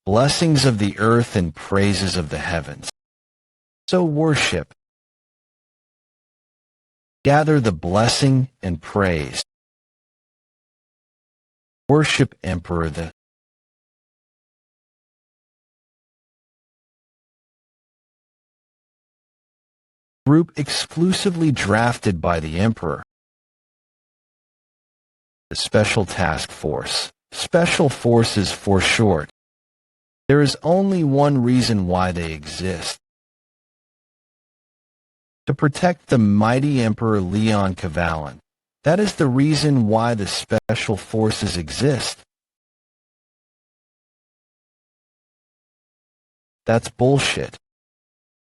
blessings of the earth and praises of the heavens. So worship. Gather the blessing and praise. Worship Emperor the group exclusively drafted by the Emperor. The Special Task Force. Special Forces for short. There is only one reason why they exist. To protect the mighty Emperor Leon Cavalin. That is the reason why the Special Forces exist. That's bullshit.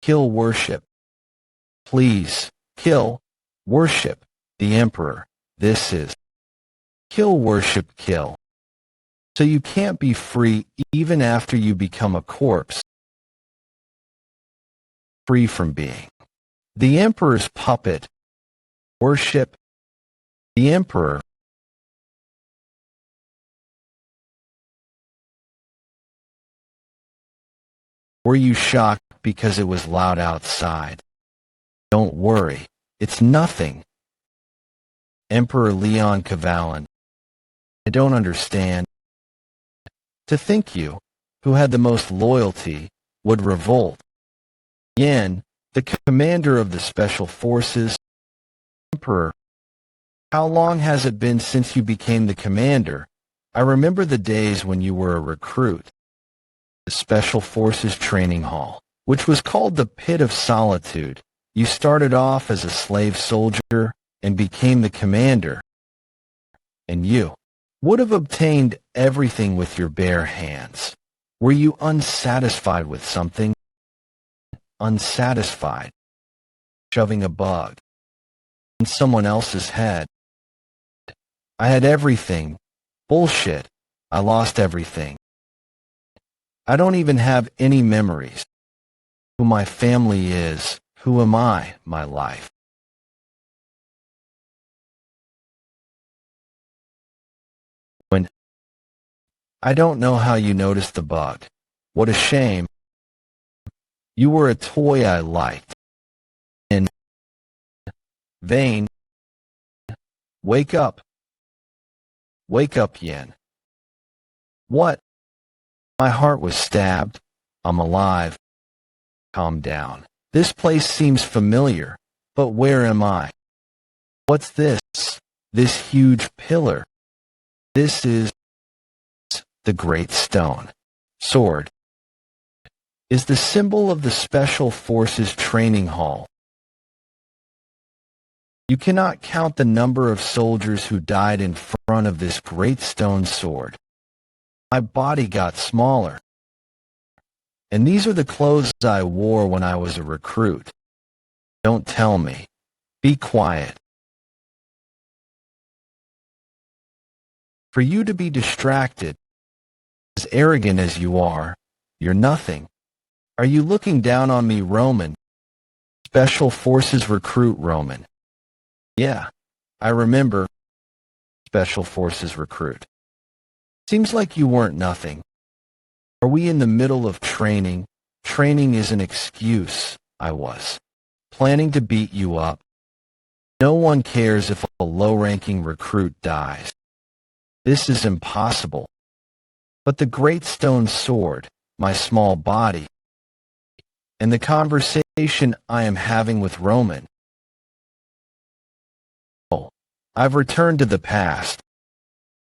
Kill worship. Please, kill, worship, the Emperor. This is kill, worship, kill. So you can't be free even after you become a corpse. Free from being the Emperor's puppet. Worship the Emperor. Were you shocked because it was loud outside? Don't worry, it's nothing. Emperor Leon Cavalin. I don't understand. To think you, who had the most loyalty, would revolt. Yen, the commander of the Special Forces. Emperor. How long has it been since you became the commander? I remember the days when you were a recruit. The Special Forces Training Hall, which was called the Pit of Solitude. You started off as a slave soldier and became the commander. And you would have obtained everything with your bare hands. Were you unsatisfied with something? Unsatisfied. Shoving a bug in someone else's head. I had everything. Bullshit. I lost everything. I don't even have any memories. Who my family is. Who am I, my life? When I don't know how you noticed the bug. What a shame. You were a toy I liked. In vain. Wake up. Wake up, Yen. What? My heart was stabbed. I'm alive. Calm down. This place seems familiar, but where am I? What's this? This huge pillar. This is the Great Stone. Sword. Is the symbol of the Special Forces Training Hall. You cannot count the number of soldiers who died in front of this great stone sword. My body got smaller. And these are the clothes I wore when I was a recruit. Don't tell me. Be quiet. For you to be distracted, as arrogant as you are, you're nothing. Are you looking down on me, Roman? Special Forces recruit Roman. Yeah, I remember. Special Forces recruit. Seems like you weren't nothing. Are we in the middle of training? Training is an excuse. I was planning to beat you up. No one cares if a low-ranking recruit dies. This is impossible. But the great stone sword, my small body, and the conversation I am having with Roman. Oh, I've returned to the past.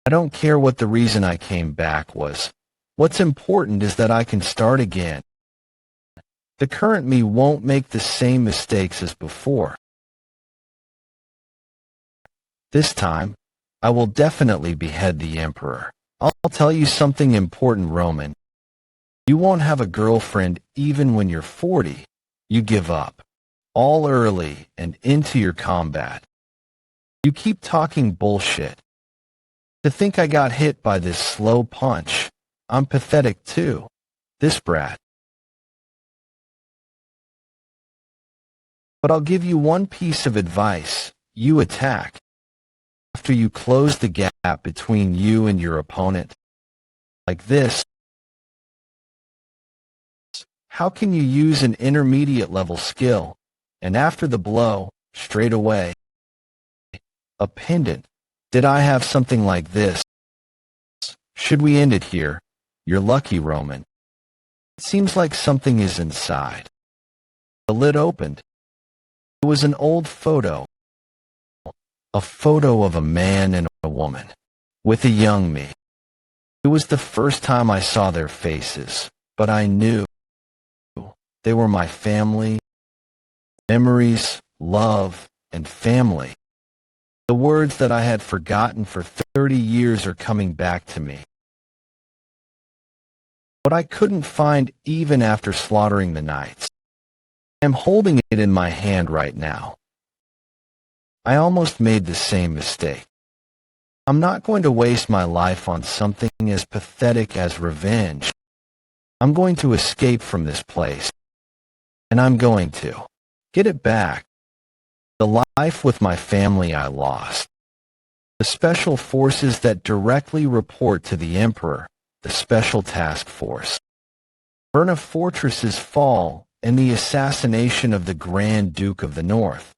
I don't care what the reason I came back was. What's important is that I can start again. The current me won't make the same mistakes as before. This time, I will definitely behead the Emperor. I'll tell you something important, Roman. You won't have a girlfriend even when you're 40. You give up. All early and into your combat. You keep talking bullshit. To think I got hit by this slow punch. I'm pathetic too. This brat. But I'll give you one piece of advice. You attack. After you close the gap between you and your opponent. Like this. How can you use an intermediate level skill, and after the blow, straight away? A pendant. Did I have something like this? Should we end it here? You're lucky, Roman. It seems like something is inside. The lid opened. It was an old photo. A photo of a man and a woman, with a young me. It was the first time I saw their faces, but I knew they were my family, memories, love, and family. The words that I had forgotten for 30 years are coming back to me. What I couldn't find even after slaughtering the knights. I'm holding it in my hand right now. I almost made the same mistake. I'm not going to waste my life on something as pathetic as revenge. I'm going to escape from this place, and I'm going to get it back. The life with my family I lost. The special forces that directly report to the Emperor, the Special Task Force. Verna Fortress's fall and the assassination of the Grand Duke of the North.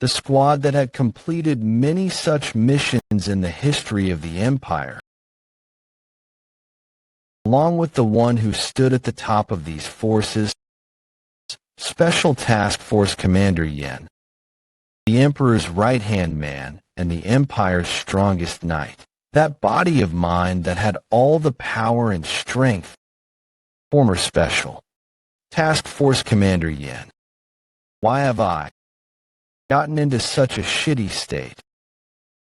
The squad that had completed many such missions in the history of the Empire. Along with the one who stood at the top of these forces, Special Task Force Commander Yen, the Emperor's right-hand man and the Empire's strongest knight. That body of mine that had all the power and strength. Former Special Task Force Commander Yen. Why have I gotten into such a shitty state?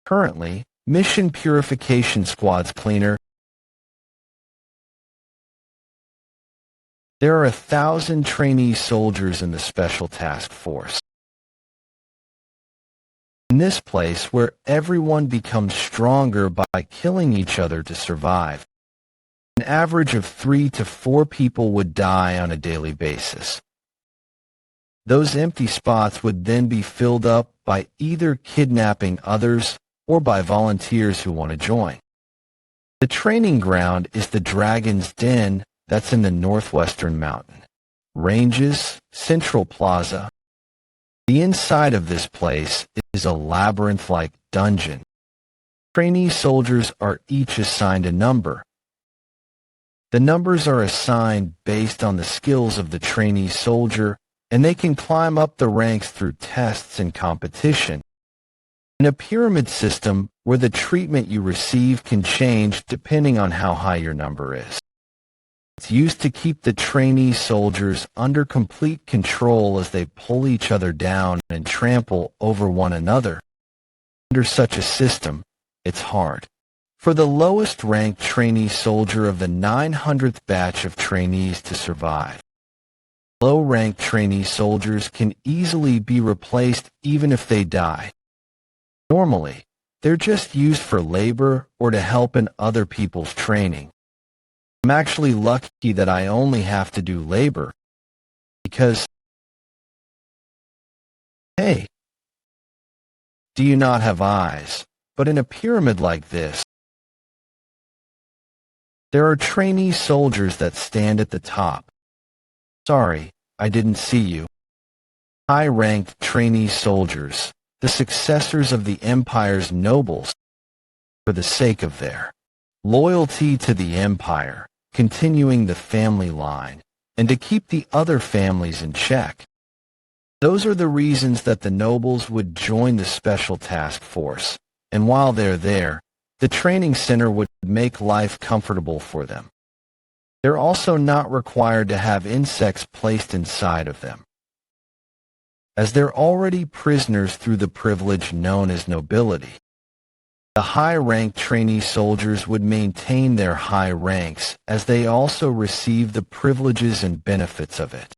Currently, Mission Purification Squad's cleaner. There are 1,000 trainee soldiers in the Special Task Force. In this place where everyone becomes stronger by killing each other to survive. An average of 3 to 4 people would die on a daily basis. Those empty spots would then be filled up by either kidnapping others or by volunteers who want to join. The training ground is the Dragon's Den that's in the northwestern mountain ranges, Central Plaza. The inside of this place is a labyrinth-like dungeon. Trainee soldiers are each assigned a number. The numbers are assigned based on the skills of the trainee soldier, and they can climb up the ranks through tests and competition. In a pyramid system where the treatment you receive can change depending on how high your number is. It's used to keep the trainee soldiers under complete control as they pull each other down and trample over one another. Under such a system, it's hard for the lowest ranked trainee soldier of the 900th batch of trainees to survive. Low-ranked trainee soldiers can easily be replaced even if they die. Normally, they're just used for labor or to help in other people's training. I'm actually lucky that I only have to do labor, because, hey, do you not have eyes? But in a pyramid like this, there are trainee soldiers that stand at the top. Sorry, I didn't see you. High-ranked trainee soldiers, the successors of the Empire's nobles, for the sake of their loyalty to the Empire, continuing the family line, and to keep the other families in check. Those are the reasons that the nobles would join the Special Task Force, and while they're there, the training center would make life comfortable for them. They're also not required to have insects placed inside of them, as they're already prisoners through the privilege known as nobility. The high-ranked trainee soldiers would maintain their high ranks as they also receive the privileges and benefits of it.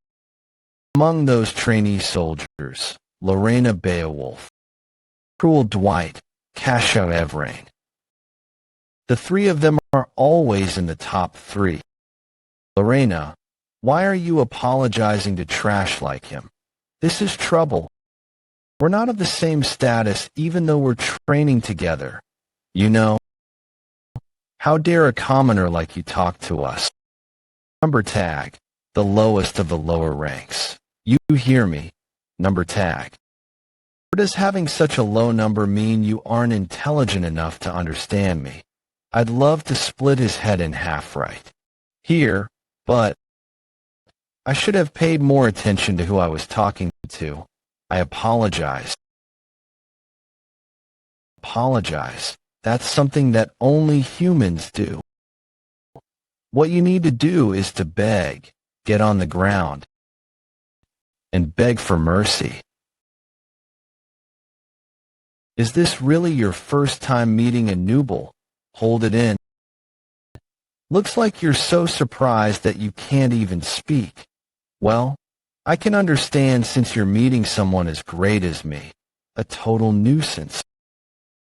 Among those trainee soldiers, Lorena Beowulf, Cruel Dwight, Kasha Evrain. The three of them are always in the top 3. Lorena, why are you apologizing to trash like him? This is trouble. We're not of the same status even though we're training together. You know, how dare a commoner like you talk to us? Number tag, the lowest of the lower ranks. You hear me? Number tag. Or does having such a low number mean you aren't intelligent enough to understand me? I'd love to split his head in half right here, but I should have paid more attention to who I was talking to. I apologize. Apologize. That's something that only humans do. What you need to do is to beg, get on the ground, and beg for mercy. Is this really your first time meeting a nooble? Hold it in. Looks like you're so surprised that you can't even speak. Well, I can understand since you're meeting someone as great as me. A total nuisance.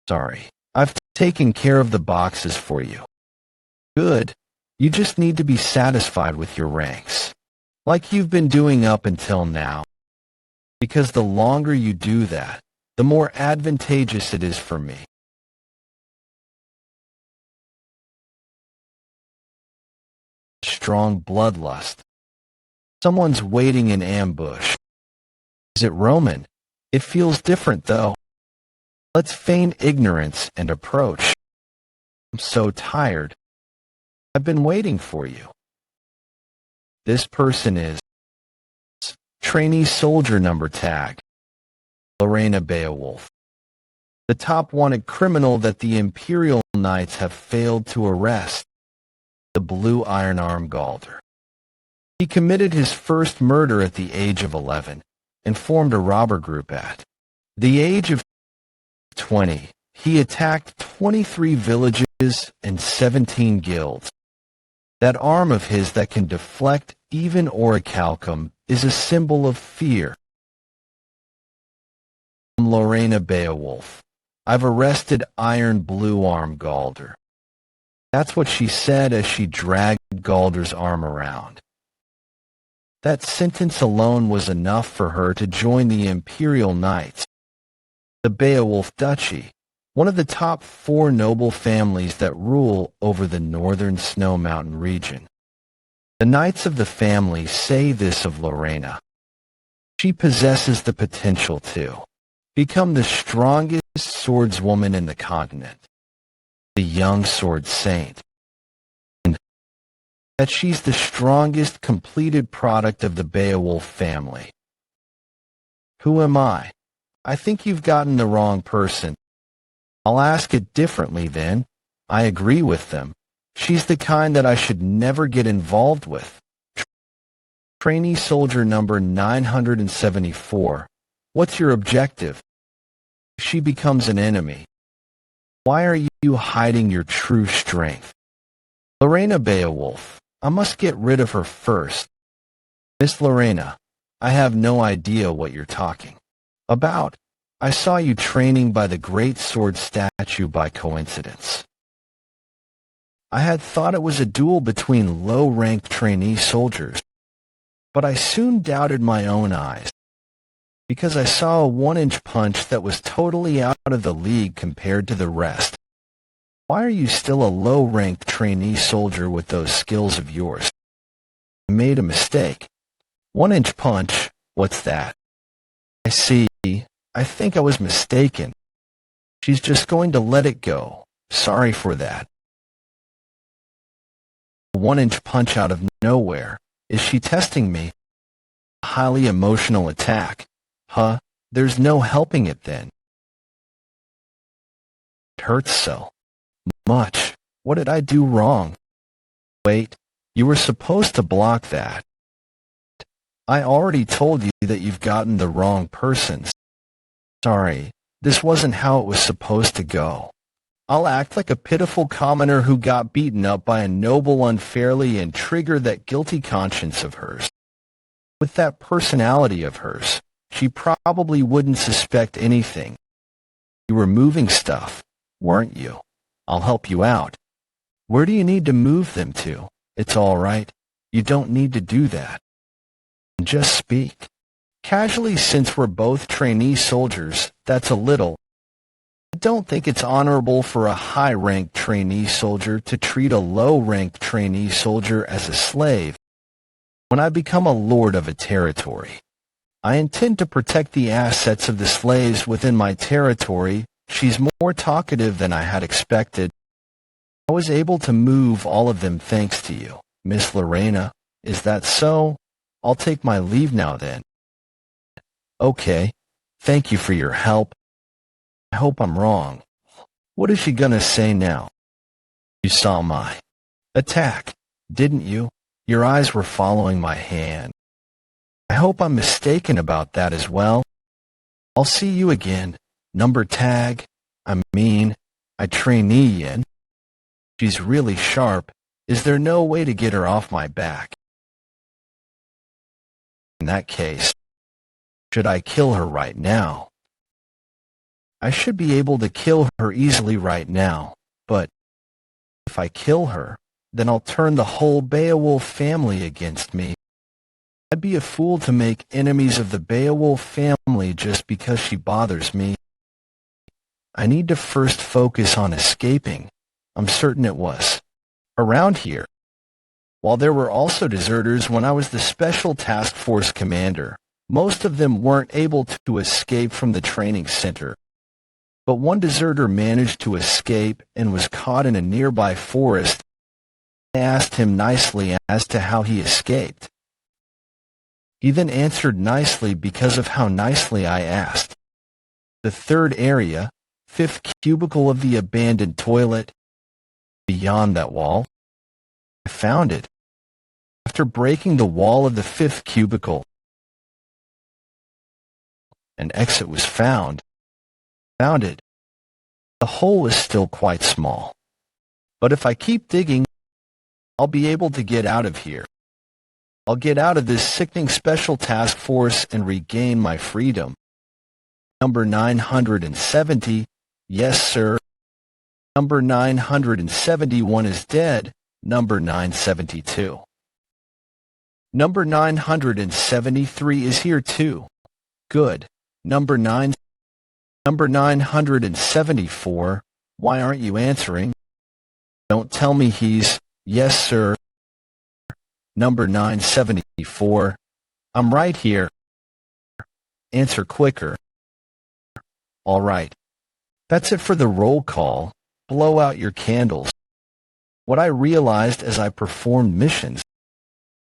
Sorry, I've taken care of the boxes for you. Good. You just need to be satisfied with your ranks, like you've been doing up until now. Because the longer you do that, the more advantageous it is for me. Strong bloodlust. Someone's waiting in ambush. Is it Roman? It feels different though. Let's feign ignorance and approach. I'm so tired. I've been waiting for you. This person is trainee soldier number tag, Lorena Beowulf, the top wanted criminal that the Imperial Knights have failed to arrest, the Blue Iron Arm Galder. He committed his first murder at the age of 11 and formed a robber group at the age of 20. He attacked 23 villages and 17 guilds. That arm of his that can deflect even orichalcum is a symbol of fear. I'm Lorena Beowulf. I've arrested Iron Blue Arm Galder. That's what she said as she dragged Galder's arm around. That sentence alone was enough for her to join the Imperial Knights, the Beowulf Duchy, one of the top 4 noble families that rule over the northern Snow Mountain region. The knights of the family say this of Lorena. She possesses the potential to become the strongest swordswoman in the continent, the young sword saint, and that she's the strongest completed product of the Beowulf family. Who am I? I think you've gotten the wrong person. I'll ask it differently then. I agree with them. She's the kind that I should never get involved with. Trainee soldier number 974. What's your objective? If she becomes an enemy, why are you hiding your true strength? Lorena Beowulf. I must get rid of her first. Miss Lorena, I have no idea what you're talking about. I saw you training by the great sword statue by coincidence. I had thought it was a duel between low-ranked trainee soldiers, but I soon doubted my own eyes, because I saw a 1-inch punch that was totally out of the league compared to the rest. Why are you still a low-ranked trainee soldier with those skills of yours? I made a mistake. 1-inch punch, what's that? I see. I think I was mistaken. She's just going to let it go. Sorry for that. A 1-inch punch out of nowhere. Is she testing me? A highly emotional attack. Huh? There's no helping it then. It hurts so much. What did I do wrong? Wait, you were supposed to block that. I already told you that you've gotten the wrong persons. Sorry, this wasn't how it was supposed to go. I'll act like a pitiful commoner who got beaten up by a noble unfairly and trigger that guilty conscience of hers. With that personality of hers, she probably wouldn't suspect anything. You were moving stuff, weren't you? I'll help you out. Where do you need to move them to? It's all right. You don't need to do that. Just speak. Casually, since we're both trainee soldiers, that's a little. I don't think it's honorable for a high-ranked trainee soldier to treat a low-ranked trainee soldier as a slave. When I become a lord of a territory, I intend to protect the assets of the slaves within my territory. She's more talkative than I had expected. I was able to move all of them thanks to you, Miss Lorena. Is that so? I'll take my leave now then. Okay. Thank you for your help. I hope I'm wrong. What is she gonna say now? You saw my attack, didn't you? Your eyes were following my hand. I hope I'm mistaken about that as well. I'll see you again. Number tag, I trainee in. She's really sharp. Is there no way to get her off my back? In that case, should I kill her right now? I should be able to kill her easily right now, but if I kill her, then I'll turn the whole Beowulf family against me. I'd be a fool to make enemies of the Beowulf family just because she bothers me. I need to first focus on escaping. I'm certain it was around here. While there were also deserters when I was the Special Task Force commander, most of them weren't able to escape from the training center. But one deserter managed to escape and was caught in a nearby forest. I asked him nicely as to how he escaped. He then answered nicely because of how nicely I asked. The third area, fifth cubicle of the abandoned toilet. Beyond that wall, I found it. After breaking the wall of the fifth cubicle, an exit was found. The hole is still quite small. But if I keep digging, I'll be able to get out of here. I'll get out of this sickening special task force and regain my freedom. Number 970, yes sir. Number 971 is dead. Number 972. Number 973 is here too. Good. Number 974, why aren't you answering? Don't tell me he's, yes sir. Number 974, I'm right here. Answer quicker. All right. That's it for the roll call. Blow out your candles. What I realized as I performed missions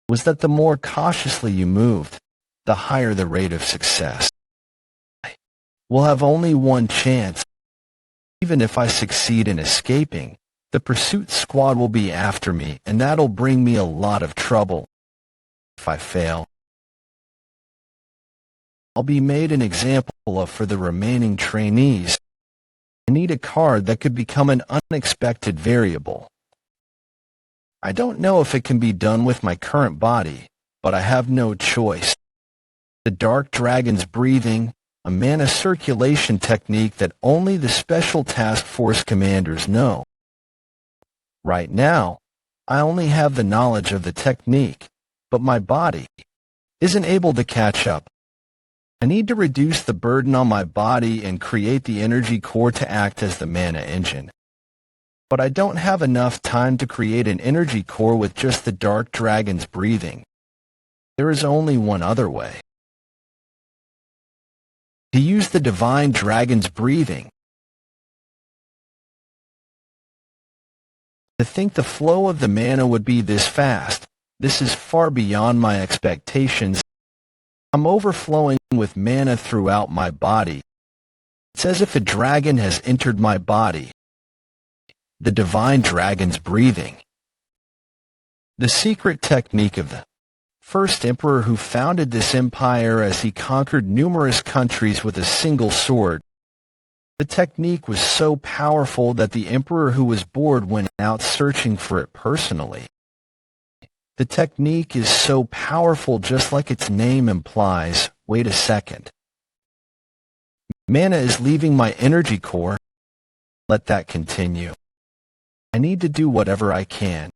was that the more cautiously you moved, the higher the rate of success. We'll have only one chance. Even if I succeed in escaping, the pursuit squad will be after me, and that'll bring me a lot of trouble. If I fail, I'll be made an example of for the remaining trainees. I need a card that could become an unexpected variable. I don't know if it can be done with my current body, but I have no choice. The Dark Dragon's breathing, a mana circulation technique that only the Special Task Force commanders know. Right now, I only have the knowledge of the technique, but my body isn't able to catch up. I need to reduce the burden on my body and create the energy core to act as the mana engine. But I don't have enough time to create an energy core with just the Dark Dragon's breathing. There is only one other way. To use the Divine Dragon's breathing. To think the flow of the mana would be this fast, this is far beyond my expectations. I'm overflowing with mana throughout my body. It's as if a dragon has entered my body. The Divine Dragon's breathing. The secret technique of the first emperor who founded this empire as he conquered numerous countries with a single sword. The technique was so powerful that the emperor who was bored went out searching for it personally. The technique is so powerful just like its name implies. Wait a second. Mana is leaving my energy core. Let that continue. I need to do whatever I can.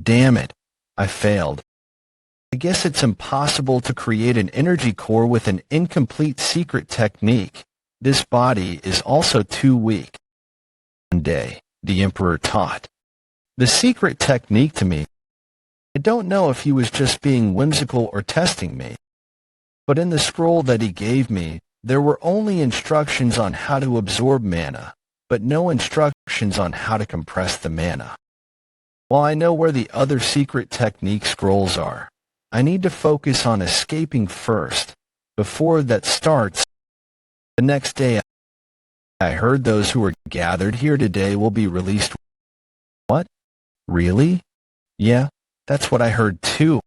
Damn it, I failed. I guess it's impossible to create an energy core with an incomplete secret technique. This body is also too weak. One day, the Emperor taught the secret technique to me. I don't know if he was just being whimsical or testing me, but in the scroll that he gave me, there were only instructions on how to absorb mana, but no instructions on how to compress the mana. While I know where the other secret technique scrolls are, I need to focus on escaping first. Before that starts, the next day I heard those who are gathered here today will be released. What? Really? Yeah, that's what I heard too.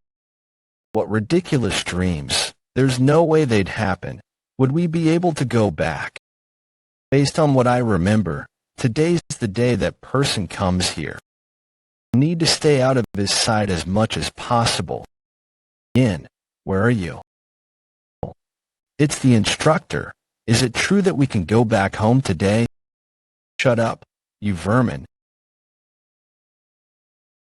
What ridiculous dreams. There's no way they'd happen. Would we be able to go back? Based on what I remember, today's the day that person comes here. I need to stay out of his sight as much as possible. Yin, where are you? It's the instructor. Is it true that we can go back home today? Shut up, you vermin.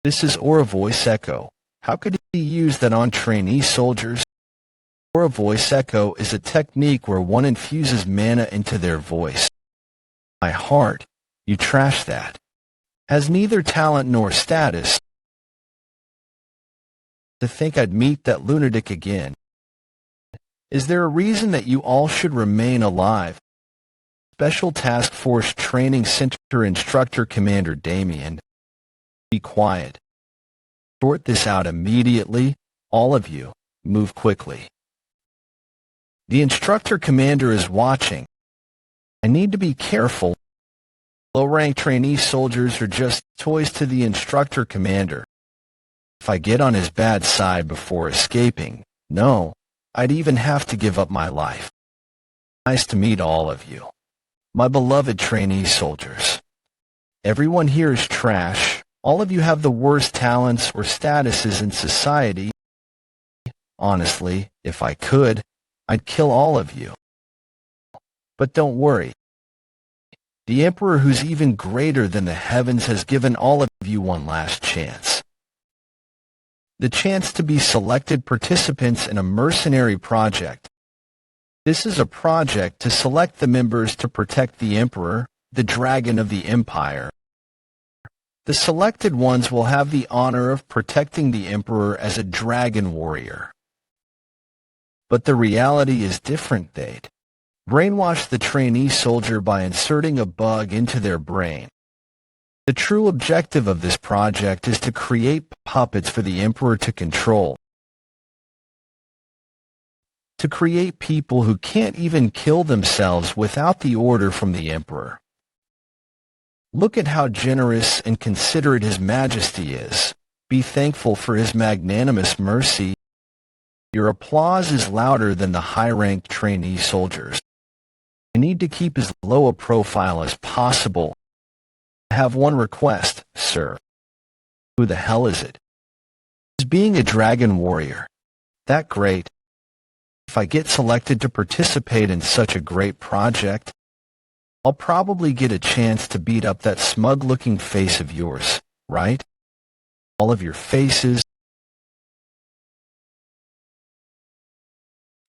This is Aura Voice Echo. How could he use that on trainee soldiers? Aura Voice Echo is a technique where one infuses mana into their voice. My heart, you trash that. Has neither talent nor status. To think I'd meet that lunatic again. Is there a reason that you all should remain alive? Special Task Force Training Center Instructor Commander Damien. Be quiet. Sort this out immediately. All of you, move quickly. The instructor commander is watching. I need to be careful. Low-rank trainee soldiers are just toys to the instructor commander. If I get on his bad side before escaping, no, I'd even have to give up my life. Nice to meet all of you. My beloved trainee soldiers. Everyone here is trash. All of you have the worst talents or statuses in society. Honestly, if I could, I'd kill all of you. But don't worry. The Emperor, who's even greater than the heavens, has given all of you one last chance. The chance to be selected participants in a mercenary project. This is a project to select the members to protect the Emperor, the Dragon of the Empire. The selected ones will have the honor of protecting the Emperor as a dragon warrior. But the reality is different. They'd brainwash the trainee soldier by inserting a bug into their brain. The true objective of this project is to create puppets for the Emperor to control. To create people who can't even kill themselves without the order from the Emperor. Look at how generous and considerate His Majesty is. Be thankful for His magnanimous mercy. Your applause is louder than the high-ranked trainee soldiers. I need to keep as low a profile as possible. I have one request, sir. Who the hell is it? Is being a dragon warrior that great? If I get selected to participate in such a great project, I'll probably get a chance to beat up that smug-looking face of yours, right? All of your faces,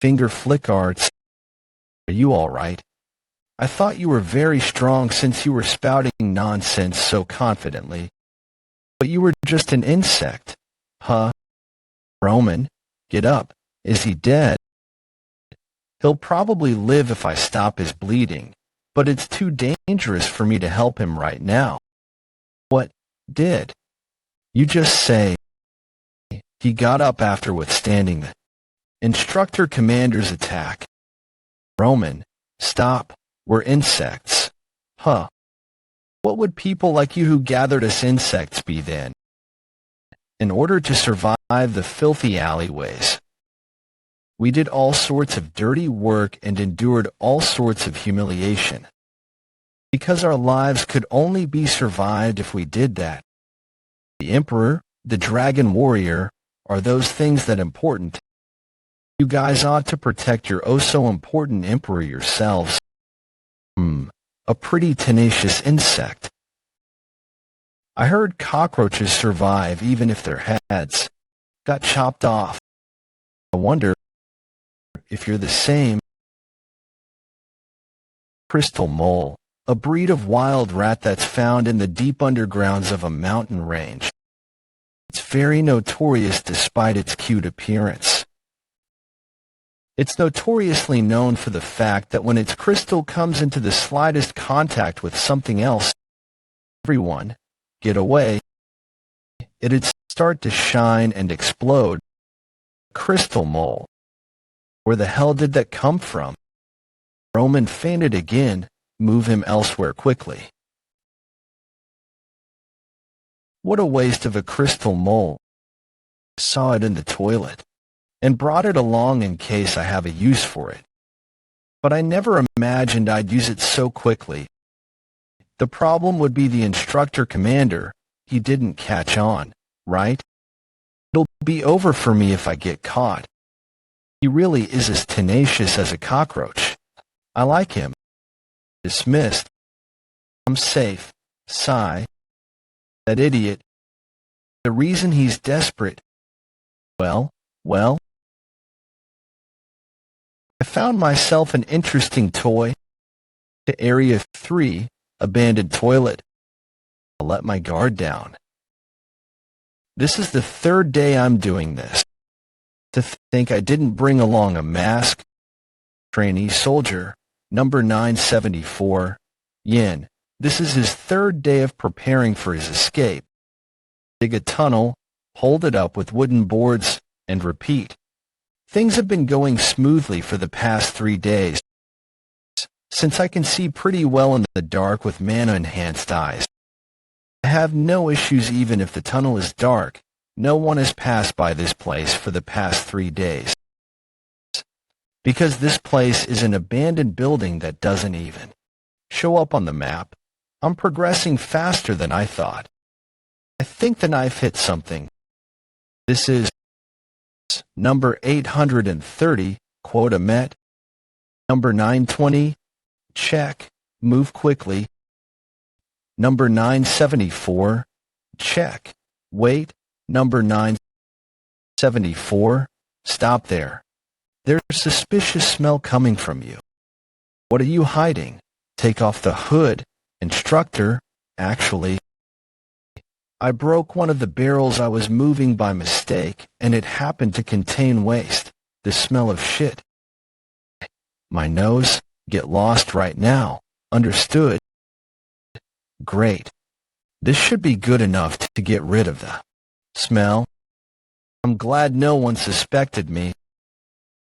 finger flick arts. Are you all right? I thought you were very strong since you were spouting nonsense so confidently. But you were just an insect. Huh? Roman, get up. Is he dead? He'll probably live if I stop his bleeding, but it's too dangerous for me to help him right now. What did you just say? He got up after withstanding the instructor commander's attack. Roman, stop. We're insects. Huh. What would people like you who gathered us insects be then? In order to survive the filthy alleyways, we did all sorts of dirty work and endured all sorts of humiliation. Because our lives could only be survived if we did that. The Emperor, the Dragon Warrior, are those things that important. You guys ought to protect your oh-so-important Emperor yourselves. A pretty tenacious insect. I heard cockroaches survive even if their heads got chopped off. I wonder if you're the same. Crystal mole, a breed of wild rat that's found in the deep undergrounds of a mountain range. It's very notorious despite its cute appearance. It's notoriously known for the fact that when its crystal comes into the slightest contact with something else, everyone, get away, it'd start to shine and explode. Crystal mole. Where the hell did that come from? Roman fainted again. Move him elsewhere quickly. What a waste of a crystal mole. I saw it in the toilet and brought it along in case I have a use for it. But I never imagined I'd use it so quickly. The problem would be the instructor commander. He didn't catch on, right? It'll be over for me if I get caught. He really is as tenacious as a cockroach. I like him. Dismissed. I'm safe. Sigh. That idiot. The reason he's desperate. Well. I found myself an interesting toy. To Area 3, abandoned toilet. I let my guard down. This is the third day I'm doing this. To think I didn't bring along a mask. Trainee soldier, number 974, Yin. This is his third day of preparing for his escape. Dig a tunnel, hold it up with wooden boards, and repeat. Things have been going smoothly for the past 3 days. Since I can see pretty well in the dark with mana-enhanced eyes. I have no issues even if the tunnel is dark. No one has passed by this place for the past 3 days. Because this place is an abandoned building that doesn't even show up on the map. I'm progressing faster than I thought. I think the knife hit something. This is number 830, quota met. Number 920, check, move quickly. Number 974, check, wait. Number 974, stop there. There's a suspicious smell coming from you. What are you hiding? Take off the hood. Instructor, actually. I broke one of the barrels I was moving by mistake, and it happened to contain waste. The smell of shit. My nose, get lost right now. Understood? Great. This should be good enough to get rid of the smell. I'm glad no one suspected me.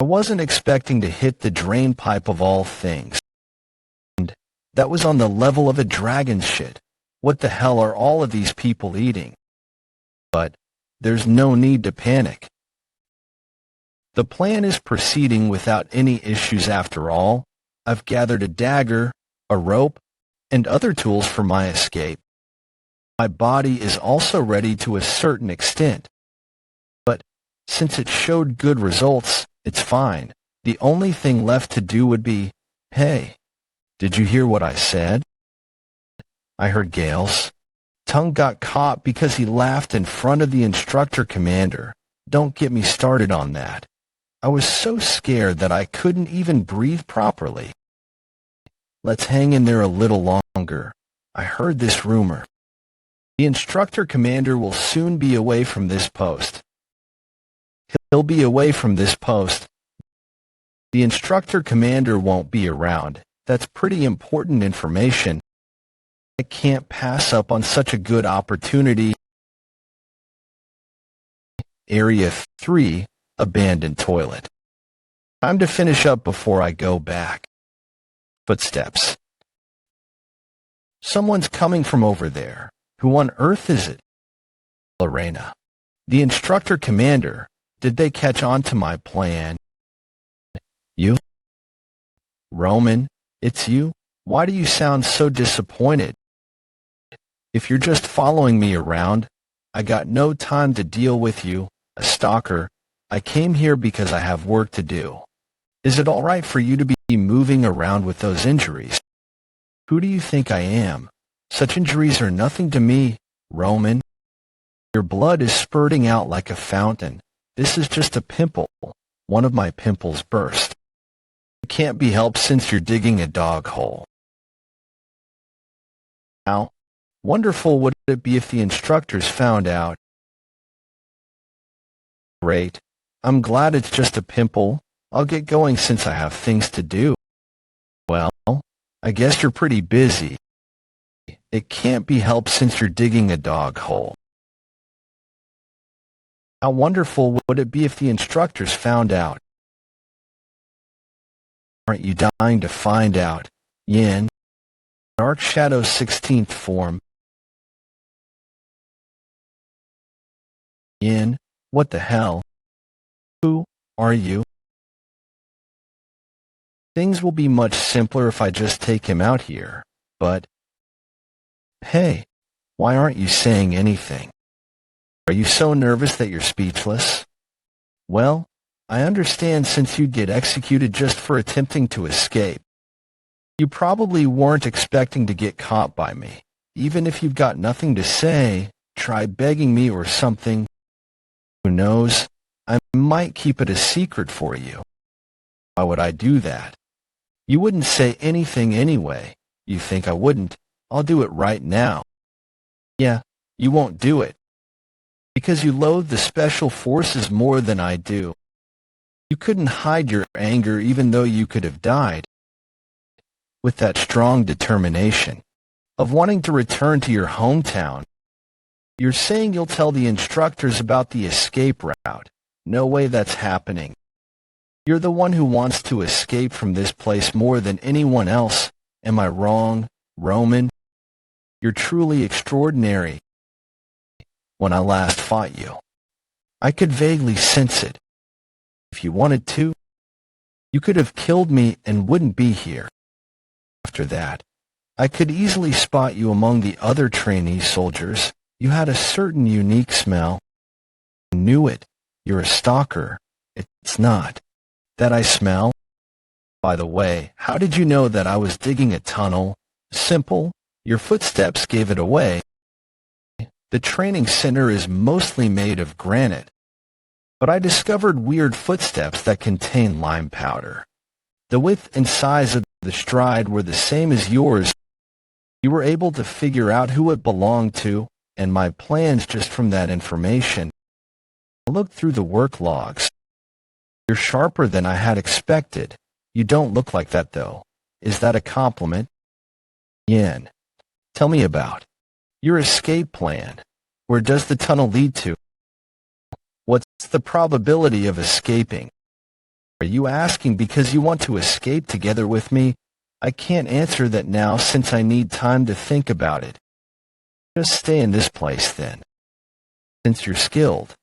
I wasn't expecting to hit the drain pipe of all things. And that was on the level of a dragon shit. What the hell are all of these people eating? But there's no need to panic. The plan is proceeding without any issues after all. I've gathered a dagger, a rope, and other tools for my escape. My body is also ready to a certain extent. But since it showed good results, it's fine. The only thing left to do would be, hey, did you hear what I said? I heard Gale's tongue got caught because he laughed in front of the instructor commander. Don't get me started on that. I was so scared that I couldn't even breathe properly. Let's hang in there a little longer. I heard this rumor. The instructor commander will soon be away from this post. He'll be away from this post. The instructor commander won't be around. That's pretty important information. I can't pass up on such a good opportunity. Area 3, abandoned toilet. Time to finish up before I go back. Footsteps. Someone's coming from over there. Who on earth is it? Lorena. The instructor commander. Did they catch on to my plan? You? Roman, it's you? Why do you sound so disappointed? If you're just following me around, I got no time to deal with you, a stalker. I came here because I have work to do. Is it all right for you to be moving around with those injuries? Who do you think I am? Such injuries are nothing to me, Roman. Your blood is spurting out like a fountain. This is just a pimple. One of my pimples burst. It can't be helped since you're digging a dog hole. How wonderful would it be if the instructors found out? Great. I'm glad it's just a pimple. I'll get going since I have things to do. Well, I guess you're pretty busy. It can't be helped since you're digging a dog hole. How wonderful would it be if the instructors found out? Aren't you dying to find out? Yin, Dark Shadow's 16th form. Yin, what the hell? Who are you? Things will be much simpler if I just take him out here, but... Hey, why aren't you saying anything? Are you so nervous that you're speechless? Well, I understand since you'd get executed just for attempting to escape. You probably weren't expecting to get caught by me. Even if you've got nothing to say, try begging me or something. Who knows? I might keep it a secret for you. Why would I do that? You wouldn't say anything anyway. You think I wouldn't? I'll do it right now. Yeah, you won't do it. Because you loathe the special forces more than I do. You couldn't hide your anger even though you could have died. With that strong determination of wanting to return to your hometown, you're saying you'll tell the instructors about the escape route. No way that's happening. You're the one who wants to escape from this place more than anyone else. Am I wrong, Roman? You're truly extraordinary. When I last fought you, I could vaguely sense it. If you wanted to, you could have killed me and wouldn't be here. After that, I could easily spot you among the other trainee soldiers. You had a certain unique smell. I knew it. You're a stalker. It's not that I smell. By the way, how did you know that I was digging a tunnel? Simple. Your footsteps gave it away. The training center is mostly made of granite, but I discovered weird footsteps that contain lime powder. The width and size of the stride were the same as yours. You were able to figure out who it belonged to and my plans just from that information. I looked through the work logs. You're sharper than I had expected. You don't look like that, though. Is that a compliment? Yin, tell me about your escape plan. Where does the tunnel lead to? What's the probability of escaping? Are you asking because you want to escape together with me? I can't answer that now since I need time to think about it. Just stay in this place then. Since you're skilled,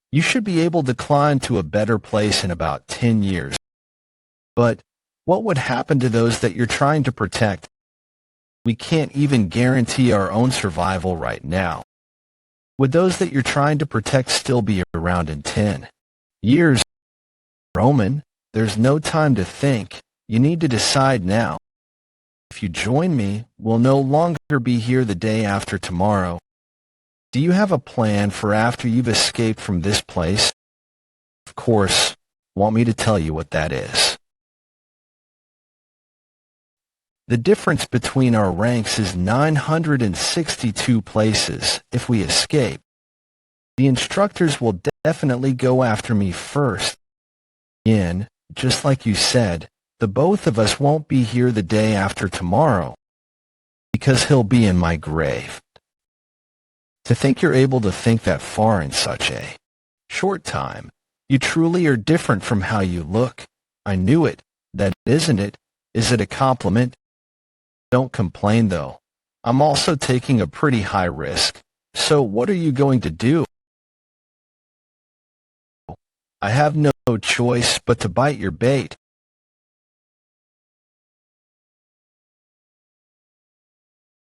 you should be able to climb to a better place in about 10 years. But what would happen to those that you're trying to protect? We can't even guarantee our own survival right now. Would those that you're trying to protect still be around in 10 years? Roman, there's no time to think. You need to decide now. If you join me, we'll no longer be here the day after tomorrow. Do you have a plan for after you've escaped from this place? Of course, want me to tell you what that is? The difference between our ranks is 962 places if we escape. The instructors will definitely go after me first. Yin, just like you said, the both of us won't be here the day after tomorrow, because he'll be in my grave. To think you're able to think that far in such a short time, you truly are different from how you look. I knew it. That isn't it? Is it a compliment? Don't complain though. I'm also taking a pretty high risk. So what are you going to do? I have no choice but to bite your bait.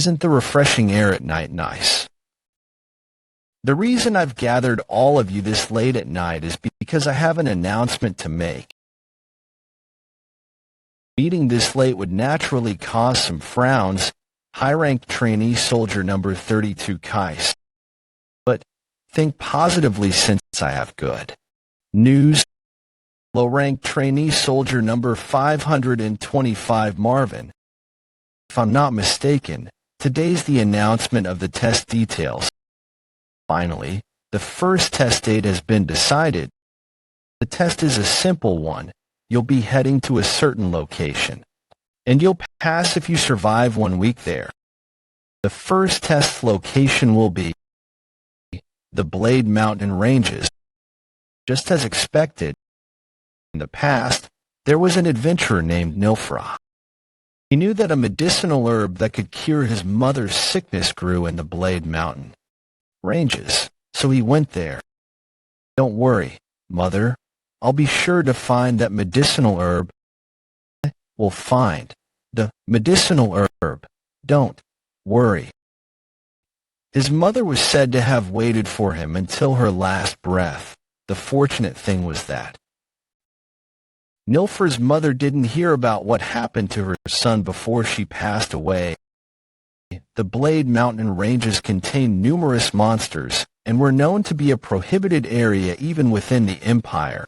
Isn't the refreshing air at night nice? The reason I've gathered all of you this late at night is because I have an announcement to make. Meeting this late would naturally cause some frowns. High-ranked trainee soldier number 32 Kais. But think positively since I have good news. Low-ranked trainee soldier number 525 Marvin. If I'm not mistaken, today's the announcement of the test details. Finally, the first test date has been decided. The test is a simple one. You'll be heading to a certain location, and you'll pass if you survive 1 week there. The first test location will be the Blade Mountain Ranges. Just as expected, in the past, there was an adventurer named Nilfra. He knew that a medicinal herb that could cure his mother's sickness grew in the Blade Mountain Ranges, so he went there. Don't worry, Mother. I'll be sure to find that medicinal herb. We'll find the medicinal herb. Don't worry. His mother was said to have waited for him until her last breath. The fortunate thing was that Nilfra's mother didn't hear about what happened to her son before she passed away. The Blade Mountain Ranges contain numerous monsters and were known to be a prohibited area even within the Empire.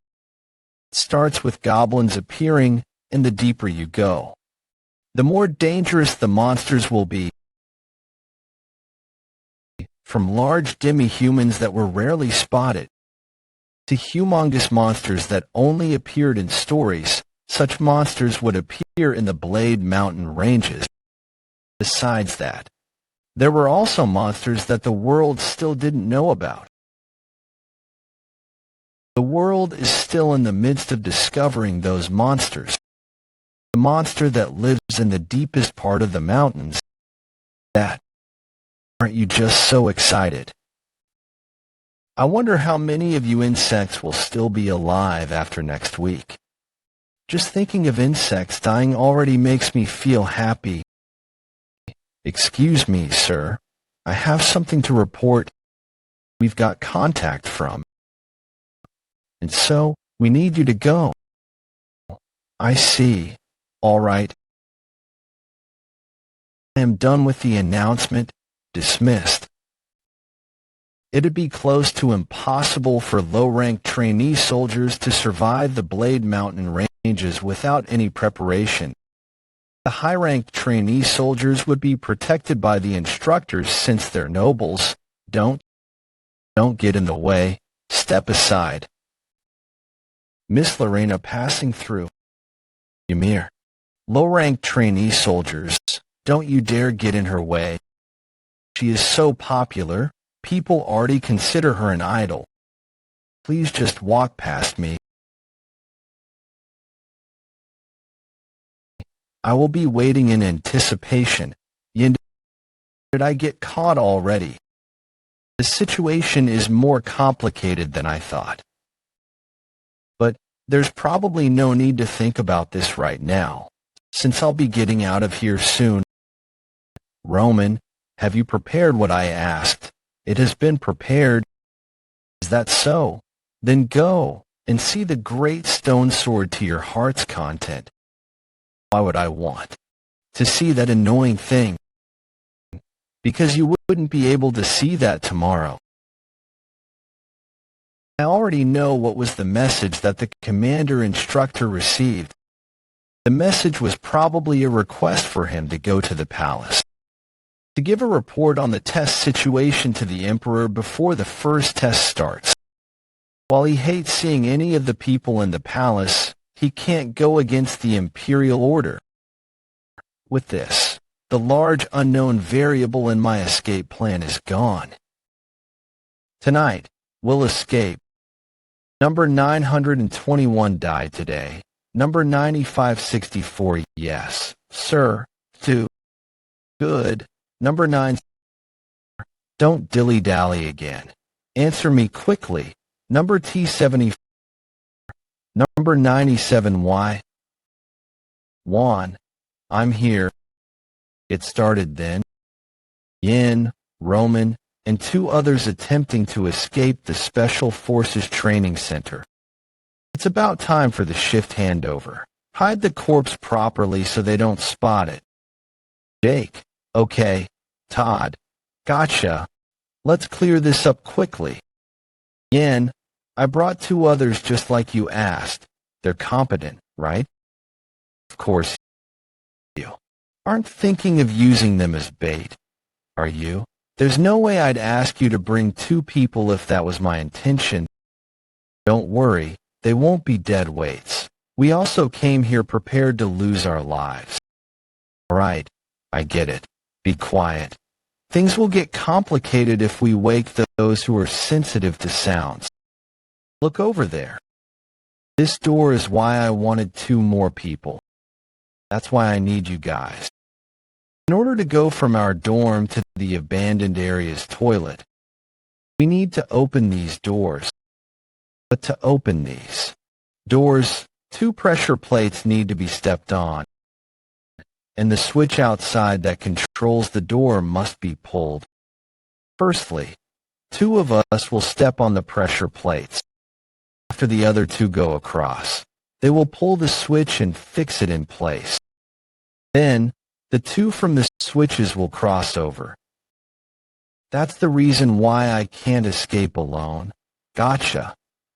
It starts with goblins appearing, and the deeper you go, the more dangerous the monsters will be. From large demi-humans that were rarely spotted, to humongous monsters that only appeared in stories, such monsters would appear in the Blade Mountain Ranges. Besides that, there were also monsters that the world still didn't know about. The world is still in the midst of discovering those monsters. The monster that lives in the deepest part of the mountains. That. Aren't you just so excited? I wonder how many of you insects will still be alive after next week. Just thinking of insects dying already makes me feel happy. Excuse me, sir. I have something to report. We've got contact from. And so, we need you to go. I see. All right. I am done with the announcement. Dismissed. It'd be close to impossible for low-ranked trainee soldiers to survive the Blade Mountain Ranges without any preparation. The high-ranked trainee soldiers would be protected by the instructors since they're nobles. Don't get in the way. Step aside. Miss Lorena passing through. Ymir. Low-ranked trainee soldiers, don't you dare get in her way. She is so popular, people already consider her an idol. Please just walk past me. I will be waiting in anticipation. Did I get caught already? The situation is more complicated than I thought. But there's probably no need to think about this right now, since I'll be getting out of here soon. Roman, have you prepared what I asked? It has been prepared. Is that so? Then go and see the great stone sword to your heart's content. Why would I want to see that annoying thing? Because you wouldn't be able to see that tomorrow. I already know what was the message that the commander-instructor received. The message was probably a request for him to go to the palace, to give a report on the test situation to the Emperor before the first test starts. While he hates seeing any of the people in the palace, he can't go against the imperial order. With this, the large unknown variable in my escape plan is gone. Tonight, we'll escape. Number 921 died today. Number 9564, yes, sir, too. Good. Number 9, don't dilly-dally again. Answer me quickly. Number T70. Number 97Y. Juan, I'm here. It started then. Yin, Roman, and 2 others attempting to escape the Special Forces Training Center. It's about time for the shift handover. Hide the corpse properly so they don't spot it. Jake, okay. Todd, gotcha. Let's clear this up quickly. Yin, I brought 2 others just like you asked. They're competent, right? Of course you aren't thinking of using them as bait, are you? There's no way I'd ask you to bring 2 people if that was my intention. Don't worry, They won't be dead weights. We also came here prepared to lose our lives. All right, I get it. Be quiet. Things will get complicated if we wake those who are sensitive to sounds. Look over there. This door is why I wanted 2 more people. That's why I need you guys. In order to go from our dorm to the abandoned area's toilet, we need to open these doors. But to open these doors, 2 pressure plates need to be stepped on, and the switch outside that controls the door must be pulled. Firstly, 2 of us will step on the pressure plates. After the other 2 go across, they will pull the switch and fix it in place. Then, the 2 from the switches will cross over. That's the reason why I can't escape alone. Gotcha.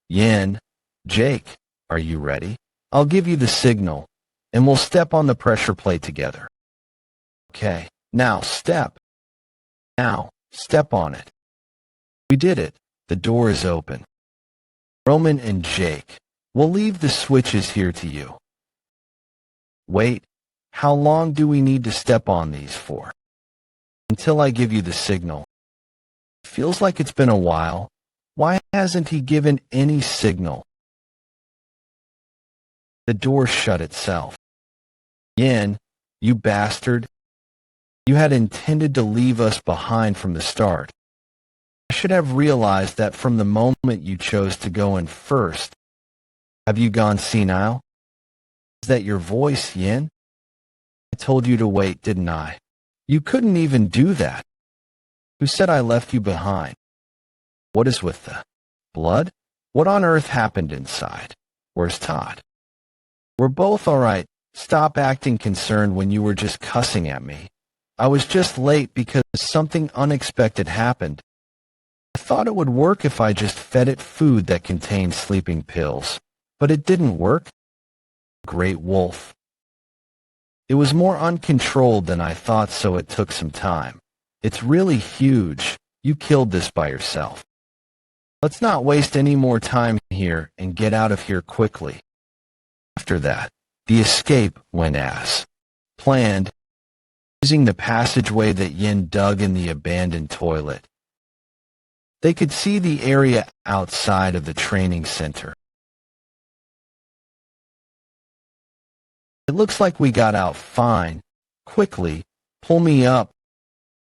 Yin, Jake, are you ready? I'll give you the signal, and we'll step on the pressure plate together. Okay, now step. Now, step on it. We did it. The door is open. Roman and Jake, we'll leave the switches here to you. Wait, how long do we need to step on these for? Until I give you the signal. Feels like it's been a while. Why hasn't he given any signal? The door shut itself. Yin, you bastard. You had intended to leave us behind from the start. I should have realized that from the moment you chose to go in first. Have you gone senile? Is that your voice, Yin? I told you to wait, didn't I? You couldn't even do that. Who said I left you behind? What is with the blood? What on earth happened inside? Where's Todd? We're both all right. Stop acting concerned when you were just cussing at me. I was just late because something unexpected happened. I thought it would work if I just fed it food that contained sleeping pills, but it didn't work. Great wolf. It was more uncontrolled than I thought, so it took some time. It's really huge. You killed this by yourself. Let's not waste any more time here and get out of here quickly. After that, the escape went as planned, using the passageway that Yin dug in the abandoned toilet. They could see the area outside of the training center. It looks like we got out fine. Quickly, pull me up.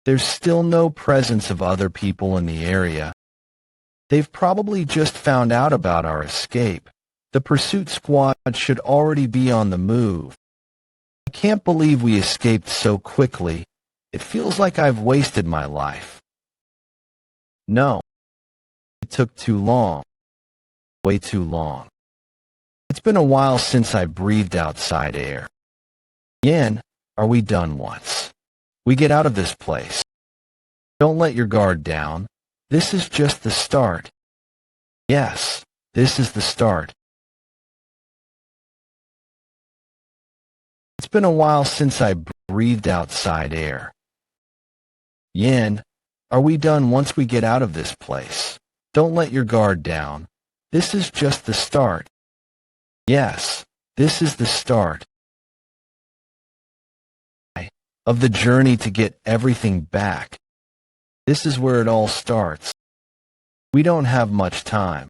There's still no presence of other people in the area. They've probably just found out about our escape. The pursuit squad should already be on the move. I can't believe we escaped so quickly. It feels like I've wasted my life. No. It took too long. Way too long. It's been a while since I breathed outside air. Yin, are we done once? We get out of this place. Don't let your guard down. This is just the start. Yes, this is the start. It's been a while since I breathed outside air. Yin, are we done once we get out of this place? Don't let your guard down. This is just the start. Yes, this is the start of the journey to get everything back. This is where it all starts. We don't have much time,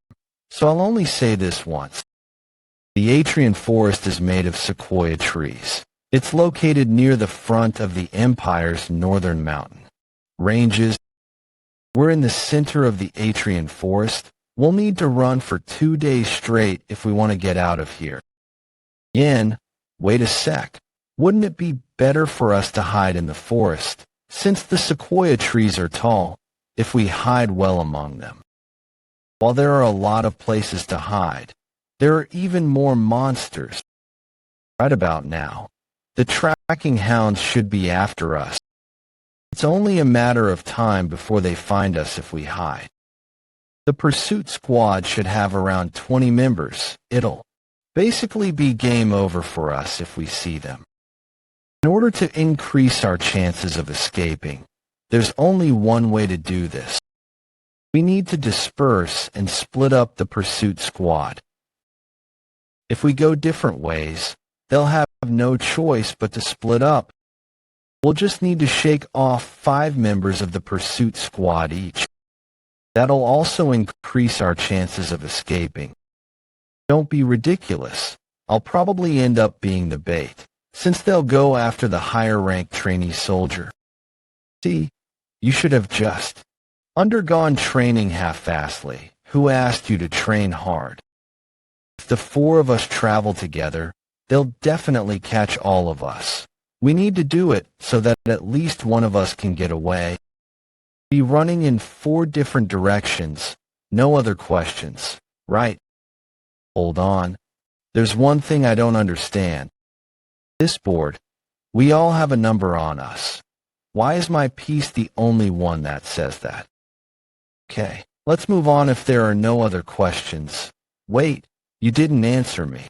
so I'll only say this once. The Atrian forest is made of sequoia trees. It's located near the front of the Empire's northern mountain ranges. We're in the center of the Atrian forest. We'll need to run for 2 days straight if we want to get out of here. Yin, wait a sec. Wouldn't it be better for us to hide in the forest, since the sequoia trees are tall, if we hide well among them? While there are a lot of places to hide, there are even more monsters. Right about now, the tracking hounds should be after us. It's only a matter of time before they find us if we hide. The pursuit squad should have around 20 members. It'll basically be game over for us if we see them. In order to increase our chances of escaping, there's only one way to do this. We need to disperse and split up the pursuit squad. If we go different ways, they'll have no choice but to split up. We'll just need to shake off 5 members of the pursuit squad each. That'll also increase our chances of escaping. Don't be ridiculous. I'll probably end up being the bait, since they'll go after the higher-ranked trainee soldier. See, you should have just undergone training half-assedly. Who asked you to train hard? If the 4 of us travel together, they'll definitely catch all of us. We need to do it so that at least one of us can get away. Be running in 4 different directions. No other questions, right? Hold on. There's one thing I don't understand. This board, we all have a number on us. Why is my piece the only one that says that? Okay, let's move on if there are no other questions. Wait, you didn't answer me.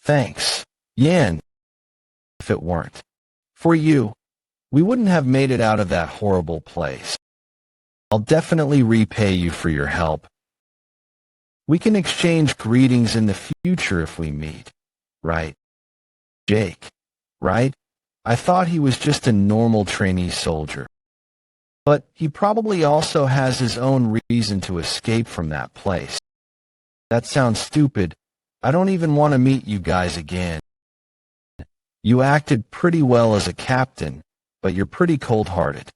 Thanks, Yan. If it weren't for you, we wouldn't have made it out of that horrible place. I'll definitely repay you for your help. We can exchange greetings in the future if we meet, right? Jake, right? I thought he was just a normal trainee soldier. But he probably also has his own reason to escape from that place. That sounds stupid. I don't even want to meet you guys again. You acted pretty well as a captain, but you're pretty cold-hearted.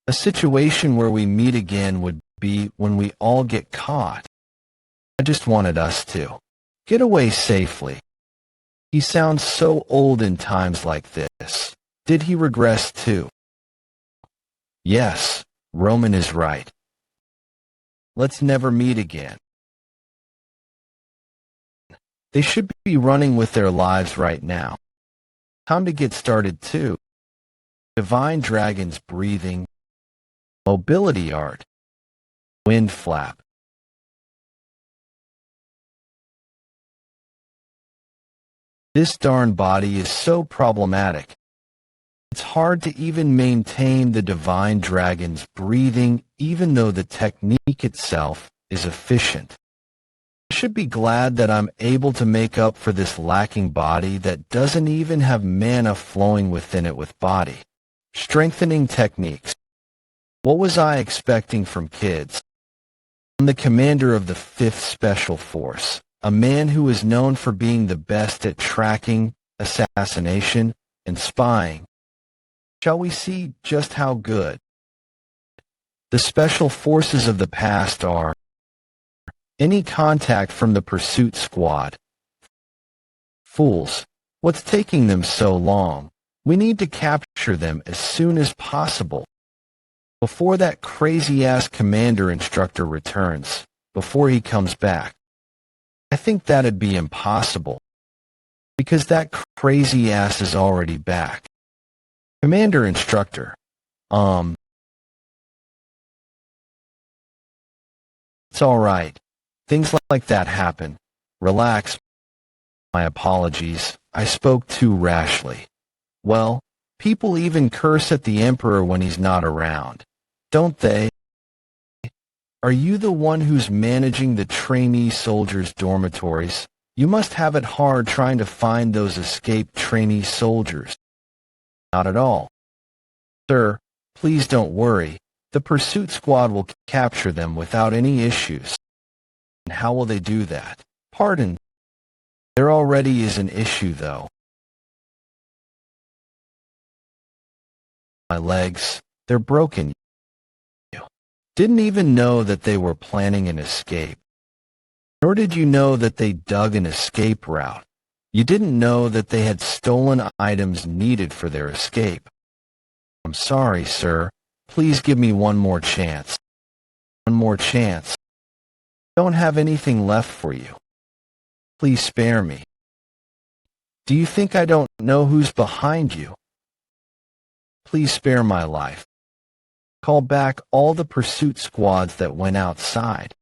A situation where we meet again would be when we all get caught. I just wanted us to get away safely. He sounds so old in times like this. Did he regress too? Yes, Roman is right. Let's never meet again. They should be running with their lives right now. Time to get started too. Divine dragons breathing. Mobility art. Wind flap. This darn body is so problematic. It's hard to even maintain the divine dragon's breathing even though the technique itself is efficient. I should be glad that I'm able to make up for this lacking body that doesn't even have mana flowing within it with body. Strengthening techniques. What was I expecting from kids? I'm the commander of the 5th Special Force, a man who is known for being the best at tracking, assassination, and spying. Shall we see just how good? The special forces of the past are any contact from the pursuit squad. Fools, what's taking them so long? We need to capture them as soon as possible. Before that crazy-ass commander instructor returns, before he comes back. I think that'd be impossible, because that crazy-ass is already back. Commander instructor, It's alright. Things like that happen. Relax. My apologies. I spoke too rashly. Well, people even curse at the Emperor when he's not around, don't they? Are you the one who's managing the trainee soldiers' dormitories? You must have it hard trying to find those escaped trainee soldiers. Not at all. Sir, please don't worry. The pursuit squad will capture them without any issues. And how will they do that? Pardon. There already is an issue, though. My legs, they're broken. Didn't even know that they were planning an escape. Nor did you know that they dug an escape route. You didn't know that they had stolen items needed for their escape. I'm sorry, sir. Please give me one more chance. One more chance. I don't have anything left for you. Please spare me. Do you think I don't know who's behind you? Please spare my life. Call back all the pursuit squads that went outside.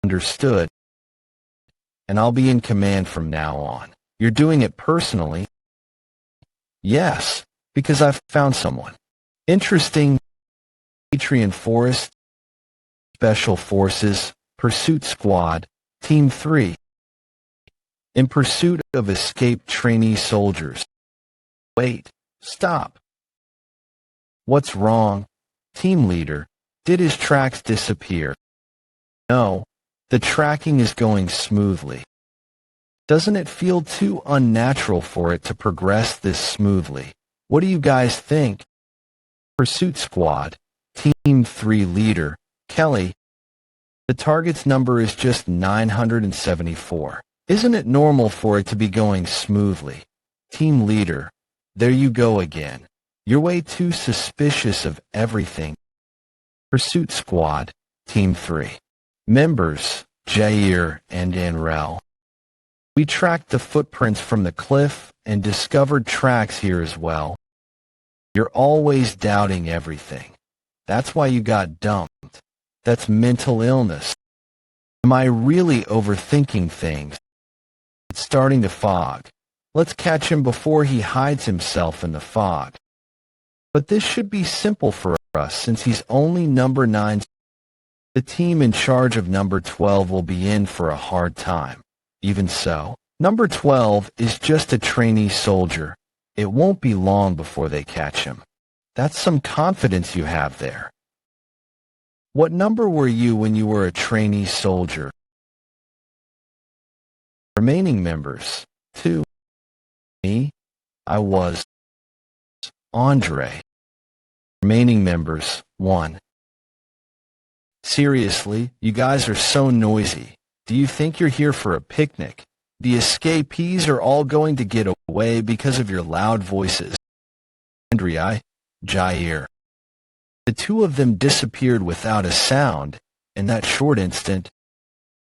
Understood. And I'll be in command from now on. You're doing it personally? Yes, because I've found someone. Interesting. Atrian Forest, Special Forces, Pursuit Squad, Team 3. in pursuit of escaped trainee soldiers. Wait, stop. What's wrong? Team leader, did his tracks disappear? No, the tracking is going smoothly. Doesn't it feel too unnatural for it to progress this smoothly? What do you guys think? Pursuit Squad, Team 3 leader, Kelly. The target's number is just 974. Isn't it normal for it to be going smoothly? Team leader, there you go again. You're way too suspicious of everything. Pursuit Squad, Team 3. Members, Jair and Anrel. We tracked the footprints from the cliff and discovered tracks here as well. You're always doubting everything. That's why you got dumped. That's mental illness. Am I really overthinking things? It's starting to fog. Let's catch him before he hides himself in the fog. But this should be simple for us since he's only number 9. The team in charge of number 12 will be in for a hard time. Even so, number 12 is just a trainee soldier. It won't be long before they catch him. That's some confidence you have there. What number were you when you were a trainee soldier? Remaining members, 2. Me, I was Andre. Remaining members, 1. Seriously, you guys are so noisy. Do you think you're here for a picnic? The escapees are all going to get away because of your loud voices. Andrea, Jair. The two of them disappeared without a sound in that short instant.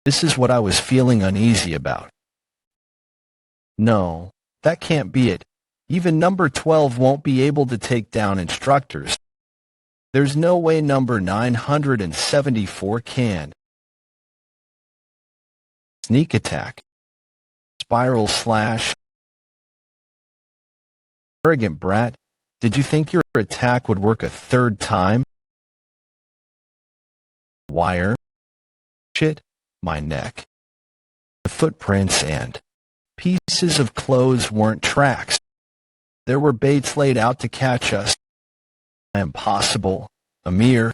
This is what I was feeling uneasy about. No, that can't be it. Even number 12 won't be able to take down instructors. There's no way number 974 can. Sneak attack. Spiral slash. Arrogant brat, did you think your attack would work a third time? Wire. Shit, my neck. The footprints and pieces of clothes weren't tracks. There were baits laid out to catch us. Impossible. Amir.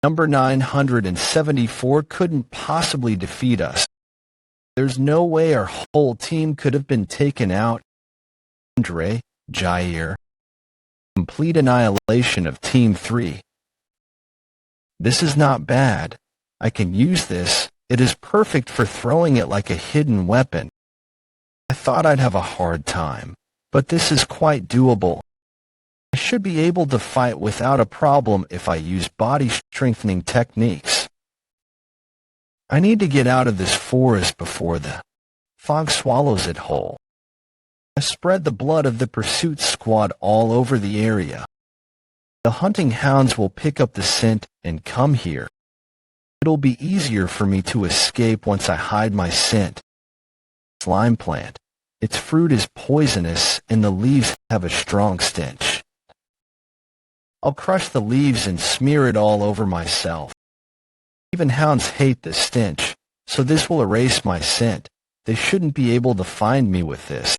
Number 974 couldn't possibly defeat us. There's no way our whole team could have been taken out. Andre, Jair. Complete annihilation of Team 3. This is not bad. I can use this. It is perfect for throwing it like a hidden weapon. I thought I'd have a hard time, but this is quite doable. I should be able to fight without a problem if I use body strengthening techniques. I need to get out of this forest before the fog swallows it whole. I spread the blood of the pursuit squad all over the area. The hunting hounds will pick up the scent and come here. It'll be easier for me to escape once I hide my scent. Slime plant. Its fruit is poisonous and the leaves have a strong stench. I'll crush the leaves and smear it all over myself. Even hounds hate the stench, so this will erase my scent. They shouldn't be able to find me with this.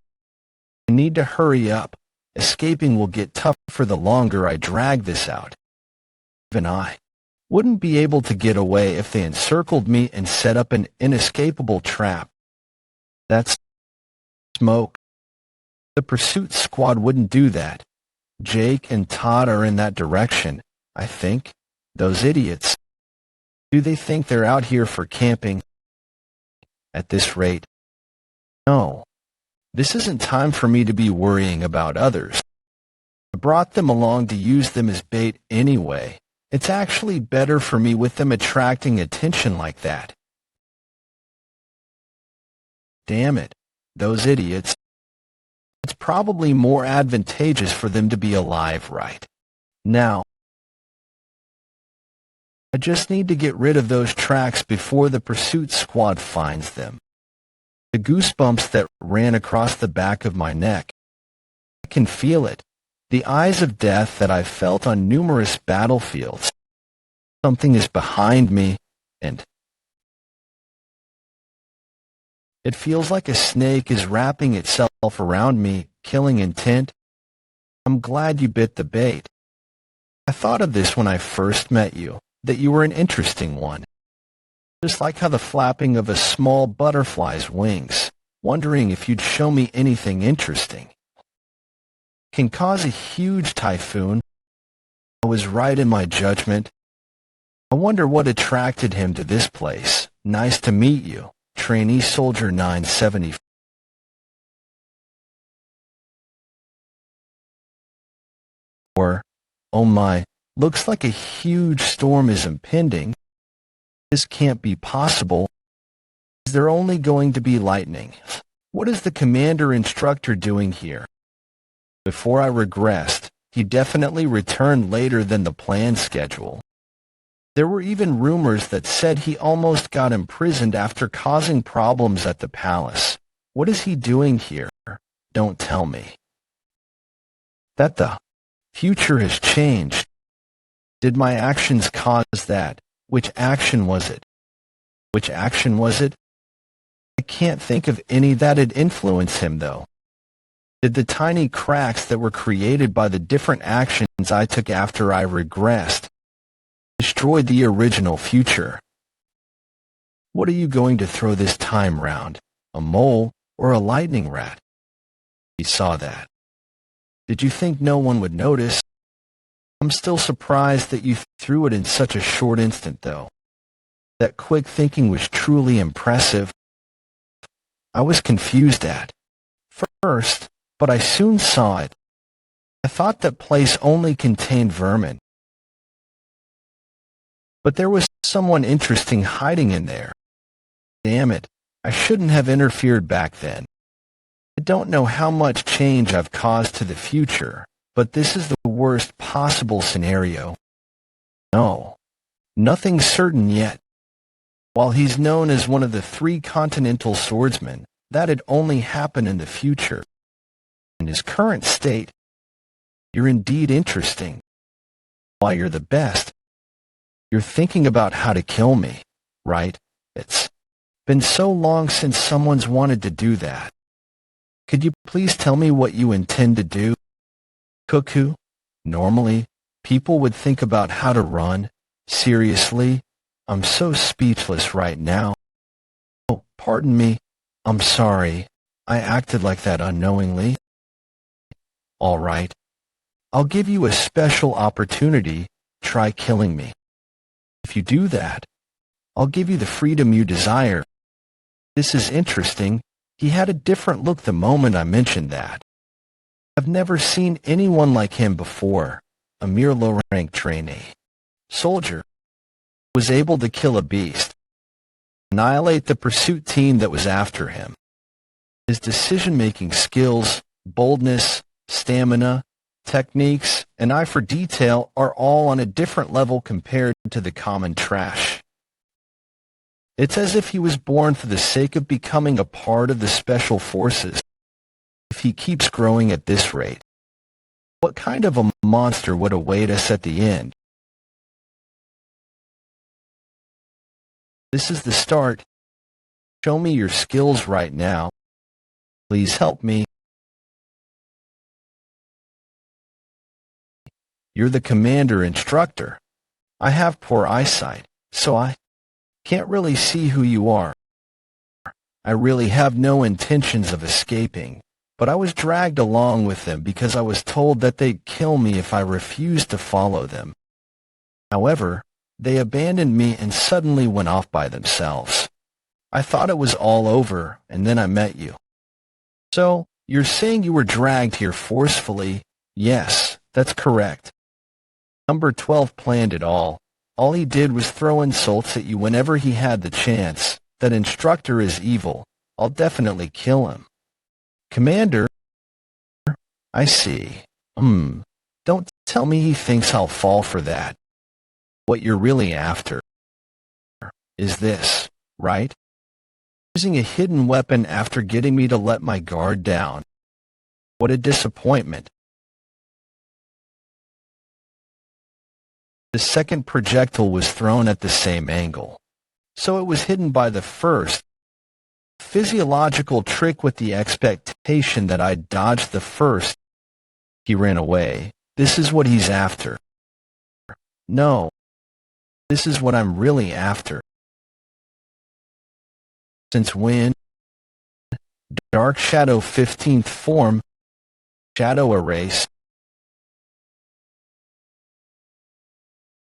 I need to hurry up. Escaping will get tougher the longer I drag this out. Even I wouldn't be able to get away if they encircled me and set up an inescapable trap. That's smoke. The pursuit squad wouldn't do that. Jake and Todd are in that direction, I think. Those idiots. Do they think they're out here for camping? At this rate? No. This isn't time for me to be worrying about others. I brought them along to use them as bait anyway. It's actually better for me with them attracting attention like that. Damn it. Those idiots. It's probably more advantageous for them to be alive right now. I just need to get rid of those tracks before the pursuit squad finds them. The goosebumps that ran across the back of my neck. I can feel it. The eyes of death that I've felt on numerous battlefields. Something is behind me, and It feels like a snake is wrapping itself around me, killing intent. I'm glad you bit the bait. I thought of this when I first met you, that you were an interesting one. Just like how the flapping of a small butterfly's wings, wondering if you'd show me anything interesting, can cause a huge typhoon. I was right in my judgment. I wonder what attracted him to this place. Nice to meet you, Trainee Soldier 970. Or, oh my, looks like a huge storm is impending. This can't be possible. Is there only going to be lightning? What is the commander-instructor doing here? Before I regressed, he definitely returned later than the planned schedule. There were even rumors that said he almost got imprisoned after causing problems at the palace. What is he doing here? Don't tell me that the future has changed. Did my actions cause that? Which action was it? Which action was it? I can't think of any that'd influence him, though. Did the tiny cracks that were created by the different actions I took after I regressed destroy the original future? What are you going to throw this time round? A mole or a lightning rat? He saw that. Did you think no one would notice? I'm still surprised that you threw it in such a short instant, though. That quick thinking was truly impressive. I was confused at first, but I soon saw it. I thought that place only contained vermin. But there was someone interesting hiding in there. Damn it, I shouldn't have interfered back then. I don't know how much change I've caused to the future, but this is the worst possible scenario. No, nothing's certain yet. While he's known as one of the 3 continental swordsmen, that'd only happen in the future. In his current state, you're indeed interesting. Why, you're the best. You're thinking about how to kill me, right? It's been so long since someone's wanted to do that. Could you please tell me what you intend to do? Cuckoo, normally, people would think about how to run. Seriously, I'm so speechless right now. Oh, pardon me. I'm sorry. I acted like that unknowingly. All right. I'll give you a special opportunity. Try killing me. If you do that, I'll give you the freedom you desire. This is interesting. He had a different look the moment I mentioned that. I've never seen anyone like him before. A mere low-rank trainee soldier was able to kill a beast, annihilate the pursuit team that was after him. His decision-making skills, boldness, stamina, techniques, and eye for detail are all on a different level compared to the common trash. It's as if he was born for the sake of becoming a part of the special forces. If he keeps growing at this rate, what kind of a monster would await us at the end? This is the start. Show me your skills right now. Please help me. You're the commander-instructor. I have poor eyesight, so I can't really see who you are. I really have no intentions of escaping, but I was dragged along with them because I was told that they'd kill me if I refused to follow them. However, they abandoned me and suddenly went off by themselves. I thought it was all over, and then I met you. So, you're saying you were dragged here forcefully? Yes, that's correct. Number 12 planned it all. All he did was throw insults at you whenever he had the chance. That instructor is evil. I'll definitely kill him. Commander? I see. Don't tell me he thinks I'll fall for that. What you're really after is this, right? Using a hidden weapon after getting me to let my guard down. What a disappointment. The second projectile was thrown at the same angle, so it was hidden by the first. Physiological trick with the expectation that I'd dodge the first. He ran away. This is what he's after. No, this is what I'm really after. Since when? Dark Shadow 15th form. Shadow erase.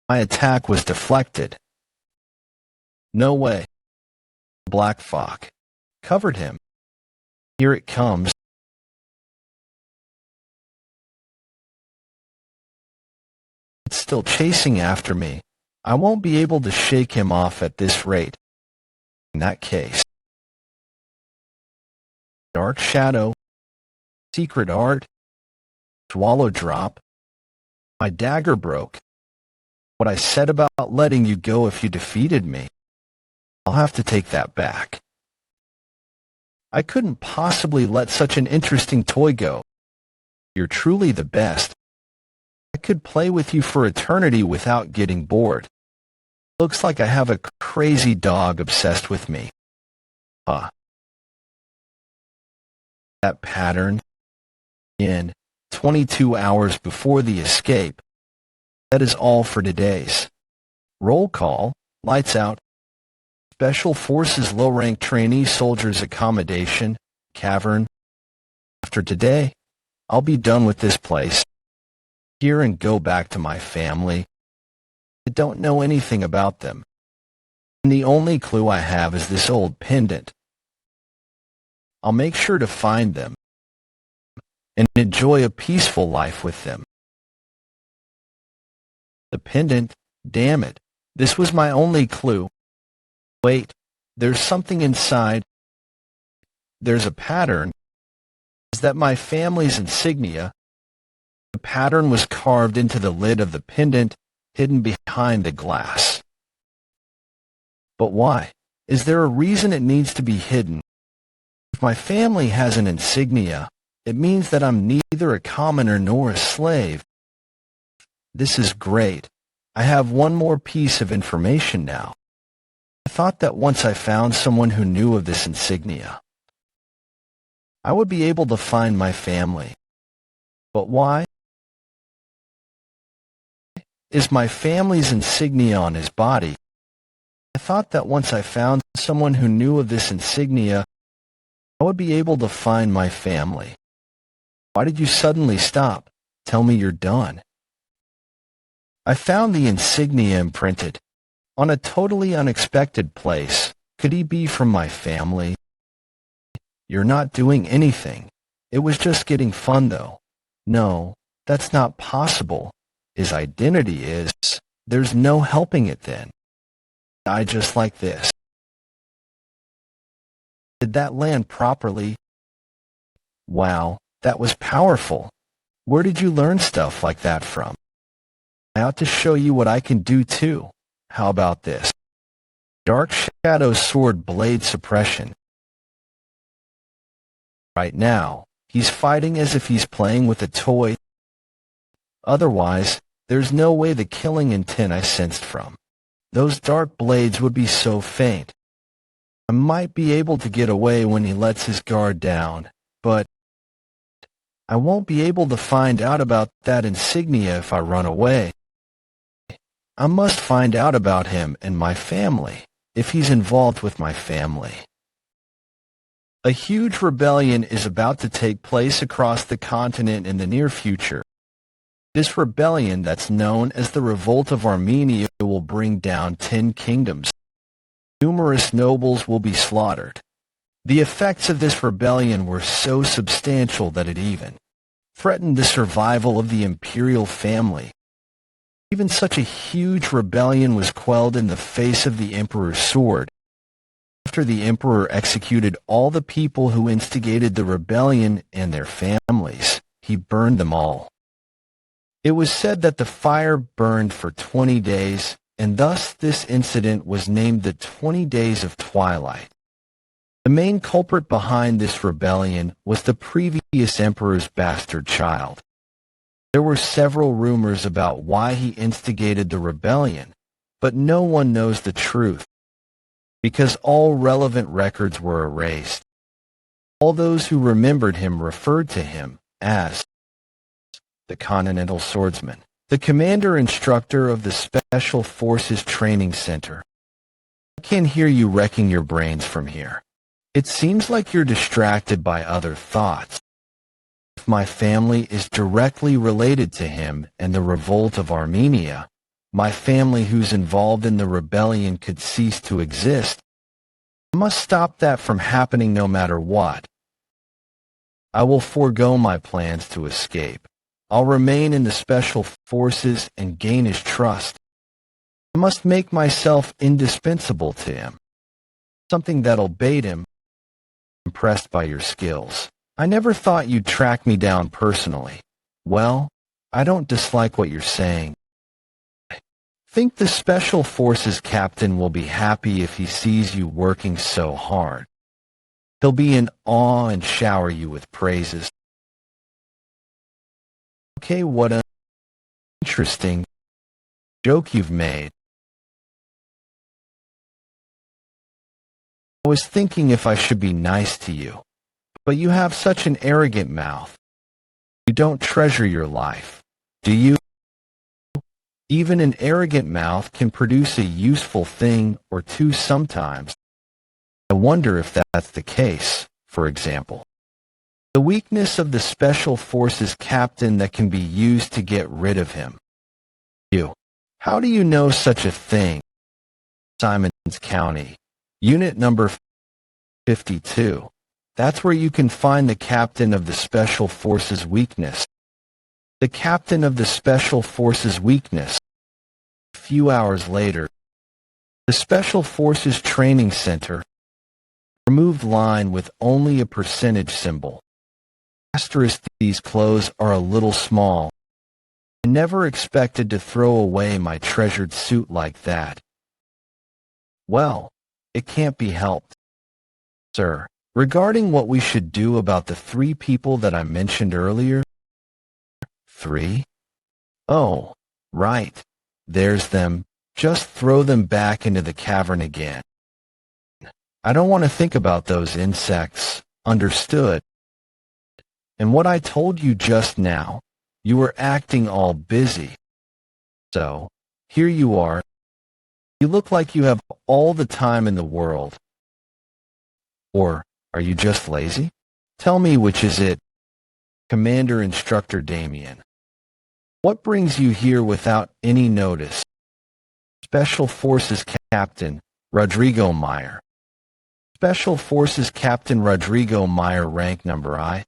My attack was deflected. No way. Black Fog covered him. Here it comes. It's still chasing after me. I won't be able to shake him off at this rate. In that case. Dark Shadow. Secret Art. Swallow Drop. My dagger broke. What I said about letting you go if you defeated me. I'll have to take that back. I couldn't possibly let such an interesting toy go. You're truly the best. I could play with you for eternity without getting bored. Looks like I have a crazy dog obsessed with me. Huh. That pattern. In 22 hours before the escape. That is all for today's. Roll call. Lights out. Special Forces low-rank trainee soldiers accommodation, cavern. After today, I'll be done with this place. Here and go back to my family. I don't know anything about them. And the only clue I have is this old pendant. I'll make sure to find them and enjoy a peaceful life with them. The pendant, damn it, this was my only clue. Wait, there's something inside. There's a pattern. Is that my family's insignia? The pattern was carved into the lid of the pendant, hidden behind the glass. But why? Is there a reason it needs to be hidden? If my family has an insignia, it means that I'm neither a commoner nor a slave. This is great. I have one more piece of information now. I thought that once I found someone who knew of this insignia, I would be able to find my family. But why? Is my family's insignia on his body? I thought that once I found someone who knew of this insignia, I would be able to find my family. Why did you suddenly stop? Tell me you're done. I found the insignia imprinted on a totally unexpected place. Could he be from my family? You're not doing anything. It was just getting fun, though. No, that's not possible. His identity is. There's no helping it then. Die just like this. Did that land properly? Wow, that was powerful. Where did you learn stuff like that from? I ought to show you what I can do too. How about this? Dark Shadow Sword Blade Suppression. Right now, he's fighting as if he's playing with a toy. Otherwise, there's no way the killing intent I sensed from those dark blades would be so faint. I might be able to get away when he lets his guard down, but I won't be able to find out about that insignia if I run away. I must find out about him and my family, if he's involved with my family. A huge rebellion is about to take place across the continent in the near future. This rebellion that's known as the Revolt of Armenia will bring down 10 kingdoms. Numerous nobles will be slaughtered. The effects of this rebellion were so substantial that it even threatened the survival of the imperial family. Even such a huge rebellion was quelled in the face of the emperor's sword. After the emperor executed all the people who instigated the rebellion and their families, he burned them all. It was said that the fire burned for 20 days, and thus this incident was named the 20 Days of Twilight. The main culprit behind this rebellion was the previous emperor's bastard child. There were several rumors about why he instigated the rebellion, but no one knows the truth. because all relevant records were erased. All those who remembered him referred to him as the Continental Swordsman, the commander-instructor of the Special Forces Training Center. I can hear you wrecking your brains from here. It seems like you're distracted by other thoughts. If my family is directly related to him and the revolt of Armenia, my family who's involved in the rebellion could cease to exist. I must stop that from happening no matter what. I will forego my plans to escape. I'll remain in the Special Forces and gain his trust. I must make myself indispensable to him, something that'll bait him. Impressed by your skills. I never thought you'd track me down personally. Well, I don't dislike what you're saying. I think the Special Forces captain will be happy if he sees you working so hard. He'll be in awe and shower you with praises. Okay, what an interesting joke you've made. I was thinking if I should be nice to you, but you have such an arrogant mouth. You don't treasure your life, do you? Even an arrogant mouth can produce a useful thing or two sometimes. I wonder if that's the case, for example. The weakness of the Special Forces captain that can be used to get rid of him. You. How do you know such a thing? Simons County. Unit number 52. That's where you can find the captain of the Special Forces weakness. The captain of the Special Forces weakness. A few hours later, the Special Forces Training Center. Removed line with only a percentage symbol. Asterisk, these clothes are a little small. I never expected to throw away my treasured suit like that. Well, it can't be helped. Sir, regarding what we should do about the 3 people that I mentioned earlier. 3? Oh, right. There's them. Just throw them back into the cavern again. I don't want to think about those insects. Understood? And what I told you just now, you were acting all busy. So, here you are. You look like you have all the time in the world. Or, are you just lazy? Tell me which is it. Commander Instructor Damien. What brings you here without any notice? Special Forces Captain Rodrigo Meyer. Special Forces Captain Rodrigo Meyer, rank number I.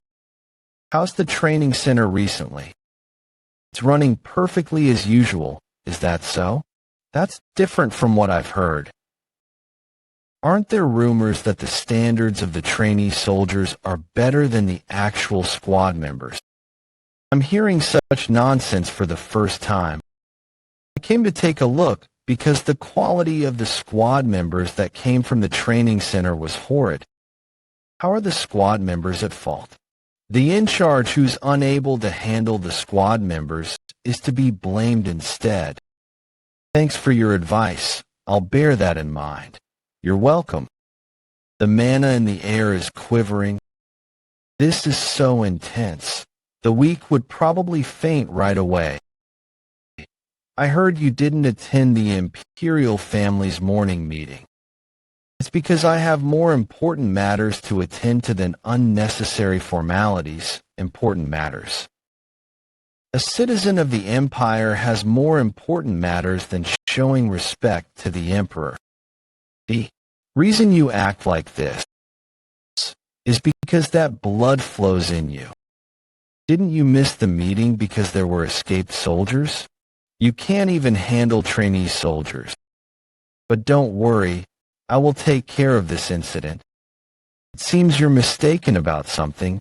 How's the training center recently? It's running perfectly as usual. Is that so? That's different from what I've heard. Aren't there rumors that the standards of the trainee soldiers are better than the actual squad members? I'm hearing such nonsense for the first time. I came to take a look because the quality of the squad members that came from the training center was horrid. How are the squad members at fault? The in-charge who's unable to handle the squad members is to be blamed instead. Thanks for your advice. I'll bear that in mind. You're welcome. The mana in the air is quivering. This is so intense. The weak would probably faint right away. I heard you didn't attend the Imperial family's morning meeting. It's because I have more important matters to attend to than unnecessary formalities, important matters. A citizen of the Empire has more important matters than showing respect to the Emperor. The reason you act like this is because that blood flows in you. Didn't you miss the meeting because there were escaped soldiers? You can't even handle trainee soldiers. But don't worry, I will take care of this incident. It seems you're mistaken about something.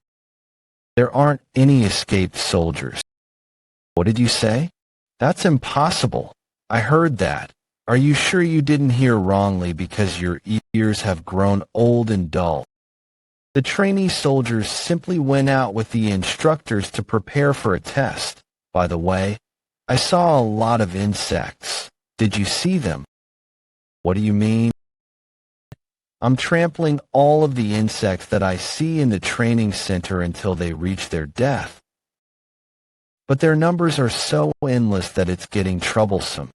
There aren't any escaped soldiers. What did you say? That's impossible. I heard that. Are you sure you didn't hear wrongly because your ears have grown old and dull? The trainee soldiers simply went out with the instructors to prepare for a test. By the way, I saw a lot of insects. Did you see them? What do you mean? I'm trampling all of the insects that I see in the training center until they reach their death. But their numbers are so endless that it's getting troublesome.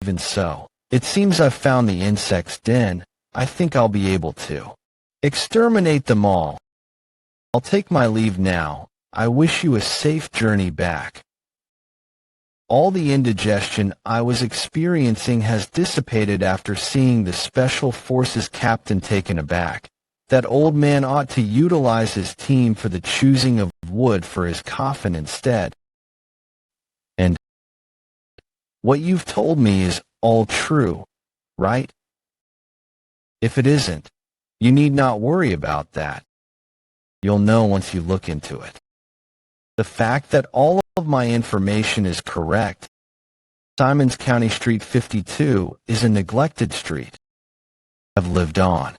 Even so, it seems I've found the insect's den. I think I'll be able to exterminate them all. I'll take my leave now. I wish you a safe journey back. All the indigestion I was experiencing has dissipated after seeing the Special Forces captain taken aback. That old man ought to utilize his team for the choosing of wood for his coffin instead. And what you've told me is all true, right? If it isn't, you need not worry about that. You'll know once you look into it. The fact that all of my information is correct. Simons County Street 52 is a neglected street. I've lived on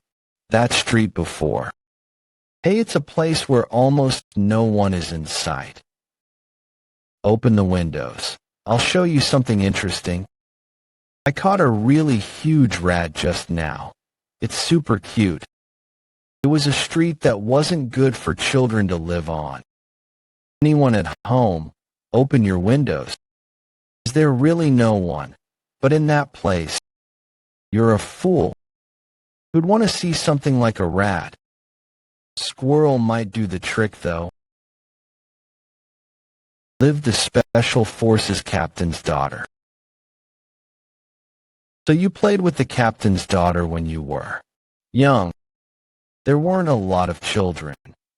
that street before. Hey, it's a place where almost no one is in sight. Open the windows. I'll show you something interesting. I caught a really huge rat just now. It's super cute. It was a street that wasn't good for children to live on. Anyone at home, open your windows. Is there really no one? But in that place, you're a fool. Who'd want to see something like a rat? Squirrel might do the trick, though. Lived the Special Forces captain's daughter. So you played with the captain's daughter when you were young. There weren't a lot of children,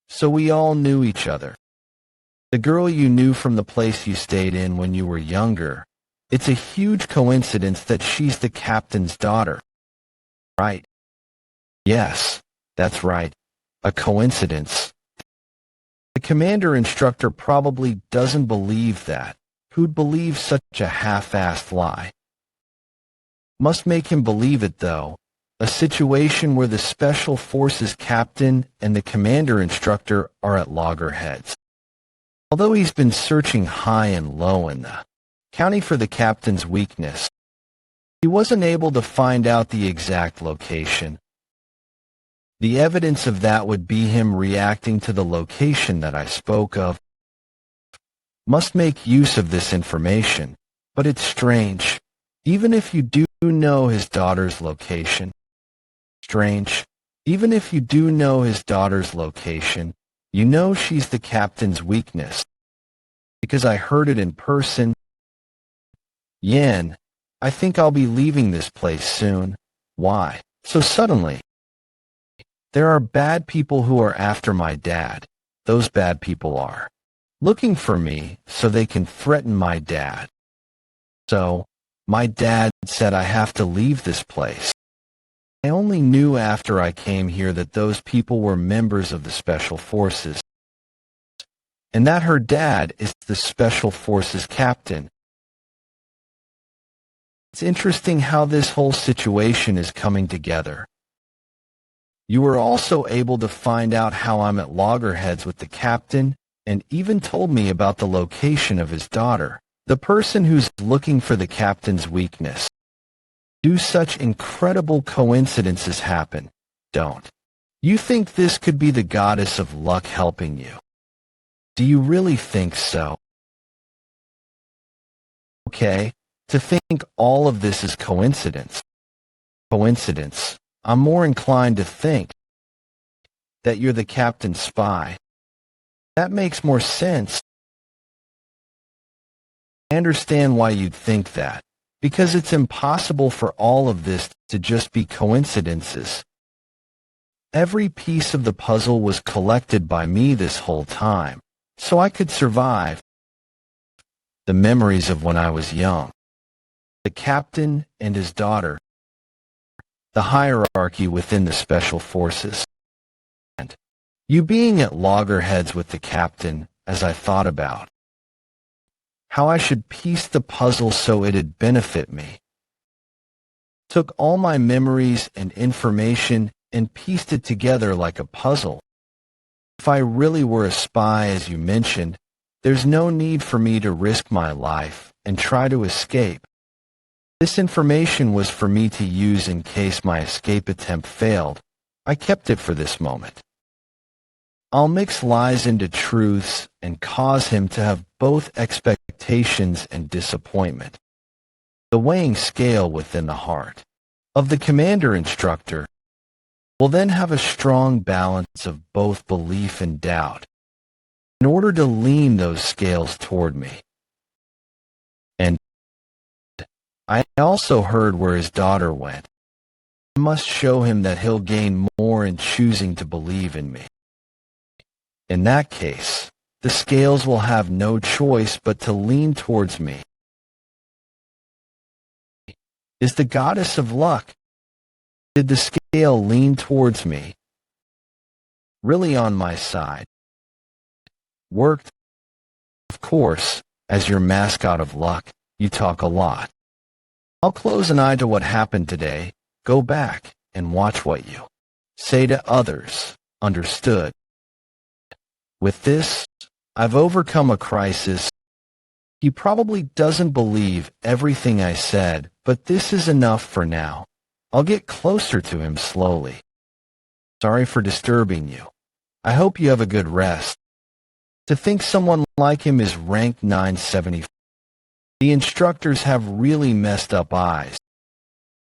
so we all knew each other. The girl you knew from the place you stayed in when you were younger, it's a huge coincidence that she's the captain's daughter. Right? Yes, that's right. A coincidence. The commander instructor probably doesn't believe that. Who'd believe such a half-assed lie? Must make him believe it, though. A situation where the Special Forces captain and the commander instructor are at loggerheads. Although he's been searching high and low in the county for the captain's weakness, he wasn't able to find out the exact location. The evidence of that would be him reacting to the location that I spoke of. Must make use of this information, but it's strange. Even if you do know his daughter's location. Strange. Even if you do know his daughter's location, you know she's the captain's weakness. Because I heard it in person. Yen, I think I'll be leaving this place soon. Why? So suddenly. There are bad people who are after my dad. Those bad people are looking for me so they can threaten my dad. So, my dad said I have to leave this place. I only knew after I came here that those people were members of the Special Forces, and that her dad is the Special Forces captain. It's interesting how this whole situation is coming together. You were also able to find out how I'm at loggerheads with the captain, and even told me about the location of his daughter, the person who's looking for the captain's weakness. Do such incredible coincidences happen? Don't you think this could be the goddess of luck helping you? Do you really think so? Okay, to think all of this is coincidence. Coincidence. I'm more inclined to think that you're the captain's spy. That makes more sense. I understand why you'd think that, because it's impossible for all of this to just be coincidences. Every piece of the puzzle was collected by me this whole time, so I could survive. The memories of when I was young, the captain and his daughter, the hierarchy within the Special Forces, and you being at loggerheads with the captain as I thought about how I should piece the puzzle so it'd benefit me. Took all my memories and information and pieced it together like a puzzle. If I really were a spy, as you mentioned, there's no need for me to risk my life and try to escape. This information was for me to use in case my escape attempt failed. I kept it for this moment. I'll mix lies into truths and cause him to have both expectations and disappointment. The weighing scale within the heart of the commander instructor will then have a strong balance of both belief and doubt in order to lean those scales toward me. And I also heard where his daughter went. I must show him that he'll gain more in choosing to believe in me. In that case, the scales will have no choice but to lean towards me. Is the goddess of luck? Did the scale lean towards me? Really on my side? Worked? Of course, as your mascot of luck, you talk a lot. I'll close an eye to what happened today, go back, and watch what you say to others. Understood? With this, I've overcome a crisis. He probably doesn't believe everything I said, but this is enough for now. I'll get closer to him slowly. Sorry for disturbing you. I hope you have a good rest. To think someone like him is ranked 974. The instructors have really messed up eyes.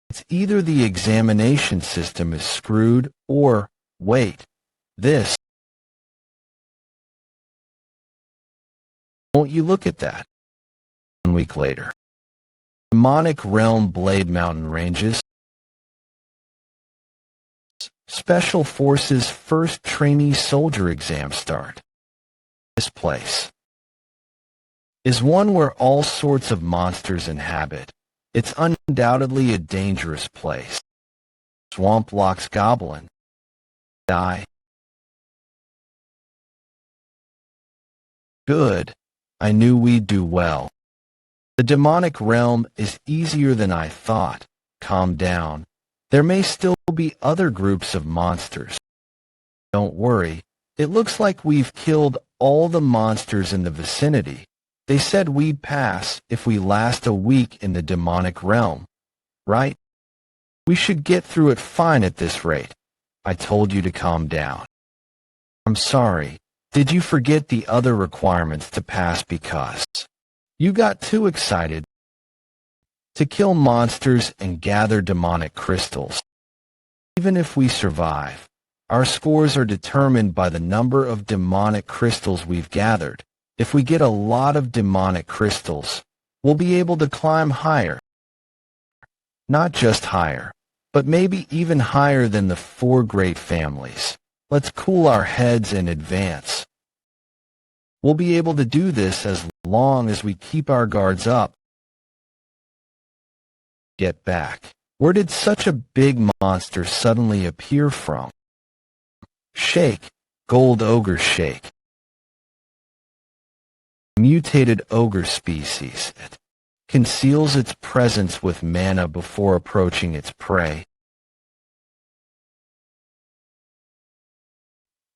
It's either the examination system is screwed or, wait, this. Won't you look at that? 1 week later. Demonic Realm Blade Mountain Ranges. Special Forces 1st Trainee Soldier Exam start. This place is one where all sorts of monsters inhabit. It's undoubtedly a dangerous place. Swamp Lock's Goblin. Die. Good. I knew we'd do well. The demonic realm is easier than I thought. Calm down. There may still be other groups of monsters. Don't worry. It looks like we've killed all the monsters in the vicinity. They said we'd pass if we last a week in the demonic realm. Right? We should get through it fine at this rate. I told you to calm down. I'm sorry. Did you forget the other requirements to pass because you got too excited to kill monsters and gather demonic crystals? Even if we survive, our scores are determined by the number of demonic crystals we've gathered. If we get a lot of demonic crystals, we'll be able to climb higher. Not just higher, but maybe even higher than the 4 great families. Let's cool our heads and advance. We'll be able to do this as long as we keep our guards up. Get back. Where did such a big monster suddenly appear from? Shake. Gold ogre shake. Mutated ogre species. It conceals its presence with mana before approaching its prey.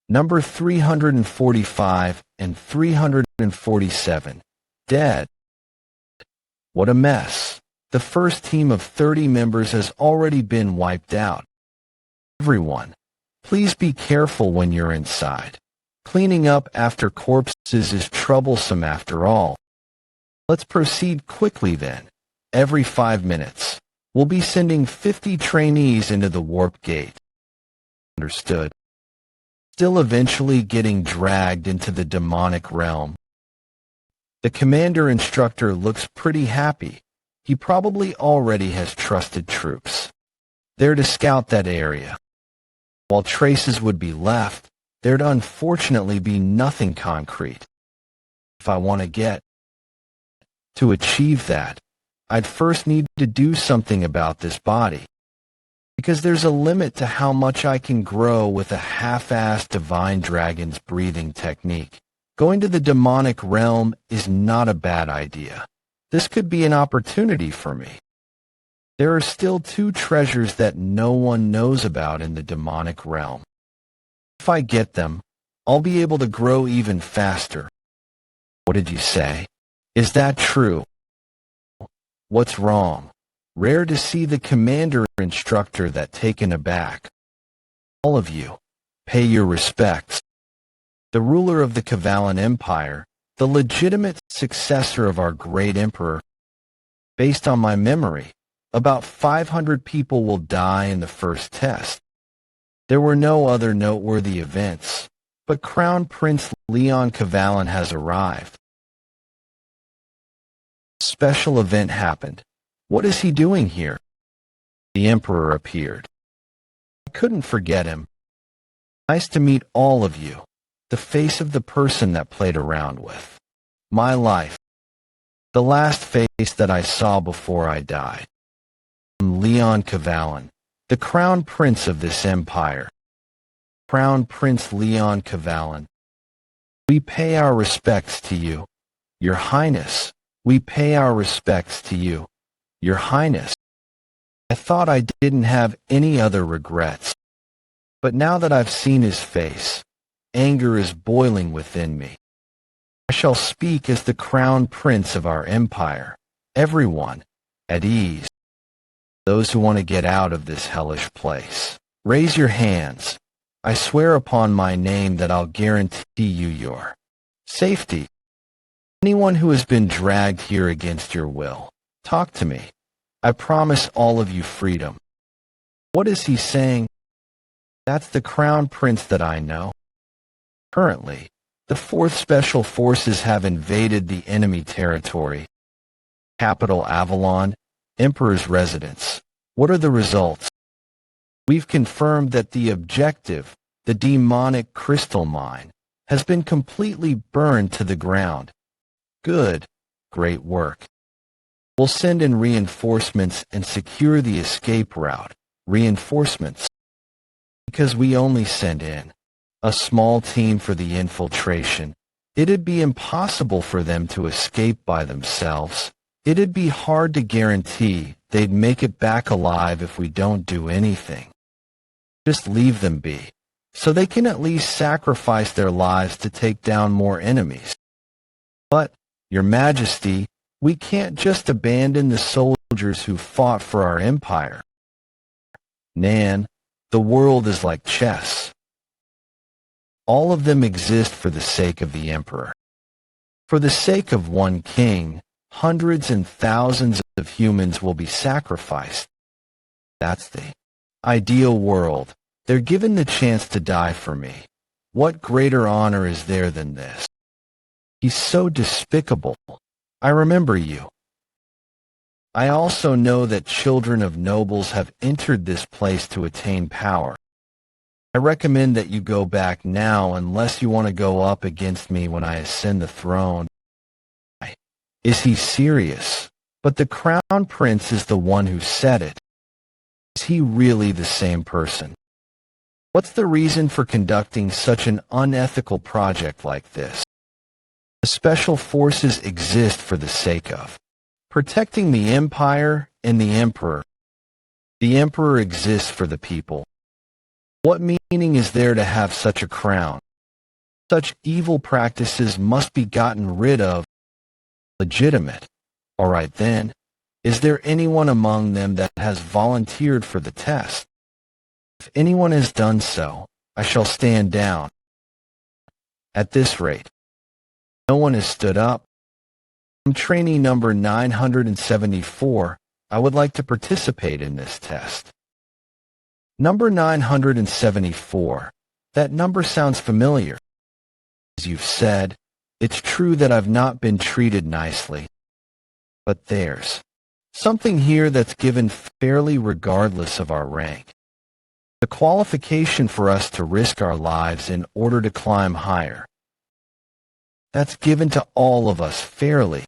Number 345 and 347. Dead. What a mess. The first team of 30 members has already been wiped out. Everyone, please be careful when you're inside. Cleaning up after corpses is troublesome after all. Let's proceed quickly then. Every 5 minutes, we'll be sending 50 trainees into the warp gate. Understood. Still eventually getting dragged into the demonic realm. The commander instructor looks pretty happy. He probably already has trusted troops there to scout that area. While traces would be left, there'd unfortunately be nothing concrete. If I want to get to achieve that, I'd first need to do something about this body. Because there's a limit to how much I can grow with a half-assed divine dragon's breathing technique. Going to the demonic realm is not a bad idea. This could be an opportunity for me. There are still 2 treasures that no one knows about in the demonic realm. If I get them, I'll be able to grow even faster. What did you say? Is that true? What's wrong? Rare to see the commander instructor that taken aback. All of you, pay your respects. The ruler of the Kavalan Empire, the legitimate successor of our great emperor. Based on my memory, about 500 people will die in the first test. There were no other noteworthy events, but Crown Prince Leon Kavalan has arrived. A special event happened. What is he doing here? The emperor appeared. I couldn't forget him. Nice to meet all of you. The face of the person that played around with my life. The last face that I saw before I died. I'm Leon Kavalan, the crown prince of this empire. Crown Prince Leon Kavalan. We pay our respects to you, Your Highness. We pay our respects to you, Your Highness. I thought I didn't have any other regrets. But now that I've seen his face, anger is boiling within me. I shall speak as the crown prince of our empire. Everyone, at ease. Those who want to get out of this hellish place, raise your hands. I swear upon my name that I'll guarantee you your safety. Anyone who has been dragged here against your will, talk to me. I promise all of you freedom. What is he saying? That's the crown prince that I know. Currently, the 4th Special Forces have invaded the enemy territory. Capital Avalon, Emperor's residence. What are the results? We've confirmed that the objective, the demonic crystal mine, has been completely burned to the ground. Good. Great work. We'll send in reinforcements and secure the escape route. Reinforcements. Because we only send in a small team for the infiltration. It'd be impossible for them to escape by themselves. It'd be hard to guarantee they'd make it back alive if we don't do anything. Just leave them be, so they can at least sacrifice their lives to take down more enemies. But, Your Majesty, we can't just abandon the soldiers who fought for our empire. Nan, the world is like chess. All of them exist for the sake of the emperor. For the sake of one king, hundreds and thousands of humans will be sacrificed. That's the ideal world. They're given the chance to die for me. What greater honor is there than this? He's so despicable. I remember you. I also know that children of nobles have entered this place to attain power. I recommend that you go back now unless you want to go up against me when I ascend the throne. Is he serious? But the crown prince is the one who said it. Is he really the same person? What's the reason for conducting such an unethical project like this? The special forces exist for the sake of protecting the empire and the emperor. The emperor exists for the people. What meaning is there to have such a crown? Such evil practices must be gotten rid of. Legitimate. All right then. Is there anyone among them that has volunteered for the test? If anyone has done so, I shall stand down. At this rate, no one has stood up. I'm trainee number 974. I would like to participate in this test. Number 974. That number sounds familiar. As you've said, it's true that I've not been treated nicely. But there's something here that's given fairly regardless of our rank. The qualification for us to risk our lives in order to climb higher. That's given to all of us fairly.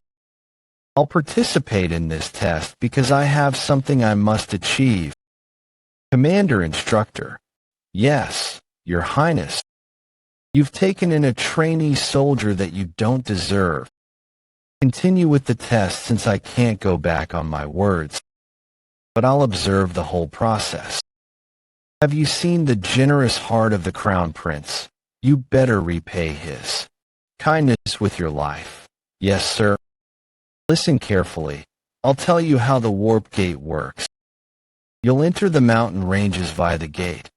I'll participate in this test because I have something I must achieve. Commander Instructor. Yes, Your Highness. You've taken in a trainee soldier that you don't deserve. Continue with the test since I can't go back on my words. But I'll observe the whole process. Have you seen the generous heart of the Crown Prince? You better repay his kindness with your life. Yes, sir. Listen carefully. I'll tell you how the warp gate works. You'll enter the mountain ranges via the gate.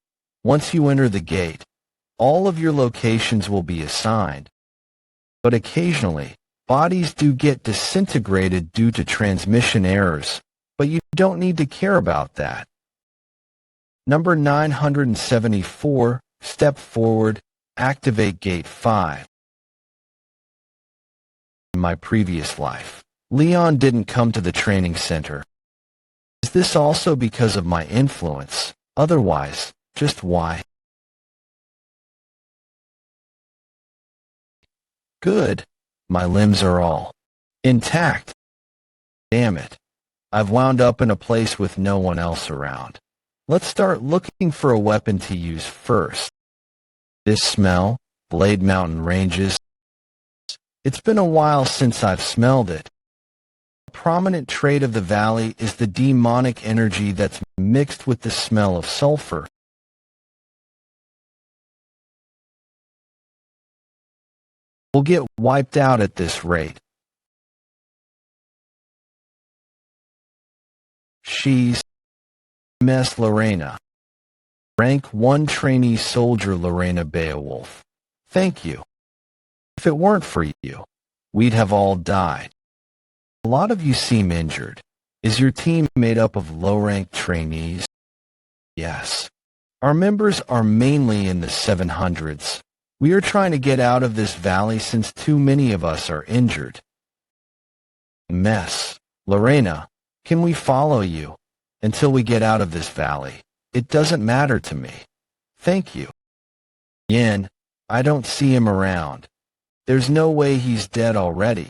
Once you enter the gate, all of your locations will be assigned. But occasionally, bodies do get disintegrated due to transmission errors, but you don't need to care about that. Number 974, step forward, activate Gate 5. In my previous life, Leon didn't come to the training center. Is this also because of my influence? Otherwise, just why? Good. My limbs are all intact. Damn it. I've wound up in a place with no one else around. Let's start looking for a weapon to use first. This smell, Blade Mountain Ranges. It's been a while since I've smelled it. A prominent trait of the valley is the demonic energy that's mixed with the smell of sulfur. We'll get wiped out at this rate. She's Ms. Lorena. Rank 1 trainee soldier Lorena Beowulf. Thank you. If it weren't for you, we'd have all died. A lot of you seem injured. Is your team made up of low-ranked trainees? Yes. Our members are mainly in the 700s. We are trying to get out of this valley since too many of us are injured. Mess. Lorena, can we follow you until we get out of this valley? It doesn't matter to me. Thank you. Yin, I don't see him around. There's no way he's dead already.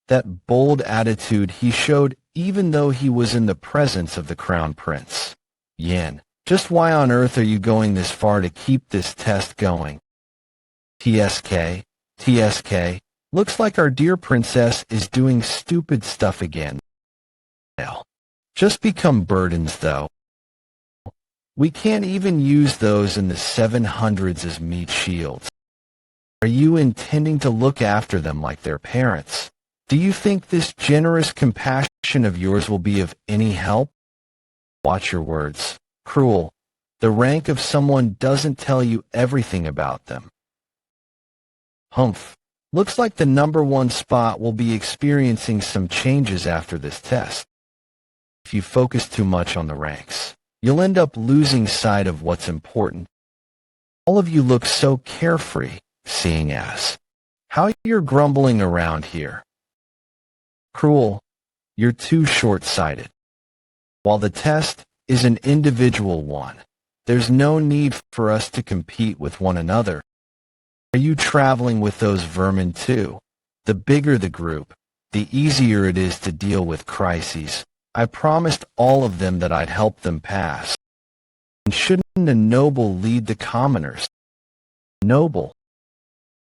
That bold attitude he showed even though he was in the presence of the Crown Prince. Yin, just why on earth are you going this far to keep this test going? TSK, looks like our dear princess is doing stupid stuff again. Just become burdens, though. We can't even use those in the 700s as meat shields. Are you intending to look after them like their parents? Do you think this generous compassion of yours will be of any help? Watch your words. Cruel. The rank of someone doesn't tell you everything about them. Humph. Looks like the number 1 spot will be experiencing some changes after this test. If you focus too much on the ranks, you'll end up losing sight of what's important. All of you look so carefree, seeing as how you're grumbling around here. Cruel, you're too short-sighted. While the test is an individual one, there's no need for us to compete with one another. Are you traveling with those vermin too? The bigger the group, the easier it is to deal with crises. I promised all of them that I'd help them pass. And shouldn't a noble lead the commoners? Noble?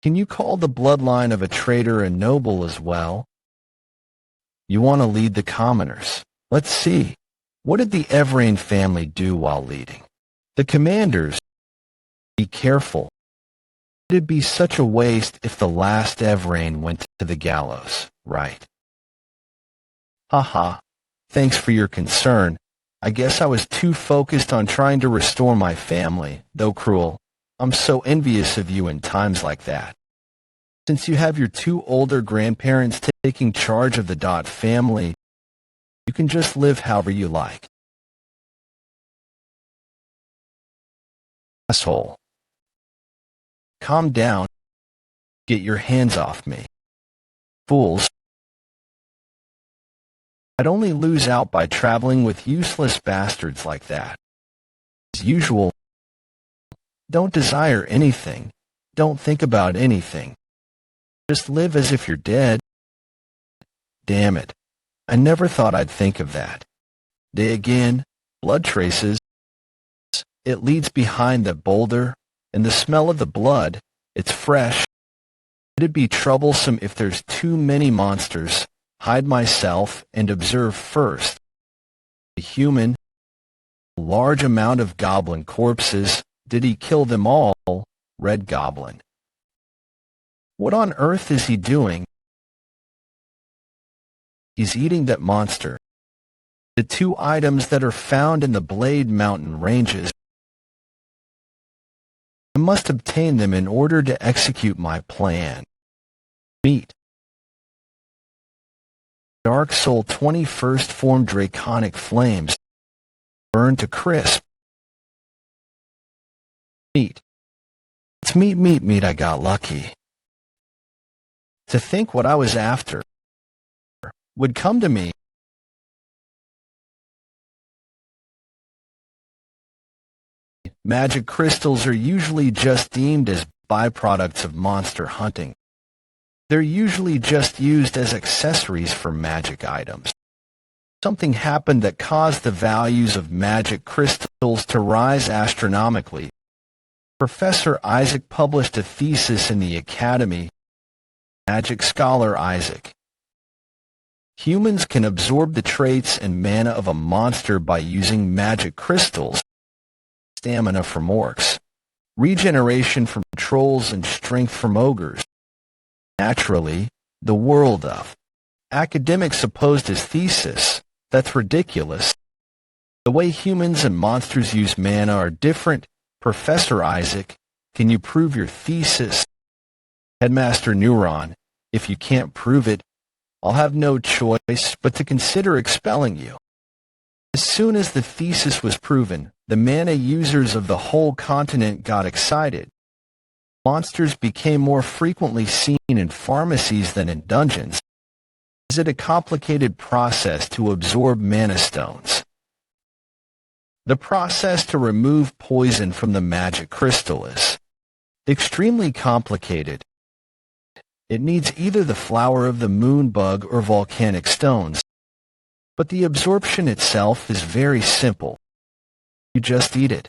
Can you call the bloodline of a traitor a noble as well? You want to lead the commoners. Let's see. What did the Evrain family do while leading? The commanders. Be careful. It'd be such a waste if the last Evrain went to the gallows, right? Haha. Thanks for your concern. I guess I was too focused on trying to restore my family, though Cruel. I'm so envious of you in times like that. Since you have your 2 older grandparents taking charge of the Dot family, you can just live however you like. Asshole. Calm down. Get your hands off me. Fools. I'd only lose out by traveling with useless bastards like that. As usual, don't desire anything. Don't think about anything. Just live as if you're dead. Damn it. I never thought I'd think of that. Day again, blood traces. It leads behind the boulder, and the smell of the blood, it's fresh. It'd be troublesome if there's too many monsters. Hide myself and observe first. A human, a large amount of goblin corpses. Did he kill them all? Red Goblin. What on earth is he doing? He's eating that monster. The two items that are found in the Blade Mountain ranges. I must obtain them in order to execute my plan. Meat. Dark Soul 21st form draconic flames. Burn to crisp. Meat. It's meat, I got lucky. To think what I was after would come to me. Magic crystals are usually just deemed as byproducts of monster hunting. They're usually just used as accessories for magic items. Something happened that caused the values of magic crystals to rise astronomically. Professor Isaac published a thesis in the Academy. Magic scholar Isaac. Humans can absorb the traits and mana of a monster by using magic crystals. Stamina from orcs, regeneration from trolls, and strength from ogres. Naturally, the world of academics opposed his thesis. That's ridiculous. The way humans and monsters use mana are different. Professor Isaac, can you prove your thesis? Headmaster Neuron, if you can't prove it, I'll have no choice but to consider expelling you. As soon as the thesis was proven, the mana users of the whole continent got excited. Monsters became more frequently seen in pharmacies than in dungeons. Is it a complicated process to absorb mana stones? The process to remove poison from the magic crystal is extremely complicated. It needs either the flower of the moonbug or volcanic stones. But the absorption itself is very simple. You just eat it.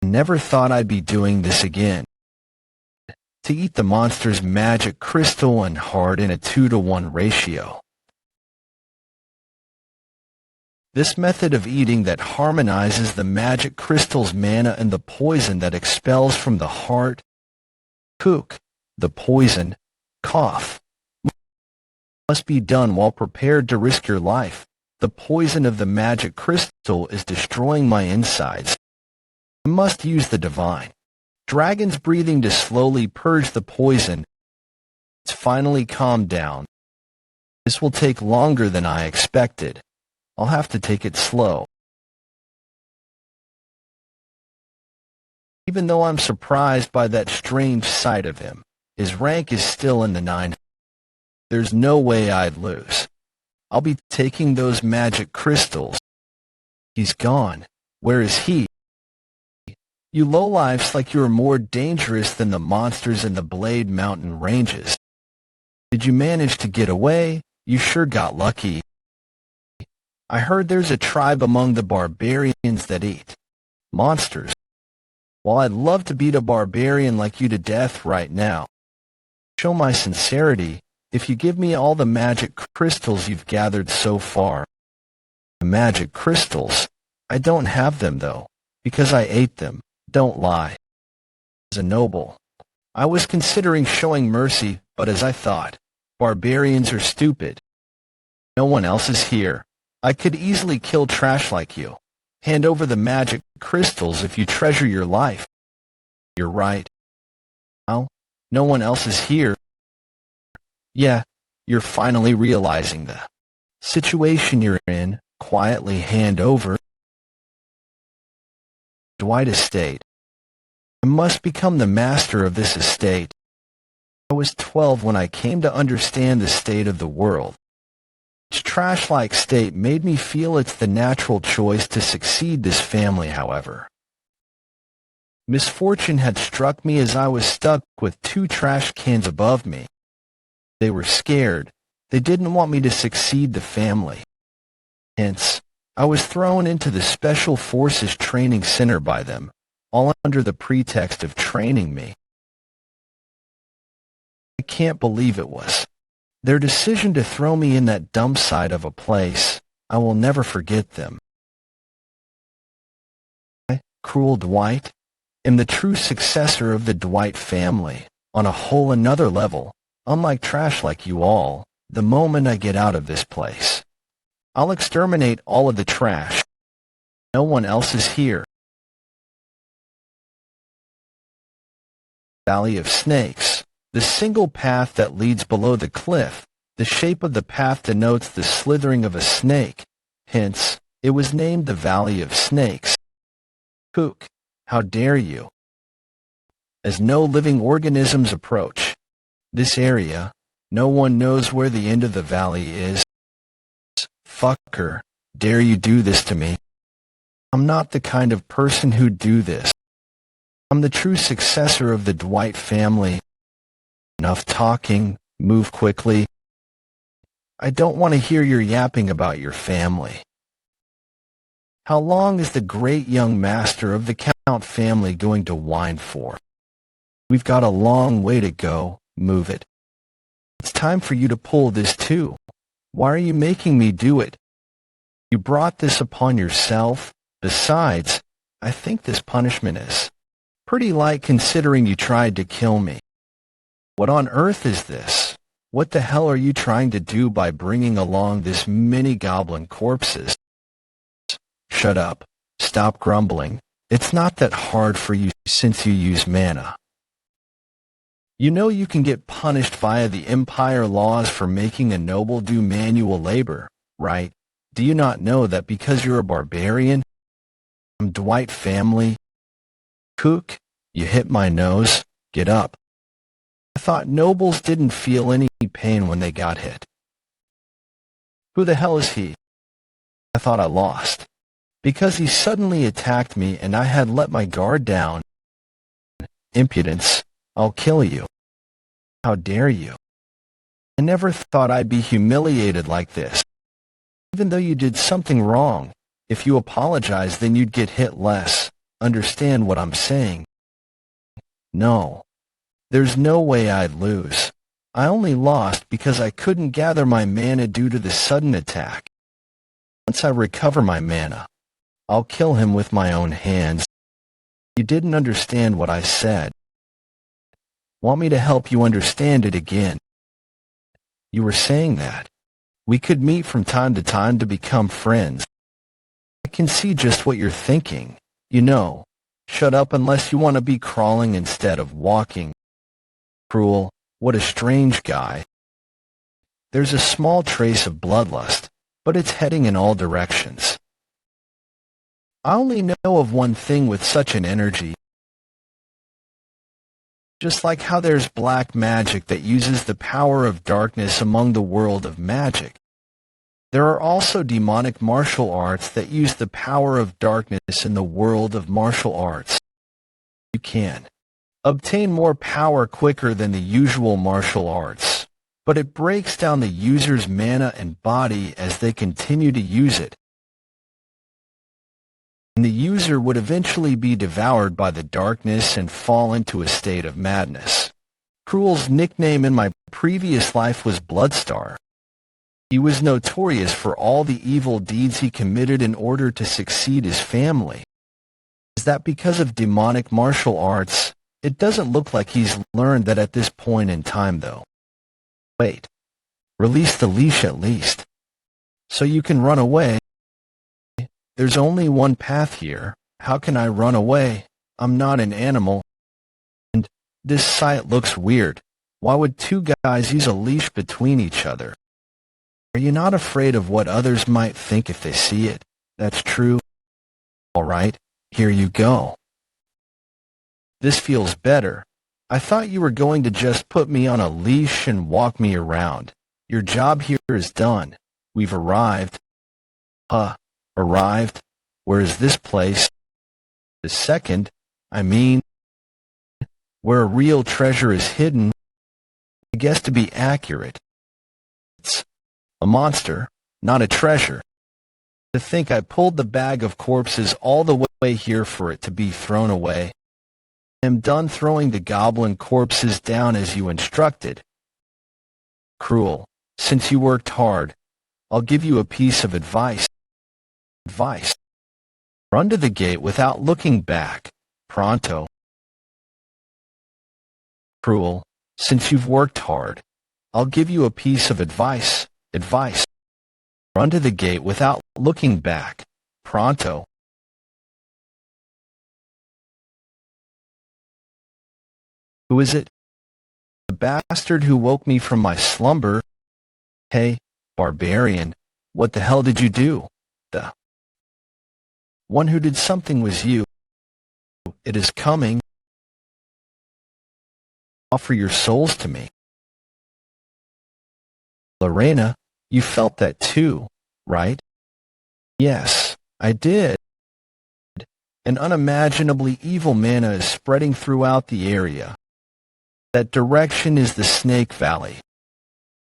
I never thought I'd be doing this again. To eat the monster's magic crystal and heart in a 2-to-1 ratio. This method of eating that harmonizes the magic crystal's mana and the poison that expels from the heart, cook, the poison, cough, must be done while prepared to risk your life. The poison of the magic crystal is destroying my insides. I must use the divine dragon's breathing to slowly purge the poison. It's finally calmed down. This will take longer than I expected. I'll have to take it slow. Even though I'm surprised by that strange sight of him, his rank is still in the 9. There's no way I'd lose. I'll be taking those magic crystals. He's gone. Where is he? You lowlifes like you're more dangerous than the monsters in the Blade Mountain ranges. Did you manage to get away? You sure got lucky. I heard there's a tribe among the barbarians that eat monsters. While I'd love to beat a barbarian like you to death right now, show my sincerity if you give me all the magic crystals you've gathered so far. The magic crystals? I don't have them though, because I ate them. Don't lie. As a noble, I was considering showing mercy, but as I thought, barbarians are stupid. No one else is here. I could easily kill trash like you. Hand over the magic crystals if you treasure your life. You're right. Now, no one else is here. Yeah, you're finally realizing the situation you're in. Quietly hand over Dwight estate. I must become the master of this estate. I was 12 when I came to understand the state of the world. Its trash-like state made me feel it's the natural choice to succeed this family, however. Misfortune had struck me as I was stuck with 2 trash cans above me. They were scared. They didn't want me to succeed the family. Hence, I was thrown into the Special Forces Training Center by them, all under the pretext of training me. I can't believe it was their decision to throw me in that dump site of a place. I will never forget them. I, cruel Dwight, am the true successor of the Dwight family, on a whole another level. Unlike trash like you all, the moment I get out of this place. I'll exterminate all of the trash. No one else is here. Valley of Snakes. The single path that leads below the cliff. The shape of the path denotes the slithering of a snake. Hence, it was named the Valley of Snakes. Kook, how dare you? As no living organisms approach this area, no one knows where the end of the valley is. Fucker, dare you do this to me? I'm not the kind of person who'd do this. I'm the true successor of the Dwight family. Enough talking, move quickly. I don't want to hear your yapping about your family. How long is the great young master of the Count family going to whine for? We've got a long way to go, move it. It's time for you to pull this too. Why are you making me do it? You brought this upon yourself. Besides, I think this punishment is pretty light considering you tried to kill me. What on earth is this? What the hell are you trying to do by bringing along this many goblin corpses? Shut up. Stop grumbling. It's not that hard for you since you use mana. You know you can get punished via the Empire laws for making a noble do manual labor, right? Do you not know that because you're a barbarian? I'm Dwight family. Kook, you hit my nose. Get up. I thought nobles didn't feel any pain when they got hit. Who the hell is he? I thought I lost. Because he suddenly attacked me and I had let my guard down. Impudence. I'll kill you. How dare you? I never thought I'd be humiliated like this. Even though you did something wrong, if you apologize, then you'd get hit less. Understand what I'm saying? No. There's no way I'd lose. I only lost because I couldn't gather my mana due to the sudden attack. Once I recover my mana, I'll kill him with my own hands. You didn't understand what I said. Want me to help you understand it again? You were saying that we could meet from time to time to become friends. I can see just what you're thinking. You know, shut up unless you want to be crawling instead of walking. Cruel, what a strange guy. There's a small trace of bloodlust, but it's heading in all directions. I only know of one thing with such an energy. Just like how there's black magic that uses the power of darkness among the world of magic, there are also demonic martial arts that use the power of darkness in the world of martial arts. You can obtain more power quicker than the usual martial arts, but it breaks down the user's mana and body as they continue to use it. And the user would eventually be devoured by the darkness and fall into a state of madness. Cruel's nickname in my previous life was Bloodstar. He was notorious for all the evil deeds he committed in order to succeed his family. Is that because of demonic martial arts? It doesn't look like he's learned that at this point in time, though. Wait. Release the leash at least. So you can run away. There's only one path here. How can I run away? I'm not an animal. And this sight looks weird. Why would two guys use a leash between each other? Are you not afraid of what others might think if they see it? That's true. All right, here you go. This feels better. I thought you were going to just put me on a leash and walk me around. Your job here is done. We've arrived. Arrived? Where is this place? The second, I mean, where a real treasure is hidden. I guess to be accurate, it's a monster, not a treasure. To think I pulled the bag of corpses all the way here for it to be thrown away. I am done throwing the goblin corpses down as you instructed. Cruel, since you worked hard, I'll give you a piece of advice. Run to the gate without looking back. Pronto. Cruel, since you've worked hard, I'll give you a piece of advice. Advice. Run to the gate without looking back. Pronto. Who is it? The bastard who woke me from my slumber. Hey, barbarian, what the hell did you do? The one who did something was you. It is coming. Offer your souls to me. Lorena, you felt that too, right? Yes, I did. An unimaginably evil mana is spreading throughout the area. That direction is the Snake Valley.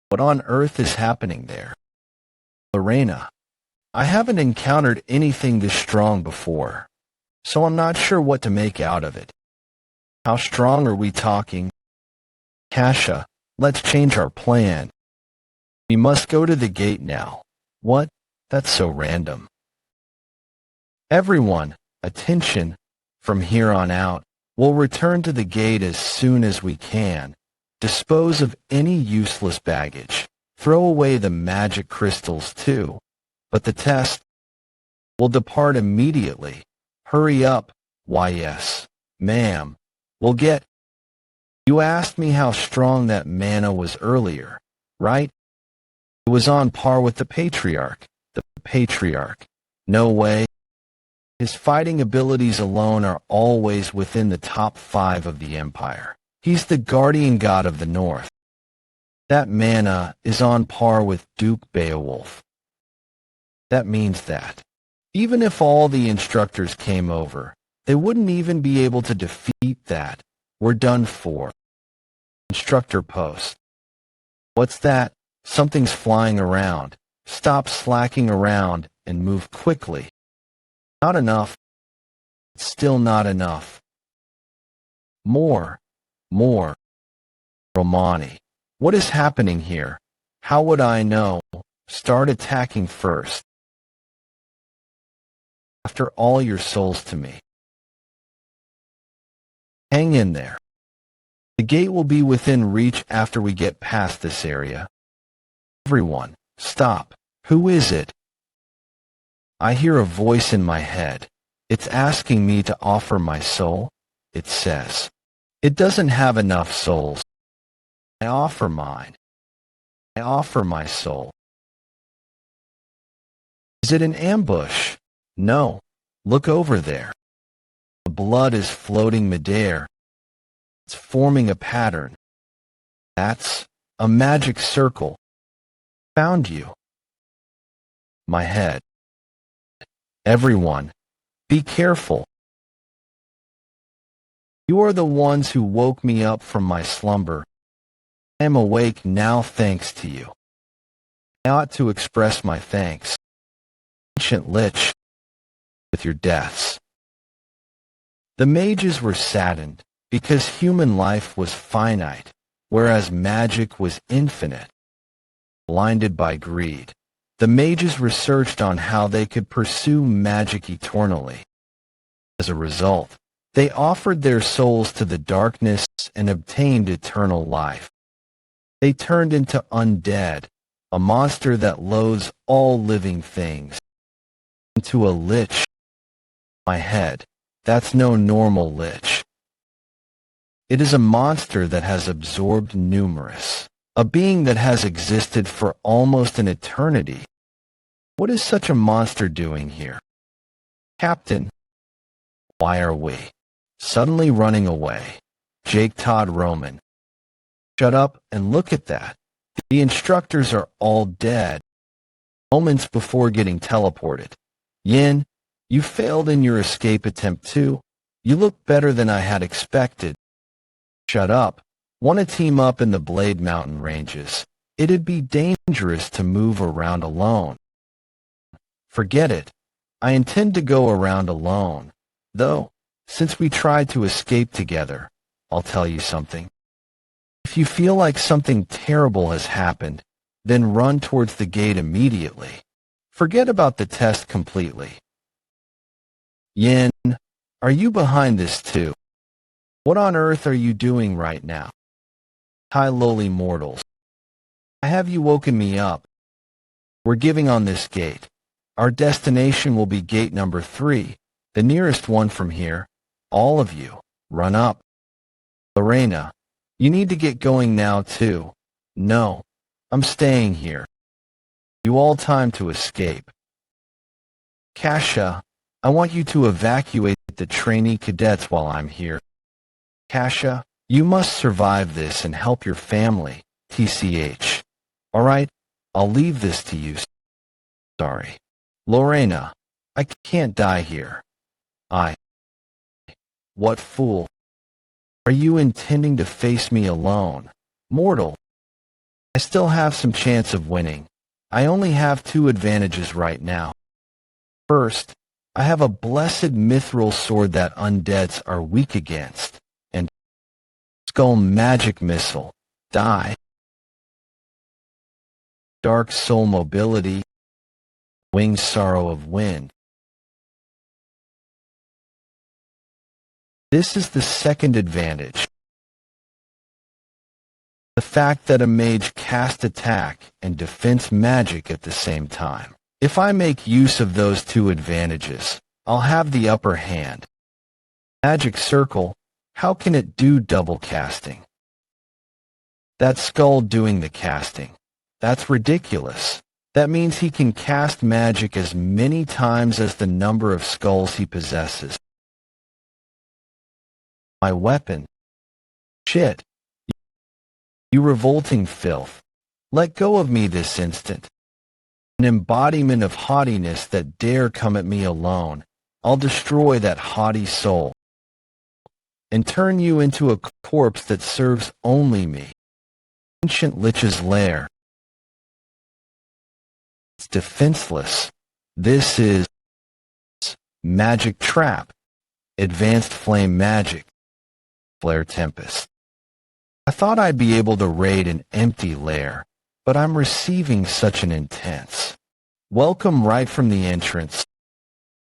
What on earth is happening there? Lorena, I haven't encountered anything this strong before, so I'm not sure what to make out of it. How strong are we talking? Kasha, let's change our plan. We must go to the gate now. What? That's so random. Everyone, attention. From here on out, we'll return to the gate as soon as we can. Dispose of any useless baggage. Throw away the magic crystals too. But the test will depart immediately. Hurry up. Why yes, ma'am. We'll get... You asked me how strong that mana was earlier, right? It was on par with the Patriarch. The Patriarch. No way. His fighting abilities alone are always within the top 5 of the Empire. He's the guardian god of the North. That mana is on par with Duke Beowulf. That means that, even if all the instructors came over, they wouldn't even be able to defeat that. We're done for. Instructor post. What's that? Something's flying around. Stop slacking around and move quickly. Not enough. It's still not enough. More. More. Romani. What is happening here? How would I know? Start attacking first. After all your souls to me. Hang in there. The gate will be within reach after we get past this area. Everyone, stop. Who is it? I hear a voice in my head. It's asking me to offer my soul. It says, it doesn't have enough souls. I offer mine. I offer my soul. Is it an ambush? No. Look over there. The blood is floating midair. It's forming a pattern. That's a magic circle. Found you. My head. Everyone, be careful. You are the ones who woke me up from my slumber. I am awake now thanks to you. I ought to express my thanks. Ancient Lich, with your deaths. The mages were saddened because human life was finite, whereas magic was infinite. Blinded by greed, the mages researched on how they could pursue magic eternally. As a result, they offered their souls to the darkness and obtained eternal life. They turned into undead, a monster that loathes all living things. Into a lich. My head, that's no normal lich. It is a monster that has absorbed numerous. A being that has existed for almost an eternity. What is such a monster doing here? Captain, why are we suddenly running away? Jake Todd Roman. Shut up and look at that. The instructors are all dead. Moments before getting teleported. Yin, you failed in your escape attempt too. You look better than I had expected. Shut up. Want to team up in the Blade Mountain ranges. It'd be dangerous to move around alone. Forget it. I intend to go around alone. Though, since we tried to escape together, I'll tell you something. If you feel like something terrible has happened, then run towards the gate immediately. Forget about the test completely. Yin, are you behind this too? What on earth are you doing right now? Hi lowly mortals. have you woken me up? We're giving on this gate. Our destination will be gate number 3, the nearest one from here. All of you, run up. Lorena, you need to get going now too. No, I'm staying here. You all time to escape. Kasia, I want you to evacuate the trainee cadets while I'm here. Kasia, you must survive this and help your family, TCH. All right, I'll leave this to you. Sorry. Lorena, I can't die here. What fool? Are you intending to face me alone? Mortal. I still have some chance of winning. I only have 2 advantages right now. First, I have a blessed mithril sword that undeads are weak against. And skull magic missile. Die. Dark soul mobility. Winged sorrow of wind. This is the second advantage. The fact that a mage casts attack and defense magic at the same time. If I make use of those 2 advantages, I'll have the upper hand. Magic circle, how can it do double casting? That skull doing the casting. That's ridiculous. That means he can cast magic as many times as the number of skulls he possesses. My weapon. Shit. You revolting filth. Let go of me this instant. An embodiment of haughtiness that dare come at me alone. I'll destroy that haughty soul and turn you into a corpse that serves only me. Ancient Lich's lair. It's defenseless. This is magic trap. Advanced flame magic. Flare tempest. I thought I'd be able to raid an empty lair, but I'm receiving such an intense welcome right from the entrance.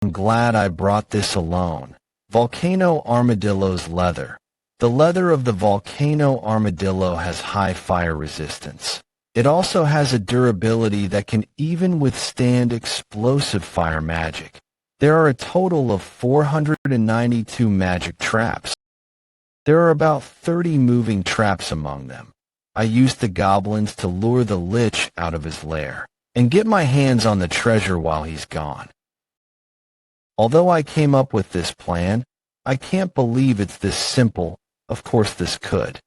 I'm glad I brought this alone. Volcano Armadillo's leather. The leather of the Volcano Armadillo has high fire resistance. It also has a durability that can even withstand explosive fire magic. There are a total of 492 magic traps. There are about 30 moving traps among them. I used the goblins to lure the Lich out of his lair and get my hands on the treasure while he's gone. Although I came up with this plan, I can't believe it's this simple. Of course this could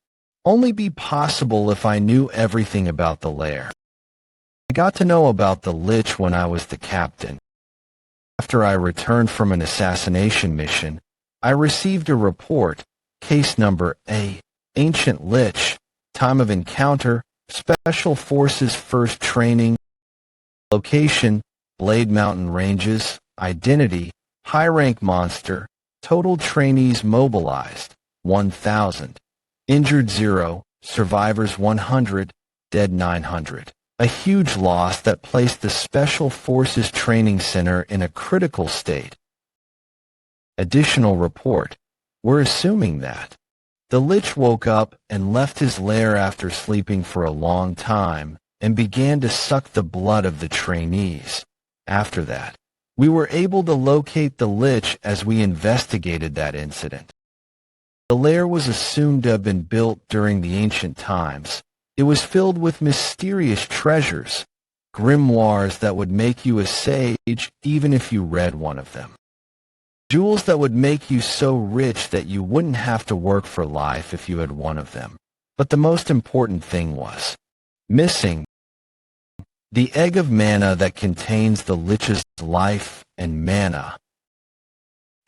only be possible if I knew everything about the lair. I got to know about the Lich when I was the captain. After I returned from an assassination mission, I received a report, case number A, Ancient Lich, time of encounter, Special Forces First Training, location, Blade Mountain Ranges, identity, high-rank monster, total trainees mobilized, 1,000, injured 0, survivors 100, dead 900. A huge loss that placed the Special Forces Training Center in a critical state. Additional report. We're assuming that the Lich woke up and left his lair after sleeping for a long time and began to suck the blood of the trainees. After that, we were able to locate the Lich as we investigated that incident. The lair was assumed to have been built during the ancient times. It was filled with mysterious treasures, grimoires that would make you a sage even if you read one of them. Jewels that would make you so rich that you wouldn't have to work for life if you had one of them. But the most important thing was missing the egg of mana that contains the Lich's life and mana.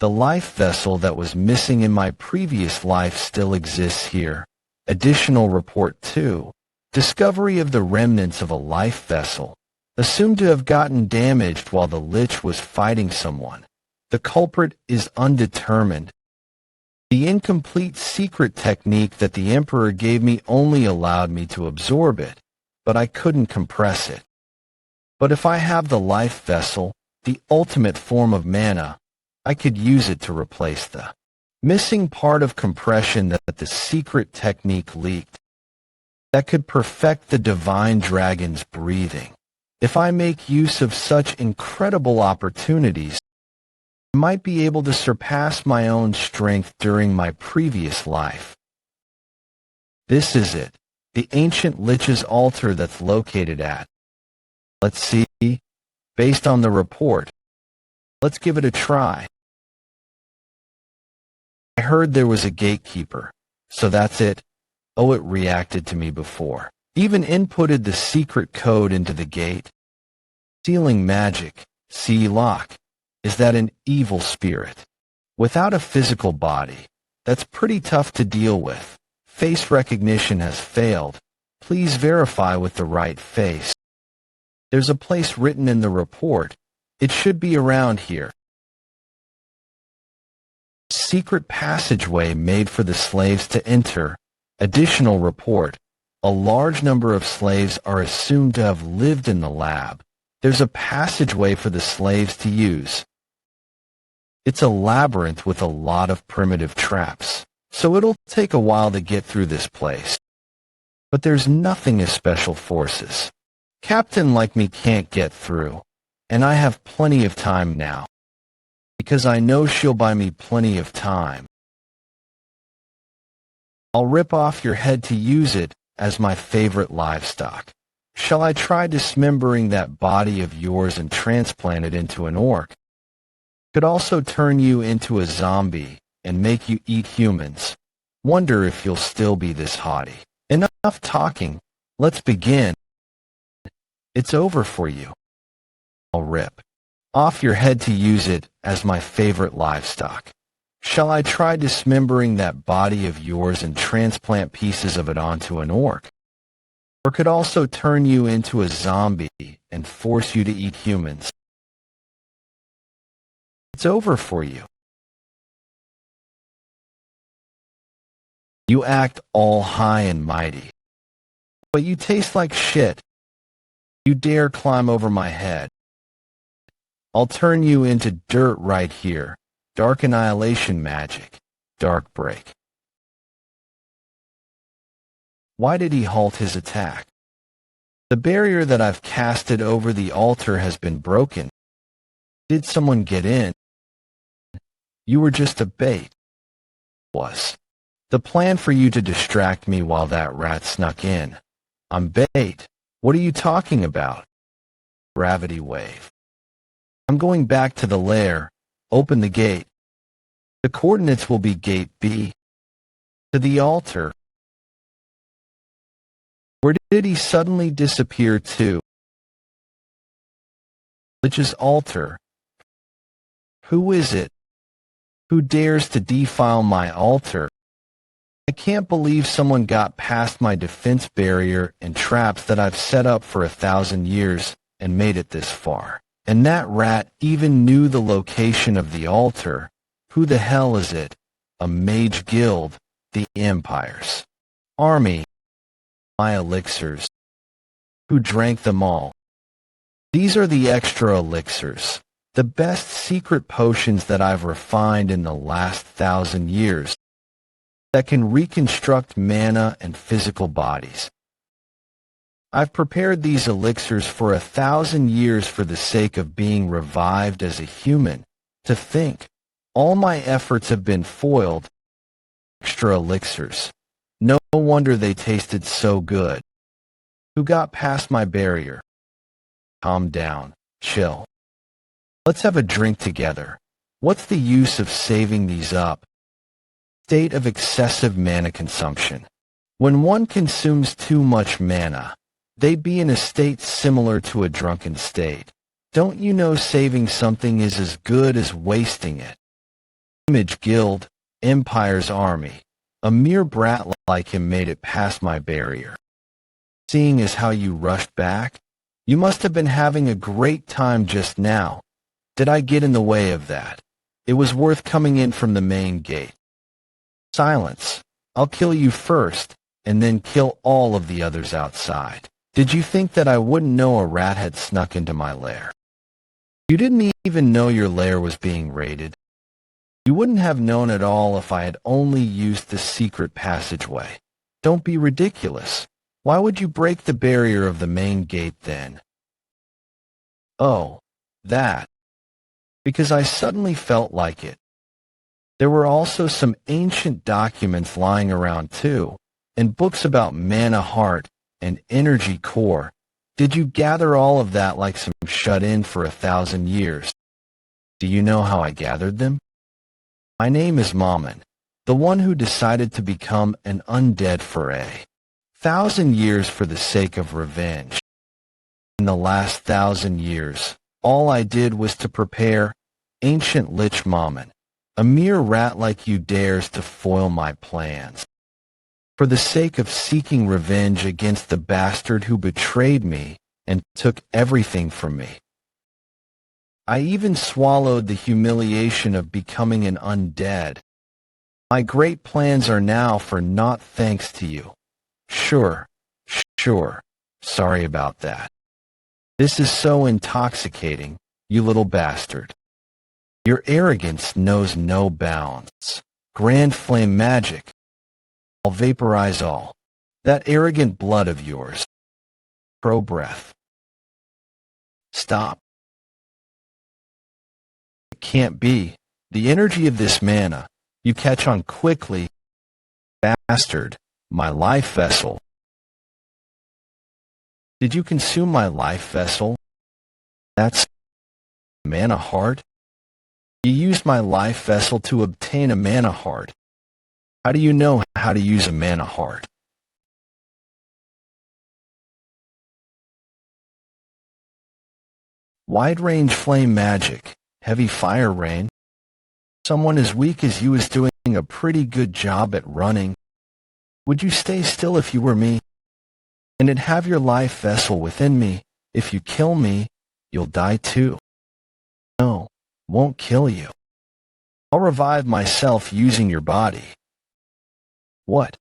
The life vessel that was missing in my previous life still exists here. Additional report 2. Discovery of the remnants of a life vessel, assumed to have gotten damaged while the Lich was fighting someone. The culprit is undetermined. The incomplete secret technique that the Emperor gave me only allowed me to absorb it, but I couldn't compress it. But if I have the life vessel, the ultimate form of mana, I could use it to replace the missing part of compression that the secret technique leaked. that could perfect the divine dragon's breathing. If I make use of such incredible opportunities, I might be able to surpass my own strength during my previous life. This is it, the ancient Lich's altar that's located at. Let's see, based on the report. Let's give it a try. I heard there was a gatekeeper, so that's it. Oh, it reacted to me before. Even inputted the secret code into the gate. Sealing magic, see lock. Is that an evil spirit? Without a physical body, that's pretty tough to deal with. Face recognition has failed. Please verify with the right face. There's a place written in the report. It should be around here. Secret passageway made for the slaves to enter. Additional report. A large number of slaves are assumed to have lived in the lab. There's a passageway for the slaves to use. It's a labyrinth with a lot of primitive traps, so it'll take a while to get through this place. But there's nothing as special forces. Captain like me can't get through, and I have plenty of time now, because I know she'll buy me plenty of time. I'll rip off your head to use it as my favorite livestock. Shall I try dismembering that body of yours and transplant it into an orc? Could also turn you into a zombie and make you eat humans. Wonder if you'll still be this haughty. Enough talking. Let's begin. It's over for you. I'll rip off your head to use it as my favorite livestock. Shall I try dismembering that body of yours and transplant pieces of it onto an orc? Or could also turn you into a zombie and force you to eat humans. It's over for you. You act all high and mighty, but you taste like shit. You dare climb over my head. I'll turn you into dirt right here. Dark annihilation magic. Dark break. Why did he halt his attack? The barrier that I've casted over the altar has been broken. Did someone get in? You were just a bait. Was the plan for you to distract me while that rat snuck in? I'm bait. What are you talking about? Gravity wave. I'm going back to the lair. Open the gate. The coordinates will be gate B. To the altar. Where did he suddenly disappear to? Lich's altar. Who is it? Who dares to defile my altar? I can't believe someone got past my defense barrier and traps that I've set up for 1,000 years and made it this far. And that rat even knew the location of the altar. Who the hell is it? A mage guild? The Empire's army? My elixirs. Who drank them all? These are the extra elixirs. The best secret potions that I've refined in the last 1,000 years that can reconstruct mana and physical bodies. I've prepared these elixirs for 1,000 years for the sake of being revived as a human. To think, all my efforts have been foiled. Extra elixirs. No wonder they tasted so good. Who got past my barrier? Calm down. Chill. Let's have a drink together. What's the use of saving these up? State of excessive mana consumption. When one consumes too much mana, they be in a state similar to a drunken state. Don't you know saving something is as good as wasting it? Image Guild, Empire's army. A mere brat like him made it past my barrier. Seeing as how you rushed back, you must have been having a great time just now. Did I get in the way of that? It was worth coming in from the main gate. Silence. I'll kill you first, and then kill all of the others outside. Did you think that I wouldn't know a rat had snuck into my lair? You didn't even know your lair was being raided. You wouldn't have known at all if I had only used the secret passageway. Don't be ridiculous. Why would you break the barrier of the main gate then? Oh, that. Because I suddenly felt like it. There were also some ancient documents lying around too, and books about mana heart and energy core. Did you gather all of that like some shut-in for 1,000 years? Do you know how I gathered them? My name is Mammon, the one who decided to become an undead for 1,000 years for the sake of revenge. In the last 1,000 years, all I did was to prepare ancient Lich Mammon. A mere rat like you dares to foil my plans. For the sake of seeking revenge against the bastard who betrayed me and took everything from me. I even swallowed the humiliation of becoming an undead. My great plans are now for naught thanks to you. Sure. Sorry about that. This is so intoxicating, you little bastard. Your arrogance knows no bounds. Grand flame magic. I'll vaporize all. That arrogant blood of yours. Pro breath. Stop. It can't be. The energy of this mana. You catch on quickly. Bastard. My life vessel. Did you consume my life vessel? That's mana heart? You used my life vessel to obtain a mana heart. How do you know how to use a mana heart? Wide-range flame magic, heavy fire rain. Someone as weak as you is doing a pretty good job at running. Would you stay still if you were me? And then have your life vessel within me. If you kill me, you'll die too. No. Won't kill you. I'll revive myself using your body. What?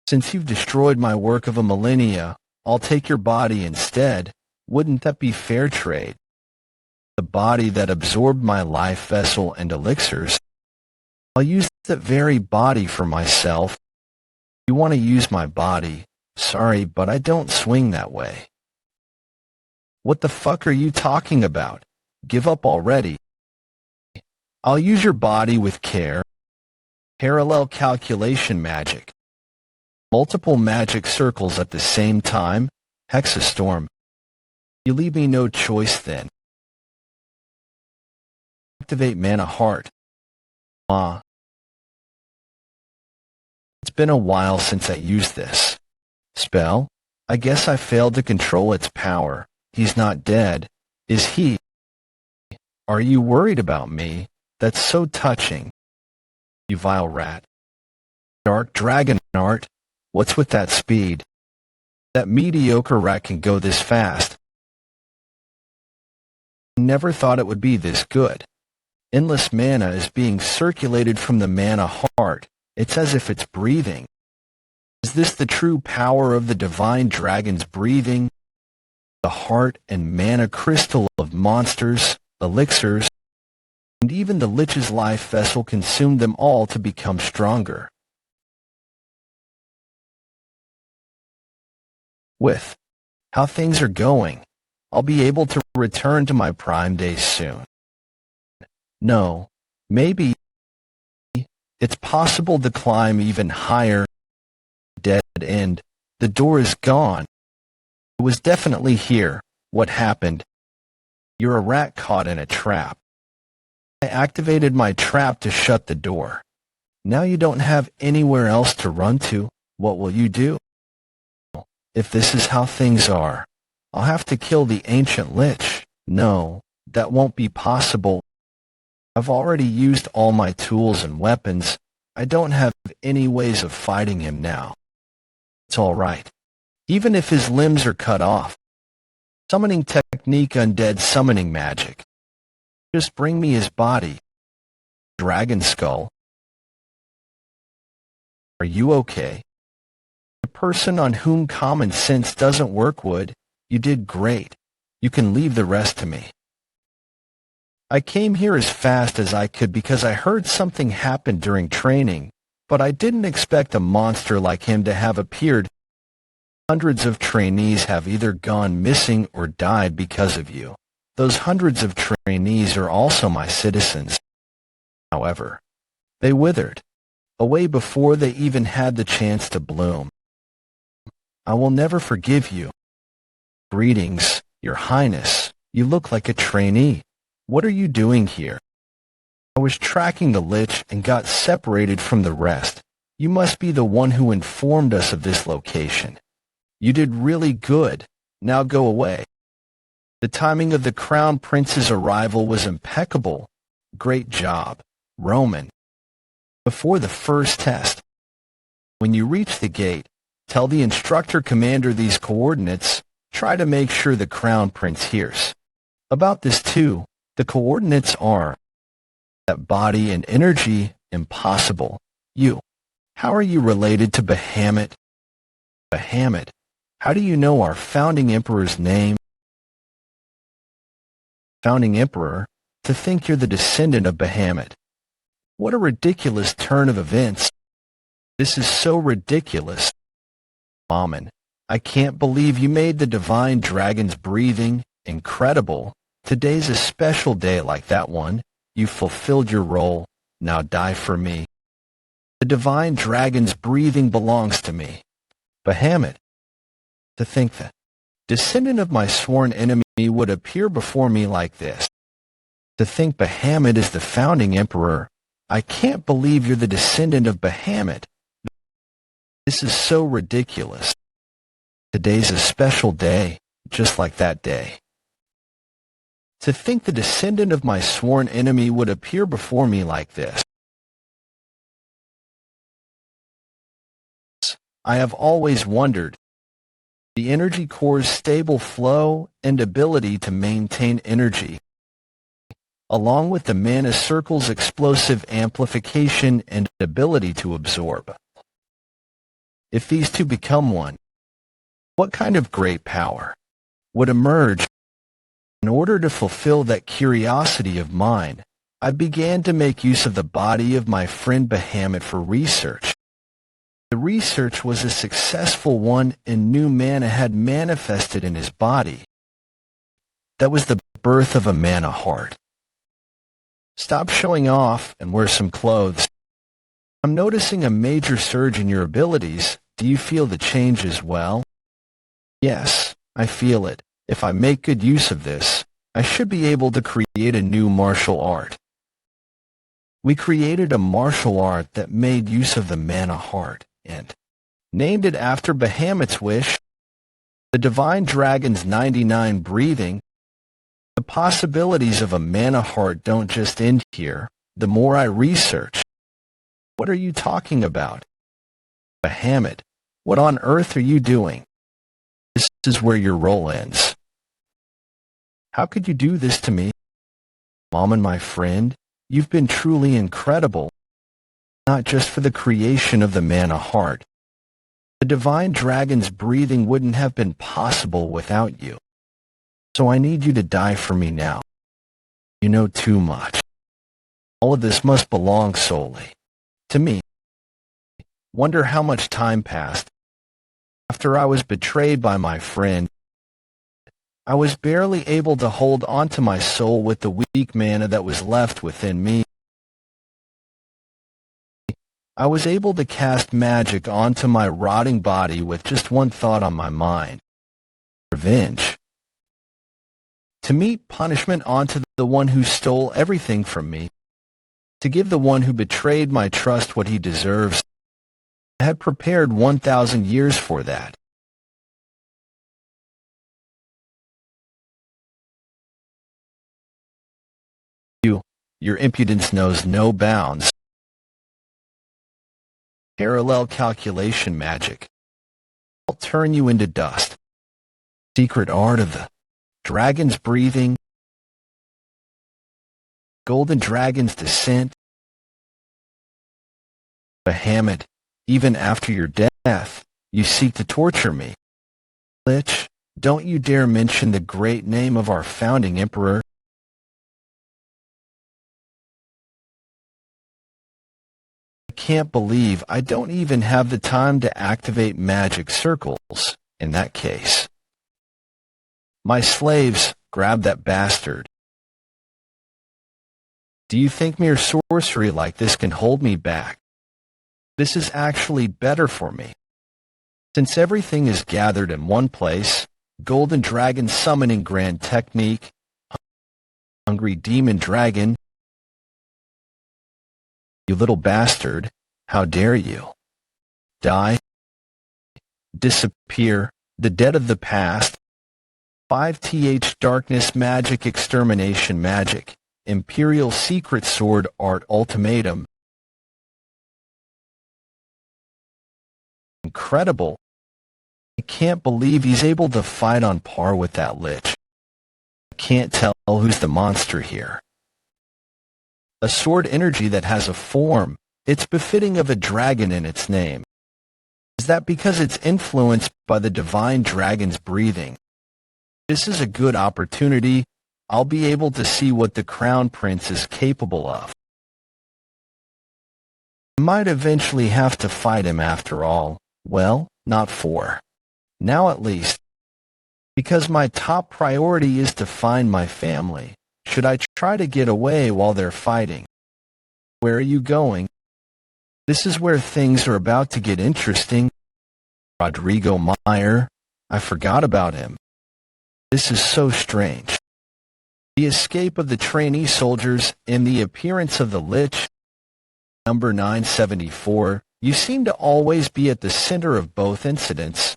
Since you've destroyed my work of a millennia, I'll take your body instead. Wouldn't that be fair trade? The body that absorbed my life vessel and elixirs. I'll use that very body for myself. You want to use my body? Sorry, but I don't swing that way. What the fuck are you talking about? Give up already. I'll use your body with care. Parallel calculation magic. Multiple magic circles at the same time. Hexastorm. You leave me no choice then. Activate mana heart. It's been a while since I used this spell. I guess I failed to control its power. He's not dead, is he? Are you worried about me? That's so touching. You vile rat. Dark dragon art. What's with that speed? That mediocre rat can go this fast. Never thought it would be this good. Endless mana is being circulated from the mana heart. It's as if it's breathing. Is this the true power of the divine dragon's breathing? The heart and mana crystal of monsters, elixirs, and even the Lich's life vessel consumed them all to become stronger. With how things are going, I'll be able to return to my prime days soon. No, maybe it's possible to climb even higher. Dead end. The door is gone. It was definitely here. What happened? You're a rat caught in a trap. I activated my trap to shut the door. Now you don't have anywhere else to run to. What will you do? If this is how things are, I'll have to kill the ancient Lich. No, that won't be possible. I've already used all my tools and weapons. I don't have any ways of fighting him now. It's all right. Even if his limbs are cut off. Summoning technique, undead summoning magic. Just bring me his body. Dragon skull. Are you okay? The person on whom common sense doesn't work would. You did great. You can leave the rest to me. I came here as fast as I could because I heard something happened during training, but I didn't expect a monster like him to have appeared. Hundreds of trainees have either gone missing or died because of you. Those hundreds of trainees are also my citizens. However, they withered away before they even had the chance to bloom. I will never forgive you. Greetings, Your Highness. You look like a trainee. What are you doing here? I was tracking the Lich and got separated from the rest. You must be the one who informed us of this location. You did really good. Now go away. The timing of the Crown Prince's arrival was impeccable. Great job, Roman. Before the first test, when you reach the gate, tell the instructor commander these coordinates. Try to make sure the Crown Prince hears about this too. The coordinates are that body and energy impossible. You. How are you related to Bahamut? Bahamut. How do you know our founding emperor's name? Founding emperor? To think you're the descendant of Bahamut. What a ridiculous turn of events. This is so ridiculous. Amen. I can't believe you made the divine dragon's breathing incredible. Today's a special day like that one. You fulfilled your role. Now die for me. The divine dragon's breathing belongs to me. Bahamut. To think that descendant of my sworn enemy would appear before me like this. To think Bahamut is the founding emperor. I can't believe you're the descendant of Bahamut. This is so ridiculous. Today's a special day, just like that day. To think the descendant of my sworn enemy would appear before me like this. I have always wondered. The energy core's stable flow and ability to maintain energy, along with the mana circle's explosive amplification and ability to absorb. If these two become one, what kind of great power would emerge? In order to fulfill that curiosity of mine, I began to make use of the body of my friend Bahamut for research. The research was a successful one and new mana had manifested in his body. That was the birth of a mana heart. Stop showing off and wear some clothes. I'm noticing a major surge in your abilities. Do you feel the change as well? Yes, I feel it. If I make good use of this, I should be able to create a new martial art. We created a martial art that made use of the mana heart and named it after Bahamut's wish, the divine dragon's 99 breathing. The possibilities of a mana heart don't just end here. The more I research. What are you talking about? Bahamut, what on earth are you doing? This is where your role ends. How could you do this to me? Mom and my friend, you've been truly incredible. Not just for the creation of the mana heart. The divine dragon's breathing wouldn't have been possible without you. So I need you to die for me now. You know too much. All of this must belong solely to me. Wonder how much time passed. After I was betrayed by my friend, I was barely able to hold on to my soul with the weak mana that was left within me. I was able to cast magic onto my rotting body with just one thought on my mind. Revenge. To meet punishment onto the one who stole everything from me. To give the one who betrayed my trust what he deserves. I had prepared 1,000 years for that. Your impudence knows no bounds. Parallel calculation magic. I'll turn you into dust. Secret art of the dragon's breathing. Golden dragon's descent. Bahamut, even after your death, you seek to torture me. Lich, don't you dare mention the great name of our founding emperor. I can't believe I don't even have the time to activate magic circles. in that case. My slaves, grab that bastard. Do you think mere sorcery like this can hold me back? This is actually better for me. Since everything is gathered in one place, Golden Dragon Summoning Grand Technique, Hungry Demon Dragon, you little bastard, how dare you? Die, disappear, the dead of the past, 5th Darkness Magic Extermination Magic, Imperial Secret Sword Art Ultimatum. Incredible. I can't believe he's able to fight on par with that lich. I can't tell who's the monster here. A sword energy that has a form, it's befitting of a dragon in its name. Is that because it's influenced by the divine dragon's breathing? This is a good opportunity. I'll be able to see what the Crown Prince is capable of. I might eventually have to fight him after all. Well, not for now at least. Because my top priority is to find my family. Should I try to get away while they're fighting? Where are you going? This is where things are about to get interesting. Rodrigo Meyer. I forgot about him. This is so strange. The escape of the trainee soldiers and the appearance of the lich. Number 974. You seem to always be at the center of both incidents.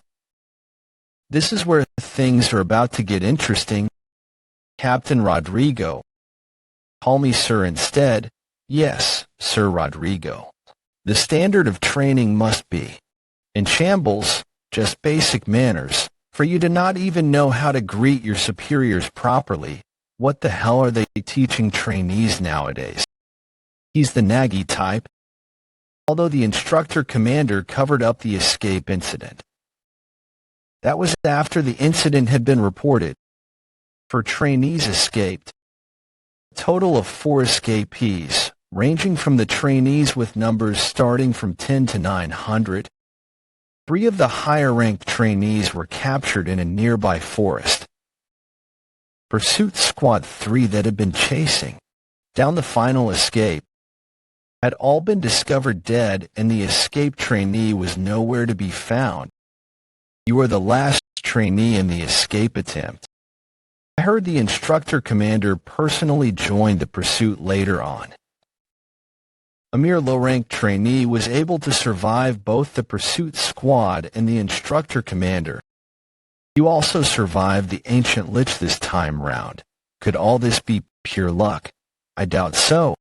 This is where things are about to get interesting. Captain Rodrigo. Call me sir instead. Yes, Sir Rodrigo. The standard of training must be in shambles, just basic manners, for you do not even know how to greet your superiors properly. What the hell are they teaching trainees nowadays? He's the naggy type. Although the instructor commander covered up the escape incident. That was after the incident had been reported. For trainees escaped. A total of 4 escapees, ranging from the trainees with numbers starting from 10 to 900. 3 of the higher-ranked trainees were captured in a nearby forest. Pursuit Squad 3 that had been chasing down the final escape had all been discovered dead, and the escaped trainee was nowhere to be found. You are the last trainee in the escape attempt. I heard the instructor commander personally joined the pursuit later on. A mere low-ranked trainee was able to survive both the pursuit squad and the instructor commander. You also survived the ancient lich this time round. Could all this be pure luck? I doubt so.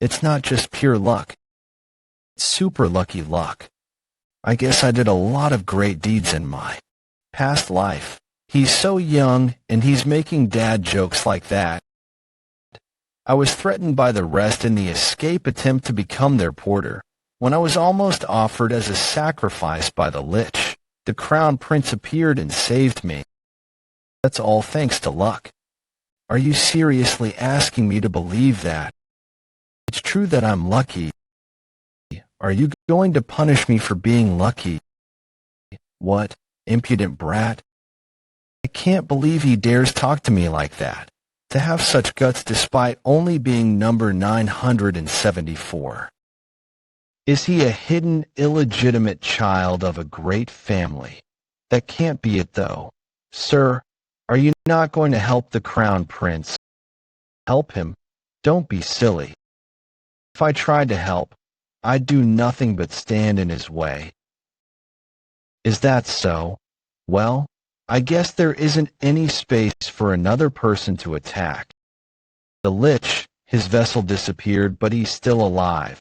It's not just pure luck. It's super lucky luck. I guess I did a lot of great deeds in my past life. He's so young, and he's making dad jokes like that. I was threatened by the rest in the escape attempt to become their porter. When I was almost offered as a sacrifice by the lich, the Crown Prince appeared and saved me. That's all thanks to luck. Are you seriously asking me to believe that? It's true that I'm lucky. Are you going to punish me for being lucky? What, impudent brat? I can't believe he dares talk to me like that. To have such guts despite only being number 974. Is he a hidden, illegitimate child of a great family? That can't be it, though. Sir, are you not going to help the Crown Prince? Help him? Don't be silly. If I tried to help, I'd do nothing but stand in his way. Is that so? Well, I guess there isn't any space for another person to attack. The lich, his vessel disappeared, but he's still alive.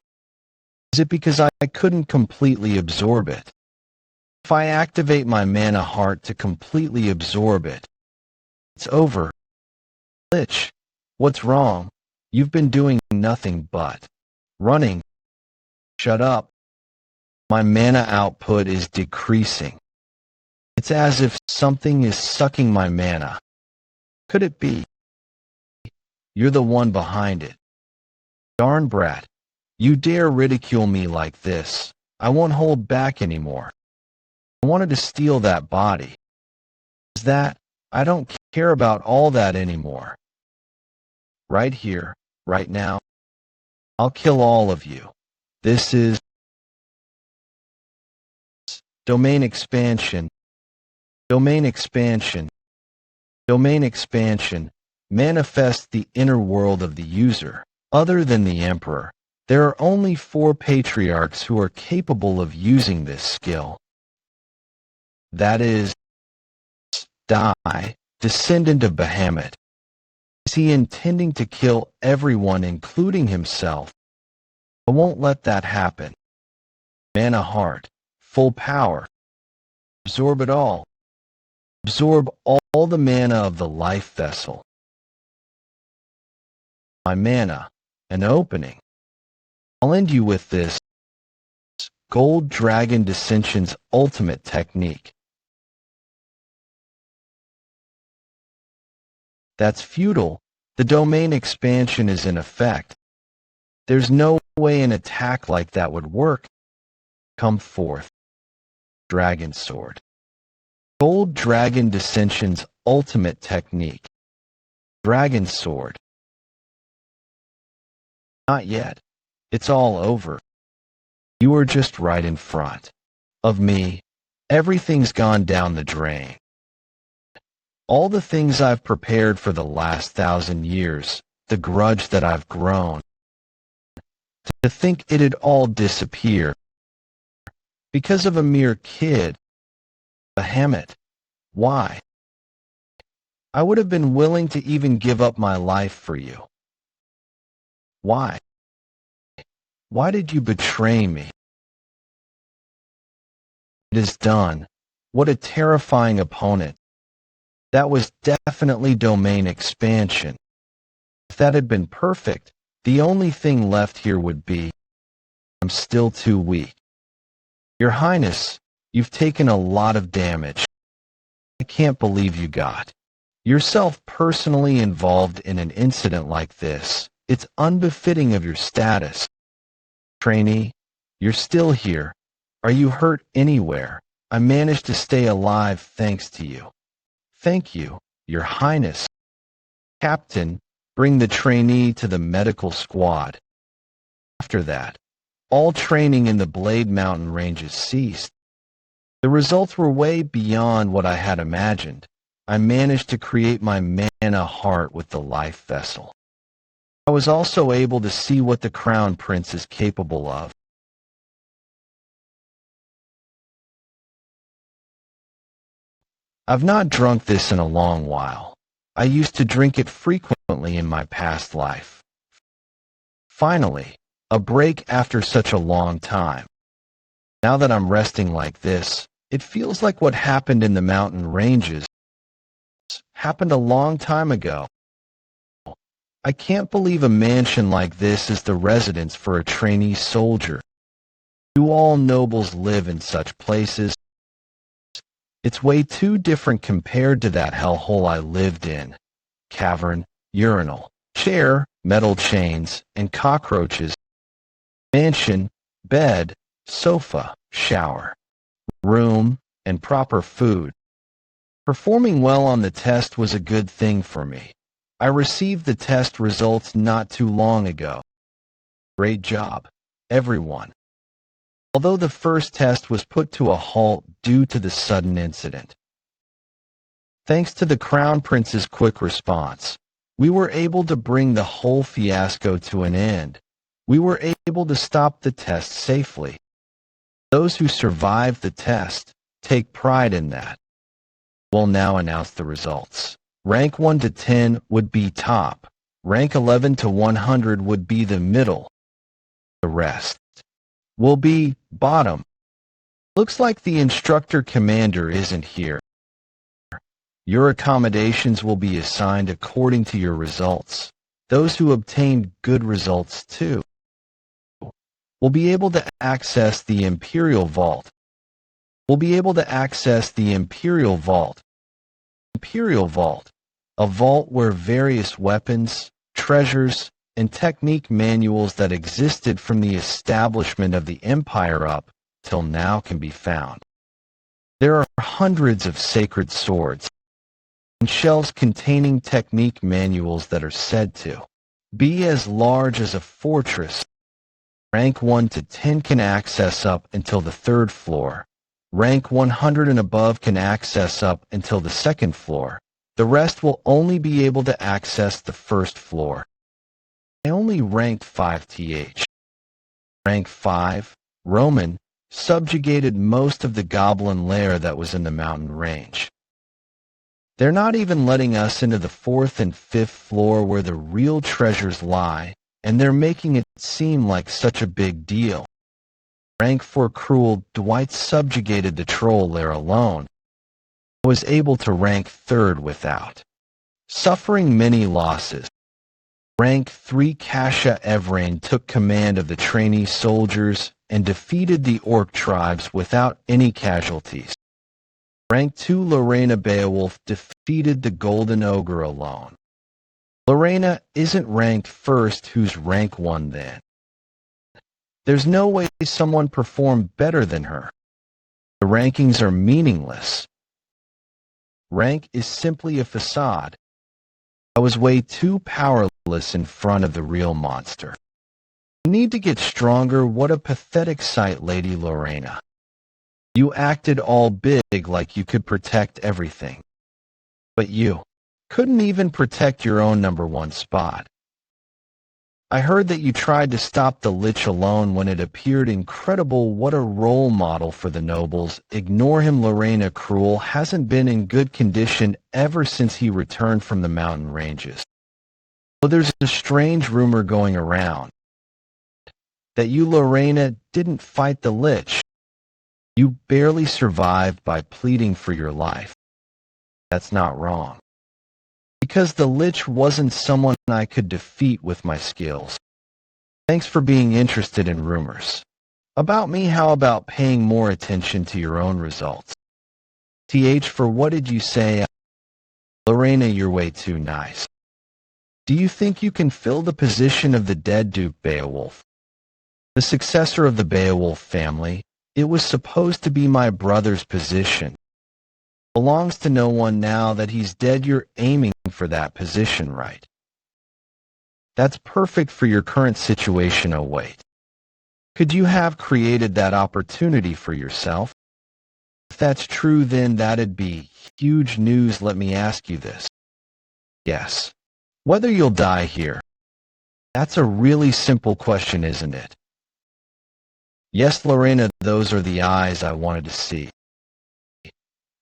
Is it because I couldn't completely absorb it? If I activate my mana heart to completely absorb it, it's over. Lich, what's wrong? You've been doing nothing but running. Shut up. My mana output is decreasing. It's as if something is sucking my mana. Could it be? You're the one behind it. Darn brat. You dare ridicule me like this. I won't hold back anymore. I wanted to steal that body. Is that, I don't care about all that anymore. Right here, right now, I'll kill all of you. This is domain expansion, domain expansion, domain expansion. Manifest the inner world of the user. Other than the Emperor, there are only 4 patriarchs who are capable of using this skill. That is, Die, descendant of Bahamut. Is he intending to kill everyone, including himself? I won't let that happen. Mana heart, full power. Absorb it all. Absorb all the mana of the life vessel. My mana, an opening. I'll end you with this. Gold Dragon Dissension's ultimate technique. That's futile. The domain expansion is in effect. There's no way an attack like that would work. Come forth. Dragon Sword. Gold Dragon Dissension's ultimate technique. Dragon Sword. Not yet. It's all over. You were just right in front of me. Everything's gone down the drain. All the things I've prepared for the last 1,000 years, the grudge that I've grown. To think it'd all disappear because of a mere kid. Bahamut. Why? I would have been willing to even give up my life for you. Why? Why did you betray me? It is done. What a terrifying opponent. That was definitely domain expansion. If that had been perfect, the only thing left here would be, I'm still too weak. Your Highness, you've taken a lot of damage. I can't believe you got yourself personally involved in an incident like this. It's unbefitting of your status. Trainee, you're still here. Are you hurt anywhere? I managed to stay alive thanks to you. Thank you, Your Highness. Captain, bring the trainee to the medical squad. After that, all training in the Blade Mountain ranges ceased. The results were way beyond what I had imagined. I managed to create my mana heart with the life vessel. I was also able to see what the Crown Prince is capable of. I've not drunk this in a long while. I used to drink it frequently in my past life. Finally, a break after such a long time. Now that I'm resting like this, it feels like what happened in the mountain ranges happened a long time ago. I can't believe a mansion like this is the residence for a trainee soldier. Do all nobles live in such places? It's way too different compared to that hellhole I lived in. Cavern, urinal, chair, metal chains, and cockroaches. Mansion, bed, sofa, shower, room, and proper food. Performing well on the test was a good thing for me. I received the test results not too long ago. Great job, everyone. Although the first test was put to a halt due to the sudden incident. Thanks to the Crown Prince's quick response, we were able to bring the whole fiasco to an end. We were able to stop the test safely. Those who survived the test take pride in that. We'll now announce the results. Rank 1 to 10 would be top. Rank 11 to 100 would be the middle. The rest will be bottom. Looks like the instructor commander isn't here. Your accommodations will be assigned according to your results. Those who obtained good results too will be able to access the Imperial Vault. Imperial Vault, a vault where various weapons, treasures, and technique manuals that existed from the establishment of the Empire up till now can be found. There are hundreds of sacred swords and shelves containing technique manuals that are said to be as large as a fortress. Rank 1 to 10 can access up until the third floor. Rank 100 and above can access up until the second floor. The rest will only be able to access the first floor. I only ranked 5th. Rank 5, Roman, subjugated most of the goblin lair that was in the mountain range. They're not even letting us into the 4th and 5th floor where the real treasures lie, and they're making it seem like such a big deal. Rank 4 Cruel, Dwight subjugated the troll lair alone. I was able to rank 3rd without suffering many losses. Rank 3 Kasha Evrain took command of the trainee soldiers and defeated the orc tribes without any casualties. Rank 2 Lorena Beowulf defeated the Golden Ogre alone. Lorena isn't ranked 1st, who's rank 1 then? There's no way someone performed better than her. The rankings are meaningless. Rank is simply a facade. I was way too powerless in front of the real monster. You need to get stronger. What a pathetic sight, Lady Lorena. You acted all big like you could protect everything. But you couldn't even protect your own #1 spot. I heard that you tried to stop the Lich alone when it appeared incredible. What a role model for the nobles. Ignore him. Lorena Cruel hasn't been in good condition ever since he returned from the mountain ranges. Well, there's a strange rumor going around that you, Lorena, didn't fight the Lich. You barely survived by pleading for your life. That's not wrong. Because the Lich wasn't someone I could defeat with my skills. Thanks for being interested in rumors about me. How about paying more attention to your own results? For what did you say? Lorena, you're way too nice. Do you think you can fill the position of the dead Duke Beowulf, the successor of the Beowulf family? It was supposed to be my brother's position. Belongs to no one now that he's dead. You're aiming for that position, right? That's perfect for your current situation. Oh wait, could you have created that opportunity for yourself? If that's true, then that'd be huge news. Let me ask you this. Yes. Whether you'll die here. That's a really simple question, isn't it? Yes, Lorena, those are the eyes I wanted to see.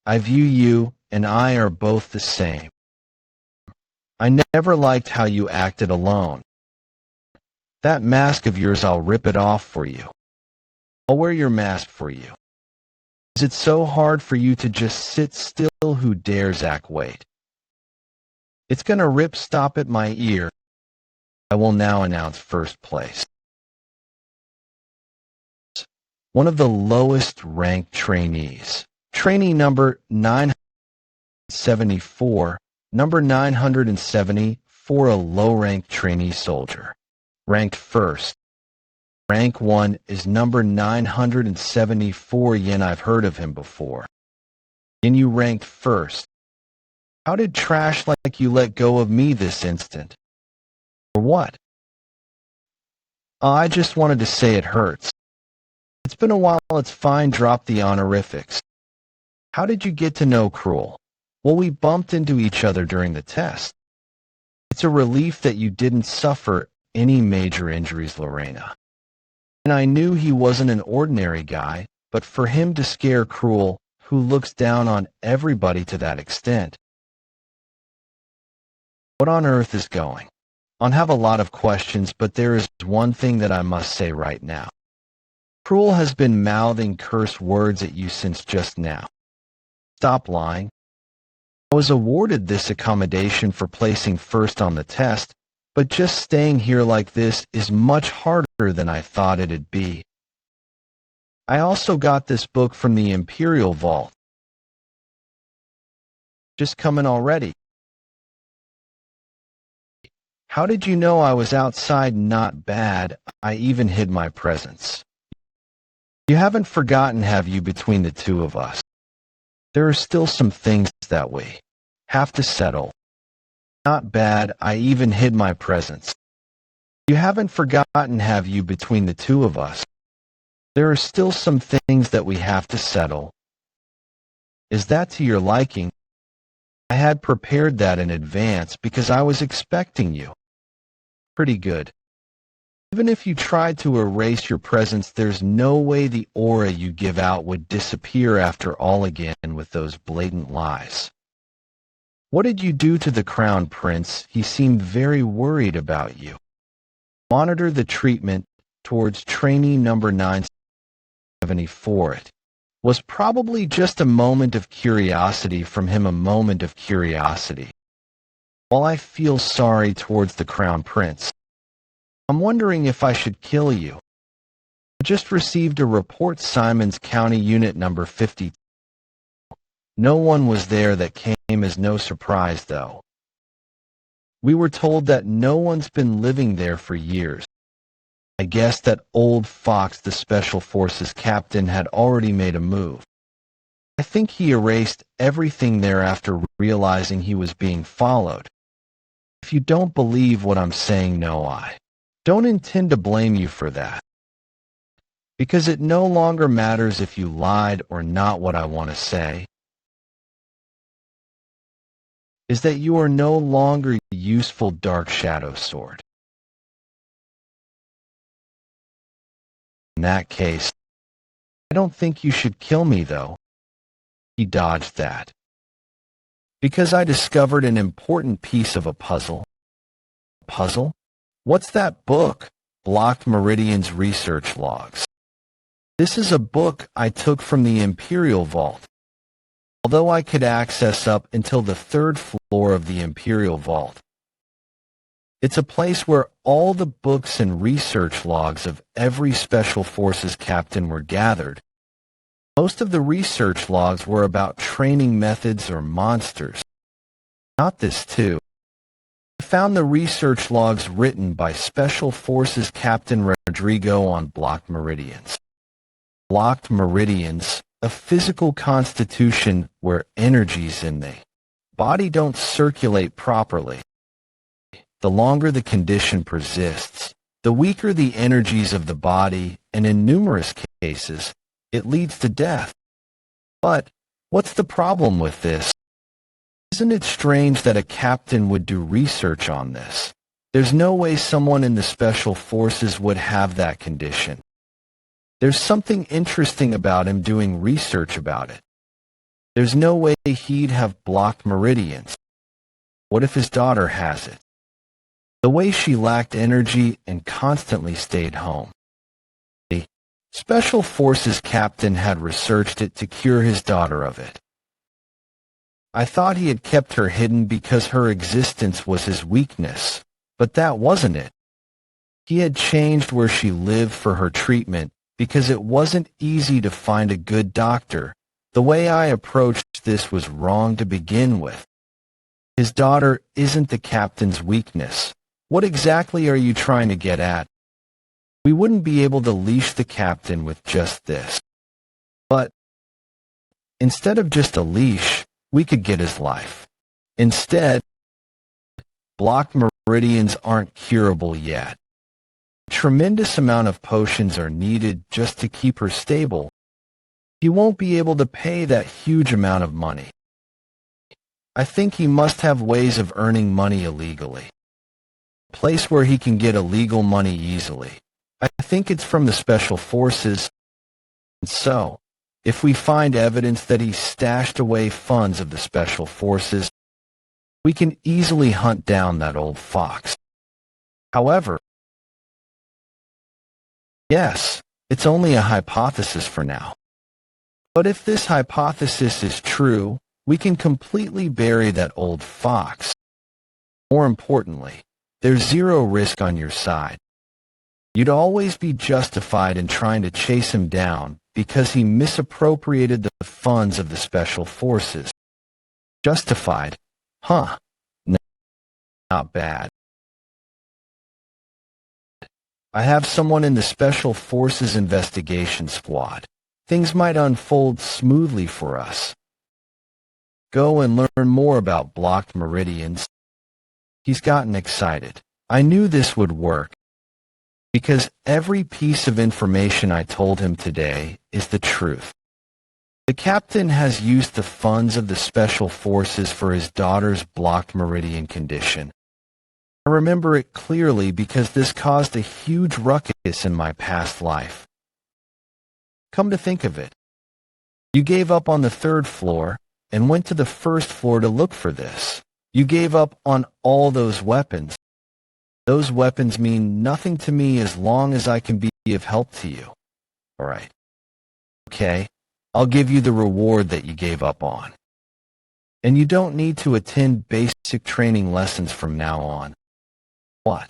I view you and I are both the same. I never liked how you acted alone. That mask of yours, I'll rip it off for you. I'll wear your mask for you. Is it so hard for you to just sit still? Who dares act? Wait. It's gonna rip. Stop at my ear. I will now announce first place. One of the lowest ranked trainees. Trainee number 974, number 970 for a low-ranked trainee soldier. Ranked 1st. Rank 1 is number 974 yen. I've heard of him before. Yen, you ranked 1st. How did trash like you let go of me this instant? For what? I just wanted to say it hurts. It's been a while. It's fine. Drop the honorifics. How did you get to know Cruel? Well, we bumped into each other during the test. It's a relief that you didn't suffer any major injuries, Lorena. And I knew he wasn't an ordinary guy, but for him to scare Cruel, who looks down on everybody to that extent. What on earth is going on? Have a lot of questions, but there is one thing that I must say right now. Cruel has been mouthing curse words at you since just now. Stop lying. I was awarded this accommodation for placing 1st on the test, but just staying here like this is much harder than I thought it'd be. I also got this book from the Imperial Vault. Just coming already. How did you know I was outside? Not bad. I even hid my presence. You haven't forgotten, have you, between the two of us? There are still some things that we have to settle. Not bad, I even hid my presence. You haven't forgotten, have you, between the two of us? There are still some things that we have to settle. Is that to your liking? I had prepared that in advance because I was expecting you. Pretty good. Even if you tried to erase your presence, there's no way the aura you give out would disappear after all again with those blatant lies. What did you do to the Crown Prince? He seemed very worried about you. Monitor the treatment towards trainee number 974. It was probably just a moment of curiosity from him, a moment of curiosity. While I feel sorry towards the Crown Prince, I'm wondering if I should kill you. I just received a report, Simons County Unit number 52. No one was there. That came as no surprise, though. We were told that no one's been living there for years. I guess that old fox, the Special Forces captain, had already made a move. I think he erased everything there after realizing he was being followed. If you don't believe what I'm saying, no, I don't intend to blame you for that. Because it no longer matters if you lied or not. What I want to say is that you are no longer a useful dark shadow sword. In that case, I don't think you should kill me, though. He dodged that. Because I discovered an important piece of a puzzle. Puzzle? What's that book? Blocked Meridian's research logs. This is a book I took from the Imperial Vault. Although I could access up until the 3rd floor of the Imperial Vault. It's a place where all the books and research logs of every Special Forces captain were gathered. Most of the research logs were about training methods or monsters. Not this, too. I found the research logs written by Special Forces Captain Rodrigo on blocked meridians. Blocked meridians, a physical constitution where energies in the body don't circulate properly. The longer the condition persists, the weaker the energies of the body, and in numerous cases, it leads to death. But what's the problem with this? Isn't it strange that a captain would do research on this? There's no way someone in the Special Forces would have that condition. There's something interesting about him doing research about it. There's no way he'd have blocked meridians. What if his daughter has it? The way she lacked energy and constantly stayed home. The Special Forces captain had researched it to cure his daughter of it. I thought he had kept her hidden because her existence was his weakness, but that wasn't it. He had changed where she lived for her treatment because it wasn't easy to find a good doctor. The way I approached this was wrong to begin with. His daughter isn't the captain's weakness. What exactly are you trying to get at? We wouldn't be able to leash the captain with just this. But instead of just a leash, we could get his life. Instead, blocked meridians aren't curable yet. A tremendous amount of potions are needed just to keep her stable. He won't be able to pay that huge amount of money. I think he must have ways of earning money illegally. A place where he can get illegal money easily. I think it's from the Special Forces. And so, if we find evidence that he stashed away funds of the Special Forces, we can easily hunt down that old fox. However, yes, it's only a hypothesis for now. But if this hypothesis is true, we can completely bury that old fox. More importantly, there's zero risk on your side. You'd always be justified in trying to chase him down because he misappropriated the funds of the Special Forces. Justified? Huh. No, not bad. I have someone in the Special Forces investigation squad. Things might unfold smoothly for us. Go and learn more about blocked meridians. He's gotten excited. I knew this would work, because every piece of information I told him today is the truth. The captain has used the funds of the Special Forces for his daughter's blocked meridian condition. I remember it clearly because this caused a huge ruckus in my past life. Come to think of it, you gave up on the third floor and went to the first floor to look for this. You gave up on all those weapons. Those weapons mean nothing to me as long as I can be of help to you. All right. Okay, I'll give you the reward that you gave up on. And you don't need to attend basic training lessons from now on. What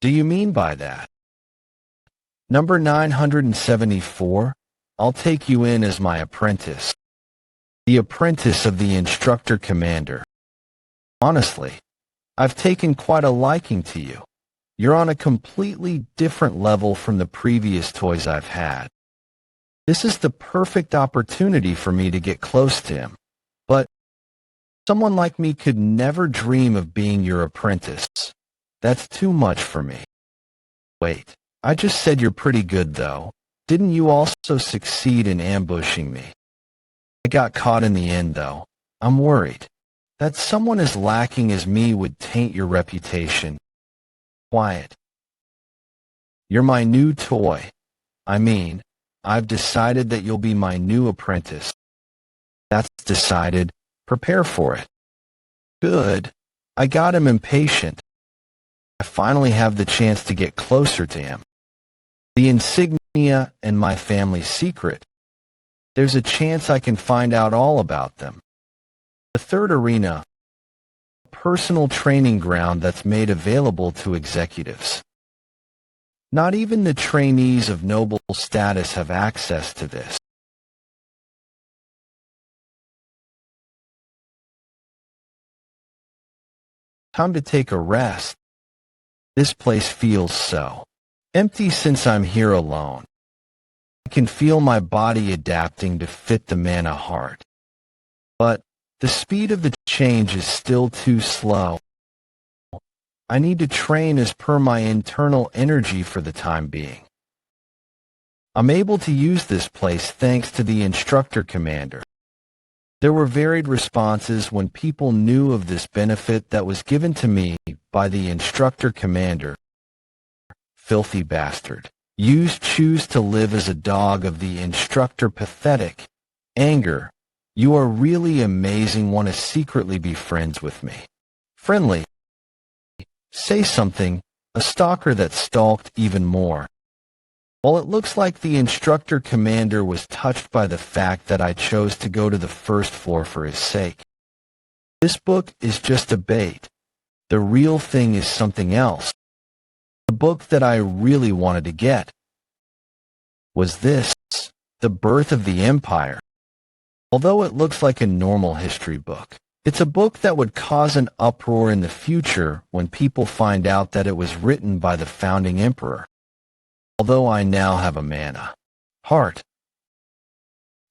do you mean by that? Number 974, I'll take you in as my apprentice. The apprentice of the instructor commander. Honestly, I've taken quite a liking to you. You're on a completely different level from the previous toys I've had. This is the perfect opportunity for me to get close to him. But someone like me could never dream of being your apprentice. That's too much for me. Wait, I just said you're pretty good though. Didn't you also succeed in ambushing me? I got caught in the end though. I'm worried that someone as lacking as me would taint your reputation. Quiet. You're my new toy. I mean, I've decided that you'll be my new apprentice. That's decided. Prepare for it. Good. I got him impatient. I finally have the chance to get closer to him. The insignia and my family's secret. There's a chance I can find out all about them. The third arena, a personal training ground that's made available to executives. Not even the trainees of noble status have access to this. Time to take a rest. This place feels so empty since I'm here alone. I can feel my body adapting to fit the mana heart. But the speed of the change is still too slow. I need to train as per my internal energy for the time being. I'm able to use this place thanks to the instructor commander. There were varied responses when people knew of this benefit that was given to me by the instructor commander. Filthy bastard. You choose to live as a dog of the instructor. Pathetic. Anger. You are really amazing. Want to secretly be friends with me. Friendly. Say something. A stalker that stalked even more. While it looks like the instructor commander was touched by the fact that I chose to go to the first floor for his sake. This book is just a bait. The real thing is something else. The book that I really wanted to get was this, The Birth of the Empire. Although it looks like a normal history book, it's a book that would cause an uproar in the future when people find out that it was written by the founding emperor. Although I now have a mana heart,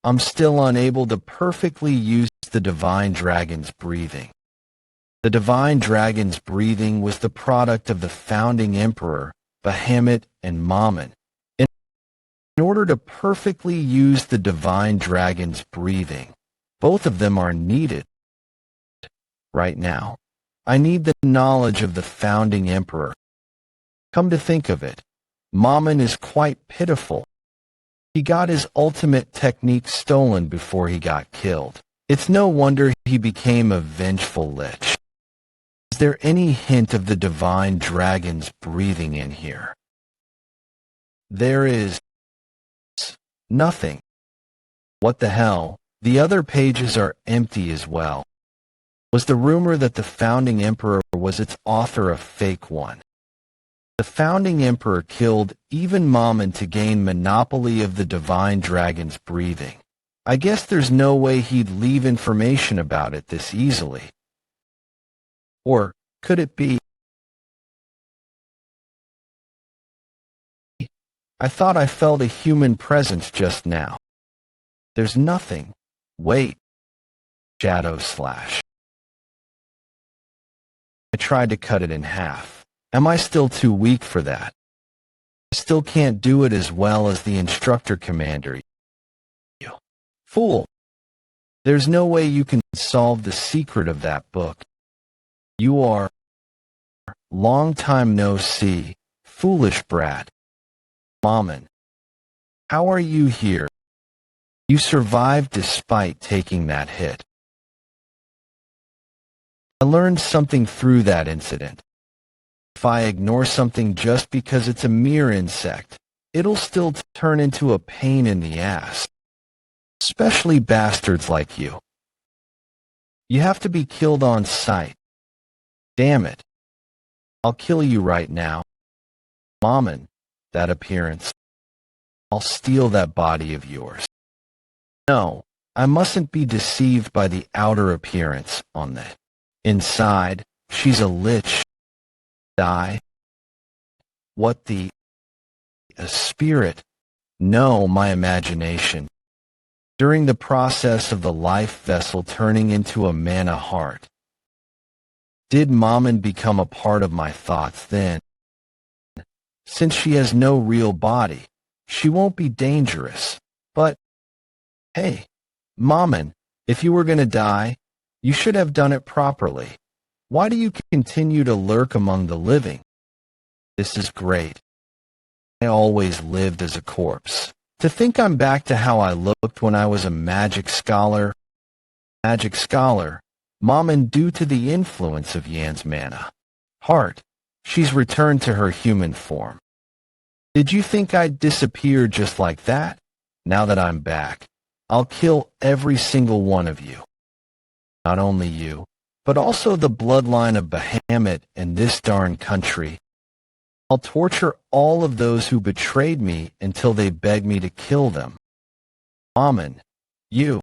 I'm still unable to perfectly use the divine dragon's breathing. The divine dragon's breathing was the product of the founding emperor, Bahamut and Mammon. In order to perfectly use the divine dragon's breathing, both of them are needed. Right now, I need the knowledge of the founding emperor. Come to think of it, Mammon is quite pitiful. He got his ultimate technique stolen before he got killed. It's no wonder he became a vengeful lich. Is there any hint of the divine dragon's breathing in here? There is nothing. What the hell? The other pages are empty as well. Was the rumor that the founding emperor was its author a fake one? The founding emperor killed even Mammon to gain monopoly of the divine dragon's breathing. I guess there's no way he'd leave information about it this easily. Or could it be? I thought I felt a human presence just now. There's nothing. Wait. Shadow slash. I tried to cut it in half. Am I still too weak for that? I still can't do it as well as the instructor commander. You fool. There's no way you can solve the secret of that book. You are long time no see, foolish brat. Mammon, how are you here? You survived despite taking that hit. I learned something through that incident. If I ignore something just because it's a mere insect, it'll still turn into a pain in the ass. Especially bastards like you. You have to be killed on sight. Damn it. I'll kill you right now. Mammon, that appearance. I'll steal that body of yours. No, I mustn't be deceived by the outer appearance on the inside. She's a lich. Die. What the? A spirit. No, my imagination. During the process of the life vessel turning into a mana heart. Did Mammon become a part of my thoughts then? Since she has no real body, she won't be dangerous. But, hey, Mammon, if you were going to die, you should have done it properly. Why do you continue to lurk among the living? This is great. I always lived as a corpse. To think I'm back to how I looked when I was a magic scholar. Magic scholar, Mammon, due to the influence of Yan's mana heart, she's returned to her human form. Did you think I'd disappear just like that? Now that I'm back, I'll kill every single one of you. Not only you, but also the bloodline of Bahamut and this darn country. I'll torture all of those who betrayed me until they beg me to kill them. Mammon, you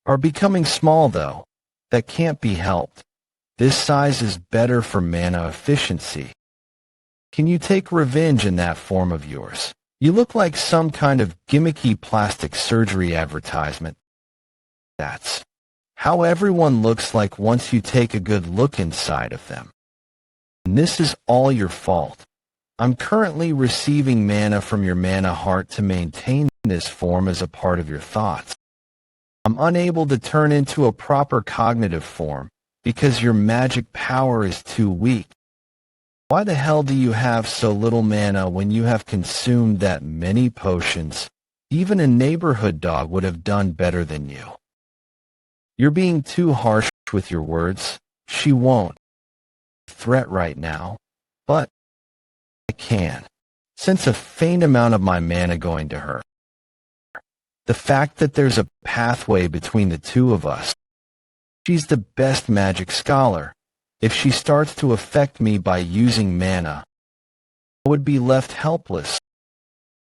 are becoming small though. That can't be helped. This size is better for mana efficiency. Can you take revenge in that form of yours? You look like some kind of gimmicky plastic surgery advertisement. That's how everyone looks like once you take a good look inside of them. And this is all your fault. I'm currently receiving mana from your mana heart to maintain this form as a part of your thoughts. I'm unable to turn into a proper cognitive form because your magic power is too weak. Why the hell do you have so little mana when you have consumed that many potions? Even a neighborhood dog would have done better than you. You're being too harsh with your words. She won't threat right now, but I can sense a faint amount of my mana going to her. The fact that there's a pathway between the two of us. She's the best magic scholar. If she starts to affect me by using mana, I would be left helpless.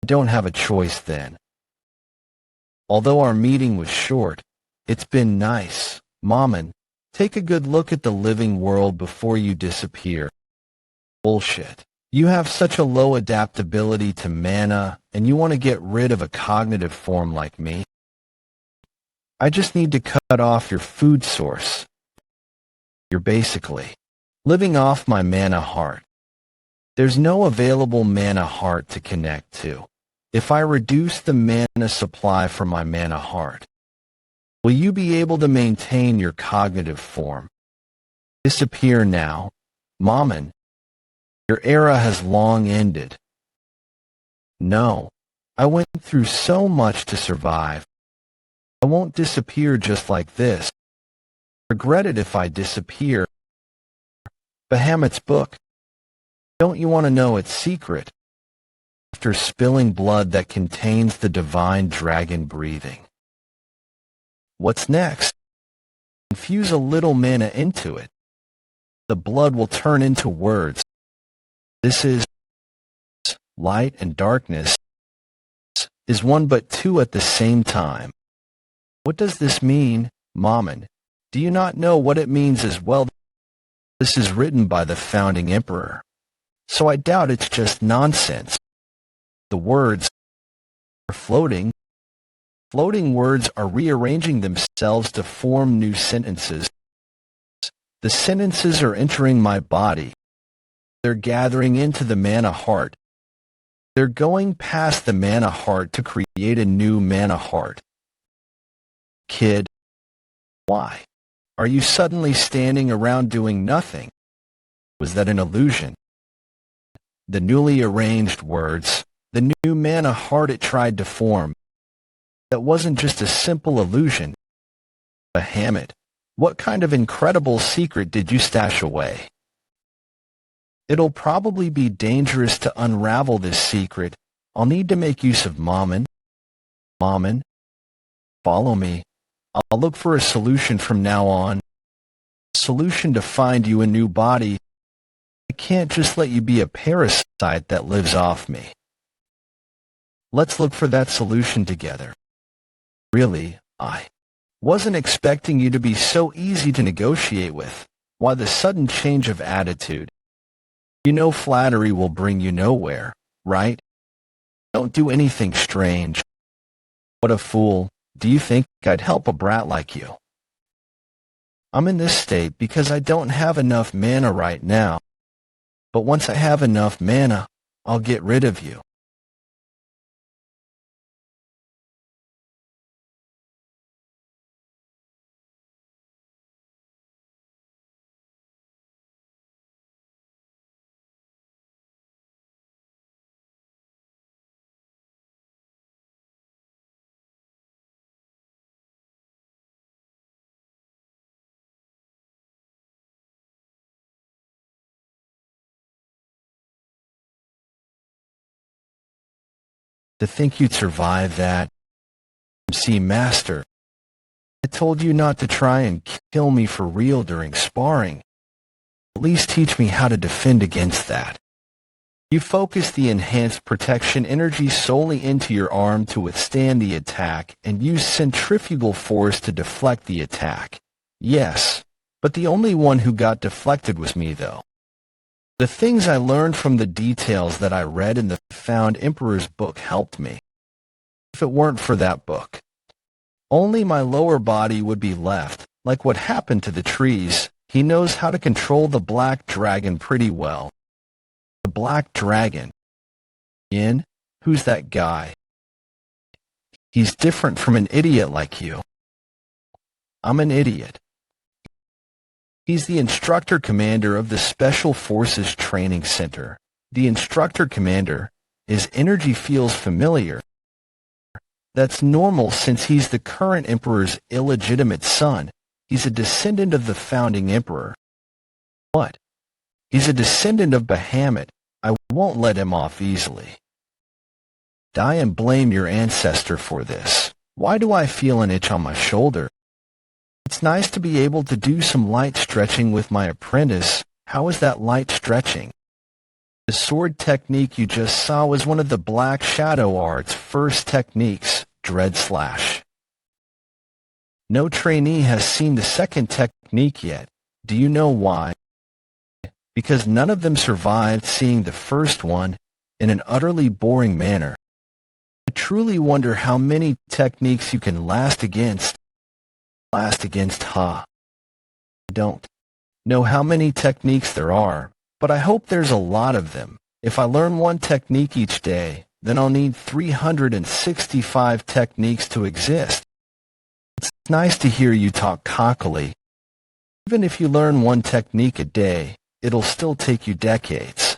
I don't have a choice then. Although our meeting was short, it's been nice. Mammon, take a good look at the living world before you disappear. Bullshit. You have such a low adaptability to mana, and you want to get rid of a cognitive form like me? I just need to cut off your food source. You're basically living off my mana heart. There's no available mana heart to connect to. If I reduce the mana supply from my mana heart, will you be able to maintain your cognitive form? Disappear now, Mammon. Your era has long ended. No, I went through so much to survive. I won't disappear just like this. Regret it if I disappear. Bahamut's book. Don't you want to know its secret? After spilling blood that contains the divine dragon breathing. What's next? Infuse a little mana into it. The blood will turn into words. This is light and darkness is one but two at the same time. What does this mean, Mammon? Do you not know what it means as well? This is written by the founding emperor, so I doubt it's just nonsense. The words are floating. Floating words are rearranging themselves to form new sentences. The sentences are entering my body. They're gathering into the mana heart. They're going past the mana heart to create a new mana heart. Kid, why? Are you suddenly standing around doing nothing? Was that an illusion? The newly arranged words, the new mana heart it tried to form, that wasn't just a simple illusion. Bahamut, what kind of incredible secret did you stash away? It'll probably be dangerous to unravel this secret. I'll need to make use of Mammon. Mammon, follow me. I'll look for a solution from now on. A solution to find you a new body. I can't just let you be a parasite that lives off me. Let's look for that solution together. Really, I wasn't expecting you to be so easy to negotiate with. Why the sudden change of attitude? You know flattery will bring you nowhere, right? Don't do anything strange. What a fool. Do you think I'd help a brat like you? I'm in this state because I don't have enough mana right now. But once I have enough mana, I'll get rid of you. To think you'd survive that. See, Master, I told you not to try and kill me for real during sparring. At least teach me how to defend against that. You focus the enhanced protection energy solely into your arm to withstand the attack and use centrifugal force to deflect the attack. Yes, but the only one who got deflected was me, though. The things I learned from the details that I read in the Found Emperor's book helped me. If it weren't for that book, only my lower body would be left, like what happened to the trees. He knows how to control the black dragon pretty well. The black dragon. Yin? Who's that guy? He's different from an idiot like you. I'm an idiot. He's the instructor commander of the Special Forces Training Center. The instructor commander, his energy feels familiar. That's normal since he's the current emperor's illegitimate son. He's a descendant of the founding emperor. What? He's a descendant of Bahamut. I won't let him off easily. Die and blame your ancestor for this. Why do I feel an itch on my shoulder? It's nice to be able to do some light stretching with my apprentice. How is that light stretching? The sword technique you just saw was one of the Black Shadow Art's first techniques, Dread Slash. No trainee has seen the second technique yet. Do you know why? Because none of them survived seeing the first one in an utterly boring manner. I truly wonder how many techniques you can last against. I don't know how many techniques there are, but I hope there's a lot of them. If I learn one technique each day, then I'll need 365 techniques to exist. It's nice to hear you talk cockily. Even if you learn one technique a day, it'll still take you decades.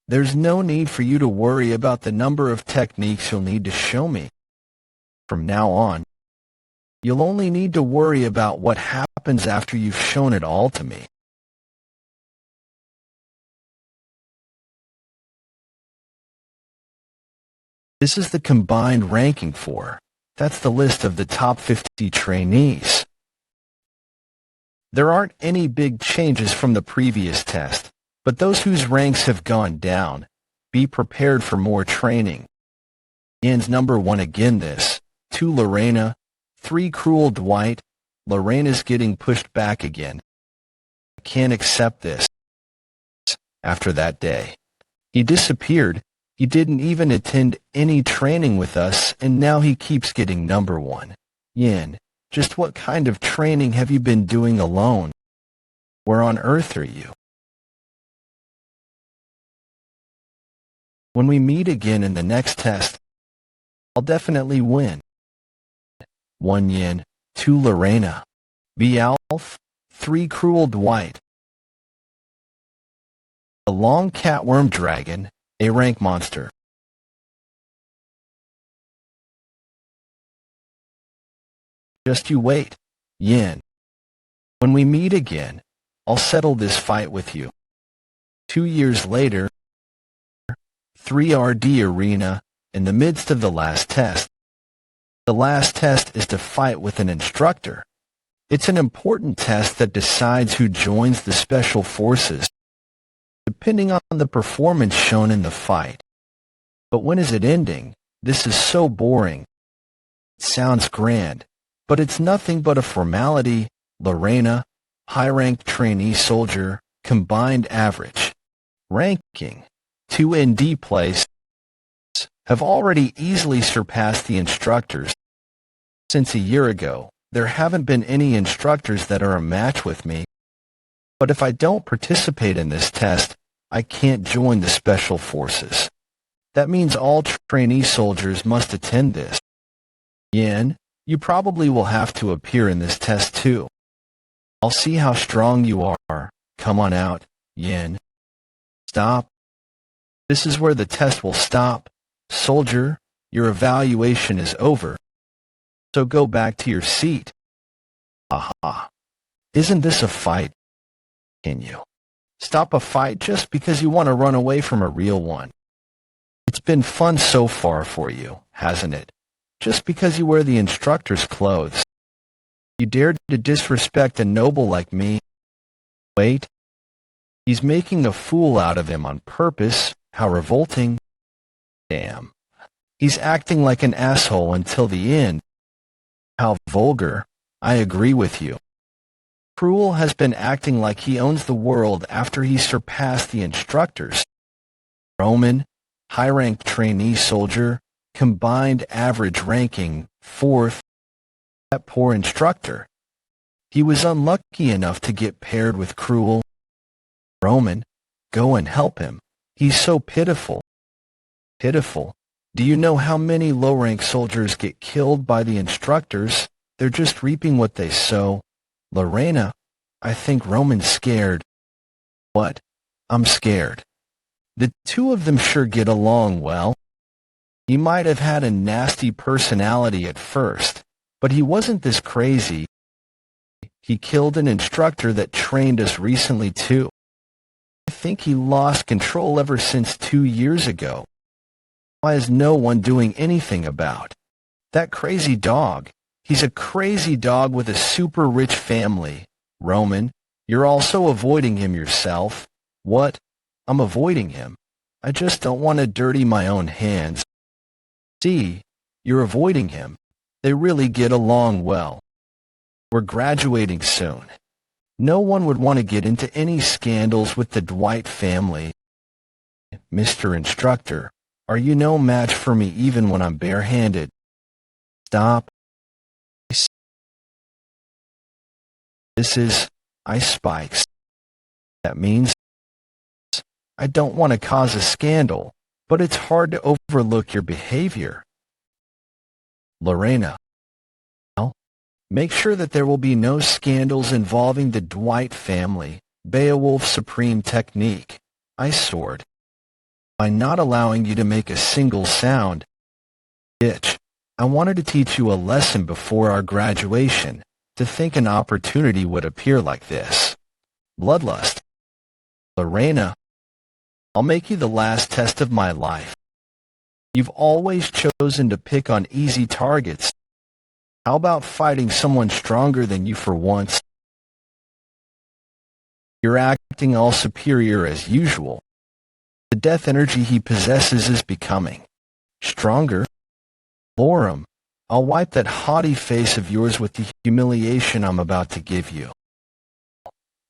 There's no need for you to worry about the number of techniques you'll need to show me. From now on, you'll only need to worry about what happens after you've shown it all to me. This is the combined ranking for. That's the list of the top 50 trainees. There aren't any big changes from the previous test, but those whose ranks have gone down, be prepared for more training. Ian's number 1 again this, 2 Lorena, 3 Cruel Dwight. Lorena's getting pushed back again. I can't accept this. After that day, he disappeared. He didn't even attend any training with us, and now he keeps getting number one. Yin, just what kind of training have you been doing alone? Where on earth are you? When we meet again in the next test, I'll definitely win. 1 Yin, 2 Lorena. B Alf, 3 Cruel Dwight. The Long Catworm Dragon, a rank monster. Just you wait, Yin. When we meet again, I'll settle this fight with you. 2 years later, 3RD Arena, in the midst of the last test. The last test is to fight with an instructor. It's an important test that decides who joins the special forces, depending on the performance shown in the fight. But when is it ending? This is so boring. It sounds grand, but it's nothing but a formality. Lorena, high-ranked trainee soldier, combined average. Ranking, 2 ND place, have already easily surpassed the instructors. Since a year ago, there haven't been any instructors that are a match with me. But if I don't participate in this test, I can't join the special forces. That means all trainee soldiers must attend this. Yin, you probably will have to appear in this test too. I'll see how strong you are. Come on out, Yin. Stop. This is where the test will stop. Soldier, your evaluation is over. So go back to your seat. Aha. Isn't this a fight? Can you stop a fight just because you want to run away from a real one? It's been fun so far for you, hasn't it? Just because you wear the instructor's clothes. You dared to disrespect a noble like me. Wait. He's making a fool out of him on purpose. How revolting. Damn. He's acting like an asshole until the end. How vulgar. I agree with you. Cruel has been acting like he owns the world after he surpassed the instructors. Roman, high-ranked trainee soldier, combined average ranking, 4th. That poor instructor. He was unlucky enough to get paired with Cruel. Roman, go and help him. He's so pitiful. Pitiful? Do you know how many low-rank soldiers get killed by the instructors? They're just reaping what they sow. Lorena, I think Roman's scared. What? I'm scared. The two of them sure get along well. He might have had a nasty personality at first, but he wasn't this crazy. He killed an instructor that trained us recently too. I think he lost control ever since 2 years ago. Why is no one doing anything about that crazy dog? He's a crazy dog with a super rich family. Roman, you're also avoiding him yourself. What? I'm avoiding him. I just don't want to dirty my own hands. See, you're avoiding him. They really get along well. We're graduating soon. No one would want to get into any scandals with the Dwight family. Mr. Instructor, are you no match for me even when I'm barehanded? Stop. This is ice spikes. That means I don't want to cause a scandal, but it's hard to overlook your behavior. Lorena, well, make sure that there will be no scandals involving the Dwight family. Beowulf Supreme Technique. Ice Sword. By not allowing you to make a single sound. Bitch, I wanted to teach you a lesson before our graduation. To think an opportunity would appear like this. Bloodlust. Lorena, I'll make you the last test of my life. You've always chosen to pick on easy targets. How about fighting someone stronger than you for once? You're acting all superior as usual. The death energy he possesses is becoming stronger. Lorum, I'll wipe that haughty face of yours with the humiliation I'm about to give you.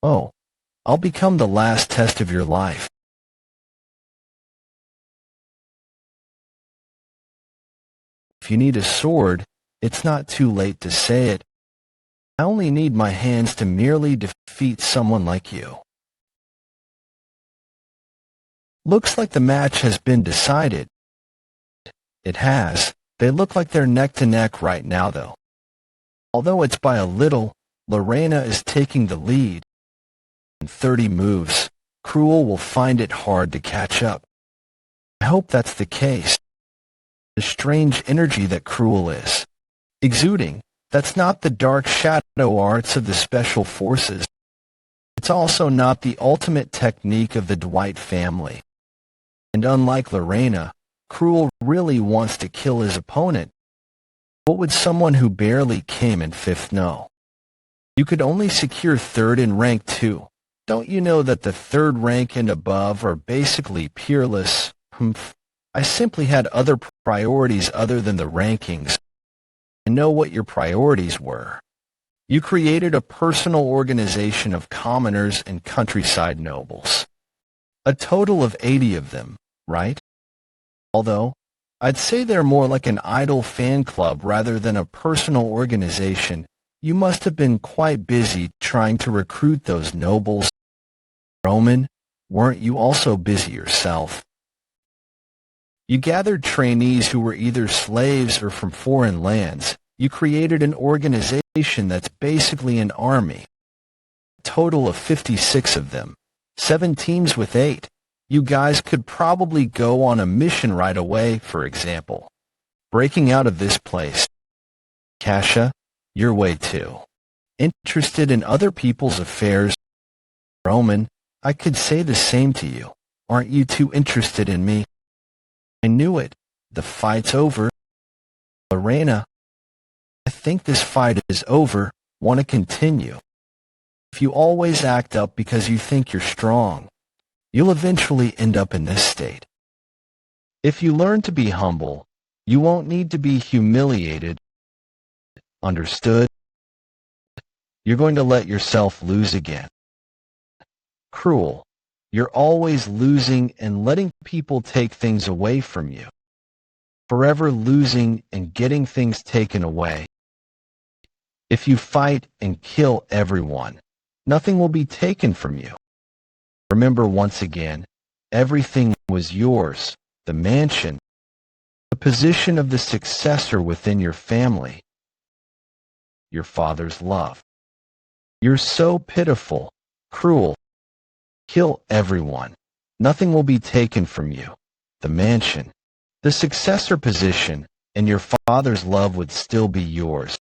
Oh, I'll become the last test of your life. If you need a sword, it's not too late to say it. I only need my hands to merely defeat someone like you. Looks like the match has been decided. It has. They look like they're neck to neck right now, though. Although it's by a little, Lorena is taking the lead. In 30 moves, Cruel will find it hard to catch up. I hope that's the case. The strange energy that Cruel is exuding, that's not the dark shadow arts of the special forces. It's also not the ultimate technique of the Dwight family. And unlike Lorena, Cruel really wants to kill his opponent. What would someone who barely came in 5th know? You could only secure 3rd in rank 2. Don't you know that the 3rd rank and above are basically peerless? Humph. I simply had other priorities other than the rankings. I know what your priorities were. You created a personal organization of commoners and countryside nobles. A total of 80 of them, right? Although, I'd say they're more like an idol fan club rather than a personal organization. You must have been quite busy trying to recruit those nobles. Roman, weren't you also busy yourself? You gathered trainees who were either slaves or from foreign lands. You created an organization that's basically an army. A total of 56 of them. 7 teams with 8. You guys could probably go on a mission right away, for example. Breaking out of this place. Kasha, your way too. Interested in other people's affairs. Roman, I could say the same to you. Aren't you too interested in me? I knew it. The fight's over. Lorena, I think this fight is over. Want to continue? If you always act up because you think you're strong, you'll eventually end up in this state. If you learn to be humble, you won't need to be humiliated. Understood? You're going to let yourself lose again. Cruel. You're always losing and letting people take things away from you. Forever losing and getting things taken away. If you fight and kill everyone, nothing will be taken from you. Remember once again, everything was yours, the mansion, the position of the successor within your family, your father's love. You're so pitiful, cruel. Kill everyone. Nothing will be taken from you. The mansion, the successor position, and your father's love would still be yours.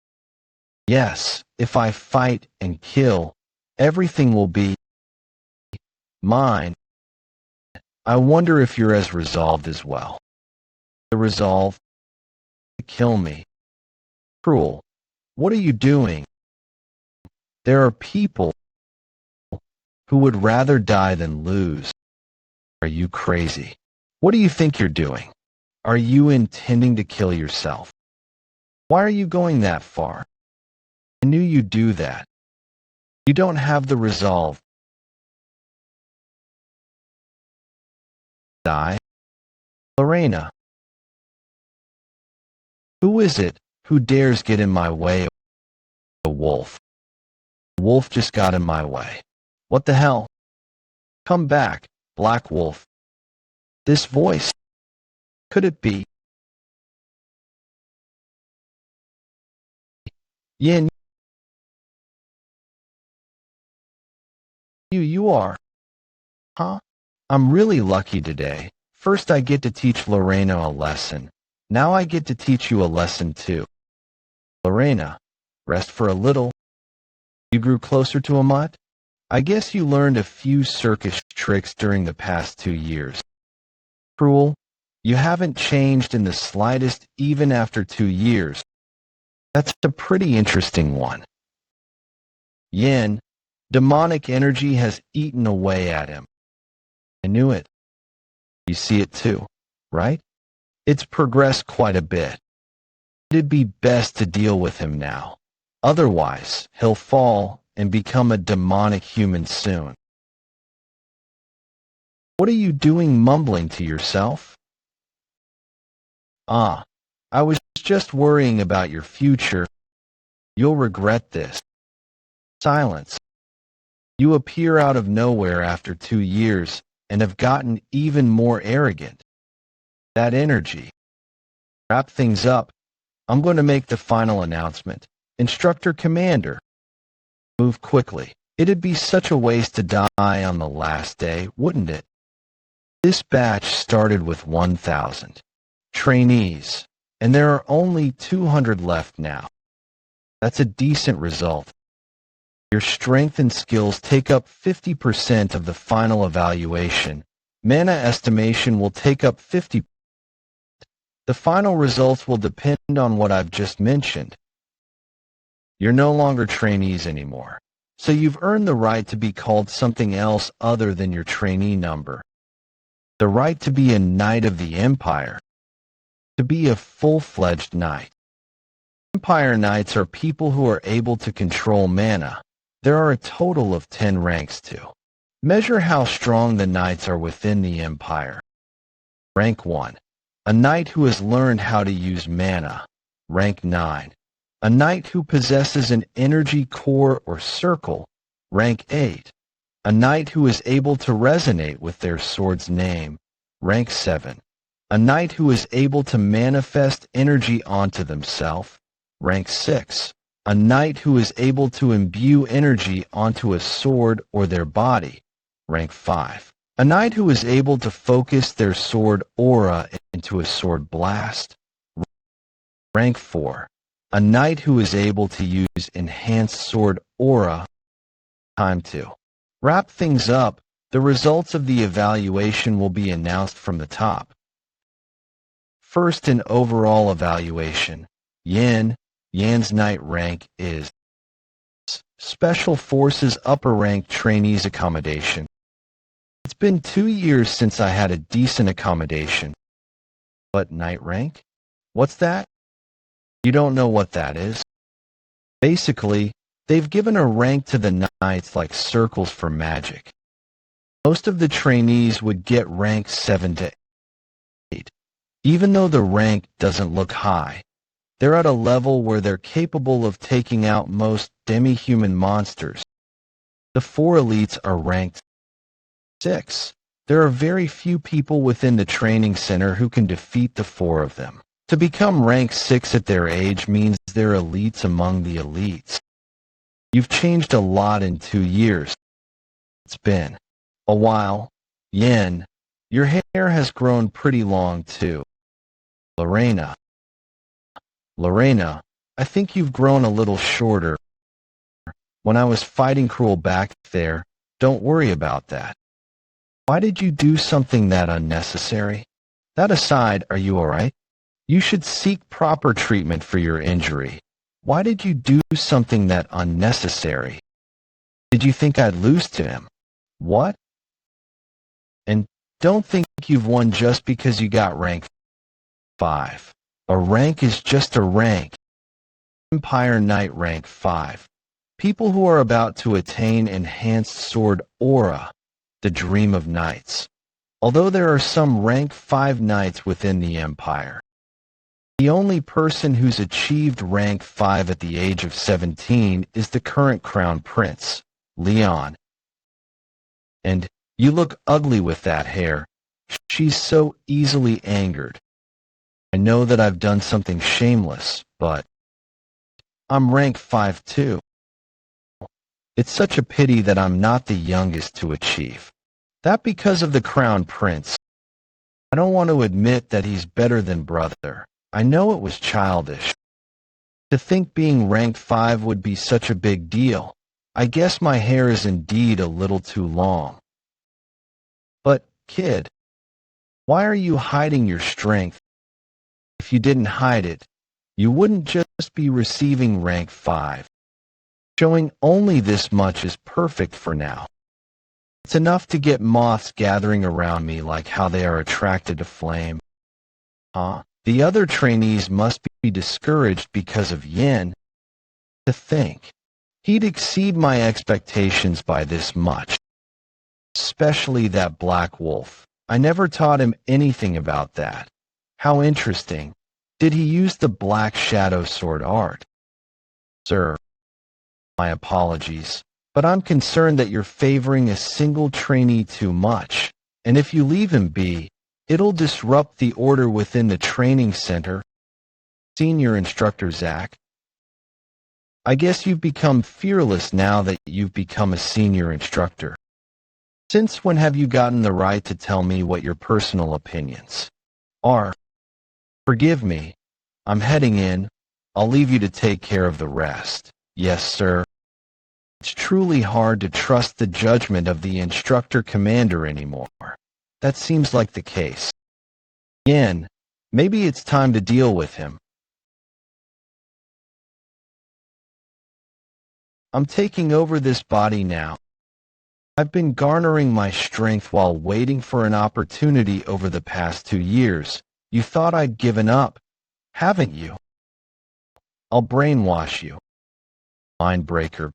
Yes, if I fight and kill, everything will be mine. I wonder if you're as resolved as well. The resolve to kill me. Cruel. What are you doing? There are people who would rather die than lose. Are you crazy? What do you think you're doing? Are you intending to kill yourself? Why are you going that far? I knew you'd do that. You don't have the resolve. Die? Lorena. Who is it who dares get in my way? A wolf. A wolf just got in my way. What the hell? Come back, Black Wolf. This voice. Could it be? Yin. You are. Huh? I'm really lucky today. First I get to teach Lorena a lesson. Now I get to teach you a lesson too. Lorena, rest for a little. You grew closer to a mutt? I guess you learned a few circus tricks during the past 2 years. Cruel, you haven't changed in the slightest even after 2 years. That's a pretty interesting one. Yin, demonic energy has eaten away at him. I knew it. You see it too, right? It's progressed quite a bit. It'd be best to deal with him now. Otherwise, he'll fall and become a demonic human soon. What are you doing mumbling to yourself? I was just worrying about your future. You'll regret this. Silence. You appear out of nowhere after 2 years and have gotten even more arrogant. That energy. Wrap things up. I'm going to make the final announcement. Instructor Commander. Move quickly. It'd be such a waste to die on the last day, wouldn't it? This batch started with 1,000 trainees, and there are only 200 left now. That's a decent result. Your strength and skills take up 50% of the final evaluation. Mana estimation will take up 50%. The final results will depend on what I've just mentioned. You're no longer trainees anymore, so you've earned the right to be called something else other than your trainee number. The right to be a Knight of the Empire. To be a full-fledged knight. Empire Knights are people who are able to control mana. There are a total of 10 ranks to measure how strong the knights are within the Empire. Rank 1. A knight who has learned how to use mana. Rank 9. A knight who possesses an energy core or circle. Rank 8. A knight who is able to resonate with their sword's name. Rank 7. A knight who is able to manifest energy onto themselves. Rank 6. A knight who is able to imbue energy onto a sword or their body. Rank 5. A knight who is able to focus their sword aura into a sword blast. Rank 4. A knight who is able to use enhanced sword aura. Time to wrap things up. The results of the evaluation will be announced from the top. First in overall evaluation, Yan. Yan's knight rank is Special Forces upper rank trainees accommodation. It's been 2 years since I had a decent accommodation. What knight rank? What's that? You don't know what that is? Basically, they've given a rank to the knights like circles for magic. Most of the trainees would get rank 7 to 8. Even though the rank doesn't look high, they're at a level where they're capable of taking out most demi-human monsters. The 4 elites are ranked 6. There are very few people within the training center who can defeat the 4 of them. To become rank 6 at their age means they're elites among the elites. You've changed a lot in 2 years. It's been a while. Yen, your hair has grown pretty long too. Lorena, I think you've grown a little shorter. When I was fighting Cruel back there, don't worry about that. Why did you do something that unnecessary? That aside, are you alright? You should seek proper treatment for your injury. Why did you do something that unnecessary? Did you think I'd lose to him? What? And don't think you've won just because you got rank 5. A rank is just a rank. Empire Knight rank 5. People who are about to attain enhanced sword aura, the dream of knights. Although there are some rank 5 knights within the Empire, the only person who's achieved rank 5 at the age of 17 is the current crown prince, Leon. And you look ugly with that hair. She's so easily angered. I know that I've done something shameless, but I'm rank 5 too. It's such a pity that I'm not the youngest to achieve that because of the crown prince. I don't want to admit that he's better than brother. I know it was childish. To think being ranked 5 would be such a big deal. I guess my hair is indeed a little too long. But, kid, why are you hiding your strength? If you didn't hide it, you wouldn't just be receiving rank 5. Showing only this much is perfect for now. It's enough to get moths gathering around me like how they are attracted to flame. Huh? The other trainees must be discouraged because of Yin. To think, he'd exceed my expectations by this much. Especially that black wolf. I never taught him anything about that. How interesting. Did he use the black shadow sword art? Sir, my apologies, but I'm concerned that you're favoring a single trainee too much, and if you leave him be, it'll disrupt the order within the training center. Senior Instructor Zach, I guess you've become fearless now that you've become a senior instructor. Since when have you gotten the right to tell me what your personal opinions are? Forgive me. I'm heading in. I'll leave you to take care of the rest. Yes, sir. It's truly hard to trust the judgment of the instructor commander anymore. That seems like the case. Again, maybe it's time to deal with him. I'm taking over this body now. I've been garnering my strength while waiting for an opportunity over the past 2 years. You thought I'd given up, haven't you? I'll brainwash you. Mind breaker.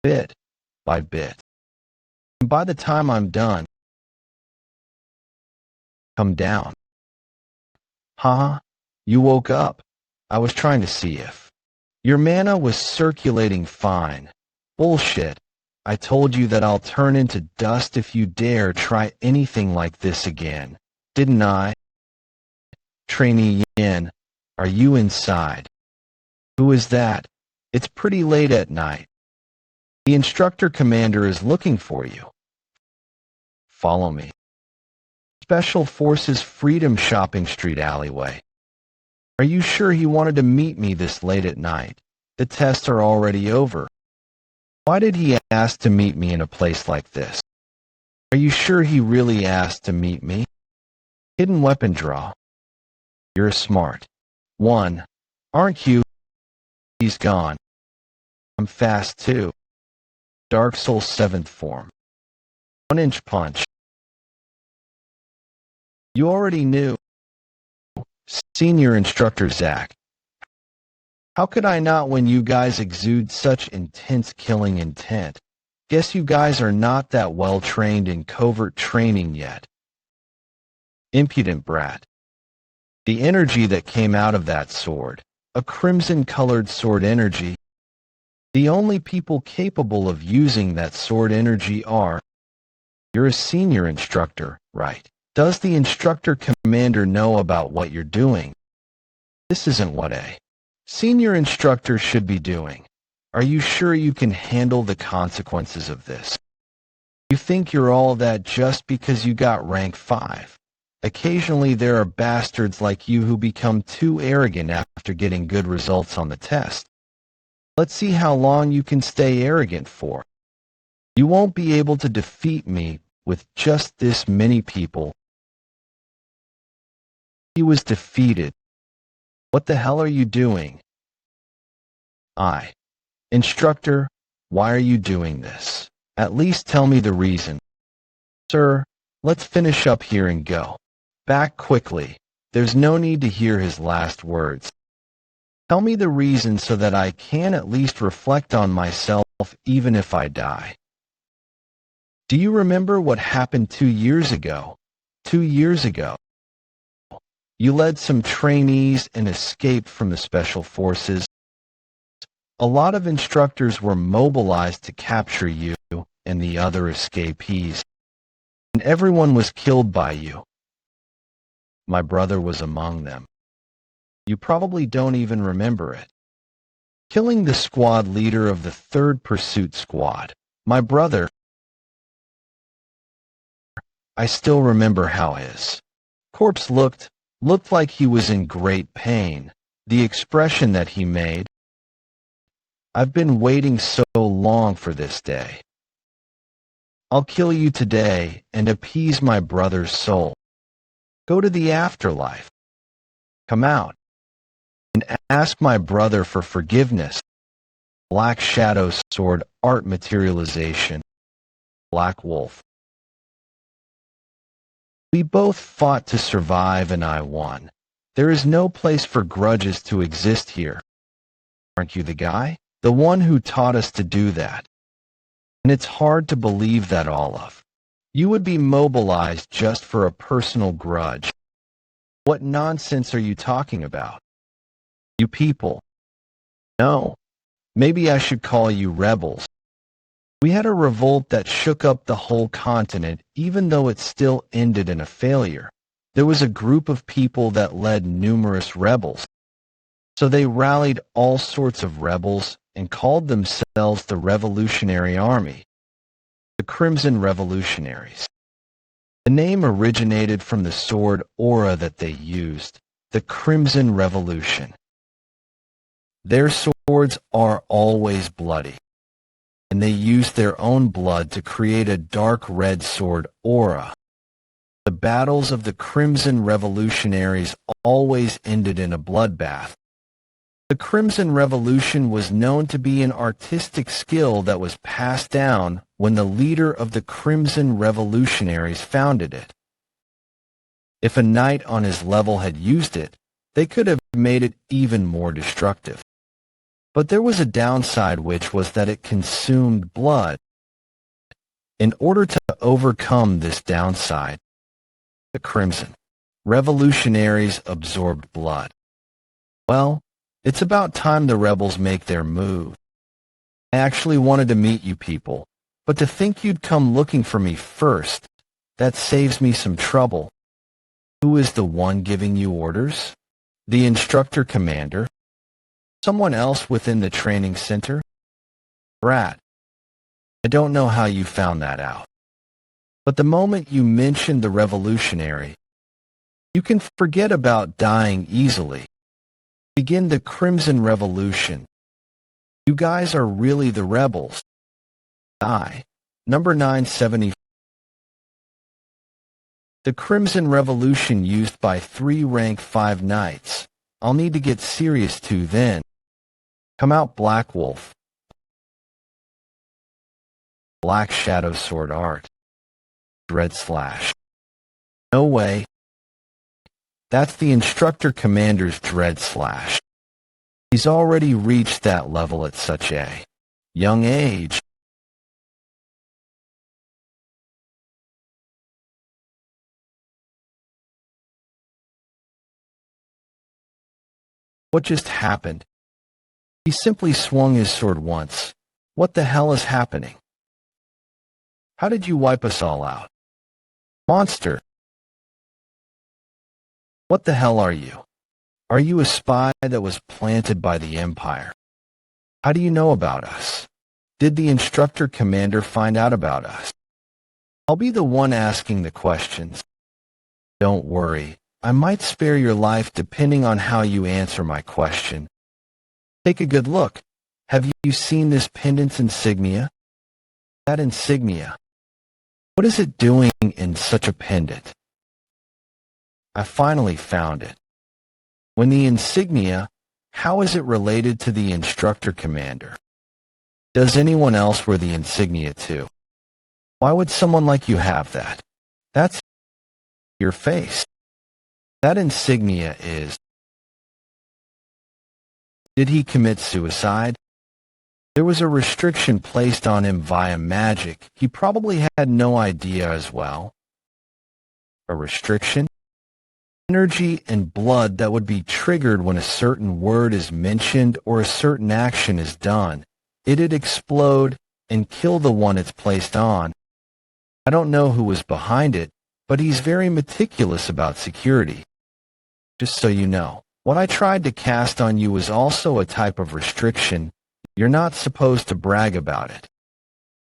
Bit by bit. And by the time I'm done, come down. Huh? You woke up. I was trying to see if your mana was circulating fine. Bullshit. I told you that I'll turn into dust if you dare try anything like this again. Didn't I? Trainee Yin, are you inside? Who is that? It's pretty late at night. The instructor commander is looking for you. Follow me. Special Forces Freedom Shopping Street alleyway. Are you sure he wanted to meet me this late at night? The tests are already over. Why did he ask to meet me in a place like this? Are you sure he really asked to meet me? Hidden weapon draw. You're smart. 1. Aren't you? He's gone. I'm fast too. Dark Soul 7th form. 1-inch punch. You already knew. Senior Instructor Zach. How could I not when you guys exude such intense killing intent? Guess you guys are not that well trained in covert training yet. Impudent brat. The energy that came out of that sword, a crimson-colored sword energy. The only people capable of using that sword energy are. You're a senior instructor, right? Does the instructor commander know about what you're doing? This isn't what a senior instructor should be doing. Are you sure you can handle the consequences of this? You think you're all that just because you got rank 5. Occasionally there are bastards like you who become too arrogant after getting good results on the test. Let's see how long you can stay arrogant for. You won't be able to defeat me with just this many people. He was defeated. What the hell are you doing? Instructor, why are you doing this? At least tell me the reason. Sir, let's finish up here and go. Back quickly. There's no need to hear his last words. Tell me the reason so that I can at least reflect on myself even if I die. Do you remember what happened 2 years ago? 2 years ago. You led some trainees and escaped from the Special Forces. A lot of instructors were mobilized to capture you and the other escapees, and everyone was killed by you. My brother was among them. You probably don't even remember it. Killing the squad leader of the 3rd Pursuit Squad, my brother. I still remember how his corpse looked like he was in great pain. The expression that he made. I've been waiting so long for this day. I'll kill you today and appease my brother's soul. Go to the afterlife. Come out and ask my brother for forgiveness. Black Shadow Sword Art Materialization. Black Wolf. We both fought to survive and I won. There is no place for grudges to exist here. Aren't you the guy? The one who taught us to do that. And it's hard to believe that all of you would be mobilized just for a personal grudge. What nonsense are you talking about? You people. No. Maybe I should call you rebels. We had a revolt that shook up the whole continent, even though it still ended in a failure. There was a group of people that led numerous rebels. So they rallied all sorts of rebels and called themselves the Revolutionary Army, the Crimson Revolutionaries. The name originated from the sword aura that they used, the Crimson Revolution. Their swords are always bloody, and they used their own blood to create a dark red sword aura. The battles of the Crimson Revolutionaries always ended in a bloodbath. The Crimson Revolution was known to be an artistic skill that was passed down when the leader of the Crimson Revolutionaries founded it. If a knight on his level had used it, they could have made it even more destructive. But there was a downside, which was that it consumed blood. In order to overcome this downside, the Crimson Revolutionaries absorbed blood. Well, it's about time the rebels make their move. I actually wanted to meet you people, but to think you'd come looking for me first, that saves me some trouble. Who is the one giving you orders? The instructor commander? Someone else within the training center? Brat. I don't know how you found that out. But the moment you mentioned the revolutionary, you can forget about dying easily. Begin the Crimson Revolution. You guys are really the rebels. Number 970. The Crimson Revolution used by 3 rank 5 knights. I'll need to get serious too then. Come out, Black Wolf. Black Shadow Sword Art. Dread Slash. No way. That's the instructor commander's Dread Slash. He's already reached that level at such a young age. What just happened? He simply swung his sword once. What the hell is happening? How did you wipe us all out? Monster! What the hell are you? Are you a spy that was planted by the Empire? How do you know about us? Did the instructor commander find out about us? I'll be the one asking the questions. Don't worry, I might spare your life depending on how you answer my question. Take a good look. Have you seen this pendant's insignia? That insignia. What is it doing in such a pendant? I finally found it. When the insignia, how is it related to the instructor commander? Does anyone else wear the insignia too? Why would someone like you have that? That's your face. That insignia is... Did he commit suicide? There was a restriction placed on him via magic. He probably had no idea as well. A restriction? Energy and blood that would be triggered when a certain word is mentioned or a certain action is done. It'd explode and kill the one it's placed on. I don't know who was behind it, but he's very meticulous about security. Just so you know, what I tried to cast on you was also a type of restriction. You're not supposed to brag about it.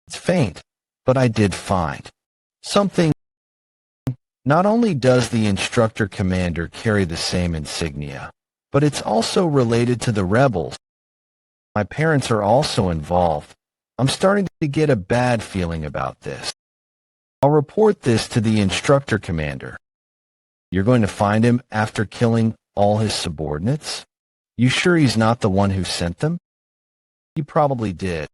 It's faint, but I did find something. Not only does the instructor commander carry the same insignia, but it's also related to the rebels. My parents are also involved. I'm starting to get a bad feeling about this. I'll report this to the instructor commander. You're going to find him after killing all his subordinates? You sure he's not the one who sent them? He probably did.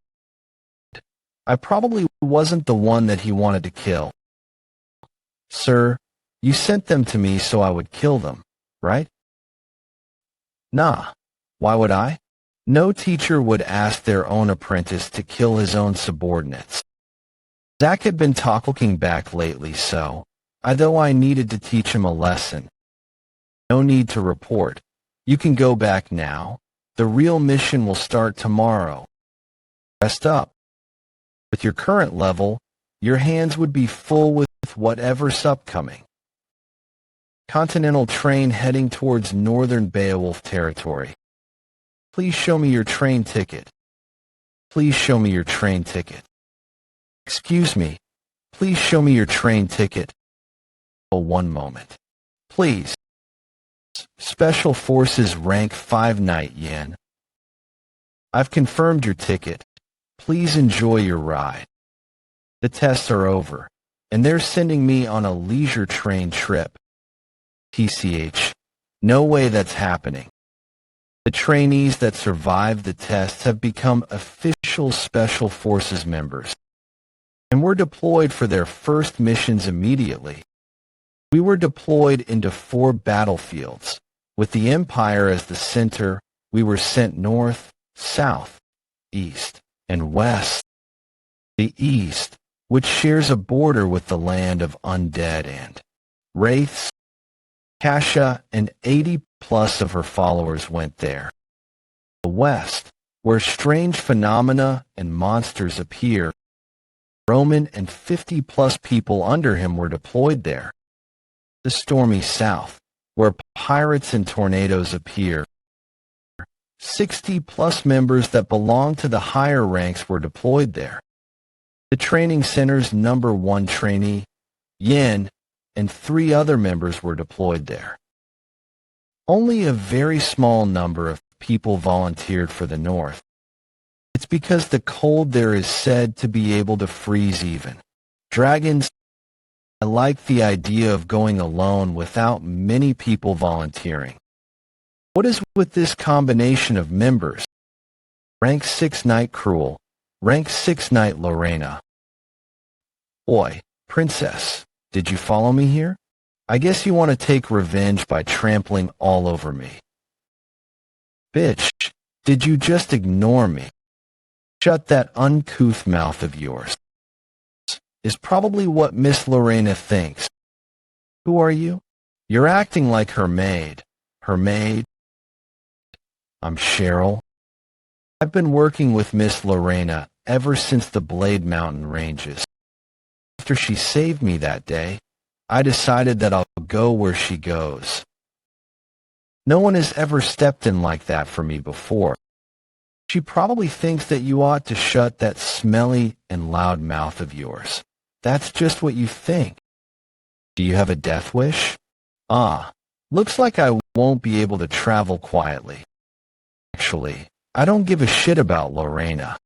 I probably wasn't the one that he wanted to kill. Sir, you sent them to me so I would kill them, right? Nah. Why would I? No teacher would ask their own apprentice to kill his own subordinates. Zach had been talking back lately, so, although I needed to teach him a lesson. No need to report. You can go back now. The real mission will start tomorrow. Rest up. With your current level, your hands would be full with whatever's upcoming. Continental train heading towards northern Beowulf territory. Please show me your train ticket. Please show me your train ticket. Excuse me. Please show me your train ticket. Oh, one moment. Please. Special Forces rank 5 Knight Yen. I've confirmed your ticket. Please enjoy your ride. The tests are over, and they're sending me on a leisure train trip. TCH. No way that's happening. The trainees that survived the tests have become official Special Forces members, and were deployed for their first missions immediately. We were deployed into 4 battlefields. With the Empire as the center, we were sent north, south, east, and west. The east, which shares a border with the land of undead and wraiths. Kasha and 80 plus of her followers went there. The west, where strange phenomena and monsters appear. Roman and 50 plus people under him were deployed there. The stormy south, where pirates and tornadoes appear. 60 plus members that belong to the higher ranks were deployed there. The training center's number 1 trainee, Yin, and 3 other members were deployed there. Only a very small number of people volunteered for the north. It's because the cold there is said to be able to freeze even dragons. I like the idea of going alone without many people volunteering. What is with this combination of members? Rank 6 Knight Cruel, Rank 6 Knight Lorena. Oi, princess, did you follow me here? I guess you want to take revenge by trampling all over me. Bitch, did you just ignore me? Shut that uncouth mouth of yours. Is probably what Miss Lorena thinks. Who are you? You're acting like her maid. Her maid? I'm Cheryl. I've been working with Miss Lorena ever since the Blade Mountain ranges. After she saved me that day, I decided that I'll go where she goes. No one has ever stepped in like that for me before. She probably thinks that you ought to shut that smelly and loud mouth of yours. That's just what you think. Do you have a death wish? Ah, looks like I won't be able to travel quietly. Actually, I don't give a shit about Lorena.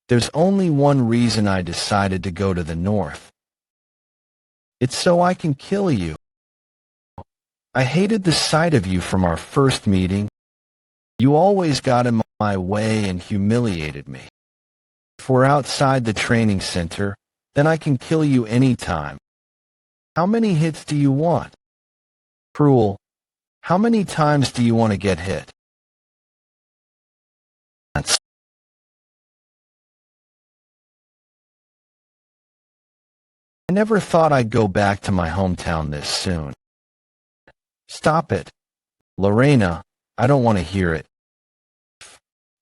There's only one reason I decided to go to the north. It's so I can kill you. I hated the sight of you from our first meeting. You always got in my way and humiliated me. If we're outside the training center, then I can kill you anytime. How many hits do you want? Cruel, how many times do you want to get hit? I never thought I'd go back to my hometown this soon. Stop it. Lorena, I don't want to hear it.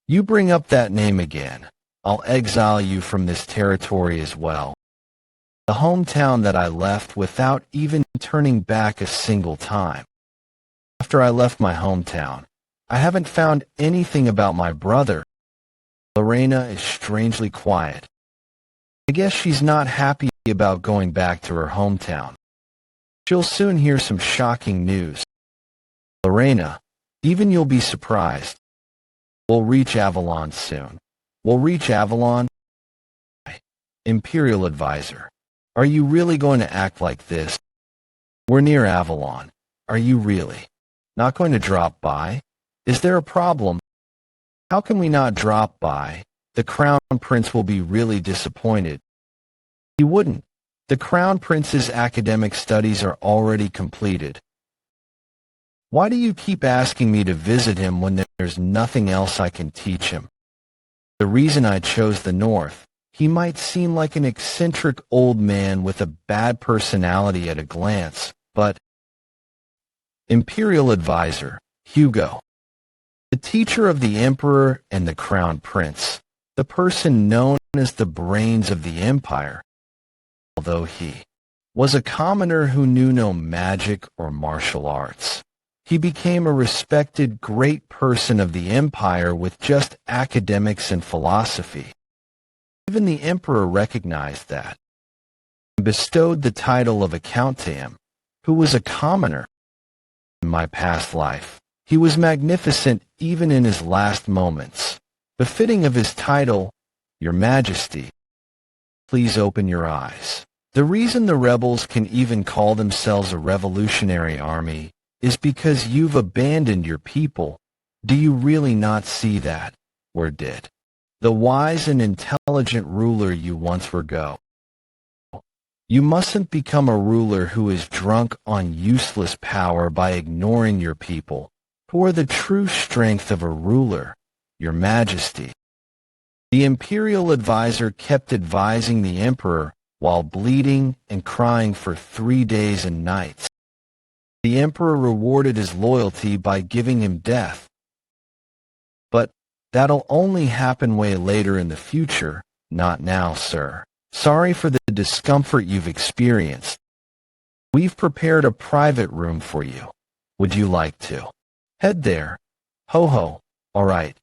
You bring up that name again, I'll exile you from this territory as well. The hometown that I left without even turning back a single time. After I left my hometown, I haven't found anything about my brother. Lorena is strangely quiet. I guess she's not happy about going back to her hometown. She'll soon hear some shocking news. Lorena, even you'll be surprised. We'll reach Avalon soon. We'll reach Avalon. Imperial Advisor, are you really going to act like this? We're near Avalon. Are you really not going to drop by? Is there a problem? How can we not drop by? The Crown Prince will be really disappointed. He wouldn't. The Crown Prince's academic studies are already completed. Why do you keep asking me to visit him when there's nothing else I can teach him? The reason I chose the North, he might seem like an eccentric old man with a bad personality at a glance, but Imperial Advisor, Hugo. The teacher of the emperor and the crown prince, the person known as the brains of the empire. Although he was a commoner who knew no magic or martial arts, he became a respected great person of the empire with just academics and philosophy. Even the emperor recognized that, and bestowed the title of a count to him, who was a commoner. In my past life, he was magnificent even in his last moments, befitting of his title, Your Majesty. Please open your eyes. The reason the rebels can even call themselves a revolutionary army is because you've abandoned your people. Do you really not see that? Or did the wise and intelligent ruler you once were go? You mustn't become a ruler who is drunk on useless power by ignoring your people, who are the true strength of a ruler, Your Majesty. The imperial advisor kept advising the emperor while bleeding and crying for 3 days and nights. The emperor rewarded his loyalty by giving him death. But that'll only happen way later in the future, not now, sir. Sorry for the discomfort you've experienced. We've prepared a private room for you. Would you like to head there? Ho ho. All right.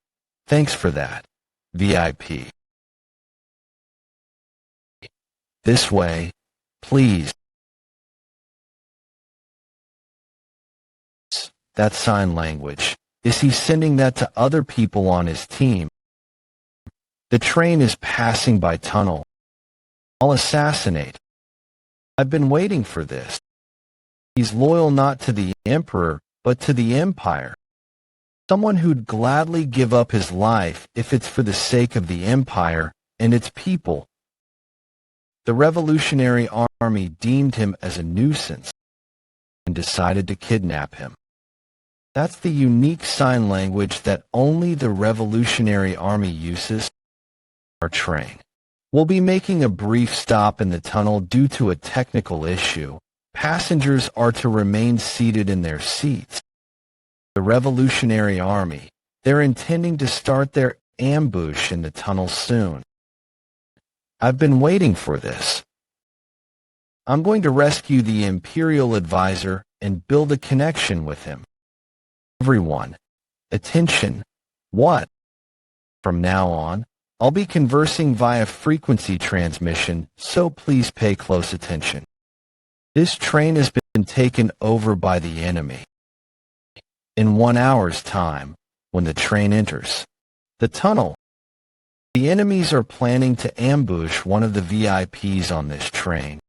Thanks for that. VIP. This way, please. That sign language. Is he sending that to other people on his team? The train is passing by tunnel. I'll assassinate. I've been waiting for this. He's loyal not to the emperor, but to the empire. Someone who'd gladly give up his life if it's for the sake of the empire and its people. The Revolutionary Army deemed him as a nuisance and decided to kidnap him. That's the unique sign language that only the Revolutionary Army uses. Our train will be making a brief stop in the tunnel due to a technical issue. Passengers are to remain seated in their seats. The Revolutionary Army, they're intending to start their ambush in the tunnel soon. I've been waiting for this. I'm going to rescue the Imperial Advisor and build a connection with him. Everyone, attention. What? From now on, I'll be conversing via frequency transmission, so please pay close attention. This train has been taken over by the enemy. In 1 hour's time, when the train enters the tunnel, the enemies are planning to ambush one of the VIPs on this train.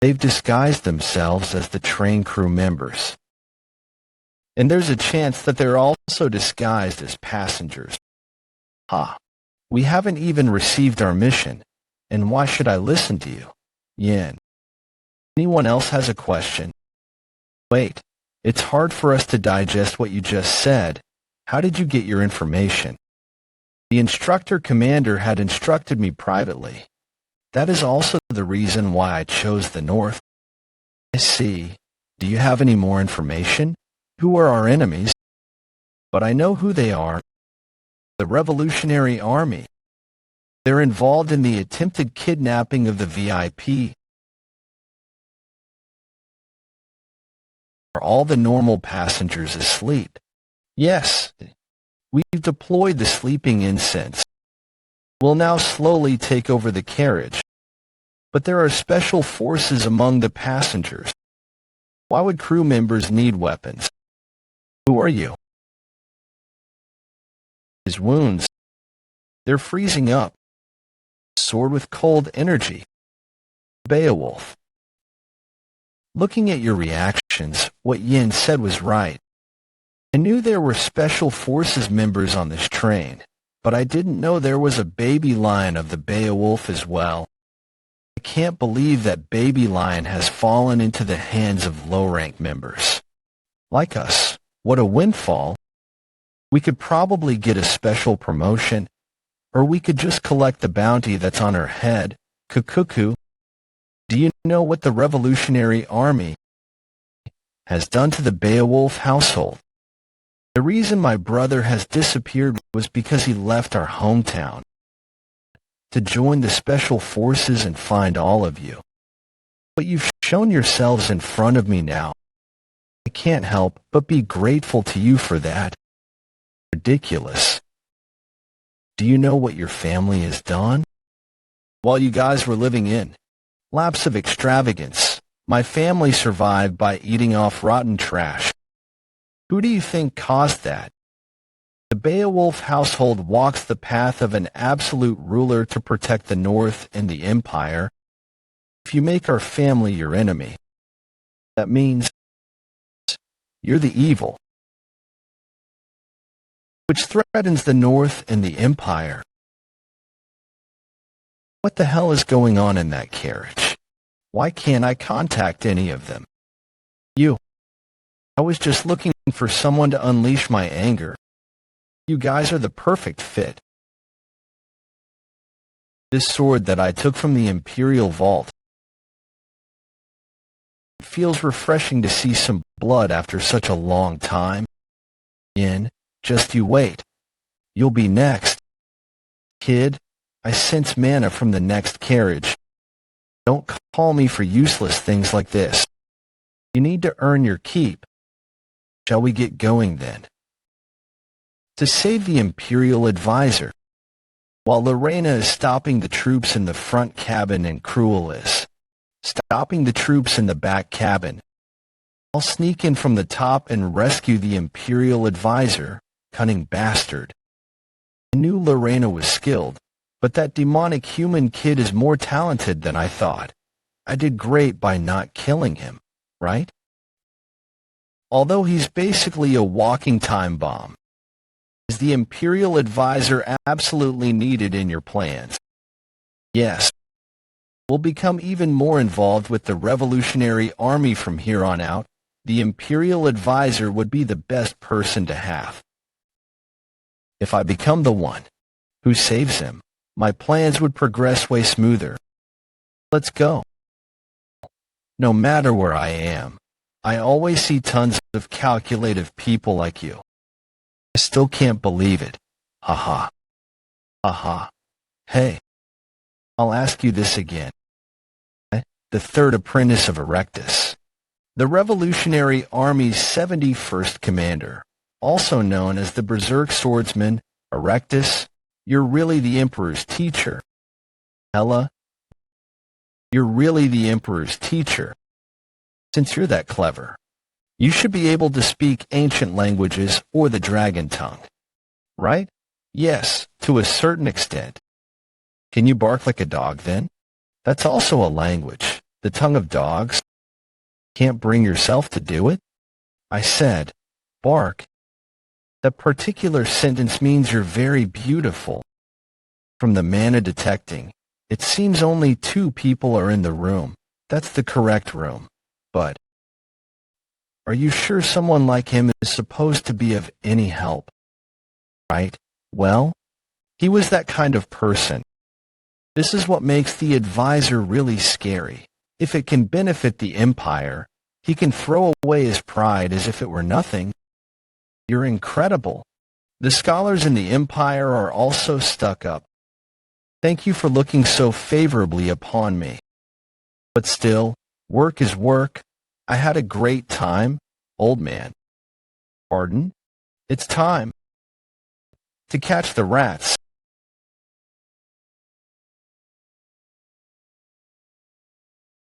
They've disguised themselves as the train crew members. And there's a chance that they're also disguised as passengers. We haven't even received our mission, and why should I listen to you? Yin. Anyone else has a question? Wait, it's hard for us to digest what you just said. How did you get your information? The instructor commander had instructed me privately. That is also the reason why I chose the North. I see. Do you have any more information? Who are our enemies? But I know who they are. The Revolutionary Army. They're involved in the attempted kidnapping of the VIP. Are all the normal passengers asleep? Yes. We've deployed the sleeping incense. We'll now slowly take over the carriage. But there are special forces among the passengers. Why would crew members need weapons? Who are you? His wounds. They're freezing up. Sword with cold energy. Beowulf. Looking at your reactions, what Yin said was right. I knew there were special forces members on this train, but I didn't know there was a baby lion of the Beowulf as well. I can't believe that baby lion has fallen into the hands of low-rank members. Like us, what a windfall. We could probably get a special promotion, or we could just collect the bounty that's on her head. Kukuku. Do you know what the Revolutionary Army has done to the Beowulf household. The reason my brother has disappeared was because he left our hometown to join the special forces and find all of you. But you've shown yourselves in front of me now. I can't help but be grateful to you for that. Ridiculous. Do you know what your family has done? While you guys were living in laps of extravagance, my family survived by eating off rotten trash. Who do you think caused that? The Beowulf household walks the path of an absolute ruler to protect the North and the Empire. If you make our family your enemy, that means you're the evil, which threatens the North and the Empire. What the hell is going on in that carriage? Why can't I contact any of them? You. I was just looking for someone to unleash my anger. You guys are the perfect fit. This sword that I took from the Imperial Vault. It feels refreshing to see some blood after such a long time. Just you wait. You'll be next. Kid, I sense mana from the next carriage. Don't call me for useless things like this. You need to earn your keep. Shall we get going then? To save the Imperial advisor, while Lorena is stopping the troops in the front cabin and Cruel is stopping the troops in the back cabin, I'll sneak in from the top and rescue the Imperial advisor, cunning bastard. I knew Lorena was skilled, but that demonic human kid is more talented than I thought. I did great by not killing him, right? Although he's basically a walking time bomb. Is the Imperial advisor absolutely needed in your plans? Yes. We'll become even more involved with the Revolutionary Army from here on out. The Imperial advisor would be the best person to have. If I become the one who saves him, my plans would progress way smoother. Let's go. No matter where I am, I always see tons of calculative people like you. I still can't believe it. Haha. Haha. Hey, I'll ask you this again. The third apprentice of Erectus, the Revolutionary Army's 71st commander, also known as the Berserk Swordsman, Erectus, you're really the Emperor's teacher. Hella, you're really the Emperor's teacher. Since you're that clever, you should be able to speak ancient languages or the dragon tongue, right? Yes, to a certain extent. Can you bark like a dog then? That's also a language, the tongue of dogs. Can't bring yourself to do it? I said, bark. That particular sentence means you're very beautiful. From the mana detecting, it seems only 2 people are in the room. That's the correct room. But are you sure someone like him is supposed to be of any help? Right? Well, he was that kind of person. This is what makes the advisor really scary. If it can benefit the Empire, he can throw away his pride as if it were nothing. You're incredible. The scholars in the Empire are also stuck up. Thank you for looking so favorably upon me. But still, work is work. I had a great time, old man. Pardon? It's time to catch the rats.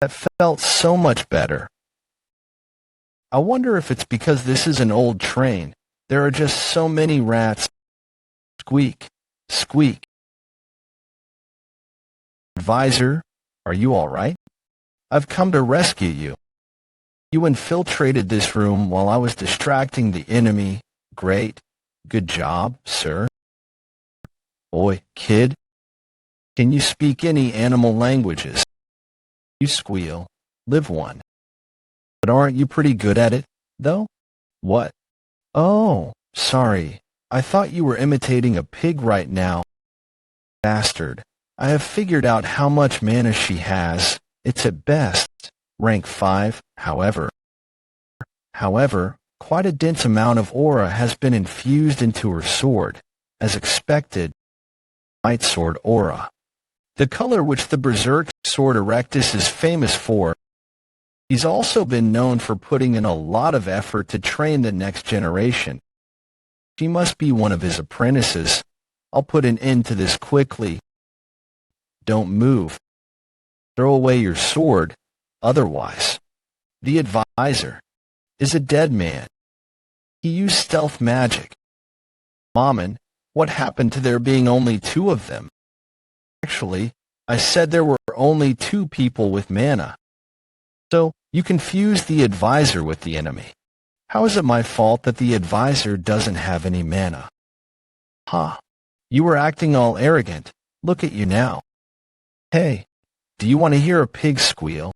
That felt so much better. I wonder if it's because this is an old train. There are just so many rats. Squeak, squeak. Advisor, are you all right? I've come to rescue you. You infiltrated this room while I was distracting the enemy. Great. Good job, sir. Boy, kid. Can you speak any animal languages? You squeal. Live one. But aren't you pretty good at it, though? What? Oh, sorry. I thought you were imitating a pig right now. Bastard. I have figured out how much mana she has. It's at best rank 5, however. However, quite a dense amount of aura has been infused into her sword, as expected, white sword aura. The color which the Berserk sword Erectus is famous for. He's also been known for putting in a lot of effort to train the next generation. She must be one of his apprentices. I'll put an end to this quickly. Don't move. Throw away your sword, otherwise. The advisor is a dead man. He used stealth magic. Mammon, what happened to there being only 2 of them? Actually, I said there were only 2 people with mana. So, you confused the advisor with the enemy. How is it my fault that the advisor doesn't have any mana? Ha! You were acting all arrogant. Look at you now. Hey, do you want to hear a pig squeal?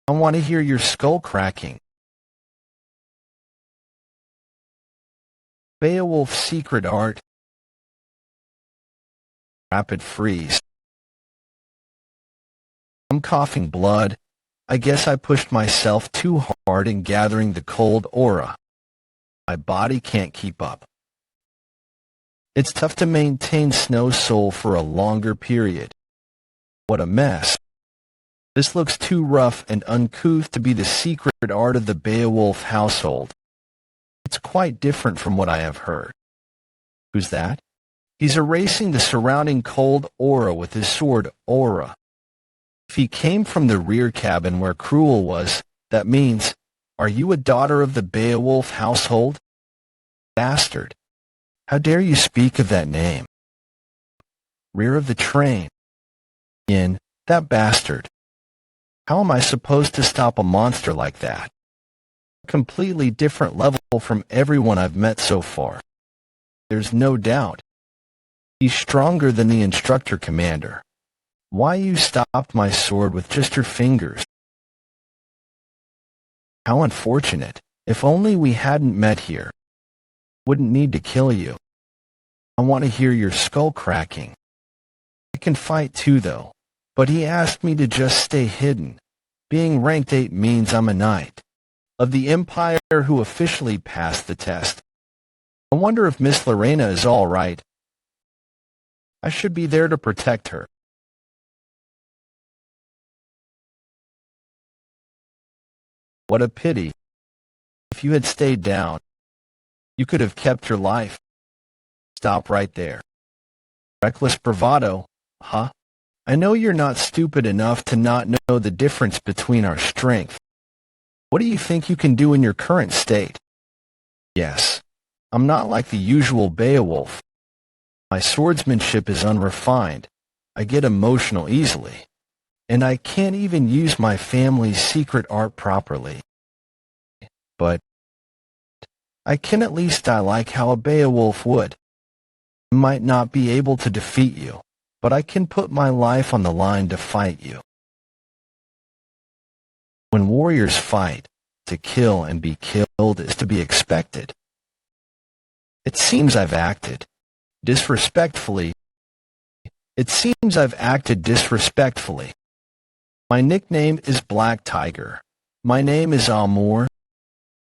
I want to hear your skull cracking. Beowulf's secret art. Rapid freeze. I'm coughing blood. I guess I pushed myself too hard in gathering the cold aura. My body can't keep up. It's tough to maintain Snow Soul for a longer period. What a mess. This looks too rough and uncouth to be the secret art of the Beowulf household. It's quite different from what I have heard. Who's that? He's erasing the surrounding cold aura with his sword aura. If he came from the rear cabin where Cruel was, that means, are you a daughter of the Beowulf household? Bastard. How dare you speak of that name? Rear of the train. In, that bastard. How am I supposed to stop a monster like that? A completely different level from everyone I've met so far. There's no doubt. He's stronger than the instructor commander. Why you stopped my sword with just your fingers? How unfortunate. If only we hadn't met here. Wouldn't need to kill you. I want to hear your skull cracking. I can fight too, though. But he asked me to just stay hidden. Being ranked 8 means I'm a knight of the Empire who officially passed the test. I wonder if Miss Lorena is all right. I should be there to protect her. What a pity. If you had stayed down, you could have kept your life. Stop right there. Reckless bravado, huh? I know you're not stupid enough to not know the difference between our strength. What do you think you can do in your current state? Yes, I'm not like the usual Beowulf. My swordsmanship is unrefined. I get emotional easily. And I can't even use my family's secret art properly. But I can at least die like how a Beowulf would. I might not be able to defeat you, but I can put my life on the line to fight you. When warriors fight, to kill and be killed is to be expected. It seems I've acted disrespectfully. My nickname is Black Tiger. My name is Amor.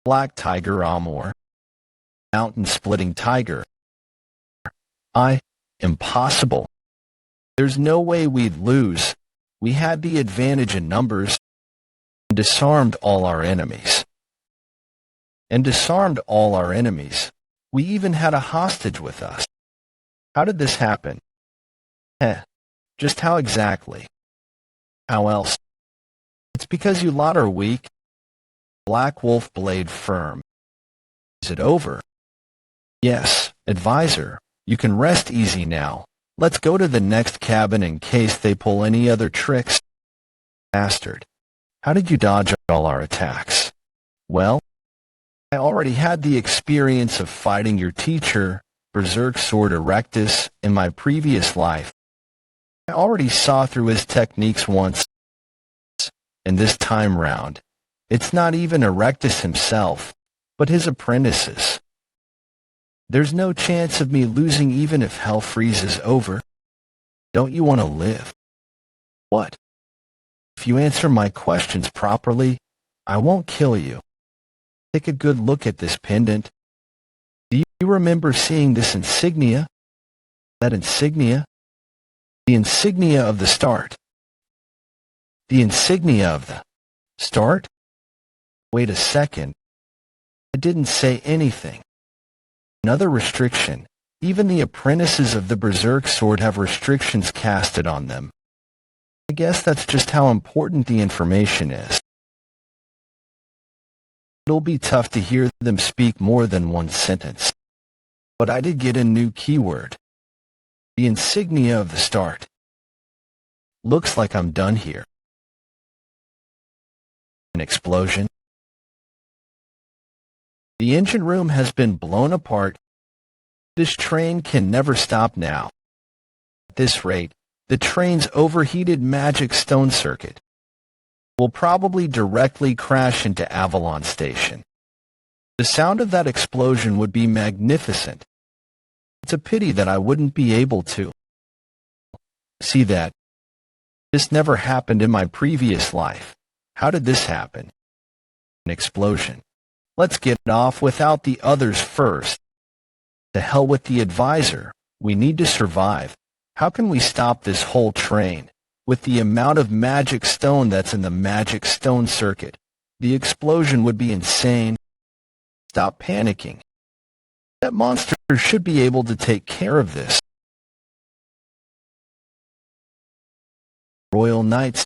Black Tiger Amor. Mountain-splitting tiger. Impossible. There's no way we'd lose. We had the advantage in numbers and disarmed all our enemies. We even had a hostage with us. How did this happen? Just how exactly? How else? It's because you lot are weak. Black Wolf blade firm. Is it over? Yes, advisor. You can rest easy now. Let's go to the next cabin in case they pull any other tricks. Bastard. How did you dodge all our attacks? Well, I already had the experience of fighting your teacher, Berserk Sword Erectus, in my previous life. I already saw through his techniques once, and this time round, it's not even Erectus himself, but his apprentices. There's no chance of me losing even if hell freezes over. Don't you want to live? What? If you answer my questions properly, I won't kill you. Take a good look at this pendant. Do you remember seeing this insignia? That insignia? The insignia of the start. The insignia of the start? Wait a second. I didn't say anything. Another restriction. Even the apprentices of the Berserk sword have restrictions casted on them. I guess that's just how important the information is. It'll be tough to hear them speak more than one sentence. But I did get a new keyword. The insignia of the start. Looks like I'm done here. An explosion. The engine room has been blown apart. This train can never stop now. At this rate, the train's overheated magic stone circuit will probably directly crash into Avalon Station. The sound of that explosion would be magnificent. It's a pity that I wouldn't be able to see that. This never happened in my previous life. How did this happen? An explosion. Let's get off without the others first. To hell with the advisor. We need to survive. How can we stop this whole train? With the amount of magic stone that's in the magic stone circuit, the explosion would be insane. Stop panicking. That monster should be able to take care of this. Royal Knights,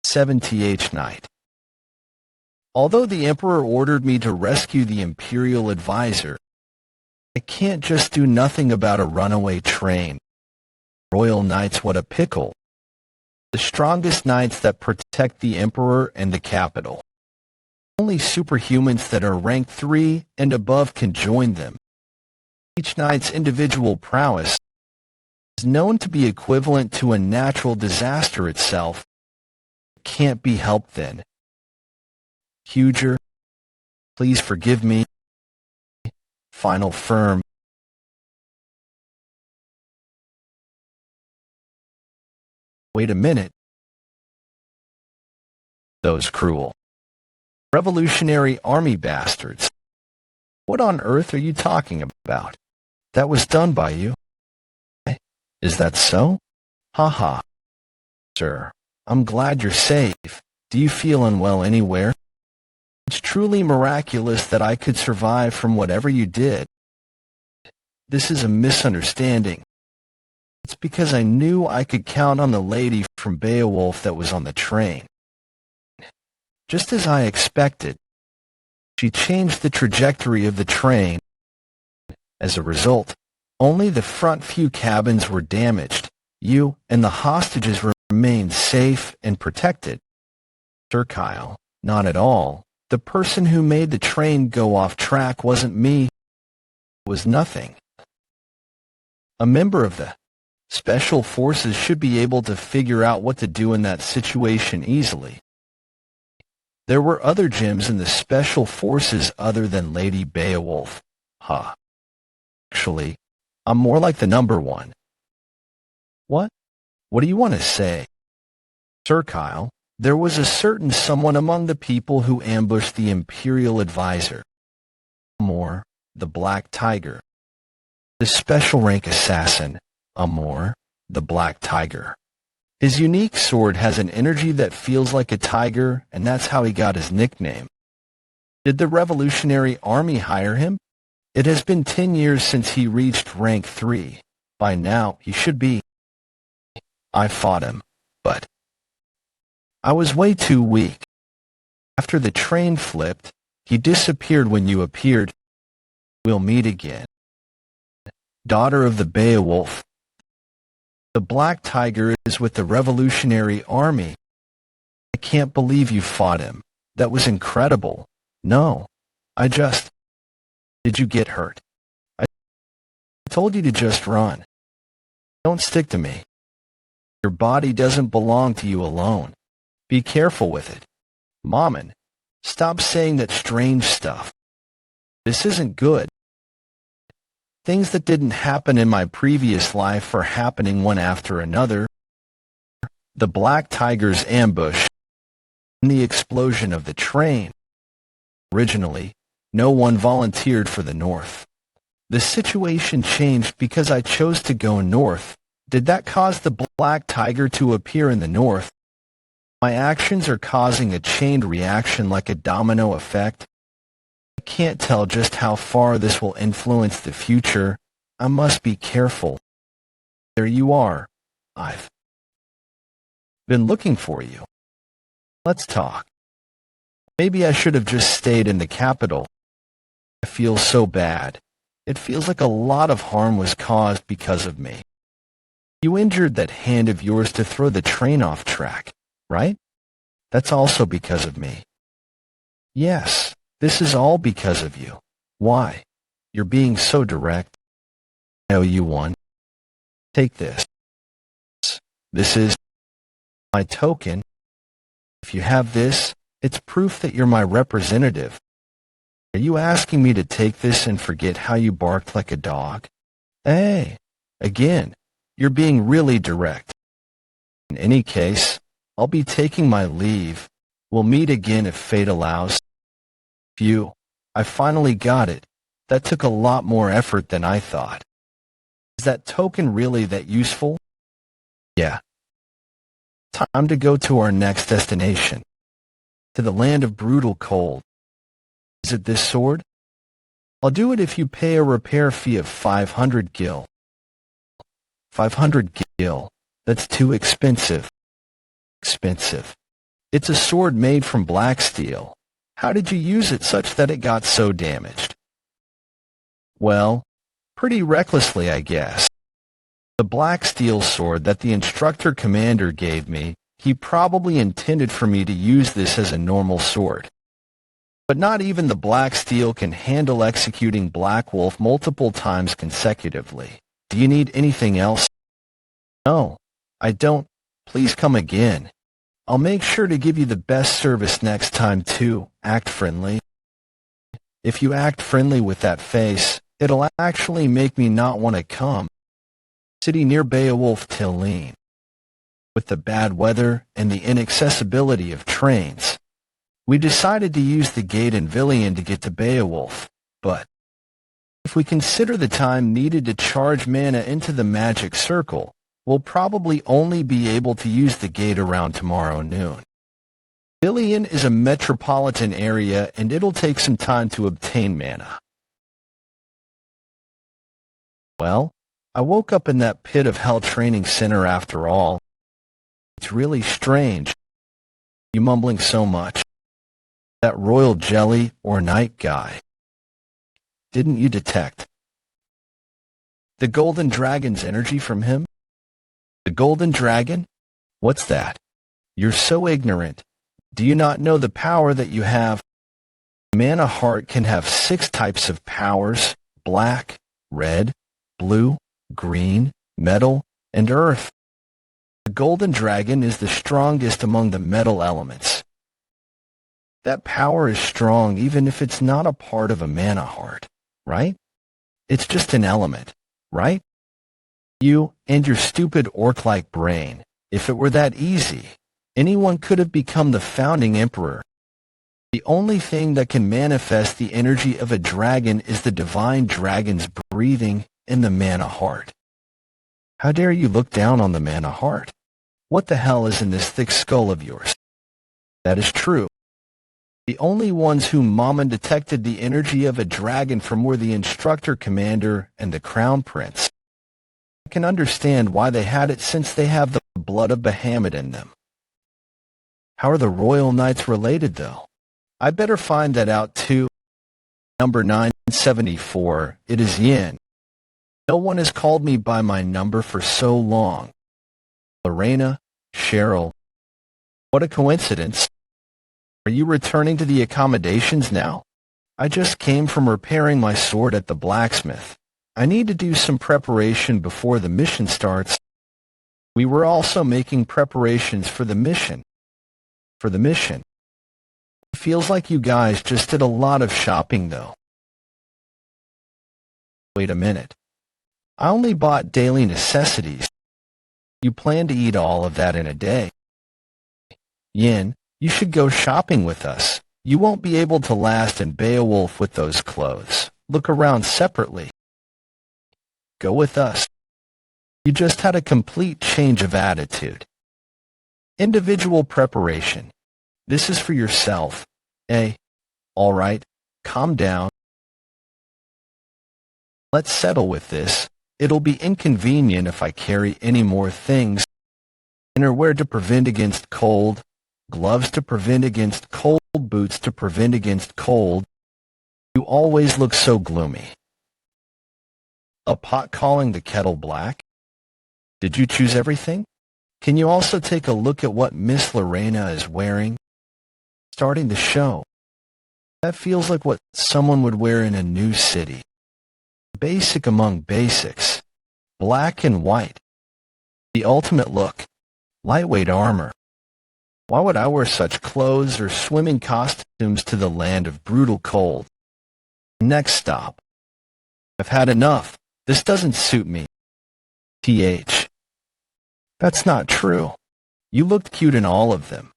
7th Night. Although the Emperor ordered me to rescue the Imperial Advisor, I can't just do nothing about a runaway train. Royal Knights, what a pickle. The strongest knights that protect the Emperor and the capital. Only superhumans that are rank 3 and above can join them. Each knight's individual prowess is known to be equivalent to a natural disaster itself. It can't be helped then. Huger, please forgive me. Final firm. Wait a minute. Those cruel Revolutionary Army bastards. What on earth are you talking about? That was done by you. Is that so? Ha. Sir, I'm glad you're safe. Do you feel unwell anywhere? It's truly miraculous that I could survive from whatever you did. This is a misunderstanding. It's because I knew I could count on the lady from Beowulf that was on the train. Just as I expected, she changed the trajectory of the train. As a result, only the front few cabins were damaged. You and the hostages remained safe and protected. Sir Kyle, not at all. The person who made the train go off track wasn't me. It was nothing. A member of the Special Forces should be able to figure out what to do in that situation easily. There were other gems in the Special Forces other than Lady Beowulf. Actually, I'm more like the number one. What? What do you want to say? Sir Kyle, there was a certain someone among the people who ambushed the Imperial Advisor. Amor, the Black Tiger. The special rank assassin, Amor, the Black Tiger. His unique sword has an energy that feels like a tiger, and that's how he got his nickname. Did the Revolutionary Army hire him? It has been 10 years since he reached rank 3. By now, he should be. I fought him, but I was way too weak. After the train flipped, he disappeared when you appeared. We'll meet again. Daughter of the Beowulf. The Black Tiger is with the Revolutionary Army. I can't believe you fought him. That was incredible. No, Did you get hurt? I told you to just run. Don't stick to me. Your body doesn't belong to you alone. Be careful with it. Mammon, stop saying that strange stuff. This isn't good. Things that didn't happen in my previous life are happening one after another. The Black Tiger's ambush and the explosion of the train. Originally, no one volunteered for the north. The situation changed because I chose to go north. Did that cause the black tiger to appear in the north? My actions are causing a chained reaction like a domino effect. I can't tell just how far this will influence the future. I must be careful. There you are. I've been looking for you. Let's talk. Maybe I should have just stayed in the capital. I feel so bad. It feels like a lot of harm was caused because of me. You injured that hand of yours to throw the train off track, right? That's also because of me. Yes, this is all because of you. Why? You're being so direct. I owe you one. Take this. This is my token. If you have this, it's proof that you're my representative. Are you asking me to take this and forget how you barked like a dog? Hey, again, you're being really direct. In any case, I'll be taking my leave. We'll meet again if fate allows. Phew, I finally got it. That took a lot more effort than I thought. Is that token really that useful? Yeah. Time to go to our next destination. To the land of brutal cold. Is it this sword? I'll do it if you pay a repair fee of 500 gil. 500 gil. That's too expensive. Expensive. It's a sword made from black steel. How did you use it such that it got so damaged? Well, pretty recklessly, I guess. The black steel sword that the instructor commander gave me, he probably intended for me to use this as a normal sword. But not even the black steel can handle executing Black Wolf multiple times consecutively. Do you need anything else? No, I don't. Please come again. I'll make sure to give you the best service next time too. Act friendly. If you act friendly with that face, it'll actually make me not want to come. City near Beowulf Tillene. With the bad weather and the inaccessibility of trains, we decided to use the gate in Villian to get to Beowulf, but if we consider the time needed to charge mana into the magic circle, we'll probably only be able to use the gate around tomorrow noon. Villian is a metropolitan area and it'll take some time to obtain mana. Well, I woke up in that pit of hell training center after all. It's really strange. You mumbling so much. That royal jelly or night guy. Didn't you detect the golden dragon's energy from him? The golden dragon? What's that? You're so ignorant. Do you not know the power that you have? Mana heart can have 6 types of powers: black, red, blue, green, metal, and earth. The golden dragon is the strongest among the metal elements. That power is strong even if it's not a part of a mana heart, right? It's just an element, right? You and your stupid orc-like brain. If it were that easy, anyone could have become the founding emperor. The only thing that can manifest the energy of a dragon is the divine dragon's breathing in the mana heart. How dare you look down on the mana heart? What the hell is in this thick skull of yours? That is true. The only ones whom Mama detected the energy of a dragon from were the instructor commander and the crown prince. I can understand why they had it since they have the blood of Bahamut in them. How are the royal knights related, though? I better find that out too. Number 974, it is Yin. No one has called me by my number for so long. Lorena, Cheryl. What a coincidence. Are you returning to the accommodations now? I just came from repairing my sword at the blacksmith. I need to do some preparation before the mission starts. We were also making preparations for the mission. It feels like you guys just did a lot of shopping, though. Wait a minute. I only bought daily necessities. You plan to eat all of that in a day. Yin, You should go shopping with us. You won't be able to last in Beowulf with those clothes. Look around separately. Go with us. You just had a complete change of attitude. Individual preparation. This is for yourself. All right, calm down. Let's settle with this. It'll be inconvenient if I carry any more things. Innerwear to prevent against cold, gloves to prevent against cold, boots to prevent against cold. You always look so gloomy. A pot calling the kettle black? Did you choose everything? Can you also take a look at what Miss Lorena is wearing? Starting the show. That feels like what someone would wear in a new city. Basic among basics. Black and white. The ultimate look. Lightweight armor. Why would I wear such clothes or swimming costumes to the land of brutal cold? Next stop. I've had enough. This doesn't suit me. TH. That's not true. You looked cute in all of them.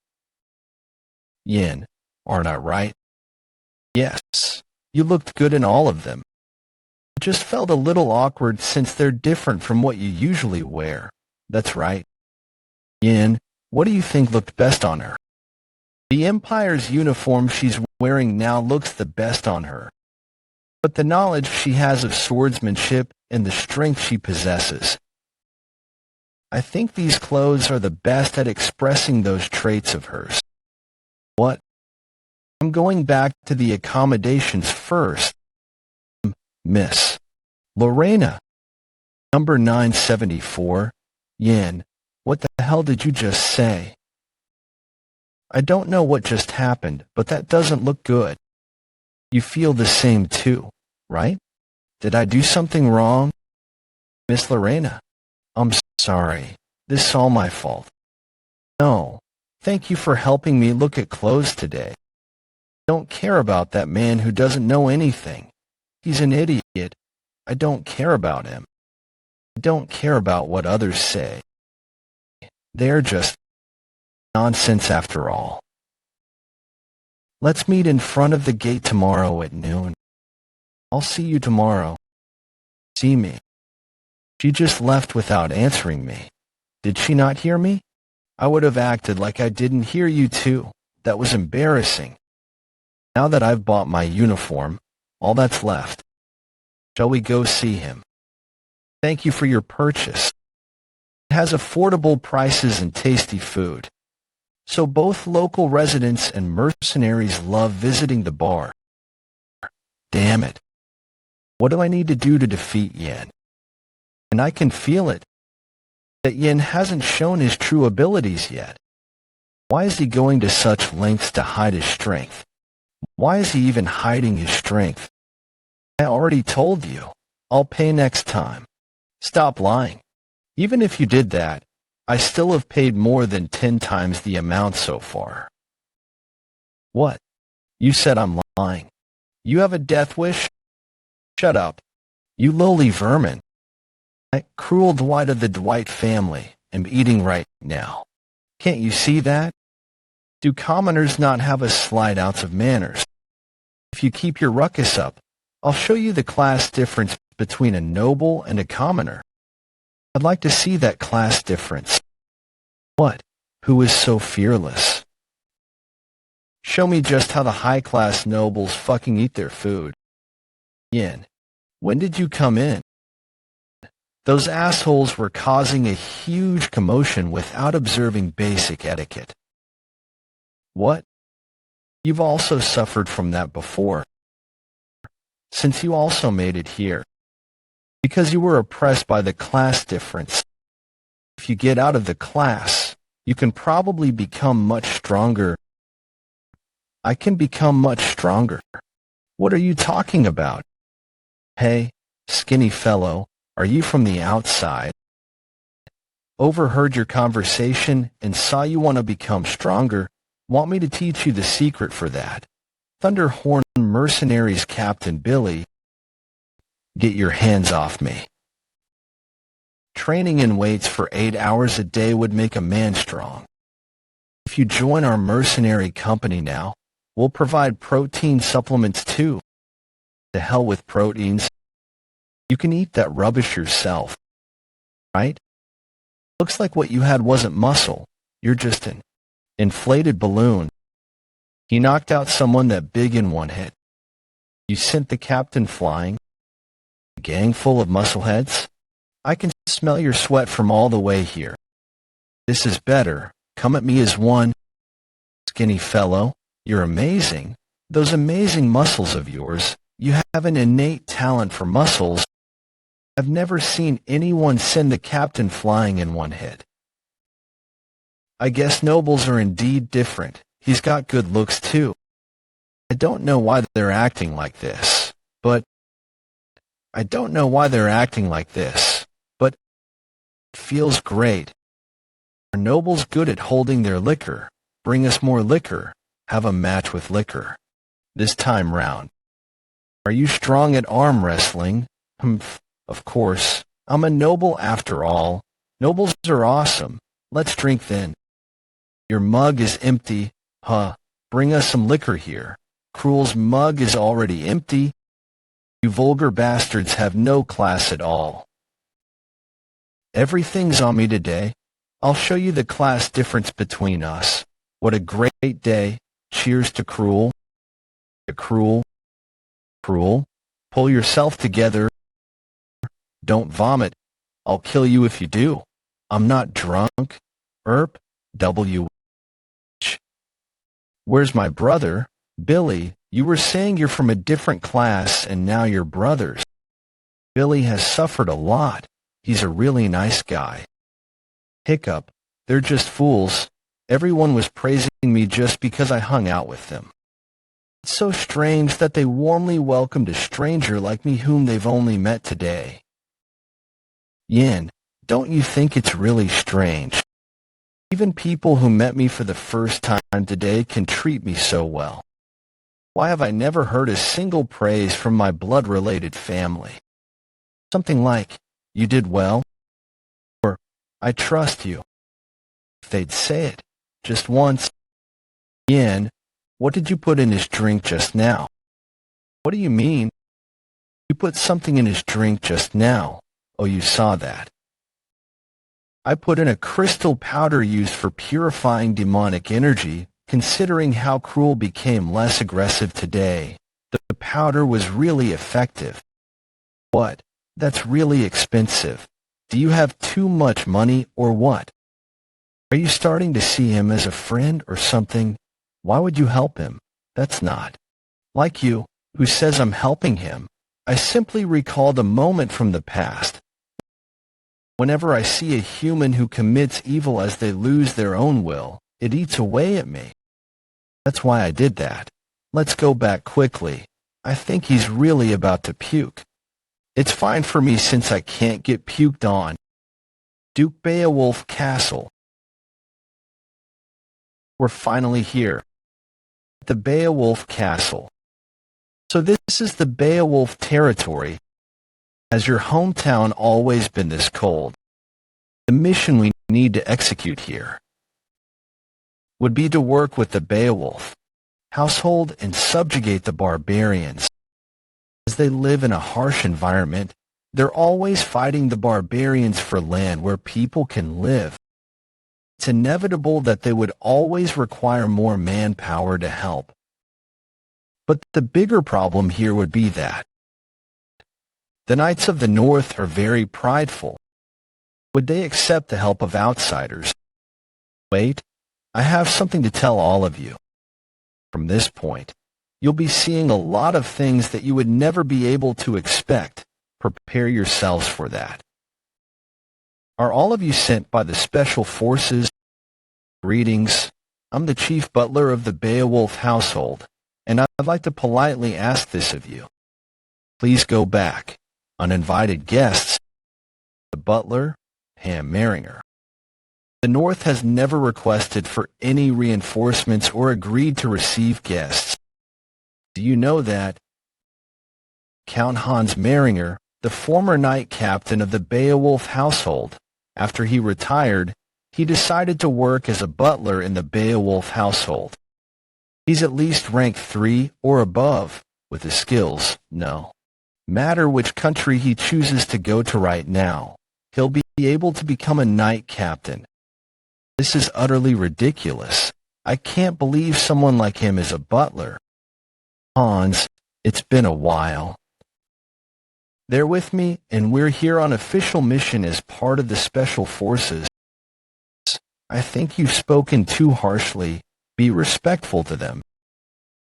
Yin. Aren't I right? Yes. You looked good in all of them. It just felt a little awkward since they're different from what you usually wear. That's right. Yin, what do you think looked best on her? The Empire's uniform she's wearing now looks the best on her. But the knowledge she has of swordsmanship and the strength she possesses. I think these clothes are the best at expressing those traits of hers. What? I'm going back to the accommodations first. Miss Lorena. Number 974. Yin, what the hell did you just say? I don't know what just happened, but that doesn't look good. You feel the same too, right? Did I do something wrong? Miss Lorena. I'm sorry. This is all my fault. No. Thank you for helping me look at clothes today. Don't care about that man who doesn't know anything. He's an idiot. I don't care about him. I don't care about what others say. They're just nonsense after all. Let's meet in front of the gate tomorrow at noon. I'll see you tomorrow. See me. She just left without answering me. Did she not hear me? I would have acted like I didn't hear you too. That was embarrassing. Now that I've bought my uniform, all that's left. Shall we go see him? Thank you for your purchase. It has affordable prices and tasty food. So both local residents and mercenaries love visiting the bar. Damn it. What do I need to do to defeat Yin? And I can feel it. That Yin hasn't shown his true abilities yet. Why is he going to such lengths to hide his strength? Why is he even hiding his strength? I already told you. I'll pay next time. Stop lying. Even if you did that, I still have paid more than 10 times the amount so far. What? You said I'm lying. You have a death wish? Shut up. You lowly vermin. That cruel Dwight of the Dwight family am eating right now. Can't you see that? Do commoners not have a slight ounce of manners? If you keep your ruckus up, I'll show you the class difference between a noble and a commoner. I'd like to see that class difference. What? Who is so fearless? Show me just how the high-class nobles fucking eat their food. Yin, when did you come in? Those assholes were causing a huge commotion without observing basic etiquette. What? You've also suffered from that before, since you also made it here. Because you were oppressed by the class difference. If you get out of the class, you can probably become much stronger. I can become much stronger. What are you talking about? Hey, skinny fellow, are you from the outside? Overheard your conversation and saw you want to become stronger. Want me to teach you the secret for that? Thunderhorn Mercenaries Captain Billy. Get your hands off me. Training in weights for 8 hours a day would make a man strong. If you join our mercenary company now, we'll provide protein supplements too. To hell with proteins. You can eat that rubbish yourself, right? Looks like what you had wasn't muscle. You're just an inflated balloon. He knocked out someone that big in one hit. You sent the captain flying. A gang full of muscleheads? I can smell your sweat from all the way here. This is better. Come at me as one. Skinny fellow, you're amazing. Those amazing muscles of yours. You have an innate talent for muscles. I've never seen anyone send the captain flying in one hit. I guess nobles are indeed different. He's got good looks too. I don't know why they're acting like this, but it feels great. Are nobles good at holding their liquor? Bring us more liquor. Have a match with liquor. This time round. Are you strong at arm wrestling? Humph, of course. I'm a noble after all. Nobles are awesome. Let's drink then. Your mug is empty. Huh. Bring us some liquor here. Cruel's mug is already empty. You vulgar bastards have no class at all. Everything's on me today. I'll show you the class difference between us. What a great day. Cheers to Cruel. Cruel. Pull yourself together. Don't vomit. I'll kill you if you do. I'm not drunk. W. Where's my brother? Billy, you were saying you're from a different class and now you're brothers. Billy has suffered a lot. He's a really nice guy. Hiccup. They're just fools. Everyone was praising me just because I hung out with them. It's so strange that they warmly welcomed a stranger like me whom they've only met today. Yin, don't you think it's really strange? Even people who met me for the first time today can treat me so well. Why have I never heard a single praise from my blood-related family? Something like, you did well, or I trust you. If they'd say it, just once. Yin, what did you put in his drink just now? What do you mean? You put something in his drink just now. Oh, you saw that. I put in a crystal powder used for purifying demonic energy. Considering how Cruel became less aggressive today, the powder was really effective. What? That's really expensive. Do you have too much money or what? Are you starting to see him as a friend or something? Why would you help him? That's not like you, who says I'm helping him. I simply recalled a moment from the past. Whenever I see a human who commits evil as they lose their own will, it eats away at me. That's why I did that. Let's go back quickly. I think he's really about to puke. It's fine for me since I can't get puked on. Duke Beowulf Castle. We're finally here. The Beowulf Castle. So this is the Beowulf territory. Has your hometown always been this cold? The mission we need to execute here would be to work with the Beowulf household and subjugate the barbarians. As they live in a harsh environment, they're always fighting the barbarians for land where people can live. It's inevitable that they would always require more manpower to help. But the bigger problem here would be that the Knights of the North are very prideful. Would they accept the help of outsiders? Wait. I have something to tell all of you. From this point, you'll be seeing a lot of things that you would never be able to expect. Prepare yourselves for that. Are all of you sent by the Special Forces? Greetings. I'm the chief butler of the Beowulf household, and I'd like to politely ask this of you. Please go back. Uninvited guests. The butler, Ham Maringer. The North has never requested for any reinforcements or agreed to receive guests. Do you know that? Count Hans Maringer, the former knight captain of the Beowulf household, after he retired, He decided to work as a butler in the Beowulf household. He's at least rank 3 or above, with his skills, no matter which country he chooses to go to right now, he'll be able to become a knight captain. This is utterly ridiculous. I can't believe someone like him is a butler. Hans, it's been a while. They're with me, and we're here on official mission as part of the Special Forces. I think you've spoken too harshly. Be respectful to them.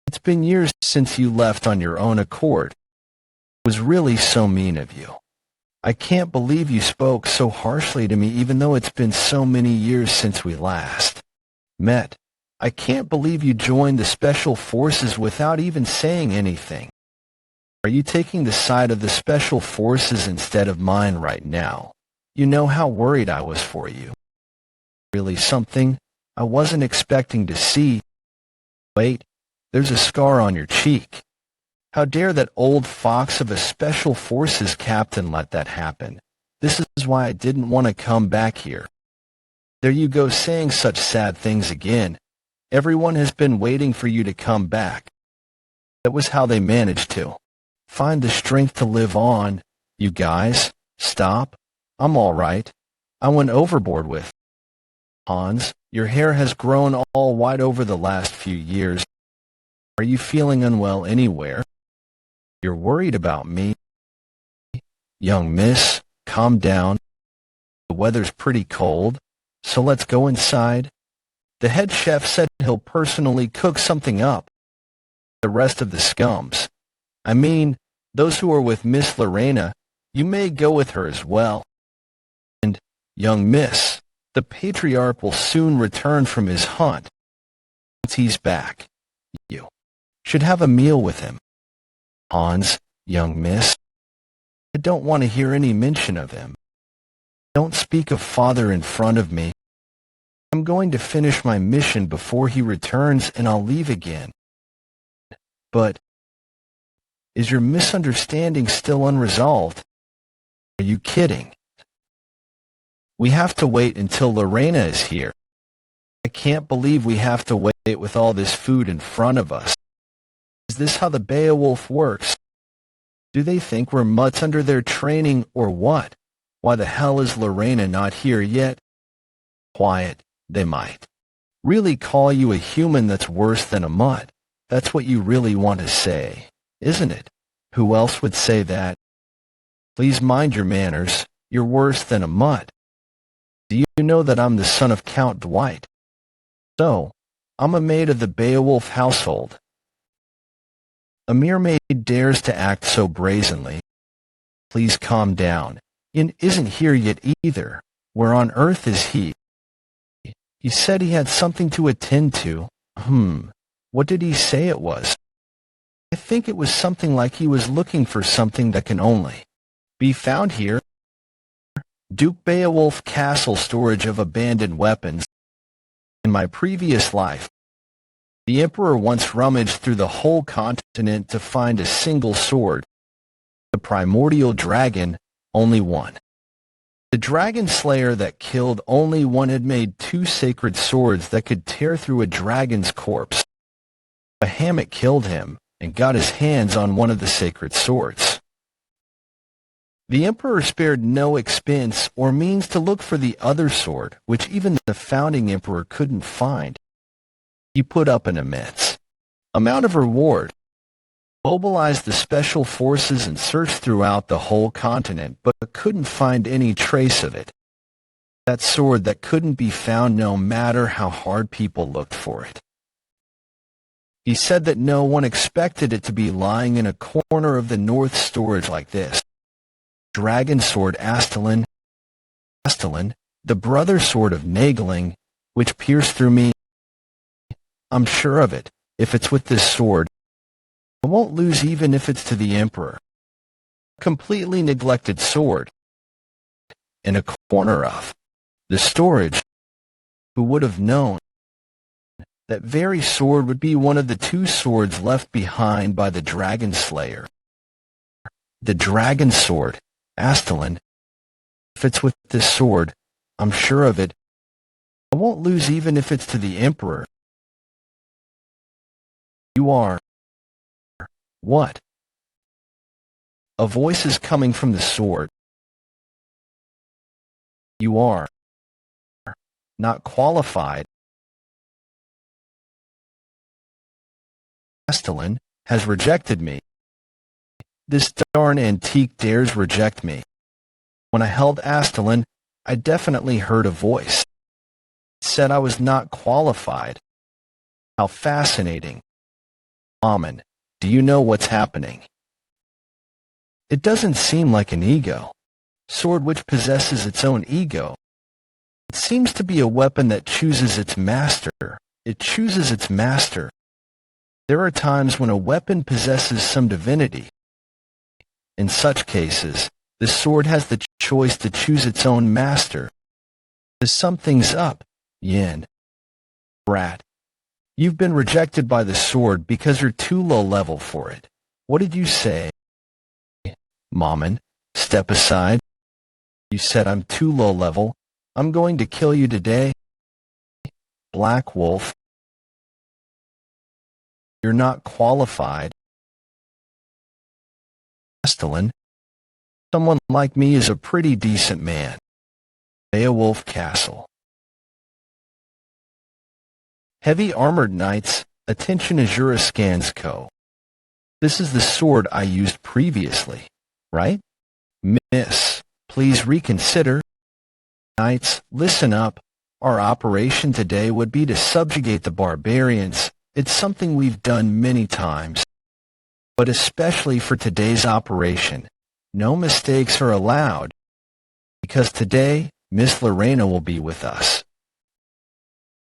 It's been years since you left on your own accord. It was really so mean of you. I can't believe you spoke so harshly to me even though it's been so many years since we last met. I can't believe you joined the Special Forces without even saying anything. Are you taking the side of the Special Forces instead of mine right now? You know how worried I was for you. Really something I wasn't expecting to see. Wait, there's a scar on your cheek. How dare that old fox of a Special Forces captain let that happen? This is why I didn't want to come back here. There you go saying such sad things again. Everyone has been waiting for you to come back. That was how they managed to find the strength to live on. You guys, stop. I'm all right. I went overboard with. Hans, your hair has grown all white over the last few years. Are you feeling unwell anywhere? You're worried about me. Young miss, calm down. The weather's pretty cold, so let's go inside. The head chef said he'll personally cook something up. The rest of the scums. I mean, those who are with Miss Lorena, you may go with her as well. And, young miss, the patriarch will soon return from his hunt. Once he's back, you should have a meal with him. Hans, young miss, I don't want to hear any mention of him. Don't speak of father in front of me. I'm going to finish my mission before he returns and I'll leave again. But, is your misunderstanding still unresolved? Are you kidding? We have to wait until Lorena is here. I can't believe we have to wait with all this food in front of us. Is this how the Beowulf works? Do they think we're mutts under their training or what? Why the hell is Lorena not here yet? Quiet, they might really call you a human that's worse than a mutt. That's what you really want to say, isn't it? Who else would say that? Please mind your manners. You're worse than a mutt. Do you know that I'm the son of Count Dwight? So, I'm a maid of the Beowulf household. A mere maid dares to act so brazenly. Please calm down. Ian isn't here yet either. Where on earth is he? He said he had something to attend to. What did he say it was? I think it was something like he was looking for something that can only be found here. Duke Beowulf Castle storage of abandoned weapons. In my previous life, the Emperor once rummaged through the whole continent to find a single sword. The primordial dragon, only one. The dragon slayer that killed only one had made 2 sacred swords that could tear through a dragon's corpse. A hammock killed him and got his hands on one of the sacred swords. The Emperor spared no expense or means to look for the other sword, which even the founding Emperor couldn't find. He put up an immense amount of reward, mobilized the Special Forces and searched throughout the whole continent, but couldn't find any trace of it. That sword that couldn't be found no matter how hard people looked for it. He said that no one expected it to be lying in a corner of the north storage like this. Dragon sword Astalin, the brother sword of Naegling, which pierced through me. I'm sure of it. If it's with this sword, I won't lose even if it's to the Emperor. Completely neglected sword. In a corner of the storage. Who would have known? That very sword would be one of the 2 swords left behind by the Dragon Slayer. The dragon sword, Astalin. If it's with this sword, I'm sure of it. I won't lose even if it's to the Emperor. You are... What? A voice is coming from the sword. You are... not qualified. Astalin has rejected me. This darn antique dares reject me. When I held Astalin, I definitely heard a voice. It said I was not qualified. How fascinating. Amen. Do you know what's happening? It doesn't seem like an ego. Sword which possesses its own ego. It seems to be a weapon that chooses its master. It chooses its master. There are times when a weapon possesses some divinity. In such cases, the sword has the choice to choose its own master. To sum things up, Yin. Brat. You've been rejected by the sword because you're too low level for it. What did you say? Mammon, step aside. You said I'm too low level. I'm going to kill you today. Black Wolf. You're not qualified. Astalin. Someone like me is a pretty decent man. Beowulf Castle. Heavy armored knights, attention Azura Scans Co. This is the sword I used previously, right? Miss, please reconsider. Knights, listen up. Our operation today would be to subjugate the barbarians. It's something we've done many times. But especially for today's operation, no mistakes are allowed. Because today, Miss Lorena will be with us.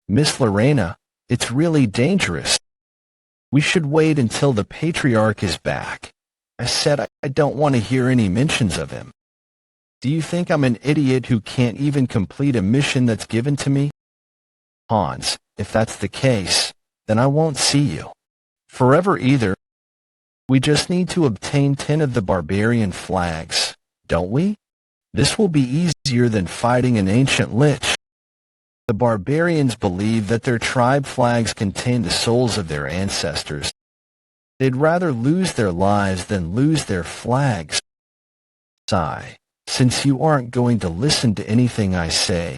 Miss Lorena, it's really dangerous. We should wait until the Patriarch is back. I said I don't want to hear any mentions of him. Do you think I'm an idiot who can't even complete a mission that's given to me? Hans, if that's the case, then I won't see you forever either. We just need to obtain 10 of the barbarian flags, don't we? This will be easier than fighting an ancient lich. The barbarians believe that their tribe flags contain the souls of their ancestors. They'd rather lose their lives than lose their flags. Sigh, since you aren't going to listen to anything I say.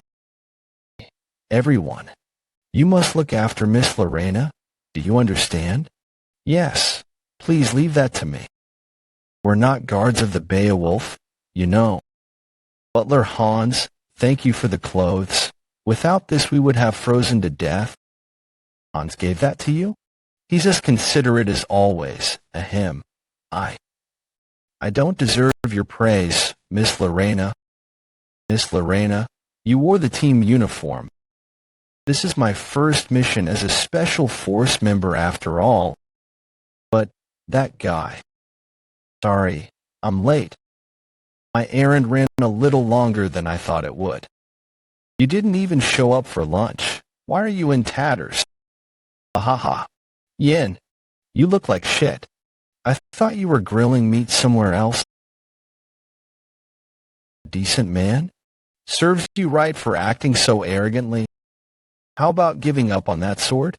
Everyone, you must look after Miss Lorena. Do you understand? Yes, please leave that to me. We're not guards of the Beowulf, you know. Butler Hans, thank you for the clothes. Without this we would have frozen to death. Hans gave that to you? He's as considerate as always. Ahem. I don't deserve your praise, Miss Lorena. Miss Lorena, you wore the team uniform. This is my first mission as a special force member after all. But that guy. Sorry, I'm late. My errand ran a little longer than I thought it would. You didn't even show up for lunch. Why are you in tatters? Ha. Yin, you look like shit. I thought you were grilling meat somewhere else. Decent man? Serves you right for acting so arrogantly. How about giving up on that sword?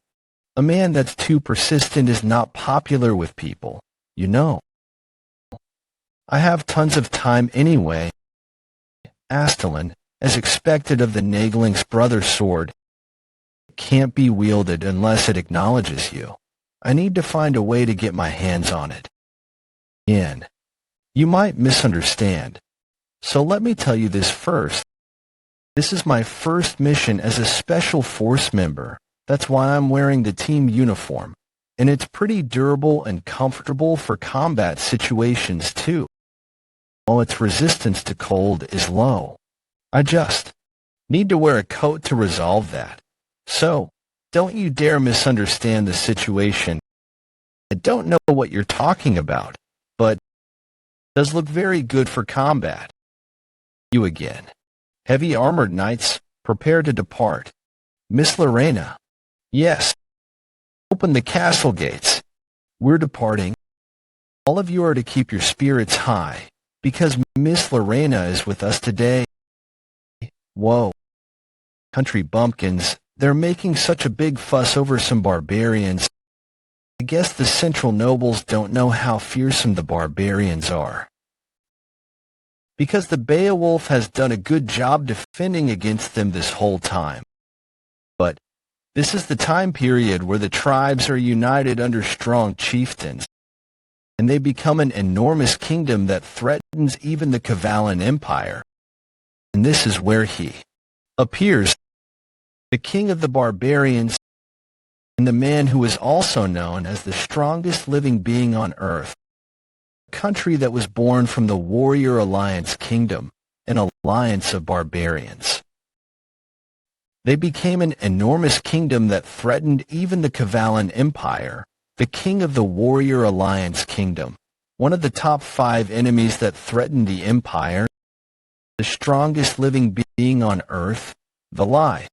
A man that's too persistent is not popular with people, you know. I have tons of time anyway. Astalin, as expected of the Nagling's brother sword, can't be wielded unless it acknowledges you. I need to find a way to get my hands on it. Yin, you might misunderstand. So let me tell you this first. This is my first mission as a special force member. That's why I'm wearing the team uniform. And it's pretty durable and comfortable for combat situations too. While its resistance to cold is low. I just need to wear a coat to resolve that. So, don't you dare misunderstand the situation. I don't know what you're talking about, but it does look very good for combat. You again. Heavy armored knights, prepare to depart. Miss Lorena. Yes. Open the castle gates. We're departing. All of you are to keep your spirits high, because Miss Lorena is with us today. Whoa. Country bumpkins, they're making such a big fuss over some barbarians. I guess the central nobles don't know how fearsome the barbarians are. Because the Beowulf has done a good job defending against them this whole time. But this is the time period where the tribes are united under strong chieftains, and they become an enormous kingdom that threatens even the Kavalan Empire. And this is where he appears, the king of the barbarians, and the man who is also known as the strongest living being on earth, a country that was born from the Warrior Alliance Kingdom, an alliance of barbarians. They became an enormous kingdom that threatened even the Kavalan Empire, the king of the Warrior Alliance Kingdom, one of the top 5 enemies that threatened the empire, the strongest living being on earth, the lie.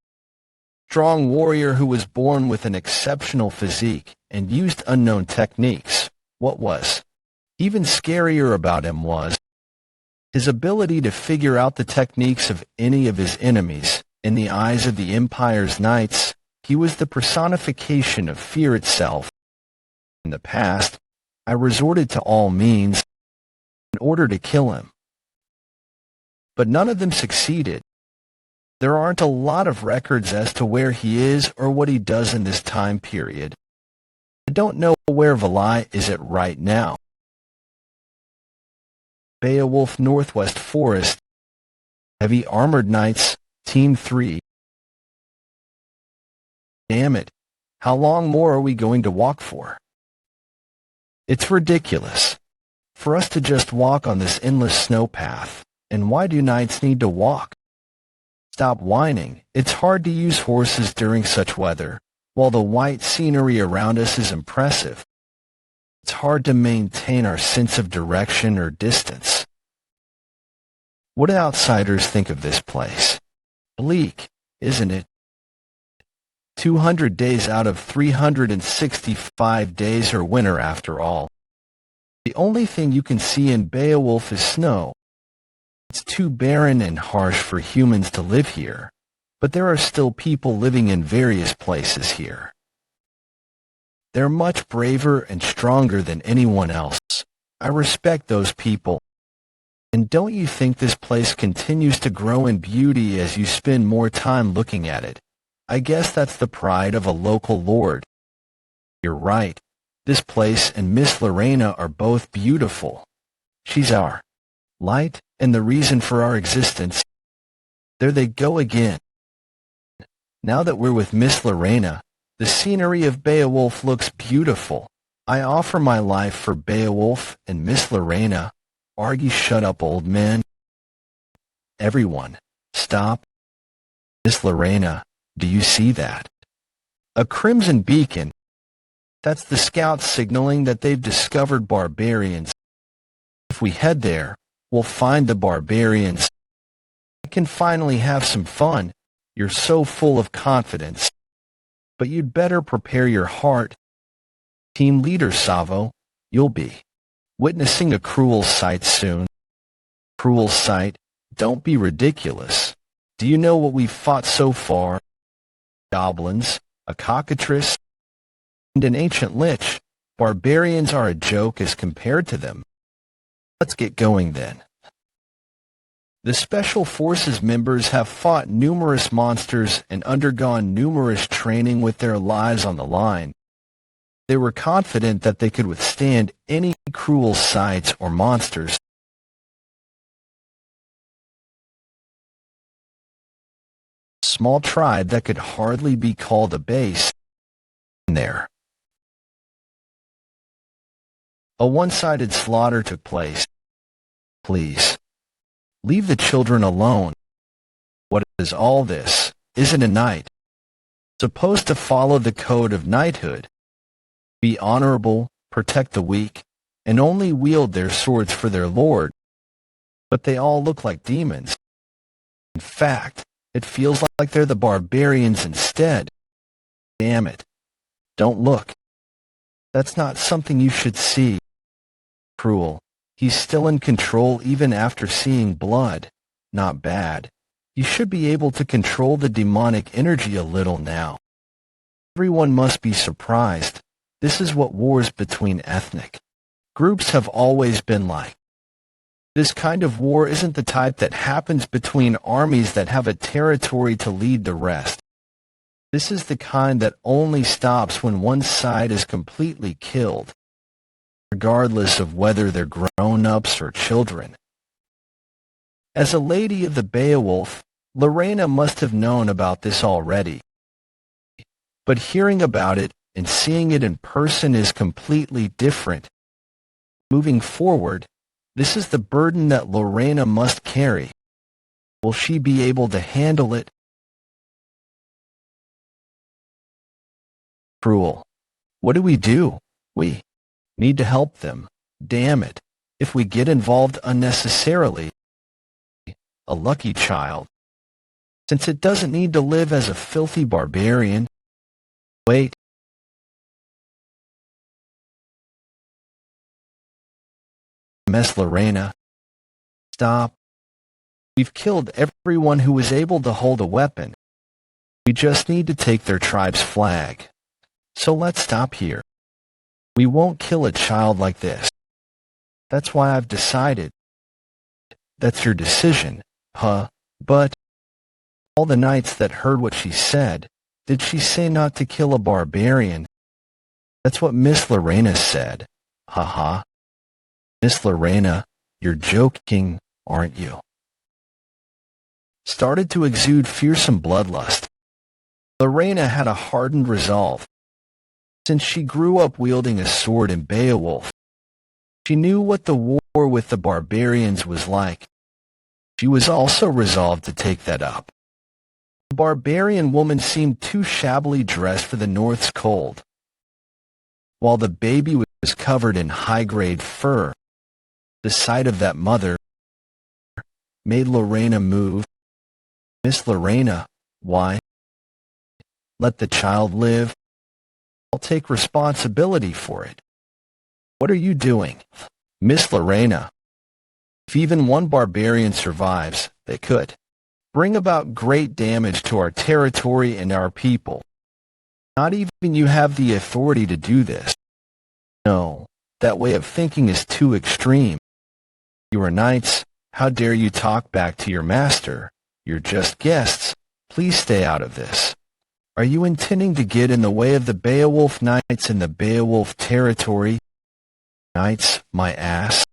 Strong warrior who was born with an exceptional physique and used unknown techniques. What was even scarier about him was his ability to figure out the techniques of any of his enemies. In the eyes of the Empire's knights, he was the personification of fear itself. In the past, I resorted to all means in order to kill him. But none of them succeeded. There aren't a lot of records as to where he is or what he does in this time period. I don't know where Valai is at right now. Beowulf Northwest Forest. Heavy Armored Knights, Team 3. Damn it. How long more are we going to walk for? It's ridiculous for us to just walk on this endless snow path. And why do knights need to walk? Stop whining. It's hard to use horses during such weather. While the white scenery around us is impressive, it's hard to maintain our sense of direction or distance. What do outsiders think of this place? Bleak, isn't it? 200 days out of 365 days are winter after all. The only thing you can see in Beowulf is snow. It's too barren and harsh for humans to live here, but there are still people living in various places here. They're much braver and stronger than anyone else. I respect those people. And don't you think this place continues to grow in beauty as you spend more time looking at it? I guess that's the pride of a local lord. You're right. This place and Miss Lorena are both beautiful. She's our light and the reason for our existence. There they go again. Now that we're with Miss Lorena, the scenery of Beowulf looks beautiful. I offer my life for Beowulf and Miss Lorena. Argy, shut up, old man. Everyone, stop. Miss Lorena, do you see that? A crimson beacon. That's the scouts signaling that they've discovered barbarians. If we head there, we'll find the barbarians. We can finally have some fun. You're so full of confidence. But you'd better prepare your heart. Team leader Savo, you'll be witnessing a cruel sight soon. Cruel sight? Don't be ridiculous. Do you know what we've fought so far? Goblins, a cockatrice, and an ancient lich. Barbarians are a joke as compared to them. Let's get going then. The Special Forces members have fought numerous monsters and undergone numerous training with their lives on the line. They were confident that they could withstand any cruel sights or monsters. A small tribe that could hardly be called a base. There. A one-sided slaughter took place. Please, leave the children alone. What is all this? Isn't a knight supposed to follow the code of knighthood? Be honorable, protect the weak, and only wield their swords for their lord. But they all look like demons. In fact, it feels like they're the barbarians instead. Damn it. Don't look. That's not something you should see. Cruel. He's still in control even after seeing blood. Not bad. You should be able to control the demonic energy a little now. Everyone must be surprised. This is what wars between ethnic groups have always been like. This kind of war isn't the type that happens between armies that have a territory to lead the rest. This is the kind that only stops when one side is completely killed, regardless of whether they're grown-ups or children. As a lady of the Beowulf, Lorena must have known about this already. But hearing about it and seeing it in person is completely different. Moving forward, this is the burden that Lorena must carry. Will she be able to handle it? Cruel. What do? We need to help them. Damn it. If we get involved unnecessarily, a lucky child. Since it doesn't need to live as a filthy barbarian. Wait. Miss Lorena. Stop. We've killed everyone who was able to hold a weapon. We just need to take their tribe's flag. So let's stop here. We won't kill a child like this. That's why I've decided. That's your decision, huh? But all the knights that heard what she said, did she say not to kill a barbarian? That's what Miss Lorena said. Haha. Miss Lorena, you're joking, aren't you? Started to exude fearsome bloodlust. Lorena had a hardened resolve. Since she grew up wielding a sword in Beowulf, she knew what the war with the barbarians was like. She was also resolved to take that up. The barbarian woman seemed too shabbily dressed for the North's cold. While the baby was covered in high-grade fur, the sight of that mother made Lorena move. Miss Lorena, why? Let the child live. I'll take responsibility for it. What are you doing? Miss Lorena, if even one barbarian survives, they could bring about great damage to our territory and our people. Not even you have the authority to do this. No, that way of thinking is too extreme. You are knights. How dare you talk back to your master? You're just guests. Please stay out of this. Are you intending to get in the way of the Beowulf knights in the Beowulf territory? Knights, my ass.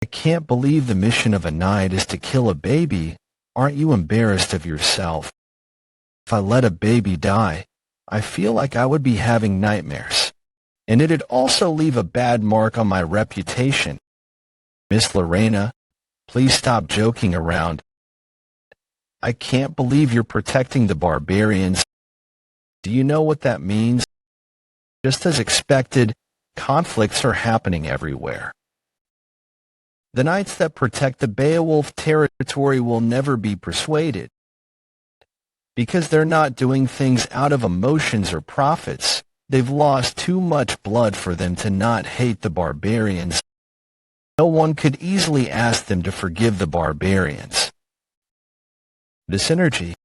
I can't believe the mission of a knight is to kill a baby. Aren't you embarrassed of yourself? If I let a baby die, I feel like I would be having nightmares. And it'd also leave a bad mark on my reputation. Miss Lorena, please stop joking around. I can't believe you're protecting the barbarians. Do you know what that means? Just as expected, conflicts are happening everywhere. The knights that protect the Beowulf territory will never be persuaded. Because they're not doing things out of emotions or profits, they've lost too much blood for them to not hate the barbarians. No one could easily ask them to forgive the barbarians. This energy,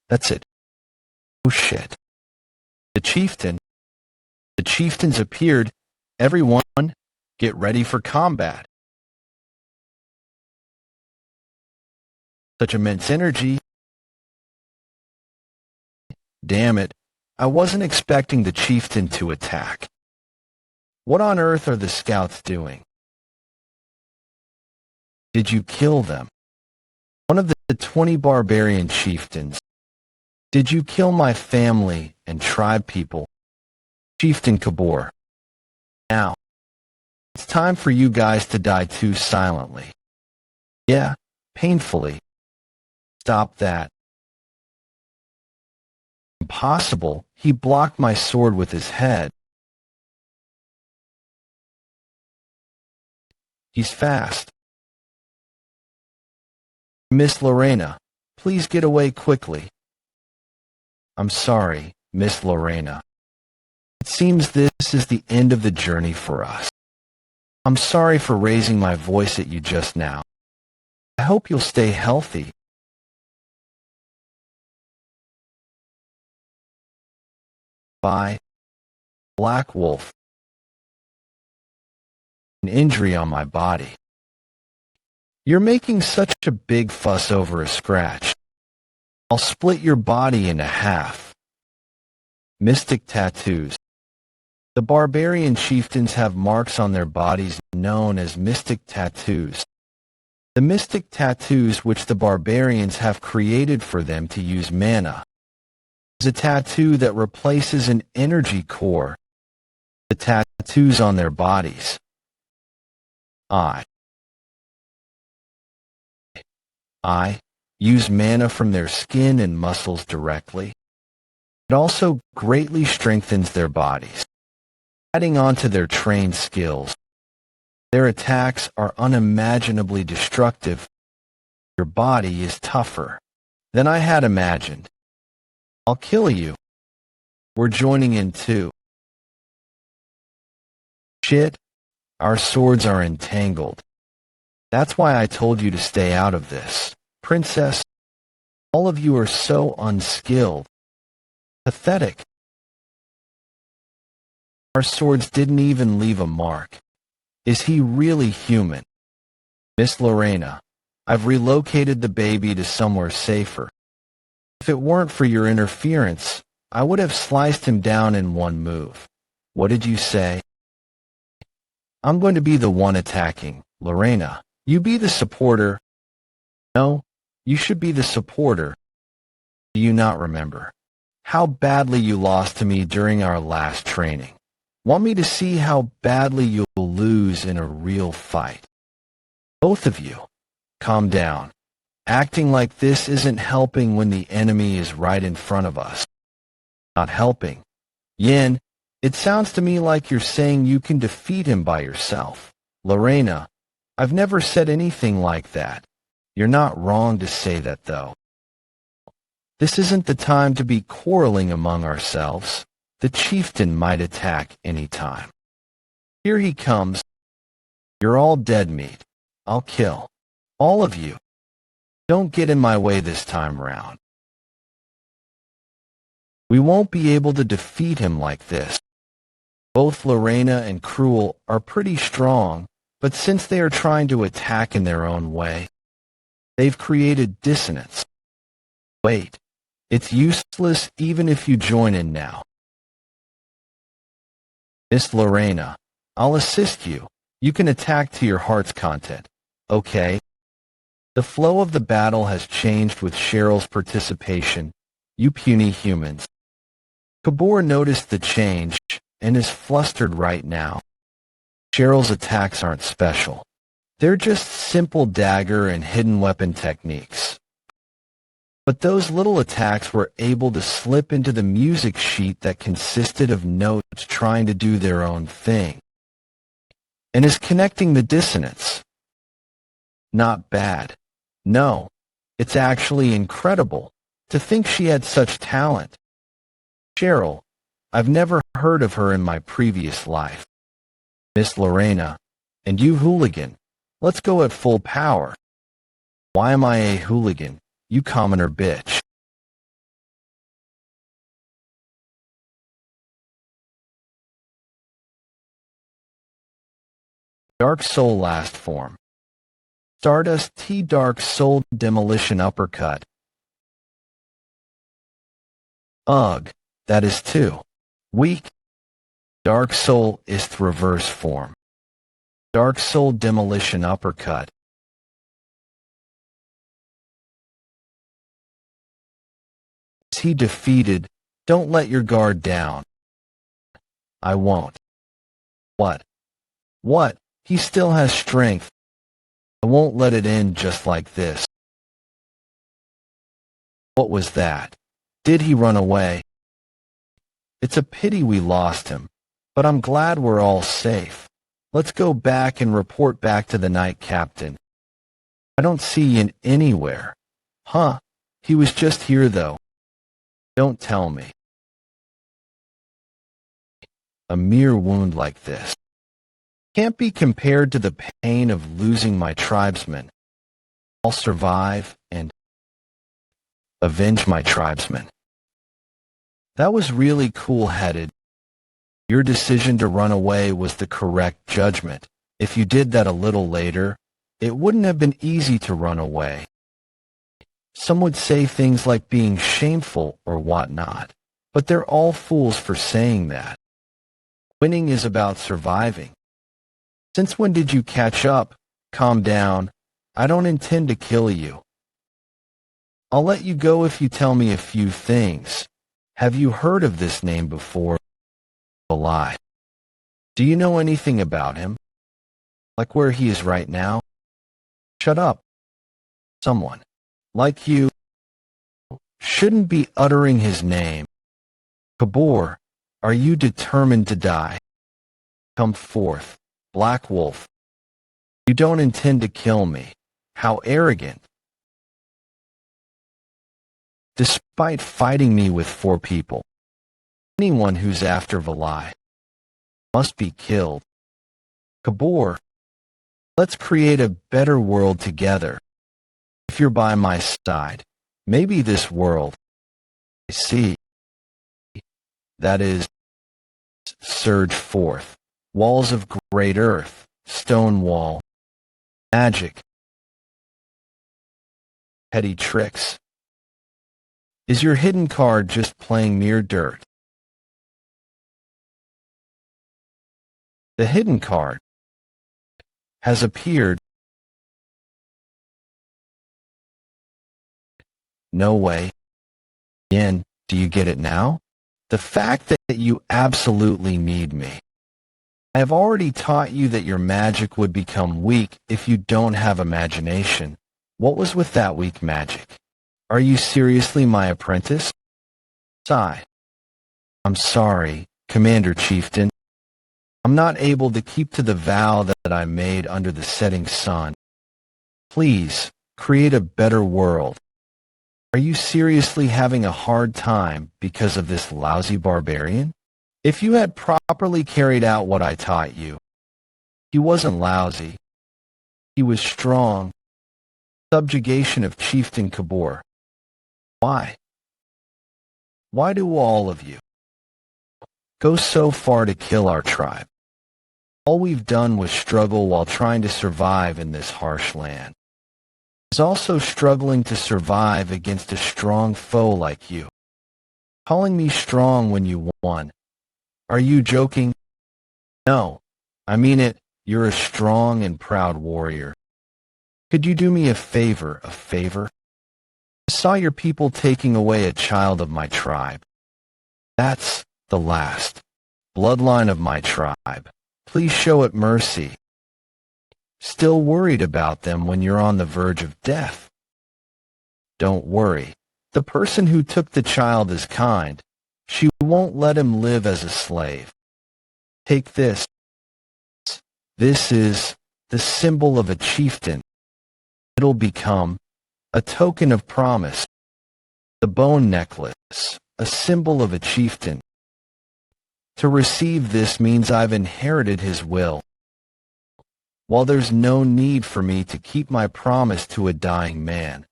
that's it. Oh shit. The chieftains appeared. Everyone, get ready for combat. Such immense energy. Damn it, I wasn't expecting the chieftain to attack. What on earth are the scouts doing? Did you kill them? One of the 20 barbarian chieftains. Did you kill my family and tribe people? Chieftain Kabor. Now, it's time for you guys to die too silently. Yeah, painfully. Stop that. Impossible. He blocked my sword with his head. He's fast. Miss Lorena, please get away quickly. I'm sorry, Miss Lorena. It seems this is the end of the journey for us. I'm sorry for raising my voice at you just now. I hope you'll stay healthy. by Black Wolf. An injury on my body. You're making such a big fuss over a scratch. I'll split your body into half. Mystic tattoos. The barbarian chieftains have marks on their bodies known as mystic tattoos. The mystic tattoos which the barbarians have created for them to use mana is a tattoo that replaces an energy core. The tattoos on their bodies. I use mana from their skin and muscles directly. It also greatly strengthens their bodies, adding on to their trained skills. Their attacks are unimaginably destructive. Your body is tougher than I had imagined. I'll kill you. We're joining in too. Shit, our swords are entangled. That's why I told you to stay out of this. Princess, all of you are so unskilled. Pathetic. Our swords didn't even leave a mark. Is he really human? Miss Lorena, I've relocated the baby to somewhere safer. If it weren't for your interference, I would have sliced him down in one move. What did you say? I'm going to be the one attacking. Lorena, you be the supporter. No, you should be the supporter. Do you not remember how badly you lost to me during our last training? Want me to see how badly you'll lose in a real fight? Both of you, calm down. Acting like this isn't helping when the enemy is right in front of us. Not helping. Yin, it sounds to me like you're saying you can defeat him by yourself. Lorena, I've never said anything like that. You're not wrong to say that, though. This isn't the time to be quarreling among ourselves. The chieftain might attack any time. Here he comes. You're all dead meat. I'll kill all of you. Don't get in my way this time round. We won't be able to defeat him like this. Both Lorena and Cruel are pretty strong, but since they are trying to attack in their own way, they've created dissonance. Wait, it's useless even if you join in now. Miss Lorena, I'll assist you. You can attack to your heart's content, okay? The flow of the battle has changed with Cheryl's participation, you puny humans. Kabor noticed the change and is flustered right now. Cheryl's attacks aren't special. They're just simple dagger and hidden weapon techniques. But those little attacks were able to slip into the music sheet that consisted of notes trying to do their own thing, and is connecting the dissonance. Not bad. No, it's actually incredible to think she had such talent. Cheryl, I've never heard of her in my previous life. Miss Lorena, and you hooligan, let's go at full power. Why am I a hooligan? You commoner bitch. Dark Soul last form. Stardust T Dark Soul Demolition Uppercut. Ugh, that is too weak. Dark Soul is the reverse form. Dark Soul Demolition Uppercut. Is he defeated? Don't let your guard down. I won't. What? What? He still has strength. I won't let it end just like this. What was that? Did he run away? It's a pity we lost him, but I'm glad we're all safe. Let's go back and report back to the Knight Captain. I don't see him anywhere. Huh? He was just here though. Don't tell me. A mere wound like this can't be compared to the pain of losing my tribesmen. I'll survive and avenge my tribesmen. That was really cool-headed. Your decision to run away was the correct judgment. If you did that a little later, it wouldn't have been easy to run away. Some would say things like being shameful or whatnot, but they're all fools for saying that. Winning is about surviving. Since when did you catch up? Calm down. I don't intend to kill you. I'll let you go if you tell me a few things. Have you heard of this name before? A lie. Do you know anything about him? Like where he is right now? Shut up. Someone like you shouldn't be uttering his name. Kabor, are you determined to die? Come forth, Black Wolf. You don't intend to kill me. How arrogant. Despite fighting me with 4 people, anyone who's after Valai must be killed. Kabor, let's create a better world together. If you're by my side, maybe this world I see, that is, surge forth, walls of great earth, stone wall, magic, petty tricks. Is your hidden card just playing mere dirt? The hidden card has appeared. No way. Yin, do you get it now? The fact that you absolutely need me. I have already taught you that your magic would become weak if you don't have imagination. What was with that weak magic? Are you seriously my apprentice? Sigh. I'm sorry, Commander Chieftain. I'm not able to keep to the vow that I made under the setting sun. Please, create a better world. Are you seriously having a hard time because of this lousy barbarian? If you had properly carried out what I taught you, he wasn't lousy. He was strong. Subjugation of Chieftain Kabor. Why? Why do all of you go so far to kill our tribe? All we've done was struggle while trying to survive in this harsh land. Is also struggling to survive against a strong foe like you. Calling me strong when you won. Are you joking? No, I mean it. You're a strong and proud warrior. Could you do me a favor, I saw your people taking away a child of my tribe. That's the last bloodline of my tribe. Please show it mercy. Still worried about them when you're on the verge of death? Don't worry. The person who took the child is kind. She won't let him live as a slave. Take this. This is the symbol of a chieftain. It'll become a token of promise. The bone necklace, a symbol of a chieftain. To receive this means I've inherited his will. While there's no need for me to keep my promise to a dying man.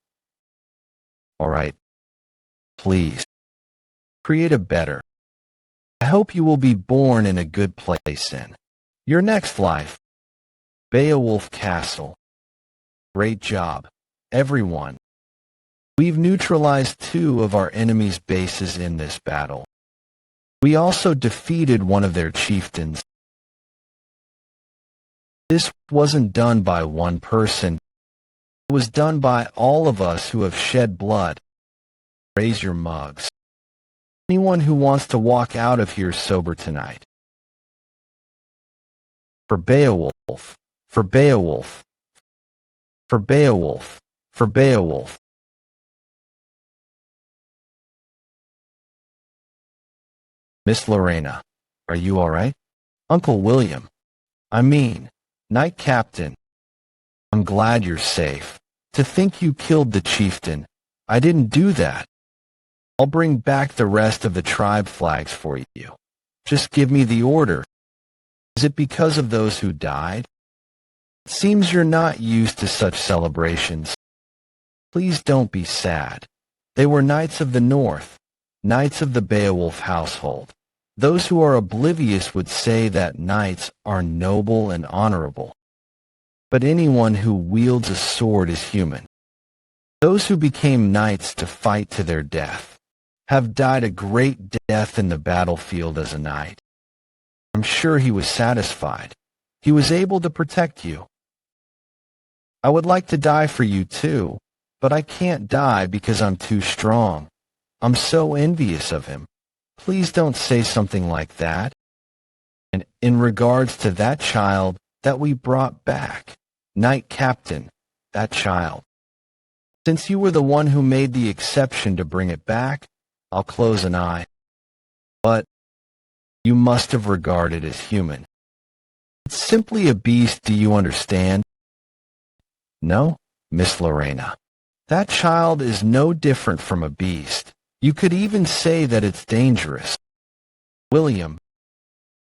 All right, please, create a better. I hope you will be born in a good place in your next life. Beowulf Castle. Great job, everyone. We've neutralized 2 of our enemy's bases in this battle. We also defeated one of their chieftains. This wasn't done by one person. It was done by all of us who have shed blood. Raise your mugs. Anyone who wants to walk out of here sober tonight. For Beowulf, for Beowulf, for Beowulf, for Beowulf. Miss Lorena, are you all right? Uncle William, I mean, Knight Captain, I'm glad you're safe. To think you killed the chieftain. I didn't do that. I'll bring back the rest of the tribe flags for you. Just give me the order. Is it because of those who died? It seems you're not used to such celebrations. Please don't be sad. They were knights of the North. Knights of the Beowulf household. Those who are oblivious would say that knights are noble and honorable. But anyone who wields a sword is human. Those who became knights to fight to their death have died a great death in the battlefield as a knight. I'm sure he was satisfied. He was able to protect you. I would like to die for you too, but I can't die because I'm too strong. I'm so envious of him. Please don't say something like that. And in regards to that child that we brought back, Knight Captain, that child. Since you were the one who made the exception to bring it back, I'll close an eye. But you must have regarded it as human. It's simply a beast, do you understand? No, Miss Lorena. That child is no different from a beast. You could even say that it's dangerous. William,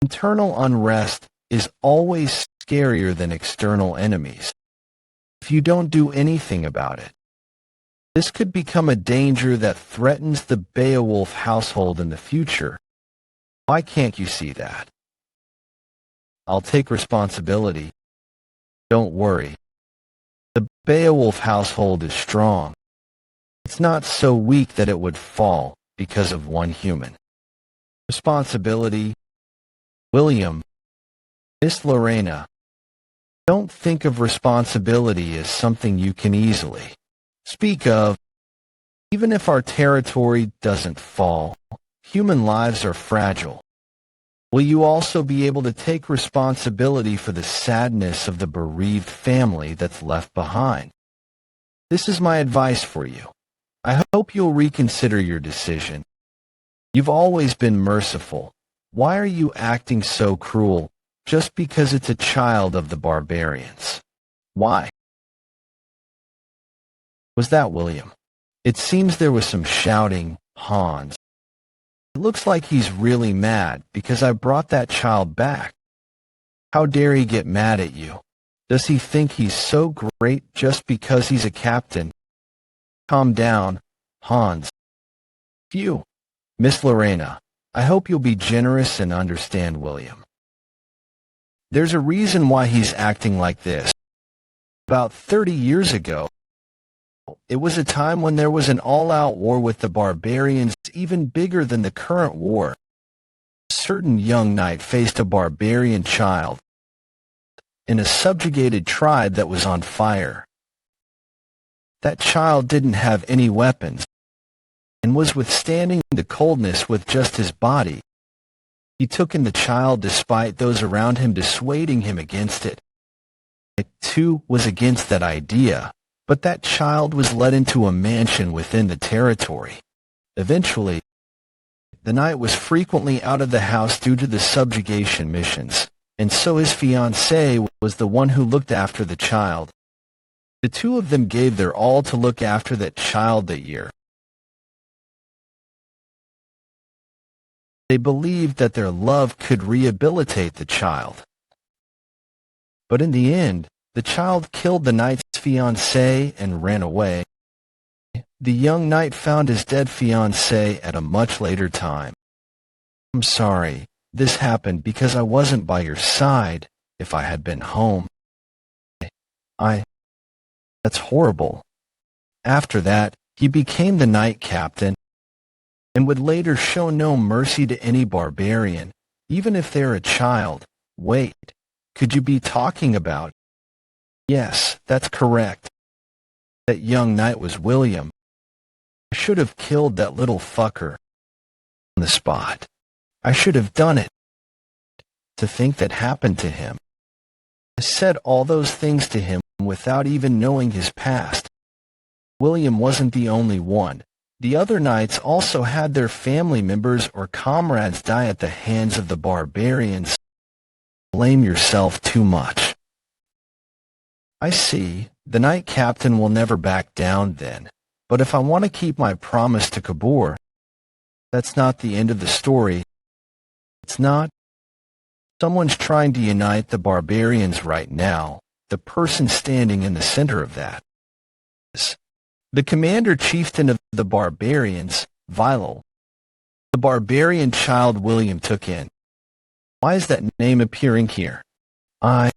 internal unrest is always scarier than external enemies. If you don't do anything about it, this could become a danger that threatens the Beowulf household in the future. Why can't you see that? I'll take responsibility. Don't worry. The Beowulf household is strong. It's not so weak that it would fall because of one human. Responsibility. William, Miss Lorena, don't think of responsibility as something you can easily speak of. Even if our territory doesn't fall, human lives are fragile. Will you also be able to take responsibility for the sadness of the bereaved family that's left behind? This is my advice for you. I hope you'll reconsider your decision. You've always been merciful. Why are you acting so cruel just because it's a child of the barbarians? Why? Was that William? It seems there was some shouting, Hans. It looks like he's really mad because I brought that child back. How dare he get mad at you? Does he think he's so great just because he's a captain? Calm down, Hans. Phew. Miss Lorena, I hope you'll be generous and understand William. There's a reason why he's acting like this. About 30 years ago, it was a time when there was an all-out war with the barbarians even bigger than the current war. A certain young knight faced a barbarian child in a subjugated tribe that was on fire. That child didn't have any weapons and was withstanding the coldness with just his body. He took in the child despite those around him dissuading him against it. I too was against that idea, but that child was led into a mansion within the territory. Eventually, the knight was frequently out of the house due to the subjugation missions, and so his fiancée was the one who looked after the child. The two of them gave their all to look after that child that year. They believed that their love could rehabilitate the child. But in the end, the child killed the knight's fiancée and ran away. The young knight found his dead fiancée at a much later time. I'm sorry, this happened because I wasn't by your side. If I had been home, That's horrible. After that, he became the knight captain and would later show no mercy to any barbarian, even if they're a child. Wait, could you be talking about? Yes, that's correct. That young knight was William. I should have killed that little fucker on the spot. I should have done it. To think that happened to him. I said all those things to him without even knowing his past. William wasn't the only one. The other knights also had their family members or comrades die at the hands of the barbarians. Blame yourself too much. I see. The knight captain will never back down then. But if I want to keep my promise to Kabur, that's not the end of the story. It's not. Someone's trying to unite the barbarians right now. The person standing in the center of that is the commander chieftain of the barbarians, Vilal. The barbarian child William took in. Why is that name appearing here? I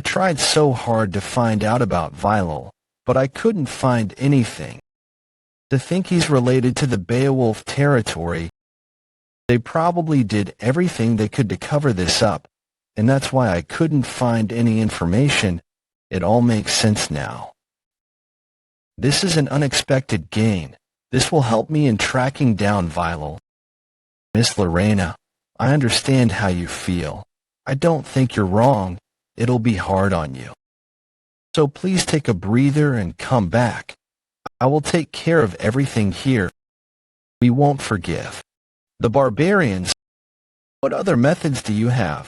tried so hard to find out about Vylil, but I couldn't find anything. To think he's related to the Beowulf territory, they probably did everything they could to cover this up, and that's why I couldn't find any information. It all makes sense now. This is an unexpected gain. This will help me in tracking down Vylil. Miss Lorena, I understand how you feel. I don't think you're wrong. It'll be hard on you. So please take a breather and come back. I will take care of everything here. We won't forgive. The barbarians. What other methods do you have?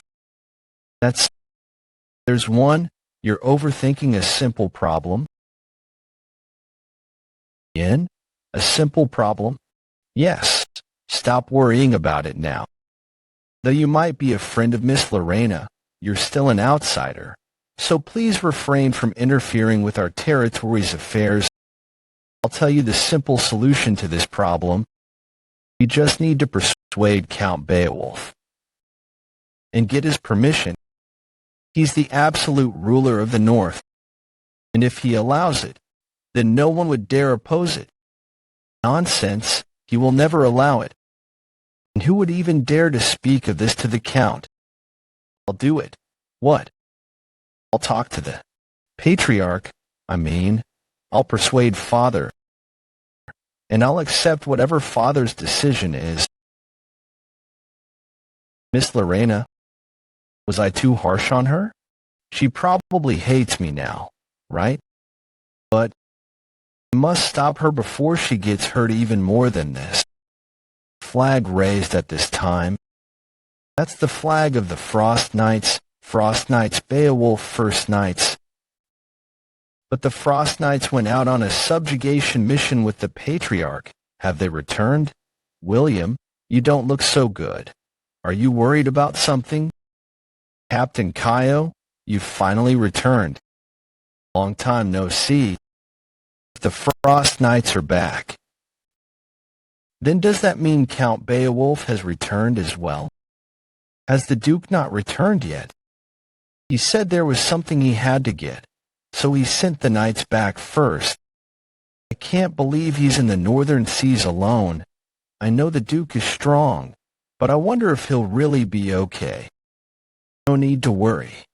There's one. You're overthinking a simple problem. In? A simple problem? Yes. Stop worrying about it now. Though you might be a friend of Miss Lorena, you're still an outsider. So please refrain from interfering with our territory's affairs. I'll tell you the simple solution to this problem. You just need to persuade Count Beowulf and get his permission. He's the absolute ruler of the North, and if he allows it, then no one would dare oppose it. Nonsense, he will never allow it. And who would even dare to speak of this to the Count? I'll do it. What? I'll talk to the Patriarch, I'll persuade Father, and I'll accept whatever Father's decision is. Miss Lorena, was I too harsh on her? She probably hates me now, right? But I must stop her before she gets hurt even more than this. Flag raised at this time. That's the flag of the Frost Knights, Beowulf First Knights. But the Frost Knights went out on a subjugation mission with the Patriarch. Have they returned? William, you don't look so good. Are you worried about something? Captain Kaio, you've finally returned. Long time no see. The Frost Knights are back. Then does that mean Count Beowulf has returned as well? Has the Duke not returned yet? He said there was something he had to get, so he sent the knights back first. I can't believe he's in the northern seas alone. I know the Duke is strong, but I wonder if he'll really be okay. No need to worry.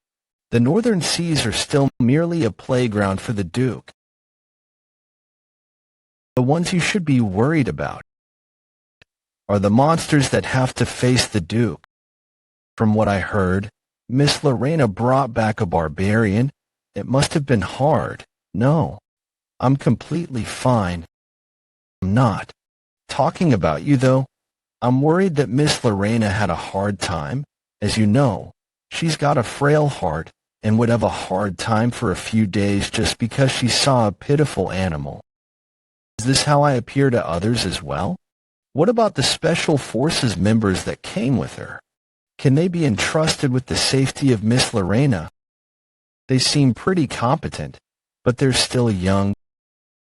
The northern seas are still merely a playground for the Duke. The ones you should be worried about are the monsters that have to face the Duke. From what I heard, Miss Lorena brought back a barbarian. It must have been hard. No, I'm completely fine. I'm not. Talking about you, though, I'm worried that Miss Lorena had a hard time. As you know, she's got a frail heart and would have a hard time for a few days just because she saw a pitiful animal. Is this how I appear to others as well? What about the Special Forces members that came with her? Can they be entrusted with the safety of Miss Lorena? They seem pretty competent, but they're still young,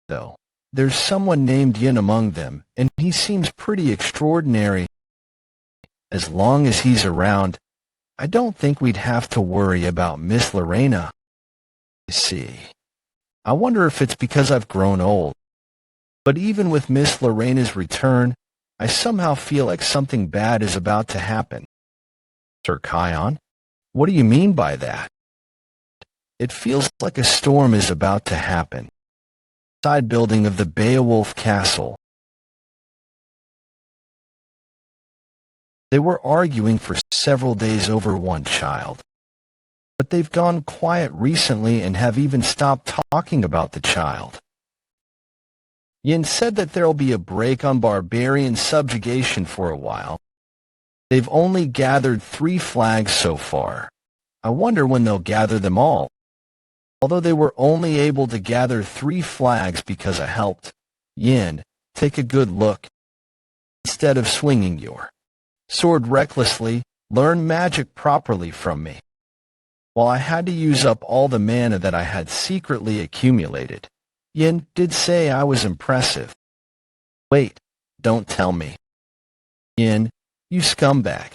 though. There's someone named Yin among them, and he seems pretty extraordinary. As long as he's around, I don't think we'd have to worry about Miss Lorena. I see. I wonder if it's because I've grown old. But even with Miss Lorena's return, I somehow feel like something bad is about to happen. Sir Kion, what do you mean by that? It feels like a storm is about to happen. Side building of the Beowulf Castle. They were arguing for several days over one child. But they've gone quiet recently and have even stopped talking about the child. Yin said that there'll be a break on barbarian subjugation for a while. They've only gathered 3 flags so far. I wonder when they'll gather them all. Although they were only able to gather 3 flags because I helped. Yin, take a good look. Instead of swinging your sword recklessly, learn magic properly from me. While I had to use up all the mana that I had secretly accumulated, Yin did say I was impressive. Wait, don't tell me. Yin, you scumbag.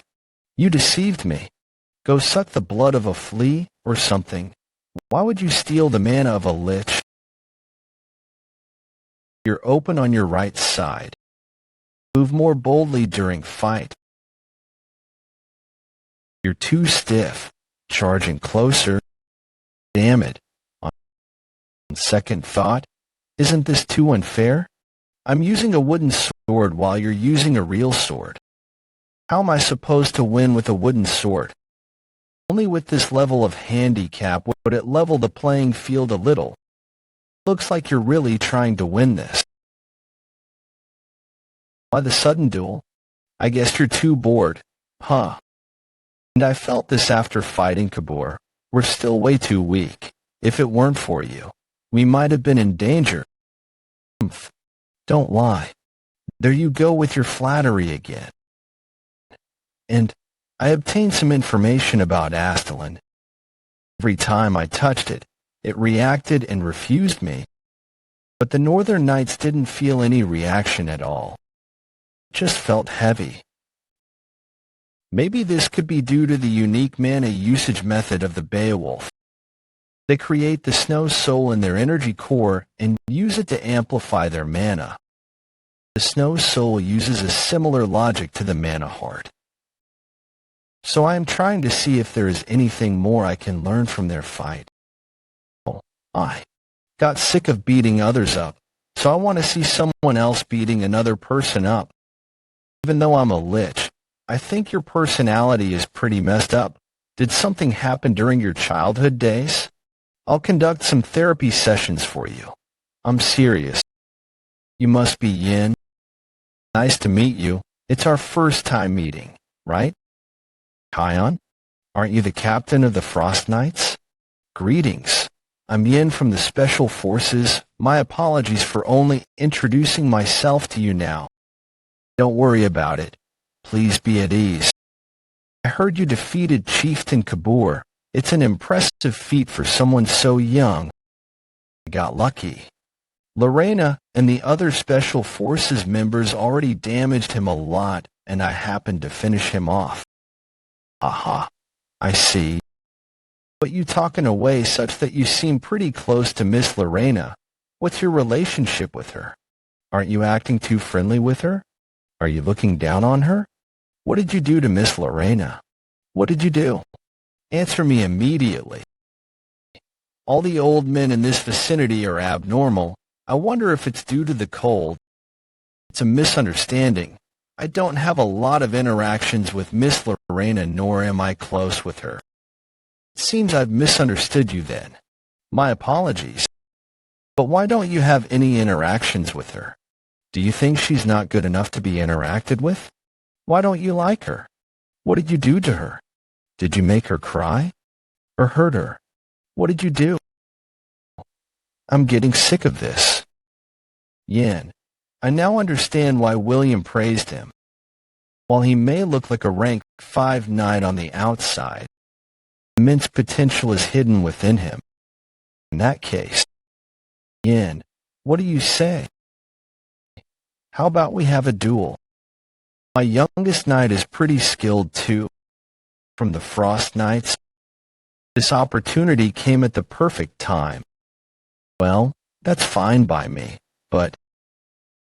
You deceived me. Go suck the blood of a flea or something. Why would you steal the mana of a lich? You're open on your right side. Move more boldly during fight. You're too stiff. Charging closer. Damn it. On second thought, isn't this too unfair? I'm using a wooden sword while you're using a real sword. How am I supposed to win with a wooden sword? Only with this level of handicap would it level the playing field a little. Looks like you're really trying to win this. Why the sudden duel? I guess you're too bored, huh? And I felt this after fighting Kabur. We're still way too weak. If it weren't for you, we might have been in danger. Don't lie. There you go with your flattery again. And I obtained some information about Astalin. Every time I touched it, it reacted and refused me. But the Northern Knights didn't feel any reaction at all. It just felt heavy. Maybe this could be due to the unique mana usage method of the Beowulf. They create the snow soul in their energy core and use it to amplify their mana. The snow soul uses a similar logic to the mana heart. So I am trying to see if there is anything more I can learn from their fight. I got sick of beating others up, so I want to see someone else beating another person up. Even though I'm a lich, I think your personality is pretty messed up. Did something happen during your childhood days? I'll conduct some therapy sessions for you. I'm serious. You must be Yin. Nice to meet you. It's our first time meeting, right? Kion, aren't you the captain of the Frost Knights? Greetings. I'm Yin from the Special Forces. My apologies for only introducing myself to you now. Don't worry about it. Please be at ease. I heard you defeated Chieftain Kabur. It's an impressive feat for someone so young. I got lucky. Lorena and the other Special Forces members already damaged him a lot, and I happened to finish him off. Aha, I see. But you talk in a way such that you seem pretty close to Miss Lorena. What's your relationship with her? Aren't you acting too friendly with her? Are you looking down on her? What did you do to Miss Lorena? What did you do? Answer me immediately. All the old men in this vicinity are abnormal. I wonder if it's due to the cold. It's a misunderstanding. I don't have a lot of interactions with Miss Lorena, nor am I close with her. It seems I've misunderstood you then. My apologies. But why don't you have any interactions with her? Do you think she's not good enough to be interacted with? Why don't you like her? What did you do to her? Did you make her cry? Or hurt her? What did you do? I'm getting sick of this. Yin, I now understand why William praised him. While he may look like a rank 5 knight on the outside, immense potential is hidden within him. In that case, Yin, what do you say? How about we have a duel? My youngest knight is pretty skilled too. From the Frost Knights, this opportunity came at the perfect time. Well, that's fine by me, but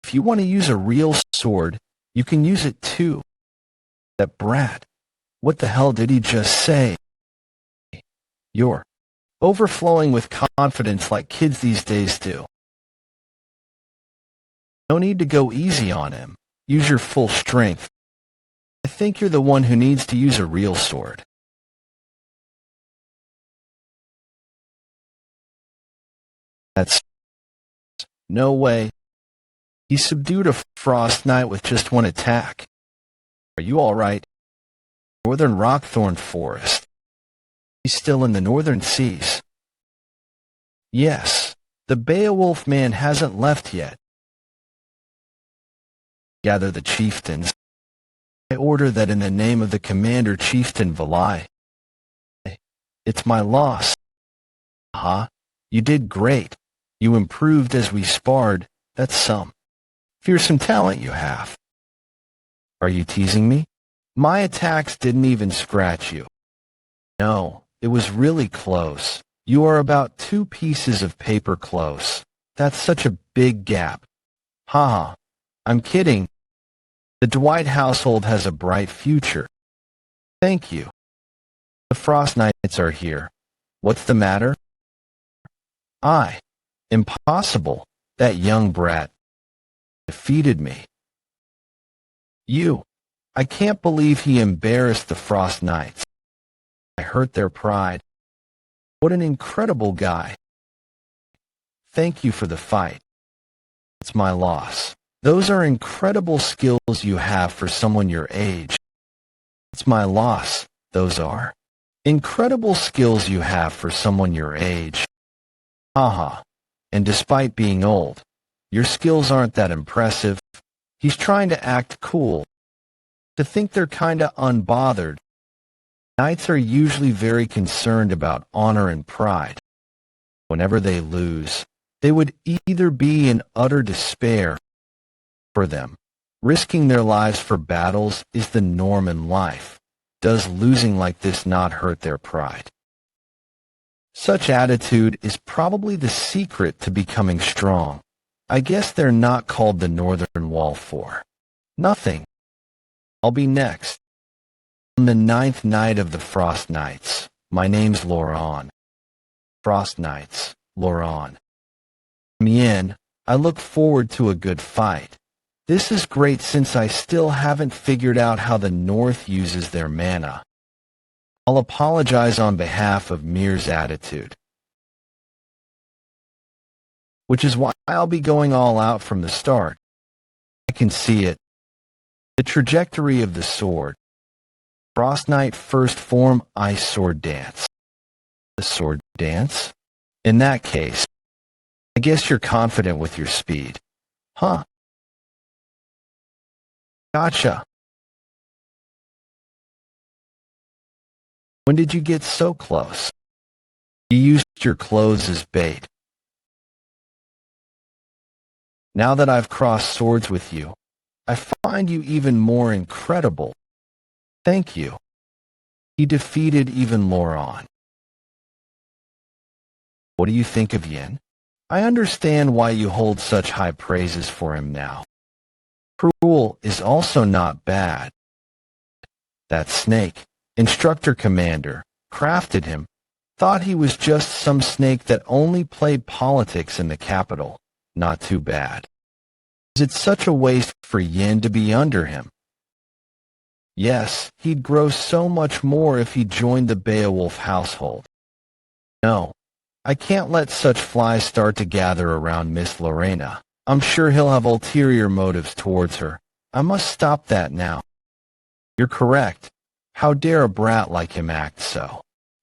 if you want to use a real sword, you can use it too. That brat, what the hell did he just say? You're overflowing with confidence like kids these days do. No need to go easy on him. Use your full strength. I think you're the one who needs to use a real sword. That's no way. He subdued a Frost Knight with just one attack. Are you all right? Northern Rockthorn Forest. He's still in the northern seas. Yes, the Beowulf man hasn't left yet. Gather the chieftains. I order that in the name of the commander Chieftain Valai. It's my loss. Aha, you did great. You improved as we sparred. That's some fearsome talent you have. Are you teasing me? My attacks didn't even scratch you. No, it was really close. You are about 2 pieces of paper close. That's such a big gap. Haha. I'm kidding. The Dwight household has a bright future. Thank you. The Frost Knights are here. What's the matter? Impossible. That young brat defeated me. I can't believe he embarrassed the Frost Knights. I hurt their pride. What an incredible guy. Thank you for the fight. It's my loss. Those are incredible skills you have for someone your age. It's my loss. Those are incredible skills you have for someone your age. Haha. And despite being old, your skills aren't that impressive. He's trying to act cool. To think they're kinda unbothered. Knights are usually very concerned about honor and pride. Whenever they lose, they would either be in utter despair. For them, risking their lives for battles is the norm in life. Does losing like this not hurt their pride? Such attitude is probably the secret to becoming strong. I guess they're not called the Northern Wall for nothing. I'll be next. On the 9th night of the Frost Knights, my name's Laurent. Frost Knights, Laurent. Mien, I look forward to a good fight. This is great since I still haven't figured out how the North uses their mana. I'll apologize on behalf of Mir's attitude, which is why I'll be going all out from the start. I can see it. The trajectory of the sword. Frost Knight first form Ice Sword Dance. The Sword Dance? In that case, I guess you're confident with your speed. Huh? Gotcha. When did you get so close? You used your clothes as bait. Now that I've crossed swords with you, I find you even more incredible. Thank you. He defeated even Laurent. What do you think of Yin? I understand why you hold such high praises for him now. Cruel is also not bad. That snake, instructor commander, crafted him, thought he was just some snake that only played politics in the capital. Not too bad. Is it such a waste for Yin to be under him? Yes, he'd grow so much more if he joined the Beowulf household. No, I can't let such flies start to gather around Miss Lorena. I'm sure he'll have ulterior motives towards her. I must stop that now. You're correct. How dare a brat like him act so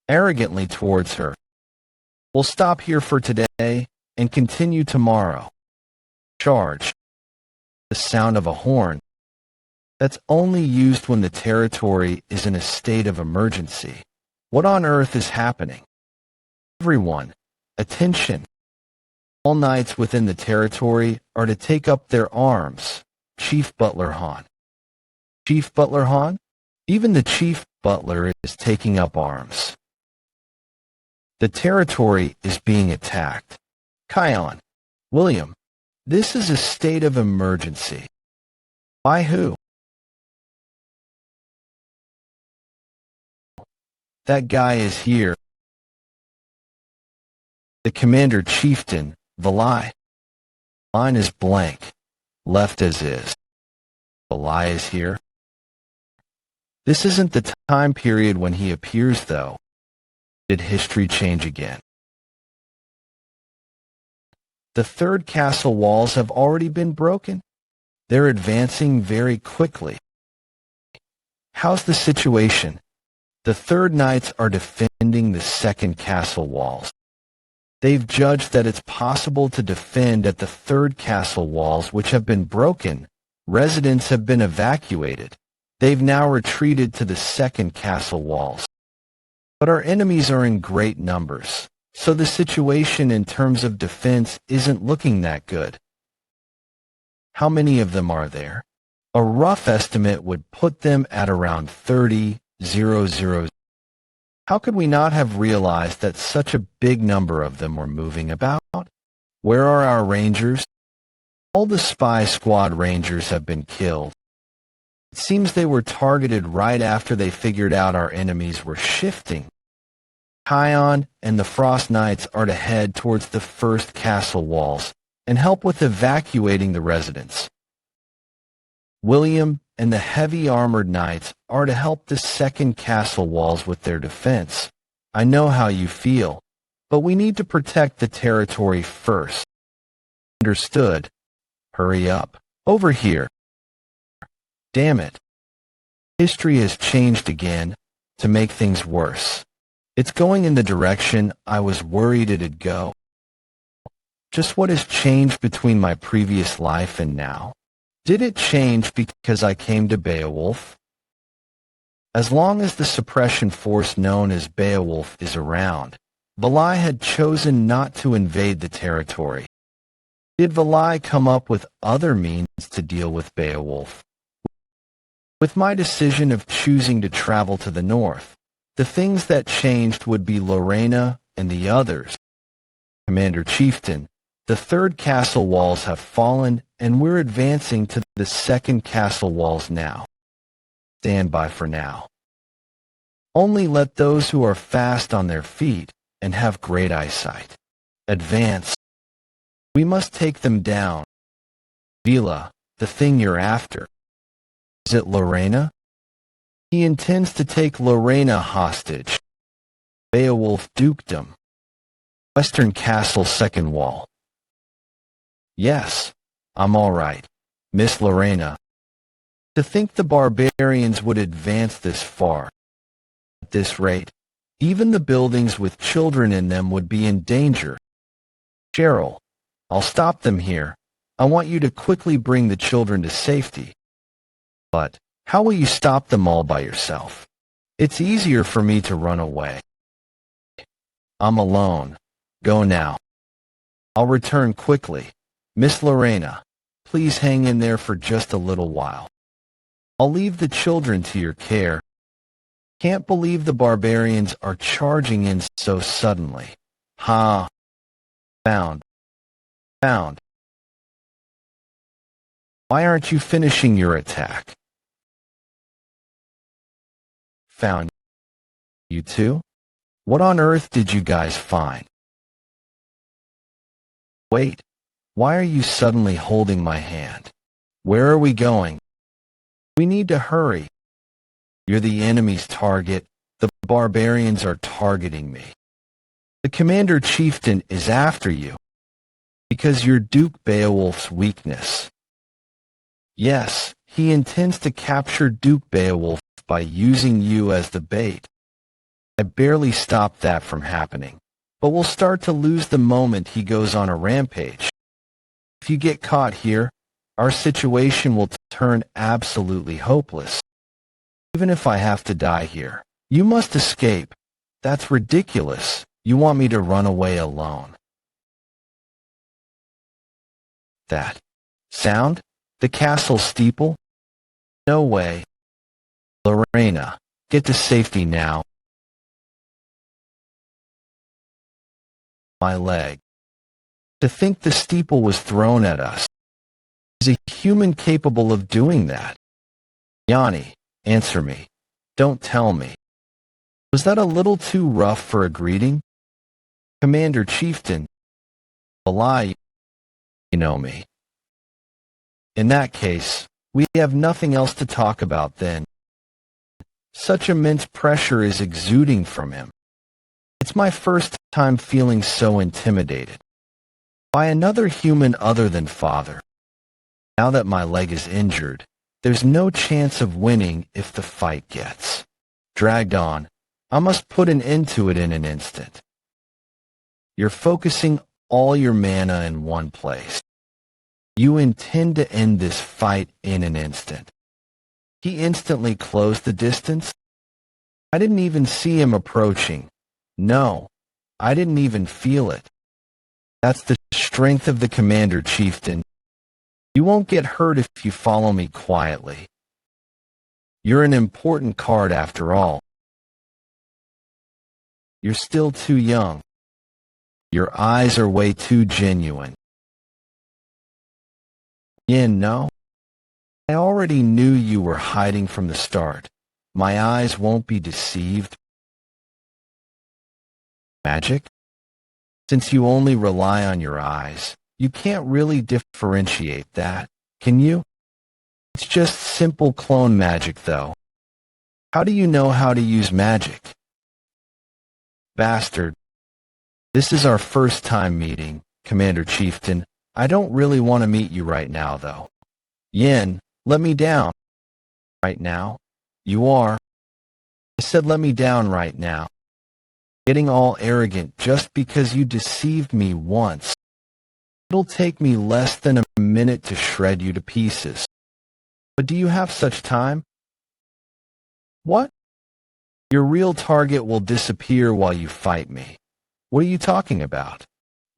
arrogantly towards her? We'll stop here for today and continue tomorrow. Charge. The sound of a horn. That's only used when the territory is in a state of emergency. What on earth is happening? Everyone, attention. All knights within the territory are to take up their arms. Chief Butler Han. Chief Butler Han? Even the chief butler is taking up arms. The territory is being attacked. Kion. William. This is a state of emergency. By who? That guy is here. The commander chieftain, Valai. Line is blank. Left as is. Valai is here. This isn't the time period when he appears, though. Did history change again? The 3rd castle walls have already been broken. They're advancing very quickly. How's the situation? The 3rd Knights are defending the 2nd castle walls. They've judged that it's possible to defend at the 3rd castle walls, which have been broken. Residents have been evacuated. They've now retreated to the 2nd castle walls. But our enemies are in great numbers, so the situation in terms of defense isn't looking that good. How many of them are there? A rough estimate would put them at around 30,000. How could we not have realized that such a big number of them were moving about? Where are our rangers? All the spy squad rangers have been killed. It seems they were targeted right after they figured out our enemies were shifting. Kion and the Frost Knights are to head towards the first castle walls and help with evacuating the residents. William and the heavy armored knights are to help the second castle walls with their defense. I know how you feel, but we need to protect the territory first. Understood. Hurry up. Over here. Damn it. History has changed again to make things worse. It's going in the direction I was worried it'd go. Just what has changed between my previous life and now? Did it change because I came to Beowulf? As long as the suppression force known as Beowulf is around, Valai had chosen not to invade the territory. Did Valai come up with other means to deal with Beowulf? With my decision of choosing to travel to the north, the things that changed would be Lorena and the others. Commander Chieftain, the third castle walls have fallen and we're advancing to the second castle walls now. Stand by for now. Only let those who are fast on their feet and have great eyesight advance. We must take them down. Vila, the thing you're after. Is it Lorena? He intends to take Lorena hostage. Beowulf dukedom. Western castle second wall. Yes, I'm all right, Miss Lorena. To think the barbarians would advance this far. At this rate, even the buildings with children in them would be in danger. Cheryl, I'll stop them here. I want you to quickly bring the children to safety. But how will you stop them all by yourself? It's easier for me to run away. I'm alone. Go now. I'll return quickly. Miss Lorena, please hang in there for just a little while. I'll leave the children to your care. Can't believe the barbarians are charging in so suddenly. Ha! Found. Why aren't you finishing your attack? Found. You too? What on earth did you guys find? Wait, why are you suddenly holding my hand? Where are we going? We need to hurry. You're the enemy's target. The barbarians are targeting me. The commander chieftain is after you because you're Duke Beowulf's weakness. Yes, he intends to capture Duke Beowulf by using you as the bait. I barely stopped that from happening, but we'll start to lose the moment he goes on a rampage. If you get caught here, our situation will turn absolutely hopeless. Even if I have to die here, you must escape. That's ridiculous. You want me to run away alone. That sound? The castle steeple? No way. Lorena, get to safety now. My leg. To think the steeple was thrown at us. Is a human capable of doing that? Yanni, answer me. Don't tell me. Was that a little too rough for a greeting? Commander Chieftain. Valai, you know me. In that case, we have nothing else to talk about then. Such immense pressure is exuding from him. It's my first time feeling so intimidated. By another human other than father. Now that my leg is injured, there's no chance of winning if the fight gets dragged on. I must put an end to it in an instant. You're focusing all your mana in one place. You intend to end this fight in an instant. He instantly closed the distance. I didn't even see him approaching. No, I didn't even feel it. That's the strength of the commander chieftain. You won't get hurt if you follow me quietly. You're an important card after all. You're still too young. Your eyes are way too genuine. Yin, no? I already knew you were hiding from the start. My eyes won't be deceived. Magic? Since you only rely on your eyes, you can't really differentiate that, can you? It's just simple clone magic, though. How do you know how to use magic? Bastard. This is our first time meeting, Commander Chieftain. I don't really want to meet you right now, though. Yin, let me down. Right now? You are. I said let me down right now. Getting all arrogant just because you deceived me once. It'll take me less than a minute to shred you to pieces. But do you have such time? What? Your real target will disappear while you fight me. What are you talking about?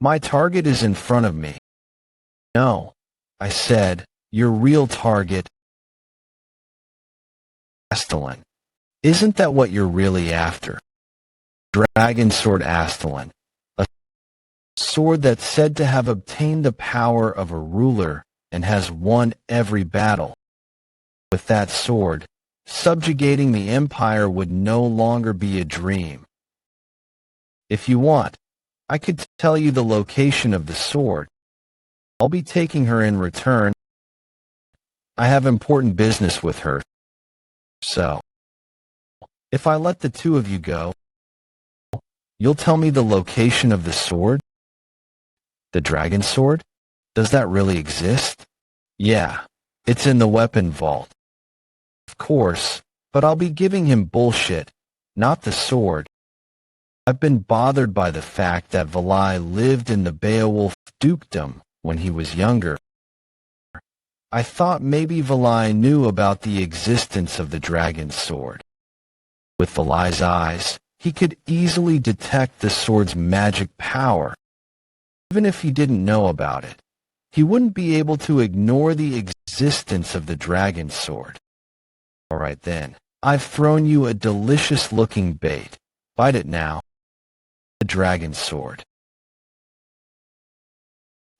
My target is in front of me. No, I said, your real target. Astalin. Isn't that what you're really after? Dragon Sword Astalin. A sword that's said to have obtained the power of a ruler and has won every battle. With that sword, subjugating the Empire would no longer be a dream. If you want, I could tell you the location of the sword. I'll be taking her in return. I have important business with her. So, if I let the two of you go, you'll tell me the location of the sword? The dragon sword? Does that really exist? Yeah, it's in the weapon vault. Of course, but I'll be giving him bullshit, not the sword. I've been bothered by the fact that Valai lived in the Beowulf dukedom when he was younger. I thought maybe Valai knew about the existence of the dragon sword. With Valai's eyes, he could easily detect the sword's magic power. Even if he didn't know about it, he wouldn't be able to ignore the existence of the dragon sword. All right then, I've thrown you a delicious-looking bait. Bite it now. The dragon sword.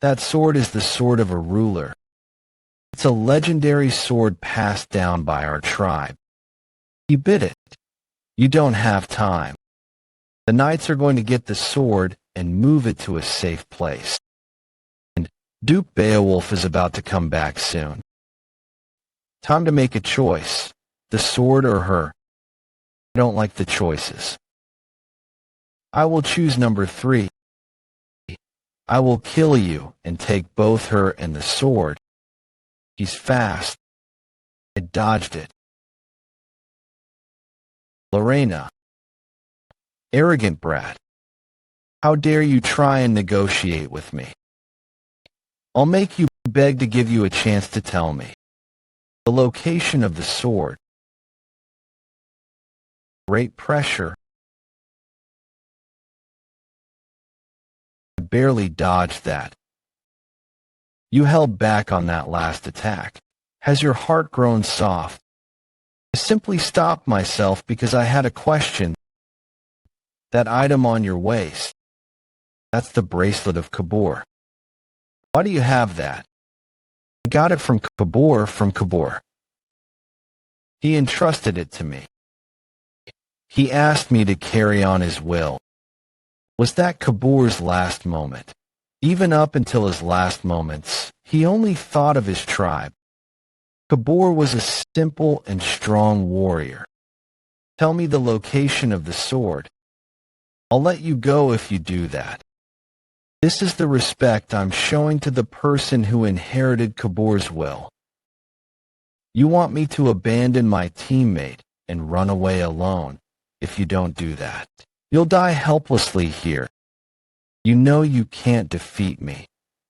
That sword is the sword of a ruler. It's a legendary sword passed down by our tribe. He bit it. You don't have time. The knights are going to get the sword and move it to a safe place. And Duke Beowulf is about to come back soon. Time to make a choice. The sword or her. I don't like the choices. I will choose number 3. I will kill you and take both her and the sword. He's fast. I dodged it. Lorena. Arrogant brat. How dare you try and negotiate with me? I'll make you beg to give you a chance to tell me. The location of the sword. Great pressure. I barely dodged that. You held back on that last attack. Has your heart grown soft? I simply stopped myself because I had a question. That item on your waist. That's the bracelet of Kabor. Why do you have that? I got it from Kabor. He entrusted it to me. He asked me to carry on his will. Was that Kabor's last moment? Even up until his last moments, he only thought of his tribe. Kabor was a simple and strong warrior. Tell me the location of the sword. I'll let you go if you do that. This is the respect I'm showing to the person who inherited Kabor's will. You want me to abandon my teammate and run away alone. If you don't do that, you'll die helplessly here. You know you can't defeat me,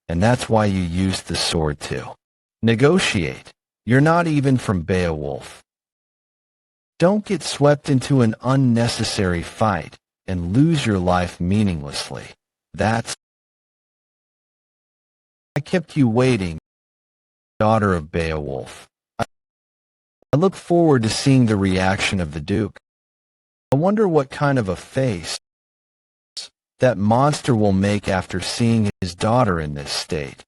and that's why you used the sword to negotiate. You're not even from Beowulf. Don't get swept into an unnecessary fight and lose your life meaninglessly. I kept you waiting. daughter of Beowulf. I look forward to seeing the reaction of the Duke. I wonder what kind of a face that monster will make after seeing his daughter in this state.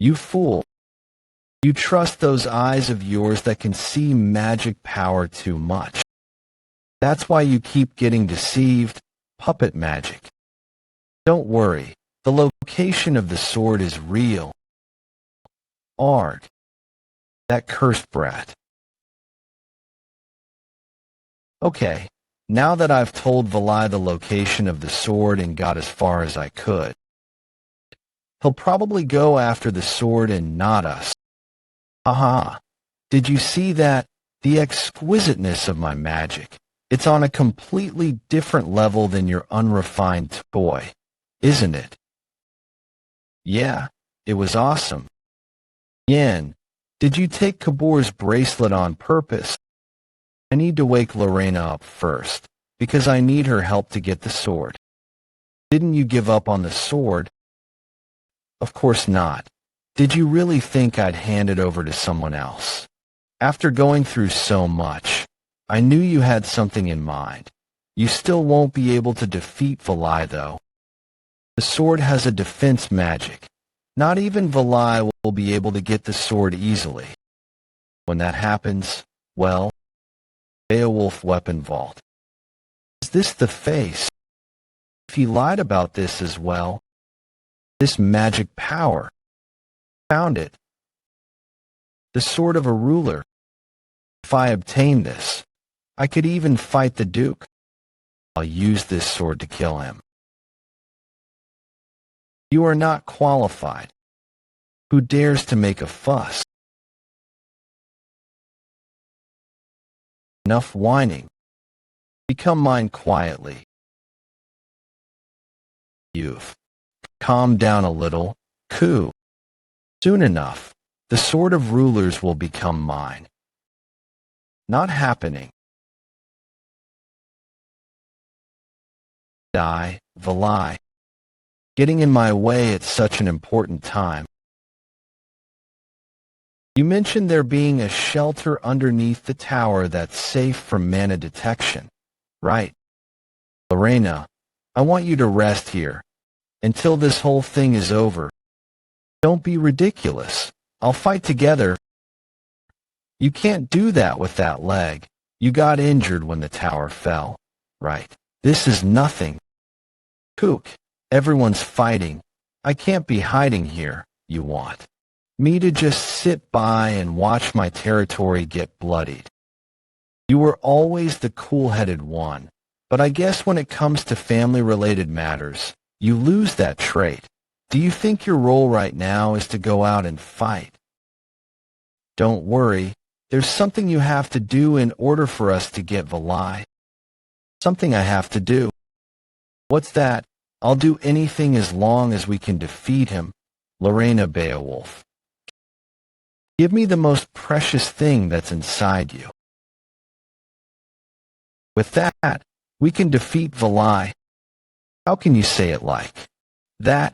You fool. You trust those eyes of yours that can see magic power too much. That's why you keep getting deceived. Puppet magic. Don't worry. The location of the sword is real. Arg. That cursed brat. Okay, now that I've told Valai the location of the sword and got as far as I could, he'll probably go after the sword and not us. Haha. Did you see that? The exquisiteness of my magic. It's on a completely different level than your unrefined toy, isn't it? Yeah, it was awesome. Yen, did you take Kabor's bracelet on purpose? I need to wake Lorena up first, because I need her help to get the sword. Didn't you give up on the sword? Of course not. Did you really think I'd hand it over to someone else? After going through so much, I knew you had something in mind. You still won't be able to defeat Valai, though. The sword has a defense magic. Not even Valai will be able to get the sword easily. When that happens, well, Beowulf weapon vault. Is this the face? If he lied about this as well, this magic power. Found it. The sword of a ruler. If I obtain this, I could even fight the Duke. I'll use this sword to kill him. You are not qualified. Who dares to make a fuss? Enough whining. Become mine quietly. You've calmed down a little. Coo. Soon enough, the sword of rulers will become mine. Not happening. Die, Valai. Getting in my way at such an important time. You mentioned there being a shelter underneath the tower that's safe from mana detection, right? Lorena, I want you to rest here until this whole thing is over. Don't be ridiculous. I'll fight together. You can't do that with that leg. You got injured when the tower fell, right? This is nothing. Kook, everyone's fighting. I can't be hiding here. You want me to just sit by and watch my territory get bloodied? You were always the cool-headed one, but I guess when it comes to family-related matters, you lose that trait. Do you think your role right now is to go out and fight? Don't worry, there's something you have to do in order for us to get Valai. Something I have to do. What's that? I'll do anything as long as we can defeat him. Lorena Beowulf. Give me the most precious thing that's inside you. With that, we can defeat Valai. How can you say it like that?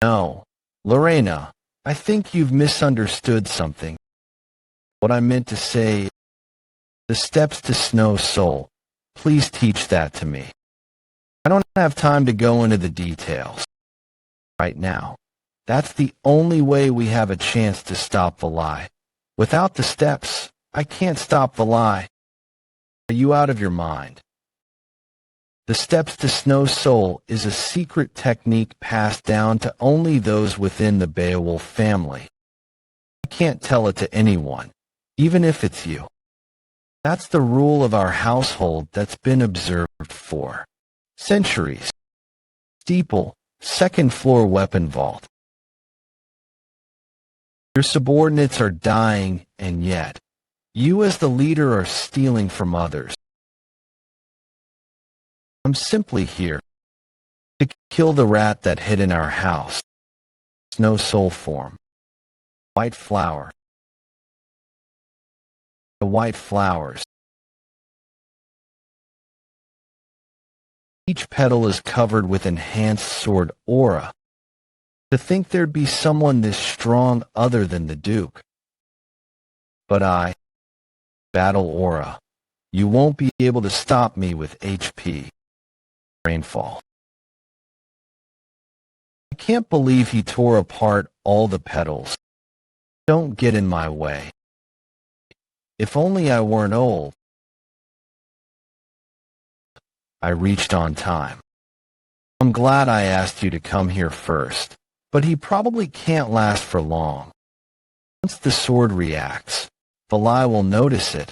No, Lorena, I think you've misunderstood something. What I meant to say, the steps to Snow Soul. Please teach that to me. I don't have time to go into the details right now. That's the only way we have a chance to stop Valai. Without the steps, I can't stop Valai. Are you out of your mind? The steps to Snow Soul is a secret technique passed down to only those within the Beowulf family. I can't tell it to anyone, even if it's you. That's the rule of our household that's been observed for centuries. Steeple, second floor weapon vault. Your subordinates are dying, and yet, you as the leader are stealing from others. I'm simply here to kill the rat that hid in our house. Snow Soul form. White flower. The white flowers. Each petal is covered with enhanced sword aura. To think there'd be someone this strong other than the Duke. But I, battle aura. You won't be able to stop me with HP. Rainfall. I can't believe he tore apart all the petals. Don't get in my way. If only I weren't old. I reached on time. I'm glad I asked you to come here first, but he probably can't last for long. Once the sword reacts, Valai will notice it.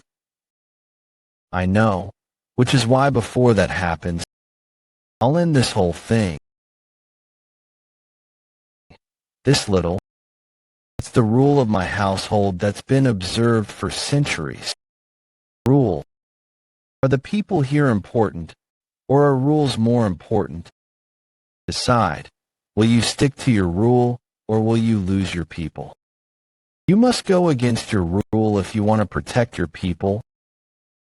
I know, which is why before that happens, I'll end this whole thing. This little, it's the rule of my household that's been observed for centuries. Rule. Are the people here important, or are rules more important? Decide. Will you stick to your rule, or will you lose your people? You must go against your rule if you want to protect your people.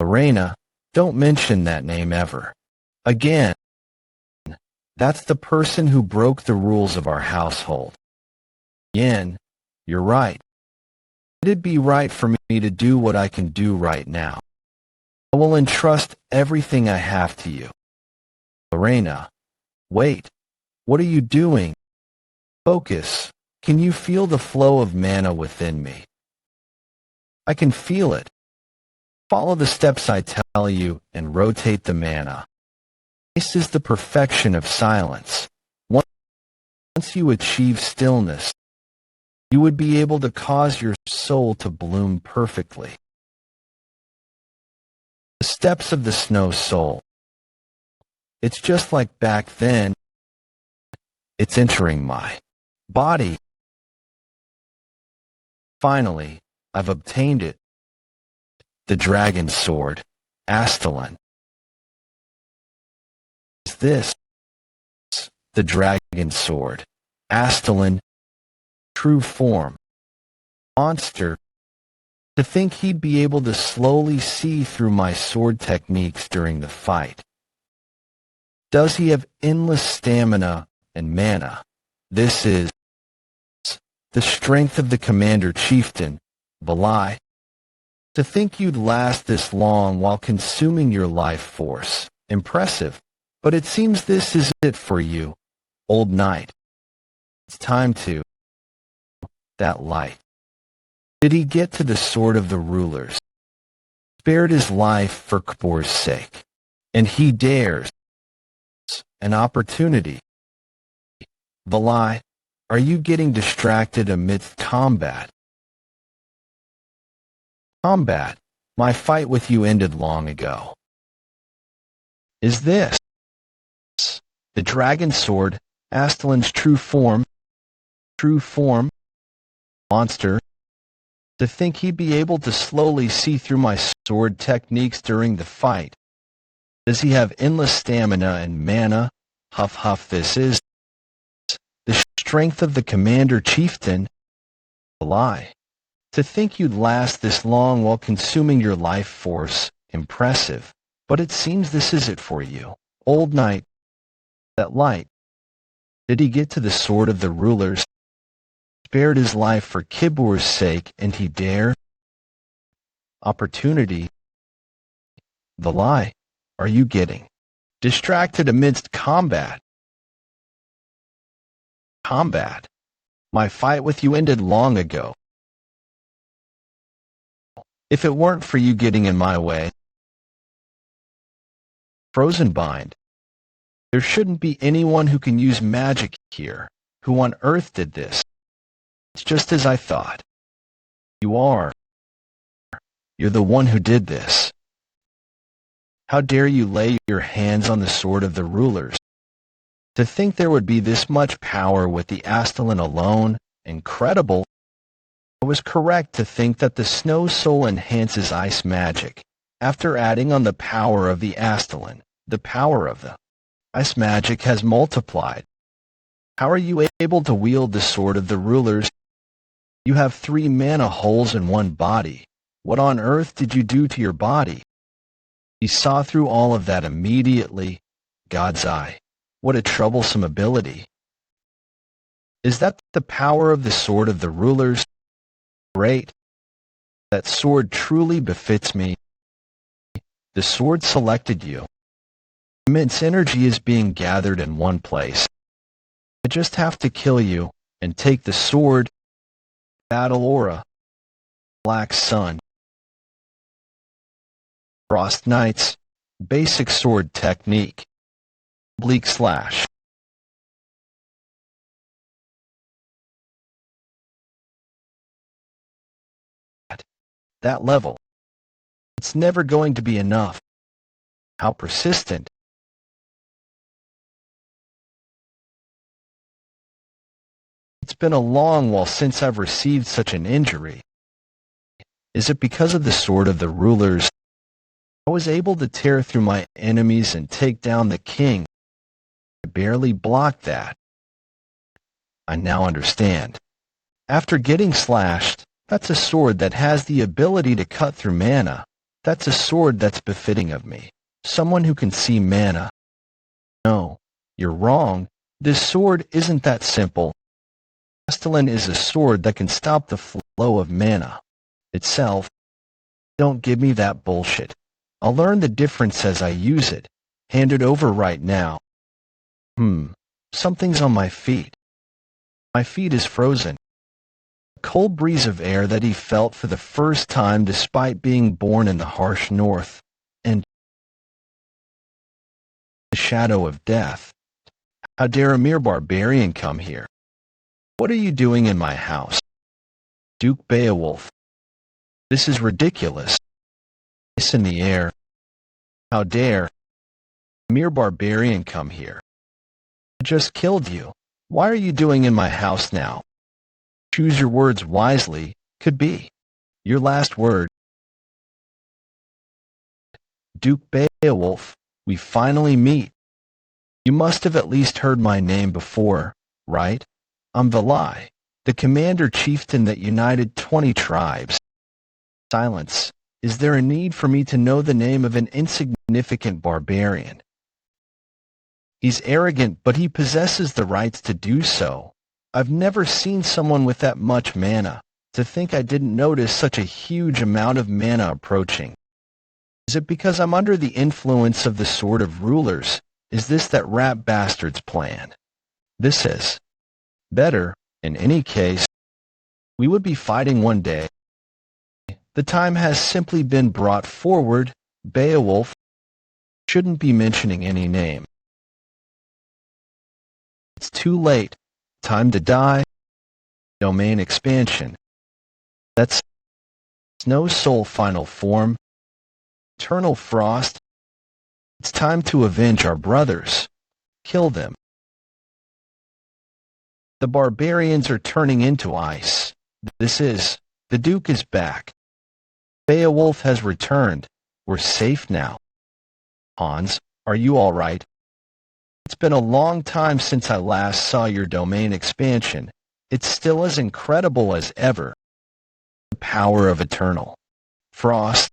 Lorena, don't mention that name ever. Again. That's the person who broke the rules of our household. Yin, you're right. It'd be right for me to do what I can do right now. I will entrust everything I have to you. Lorena, wait. What are you doing? Focus. Can you feel the flow of mana within me? I can feel it. Follow the steps I tell you and rotate the mana. This is the perfection of silence. Once you achieve stillness, you would be able to cause your soul to bloom perfectly. The steps of the snow soul. It's just like back then. It's entering my body. Finally, I've obtained it. The dragon sword, Astalin. Is this the dragon sword, Astalin, true form? Monster. To think he'd be able to slowly see through my sword techniques during the fight. Does he have endless stamina and mana? This is the strength of the commander chieftain, Valai. To think you'd last this long while consuming your life force. Impressive. But it seems this is it for you, old knight. It's time to that light. Did he get to the sword of the rulers? Spared his life for Kbor's sake. And he dares an opportunity. Valai, are you getting distracted amidst combat? Combat. My fight with you ended long ago. Is this the dragon sword, Astalin's true form? True form? Monster. To think he'd be able to slowly see through my sword techniques during the fight. Does he have endless stamina and mana? Huff huff, this is the strength of the commander chieftain. Valai. To think you'd last this long while consuming your life force. Impressive. But it seems this is it for you, old knight. That light. Did he get to the sword of the rulers? Spared his life for Kbor's sake, and he dare opportunity. Valai, are you getting distracted amidst combat? Combat. My fight with you ended long ago. If it weren't for you getting in my way. Frozen bind. There shouldn't be anyone who can use magic here. Who on earth did this? It's just as I thought. You are. You're the one who did this. How dare you lay your hands on the sword of the rulers? To think there would be this much power with the Astalin alone, incredible. I was correct to think that the snow soul enhances ice magic. After adding on the power of the Astalin, the power of the ice magic has multiplied. How are you able to wield the sword of the rulers? You have 3 mana holes in one body. What on earth did you do to your body? He saw through all of that immediately. God's eye. What a troublesome ability. Is that the power of the sword of the rulers? Great. That sword truly befits me. The sword selected you. Immense energy is being gathered in one place. I just have to kill you and take the sword. Battle aura. Black sun. Frost Knights. Basic sword technique. Bleak slash. That level. It's never going to be enough. How persistent. It's been a long while since I've received such an injury. Is it because of the sword of the rulers? I was able to tear through my enemies and take down the king. I barely blocked that. I now understand. After getting slashed, that's a sword that has the ability to cut through mana. That's a sword that's befitting of me. Someone who can see mana. No, you're wrong. This sword isn't that simple. Pestilent is a sword that can stop the flow of mana itself. Don't give me that bullshit. I'll learn the difference as I use it. Hand it over right now. Something's on my feet. My feet is frozen. A cold breeze of air that he felt for the first time despite being born in the harsh north, and the shadow of death. How dare a mere barbarian come here? What are you doing in my house? Duke Beowulf. This is ridiculous. Ice in the air. How dare a mere barbarian come here? I just killed you. Why are you doing in my house now? Choose your words wisely, could be. Your last word. Duke Beowulf, we finally meet. You must have at least heard my name before, right? I'm Velai, the commander-chieftain that united 20 tribes. Silence. Is there a need for me to know the name of an insignificant barbarian? He's arrogant, but he possesses the rights to do so. I've never seen someone with that much mana. To think I didn't notice such a huge amount of mana approaching. Is it because I'm under the influence of the sword of rulers? Is this that rat bastard's plan? This is better. In any case, we would be fighting one day. The time has simply been brought forward. Beowulf shouldn't be mentioning any name. It's too late. Time to die. Domain expansion. That's Snow Soul final form. Eternal Frost. It's time to avenge our brothers. Kill them. The barbarians are turning into ice. The Duke is back. Beowulf has returned. We're safe now. Hans, are you all right? It's been a long time since I last saw your domain expansion. It's still as incredible as ever. The power of Eternal Frost.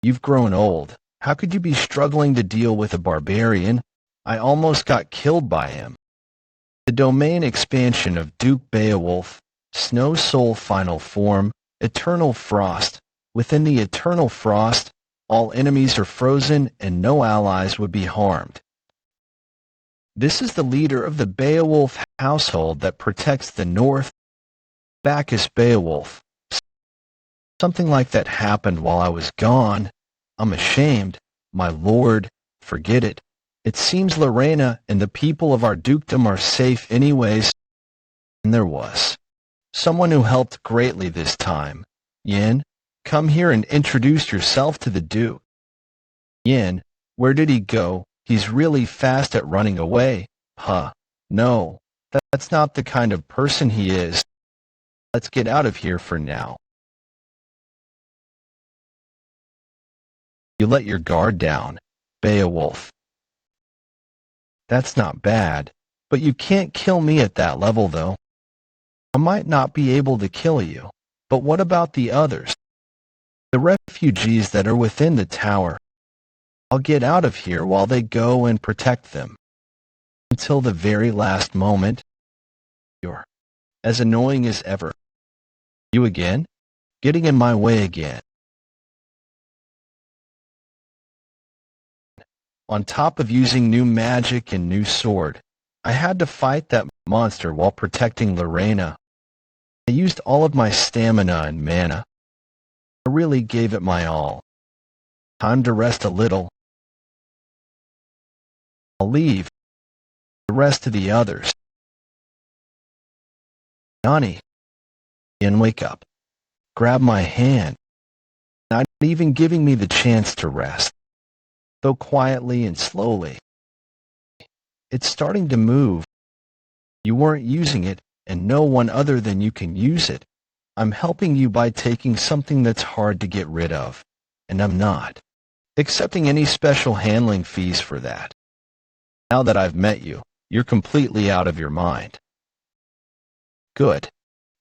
You've grown old. How could you be struggling to deal with a barbarian? I almost got killed by him. The domain expansion of Duke Beowulf, Snow Soul final form, Eternal Frost. Within the Eternal Frost, all enemies are frozen and no allies would be harmed. This is the leader of the Beowulf household that protects the north. Bacchus Beowulf. Something like that happened while I was gone. I'm ashamed. My lord, forget it. It seems Lorena and the people of our dukedom are safe anyways. And there was someone who helped greatly this time. Yin, come here and introduce yourself to the Duke. Yin, where did he go? He's really fast at running away. Huh. No, that's not the kind of person he is. Let's get out of here for now. You let your guard down, Beowulf. That's not bad, but you can't kill me at that level though. I might not be able to kill you, but what about the others? The refugees that are within the tower. I'll get out of here while they go and protect them. Until the very last moment. You're as annoying as ever. You again? Getting in my way again. On top of using new magic and new sword, I had to fight that monster while protecting Lorena. I used all of my stamina and mana. I really gave it my all. Time to rest a little. I'll leave the rest to the others. Yanni, and wake up. Grab my hand, not even giving me the chance to rest. Though quietly and slowly. It's starting to move. You weren't using it, and no one other than you can use it. I'm helping you by taking something that's hard to get rid of, and I'm not accepting any special handling fees for that. Now that I've met you, you're completely out of your mind. Good.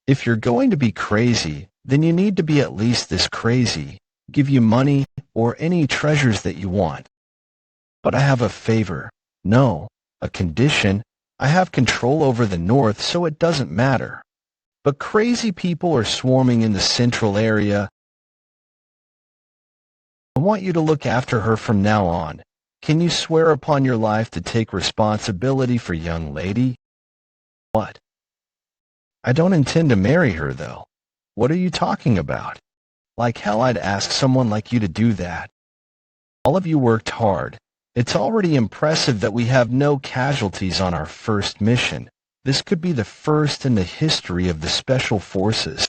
If you're going to be crazy, then you need to be at least this crazy. Give you money or any treasures that you want. But I have a favor. No, a condition. I have control over the north, so it doesn't matter. But crazy people are swarming in the central area. I want you to look after her from now on. Can you swear upon your life to take responsibility for young lady? What? I don't intend to marry her, though. What are you talking about? Like hell I'd ask someone like you to do that. All of you worked hard. It's already impressive that we have no casualties on our first mission. This could be the first in the history of the Special Forces.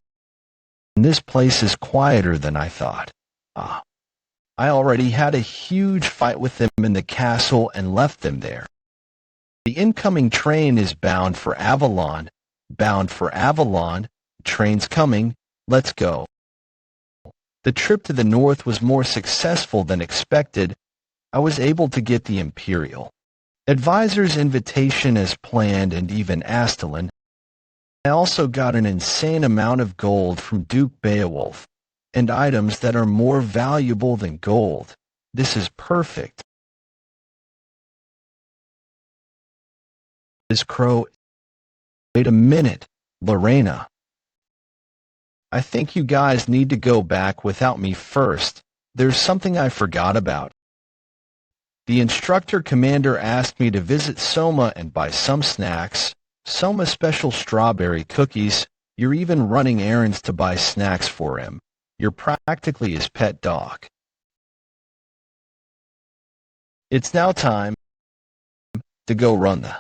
And this place is quieter than I thought. I already had a huge fight with them in the castle and left them there. The incoming train is bound for Avalon. Bound for Avalon. Train's coming. Let's go. The trip to the north was more successful than expected. I was able to get the Imperial Advisor's invitation as planned and even Astelin. I also got an insane amount of gold from Duke Beowulf, and items that are more valuable than gold. This is perfect. This crow... Wait a minute, Lorena. I think you guys need to go back without me first. There's something I forgot about. The instructor commander asked me to visit Soma and buy some snacks. Soma special strawberry cookies. You're even running errands to buy snacks for him. You're practically his pet dog. It's now time to go run the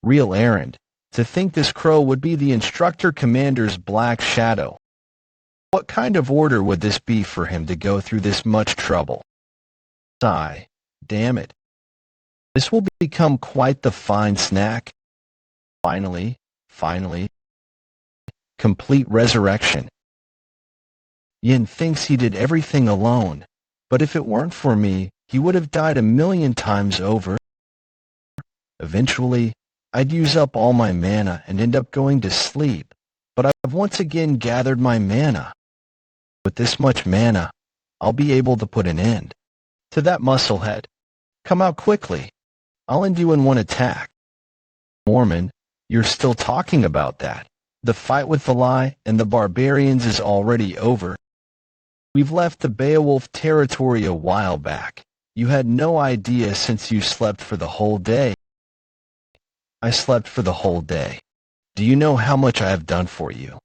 real errand. To think this crow would be the instructor commander's black shadow. What kind of order would this be for him to go through this much trouble? Sigh. Damn it. This will become quite the fine snack. Finally. Complete resurrection. Yin thinks he did everything alone, but if it weren't for me, he would have died 1,000,000 times over. Eventually, I'd use up all my mana and end up going to sleep, but I've once again gathered my mana. With this much mana, I'll be able to put an end to that musclehead. Come out quickly. I'll end you in one attack. Mormon, you're still talking about that. The fight with the Lie and the barbarians is already over. We've left the Beowulf territory a while back. You had no idea since you slept for the whole day. I slept for the whole day. Do you know how much I have done for you?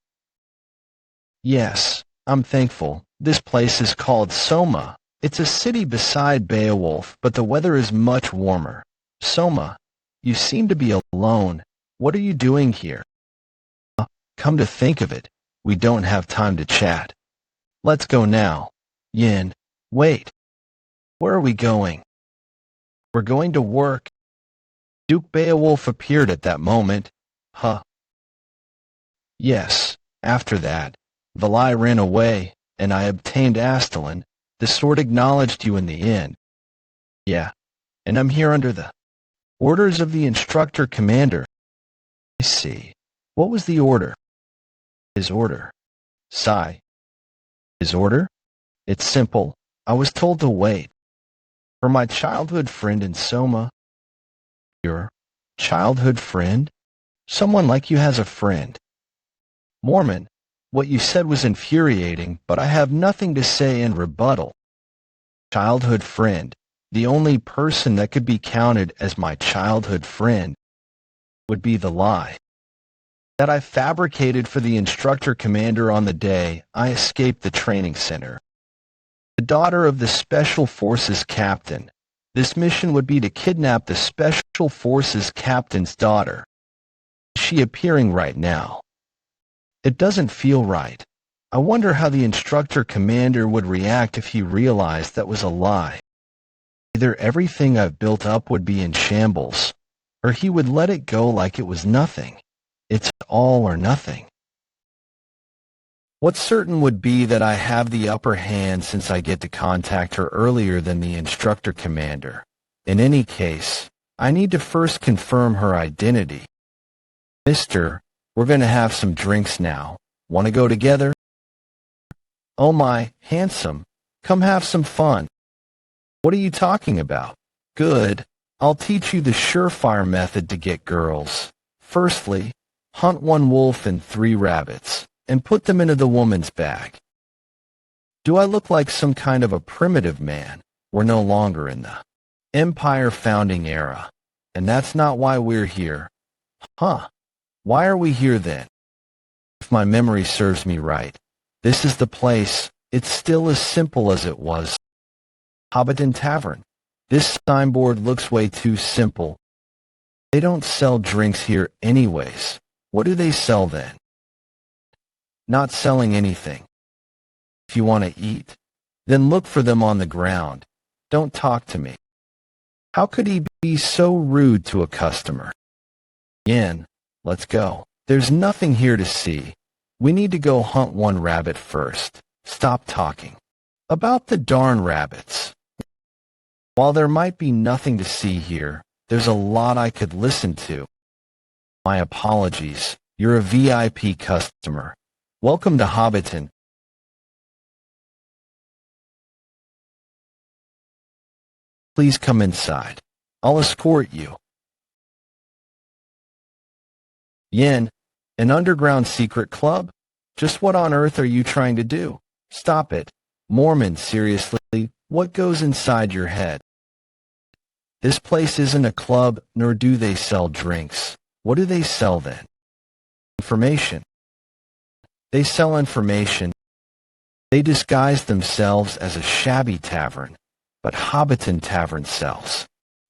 Yes, I'm thankful. This place is called Soma. It's a city beside Beowulf, but the weather is much warmer. Soma, you seem to be alone. What are you doing here? Come to think of it, we don't have time to chat. Let's go now. Yin, wait. Where are we going? We're going to work. Duke Beowulf appeared at that moment. Yes, after that, the Lie ran away, and I obtained Astelin. The sword acknowledged you in the end. Yeah, and I'm here under the orders of the instructor commander. I see. What was the order? His order. Sigh. His order? It's simple. I was told to wait. For my childhood friend in Soma. Your childhood friend? Someone like you has a friend. Mormon, what you said was infuriating, but I have nothing to say in rebuttal. Childhood friend. The only person that could be counted as my childhood friend would be the lie that I fabricated for the instructor commander on the day I escaped the training center. The daughter of the Special Forces captain. This mission would be to kidnap the Special Forces captain's daughter. Is she appearing right now? It doesn't feel right. I wonder how the instructor commander would react if he realized that was a lie. Either everything I've built up would be in shambles, or he would let it go like it was nothing. It's all or nothing. What's certain would be that I have the upper hand since I get to contact her earlier than the instructor commander. In any case, I need to first confirm her identity. Mister, we're going to have some drinks now. Want to go together? Oh my, handsome. Come have some fun. What are you talking about? Good. I'll teach you the surefire method to get girls. Firstly, hunt 1 wolf and 3 rabbits, and put them into the woman's bag. Do I look like some kind of a primitive man? We're no longer in the Empire founding era, and that's not why we're here. Huh. Why are we here then? If my memory serves me right, this is the place. It's still as simple as it was. Hobbiton Tavern. This signboard looks way too simple. They don't sell drinks here anyways. What do they sell then? Not selling anything. If you want to eat, then look for them on the ground. Don't talk to me. How could he be so rude to a customer? Yen, let's go. There's nothing here to see. We need to go hunt 1 rabbit first. Stop talking about the darn rabbits. While there might be nothing to see here, there's a lot I could listen to. My apologies. You're a VIP customer. Welcome to Hobbiton. Please come inside. I'll escort you. Yen, an underground secret club? Just what on earth are you trying to do? Stop it. Mormon, seriously, what goes inside your head? This place isn't a club, nor do they sell drinks. What do they sell then? Information. They sell information. They disguise themselves as a shabby tavern, but Hobbiton Tavern sells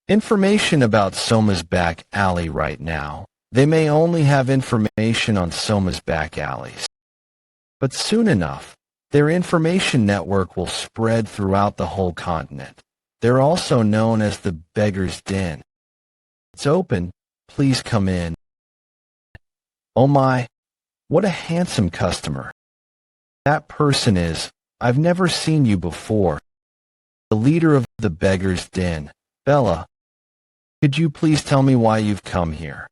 information about Soma's back alley right now. They may only have information on Soma's back alleys, but soon enough, their information network will spread throughout the whole continent. They're also known as the Beggar's Den. It's open. Please come in. Oh my, what a handsome customer. That person is. I've never seen you before. The leader of the Beggar's Den, Bella. Could you please tell me why you've come here?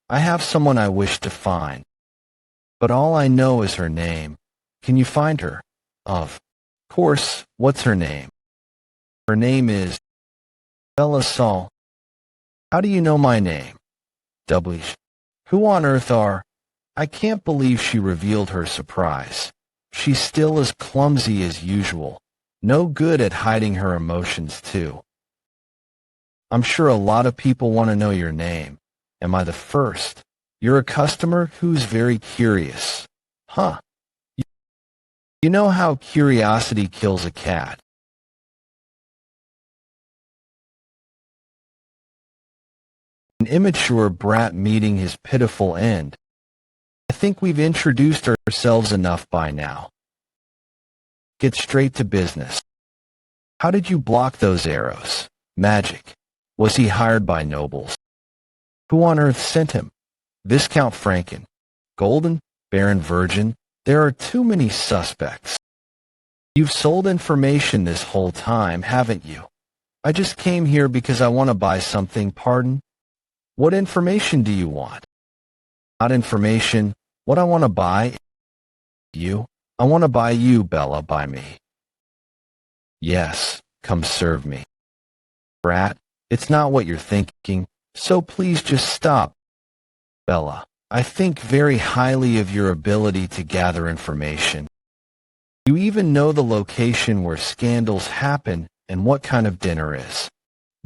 I have someone I wish to find, but all I know is her name. Can you find her? Of course. What's her name? Her name is Bella Saul. How do you know my name? W. Who on earth are? I can't believe she revealed her surprise. She's still as clumsy as usual. No good at hiding her emotions, too. I'm sure a lot of people want to know your name. Am I the first? You're a customer who's very curious. Huh. You know how curiosity kills a cat. An immature brat meeting his pitiful end. I think we've introduced ourselves enough by now. Get straight to business. How did you block those arrows? Magic. Was he hired by nobles? Who on earth sent him? Viscount Franken. Golden? Baron Virgin? There are too many suspects. You've sold information this whole time, haven't you? I just came here because I want to buy something, pardon? What information do you want? Not information. What I want to buy? You? I want to buy you, Bella, buy me. Yes, come serve me. Brat, it's not what you're thinking, so please just stop. Bella, I think very highly of your ability to gather information. You even know the location where scandals happen and what kind of dinner is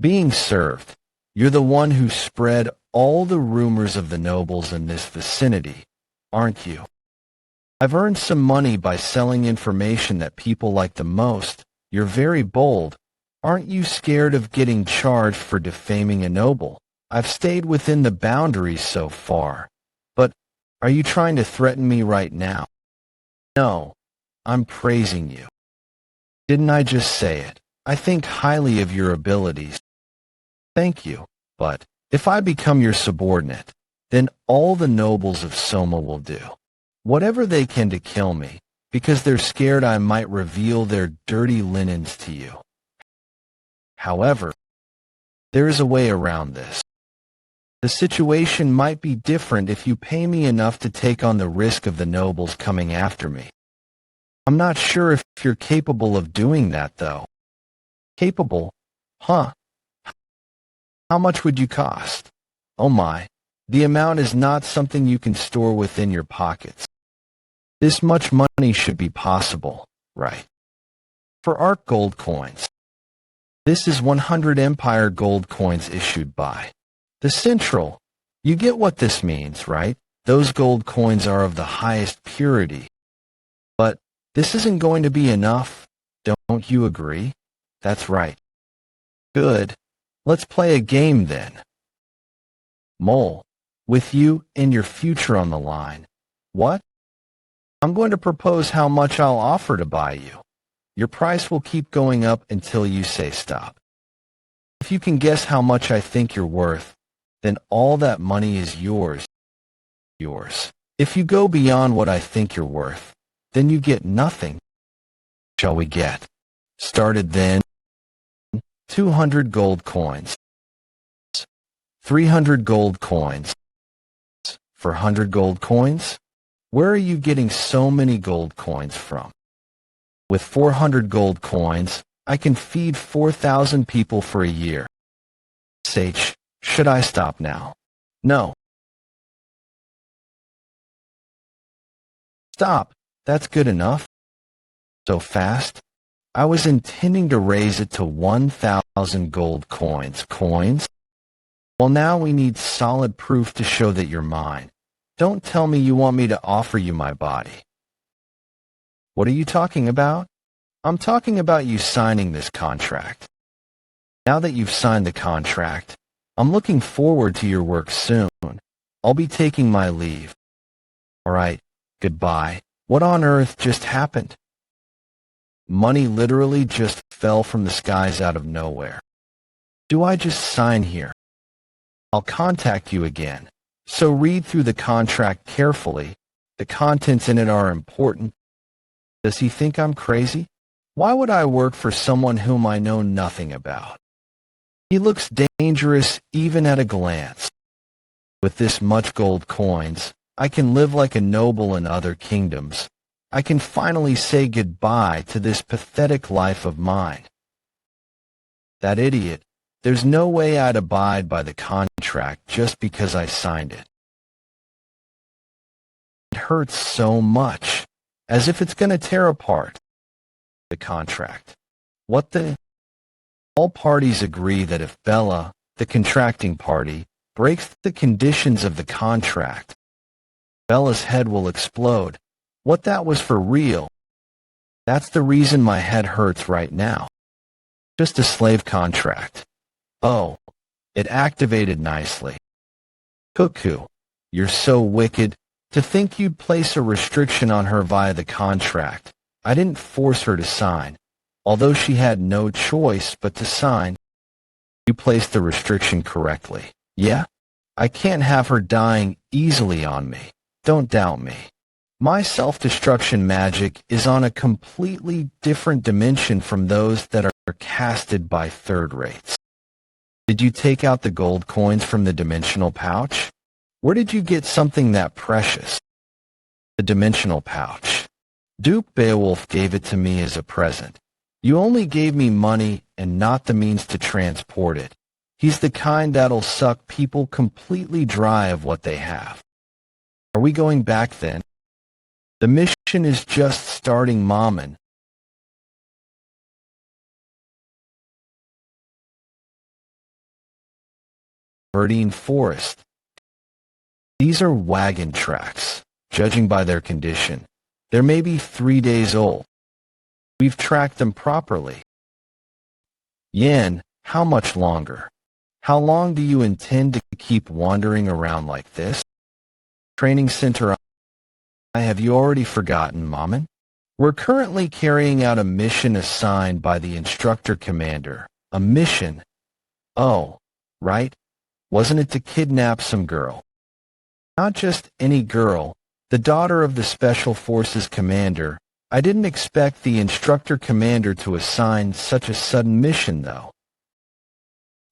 being served. You're the one who spread all the rumors of the nobles in this vicinity, aren't you? I've earned some money by selling information that people like the most. You're very bold. Aren't you scared of getting charged for defaming a noble? I've stayed within the boundaries so far. But are you trying to threaten me right now? No, I'm praising you. Didn't I just say it? I think highly of your abilities. Thank you, but if I become your subordinate, then all the nobles of Soma will do whatever they can to kill me, because they're scared I might reveal their dirty linens to you. However, there is a way around this. The situation might be different if you pay me enough to take on the risk of the nobles coming after me. I'm not sure if you're capable of doing that, though. Capable? Huh? How much would you cost? Oh my, the amount is not something you can store within your pockets. This much money should be possible, right? For art gold coins. This is 100 Empire gold coins issued by the Central. You get what this means, right? Those gold coins are of the highest purity. But this isn't going to be enough, don't you agree? That's right. Good. Let's play a game then. Mole, with you and your future on the line. What? I'm going to propose how much I'll offer to buy you. Your price will keep going up until you say stop. If you can guess how much I think you're worth, then all that money is yours. Yours. If you go beyond what I think you're worth, then you get nothing. Shall we get started then? 200 gold coins. 300 gold coins. For 100 gold coins? Where are you getting so many gold coins from? With 400 gold coins, I can feed 4,000 people for a year. Sage, should I stop now? No. Stop. That's good enough. So fast? I was intending to raise it to 1,000 gold coins. Coins? Well, now we need solid proof to show that you're mine. Don't tell me you want me to offer you my body. What are you talking about? I'm talking about you signing this contract. Now that you've signed the contract, I'm looking forward to your work soon. I'll be taking my leave. All right, goodbye. What on earth just happened? Money literally just fell from the skies out of nowhere. Do I just sign here? I'll contact you again. So read through the contract carefully. The contents in it are important. Does he think I'm crazy? Why would I work for someone whom I know nothing about? He looks dangerous even at a glance. With this much gold coins, I can live like a noble in other kingdoms. I can finally say goodbye to this pathetic life of mine. That idiot. There's no way I'd abide by the contract just because I signed it. It hurts so much, as if it's going to tear apart the contract. What the? All parties agree that if Bella, the contracting party, breaks the conditions of the contract, Bella's head will explode. What that was for real. That's the reason my head hurts right now. Just a slave contract. Oh, it activated nicely. Cuckoo, you're so wicked. To think you'd place a restriction on her via the contract. I didn't force her to sign, although she had no choice but to sign. You placed the restriction correctly. Yeah? I can't have her dying easily on me. Don't doubt me. My self-destruction magic is on a completely different dimension from those that are casted by third rates. Did you take out the gold coins from the dimensional pouch? Where did you get something that precious? The dimensional pouch. Duke Beowulf gave it to me as a present. You only gave me money and not the means to transport it. He's the kind that'll suck people completely dry of what they have. Are we going back then? The mission is just starting, Maman. Verdine Forest. These are wagon tracks, judging by their condition. They're maybe 3 days old. We've tracked them properly. Yan, how much longer? How long do you intend to keep wandering around like this? Training center. Have you already forgotten, Maman? We're currently carrying out a mission assigned by the instructor commander. A mission? Oh, right. Wasn't it to kidnap some girl? Not just any girl, the daughter of the Special Forces commander. I didn't expect the instructor commander to assign such a sudden mission, though.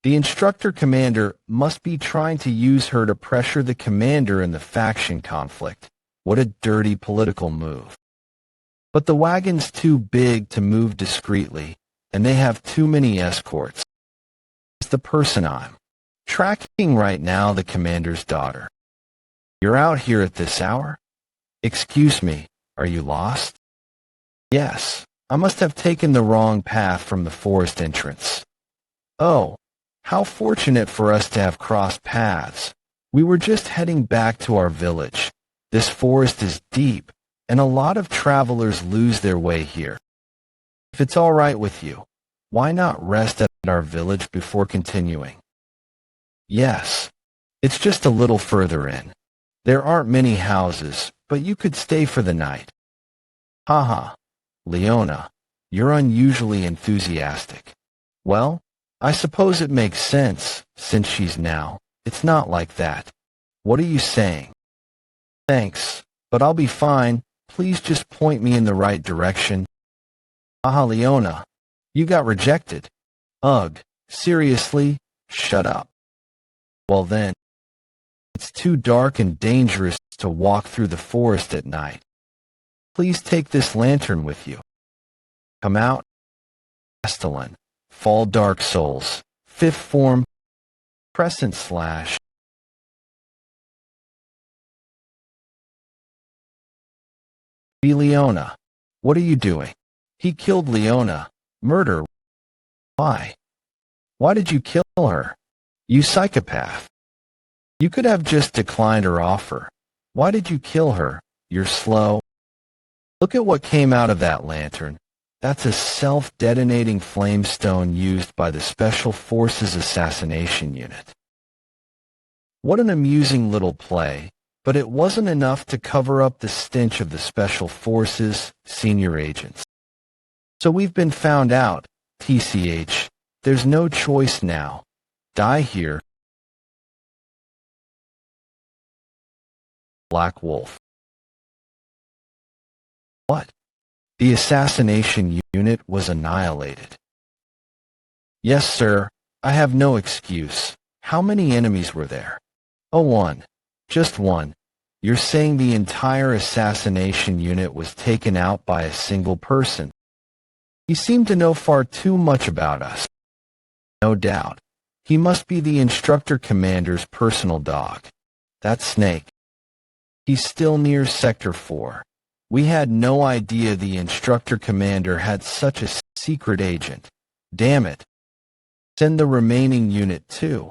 The instructor commander must be trying to use her to pressure the commander in the faction conflict. What a dirty political move. But the wagon's too big to move discreetly, and they have too many escorts. It's the person I'm tracking right now, the commander's daughter. You're out here at this hour? Excuse me, are you lost? Yes, I must have taken the wrong path from the forest entrance. Oh, how fortunate for us to have crossed paths. We were just heading back to our village. This forest is deep, and a lot of travelers lose their way here. If it's all right with you, why not rest at our village before continuing? Yes, it's just a little further in. There aren't many houses, but you could stay for the night. Haha, Leona, you're unusually enthusiastic. Well, I suppose it makes sense, since she's now. It's not like that. What are you saying? Thanks, but I'll be fine. Please just point me in the right direction. Haha, Leona, you got rejected. Ugh, seriously? Shut up. Well then, it's too dark and dangerous to walk through the forest at night. Please take this lantern with you. Come out. Castellan, Fall Dark Souls, 5th form, Crescent Slash. Be Leona. What are you doing? He killed Leona. Murder. Why? Why did you kill her? You psychopath. You could have just declined her offer. Why did you kill her? You're slow. Look at what came out of that lantern. That's a self-detonating flamestone used by the Special Forces Assassination Unit. What an amusing little play, but it wasn't enough to cover up the stench of the Special Forces senior agents. So we've been found out, TCH. There's no choice now. Die here. Black Wolf. What? The assassination unit was annihilated. Yes, sir. I have no excuse. How many enemies were there? Oh, one. Just one. You're saying the entire assassination unit was taken out by a single person. He seemed to know far too much about us. No doubt. He must be the instructor commander's personal dog. That Snake. He's still near Sector 4. We had no idea the instructor commander had such a secret agent. Damn it. Send the remaining Unit 2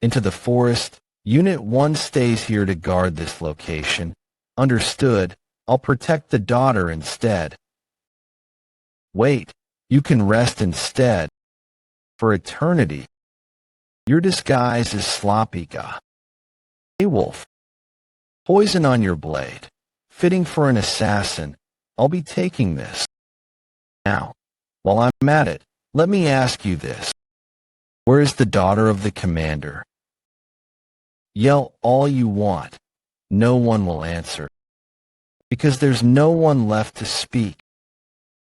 into the forest. Unit 1 stays here to guard this location. Understood. I'll protect the daughter instead. Wait, you can rest instead. For eternity. Your disguise is sloppy, Ga. Hey, Wolf. Poison on your blade. Fitting for an assassin. I'll be taking this. Now, while I'm at it, let me ask you this. Where is the daughter of the commander? Yell all you want. No one will answer. Because there's no one left to speak.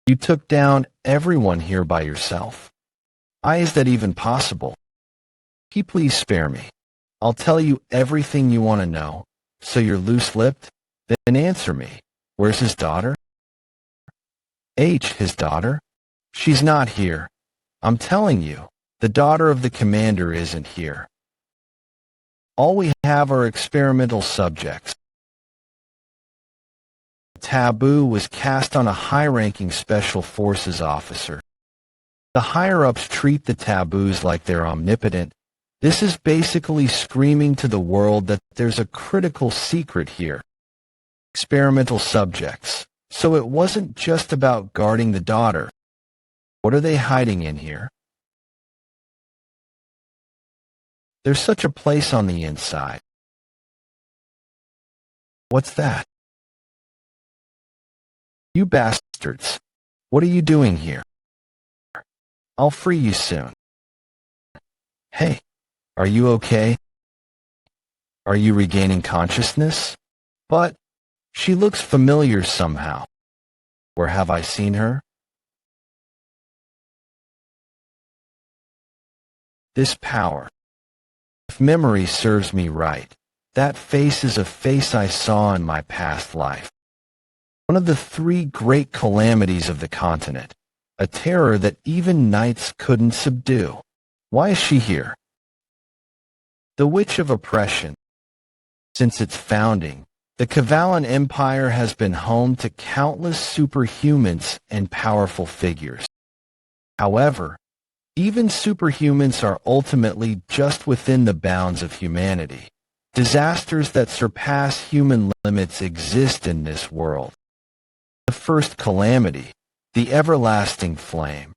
You took down everyone here by yourself. Is that even possible? Can you please spare me? I'll tell you everything you want to know. So you're loose-lipped? Then answer me. Where's his daughter? His daughter? She's not here. I'm telling you, the daughter of the commander isn't here. All we have are experimental subjects. taboo was cast on a high-ranking special forces officer. The higher-ups treat the taboos like they're omnipotent. This is basically screaming to the world that there's a critical secret here. Experimental subjects. So it wasn't just about guarding the daughter. What are they hiding in here? There's such a place on the inside. What's that? You bastards. What are you doing here? I'll free you soon. Hey, are you okay? Are you regaining consciousness? But she looks familiar somehow. Where have I seen her? This power. If memory serves me right, that face is a face I saw in my past life. One of the three great calamities of the continent, a terror that even knights couldn't subdue. Why is she here? The Witch of Oppression. Since its founding, the Kavalan Empire has been home to countless superhumans and powerful figures. However, even superhumans are ultimately just within the bounds of humanity. Disasters that surpass human limits exist in this world. The first calamity, the everlasting flame.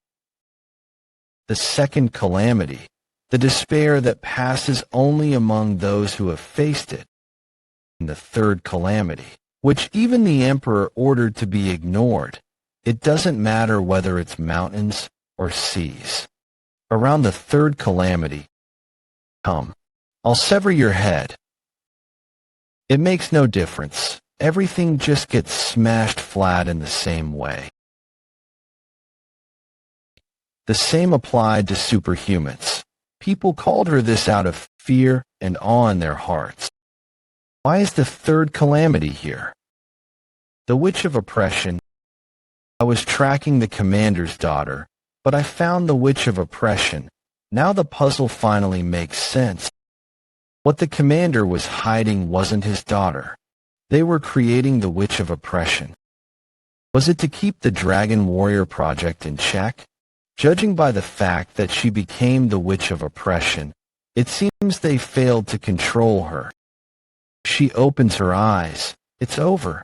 The second calamity, the despair that passes only among those who have faced it. And the third calamity, which even the emperor ordered to be ignored. It doesn't matter whether it's mountains or seas. Around the third calamity, come, I'll sever your head. It makes no difference. Everything just gets smashed flat in the same way. The same applied to superhumans. People called her this out of fear and awe in their hearts. Why is the third calamity here? The Witch of Oppression. I was tracking the commander's daughter, but I found the Witch of Oppression. Now the puzzle finally makes sense. What the commander was hiding wasn't his daughter. They were creating the Witch of Oppression. Was it to keep the Dragon Warrior project in check? Judging by the fact that she became the Witch of Oppression, it seems they failed to control her. She opens her eyes. It's over.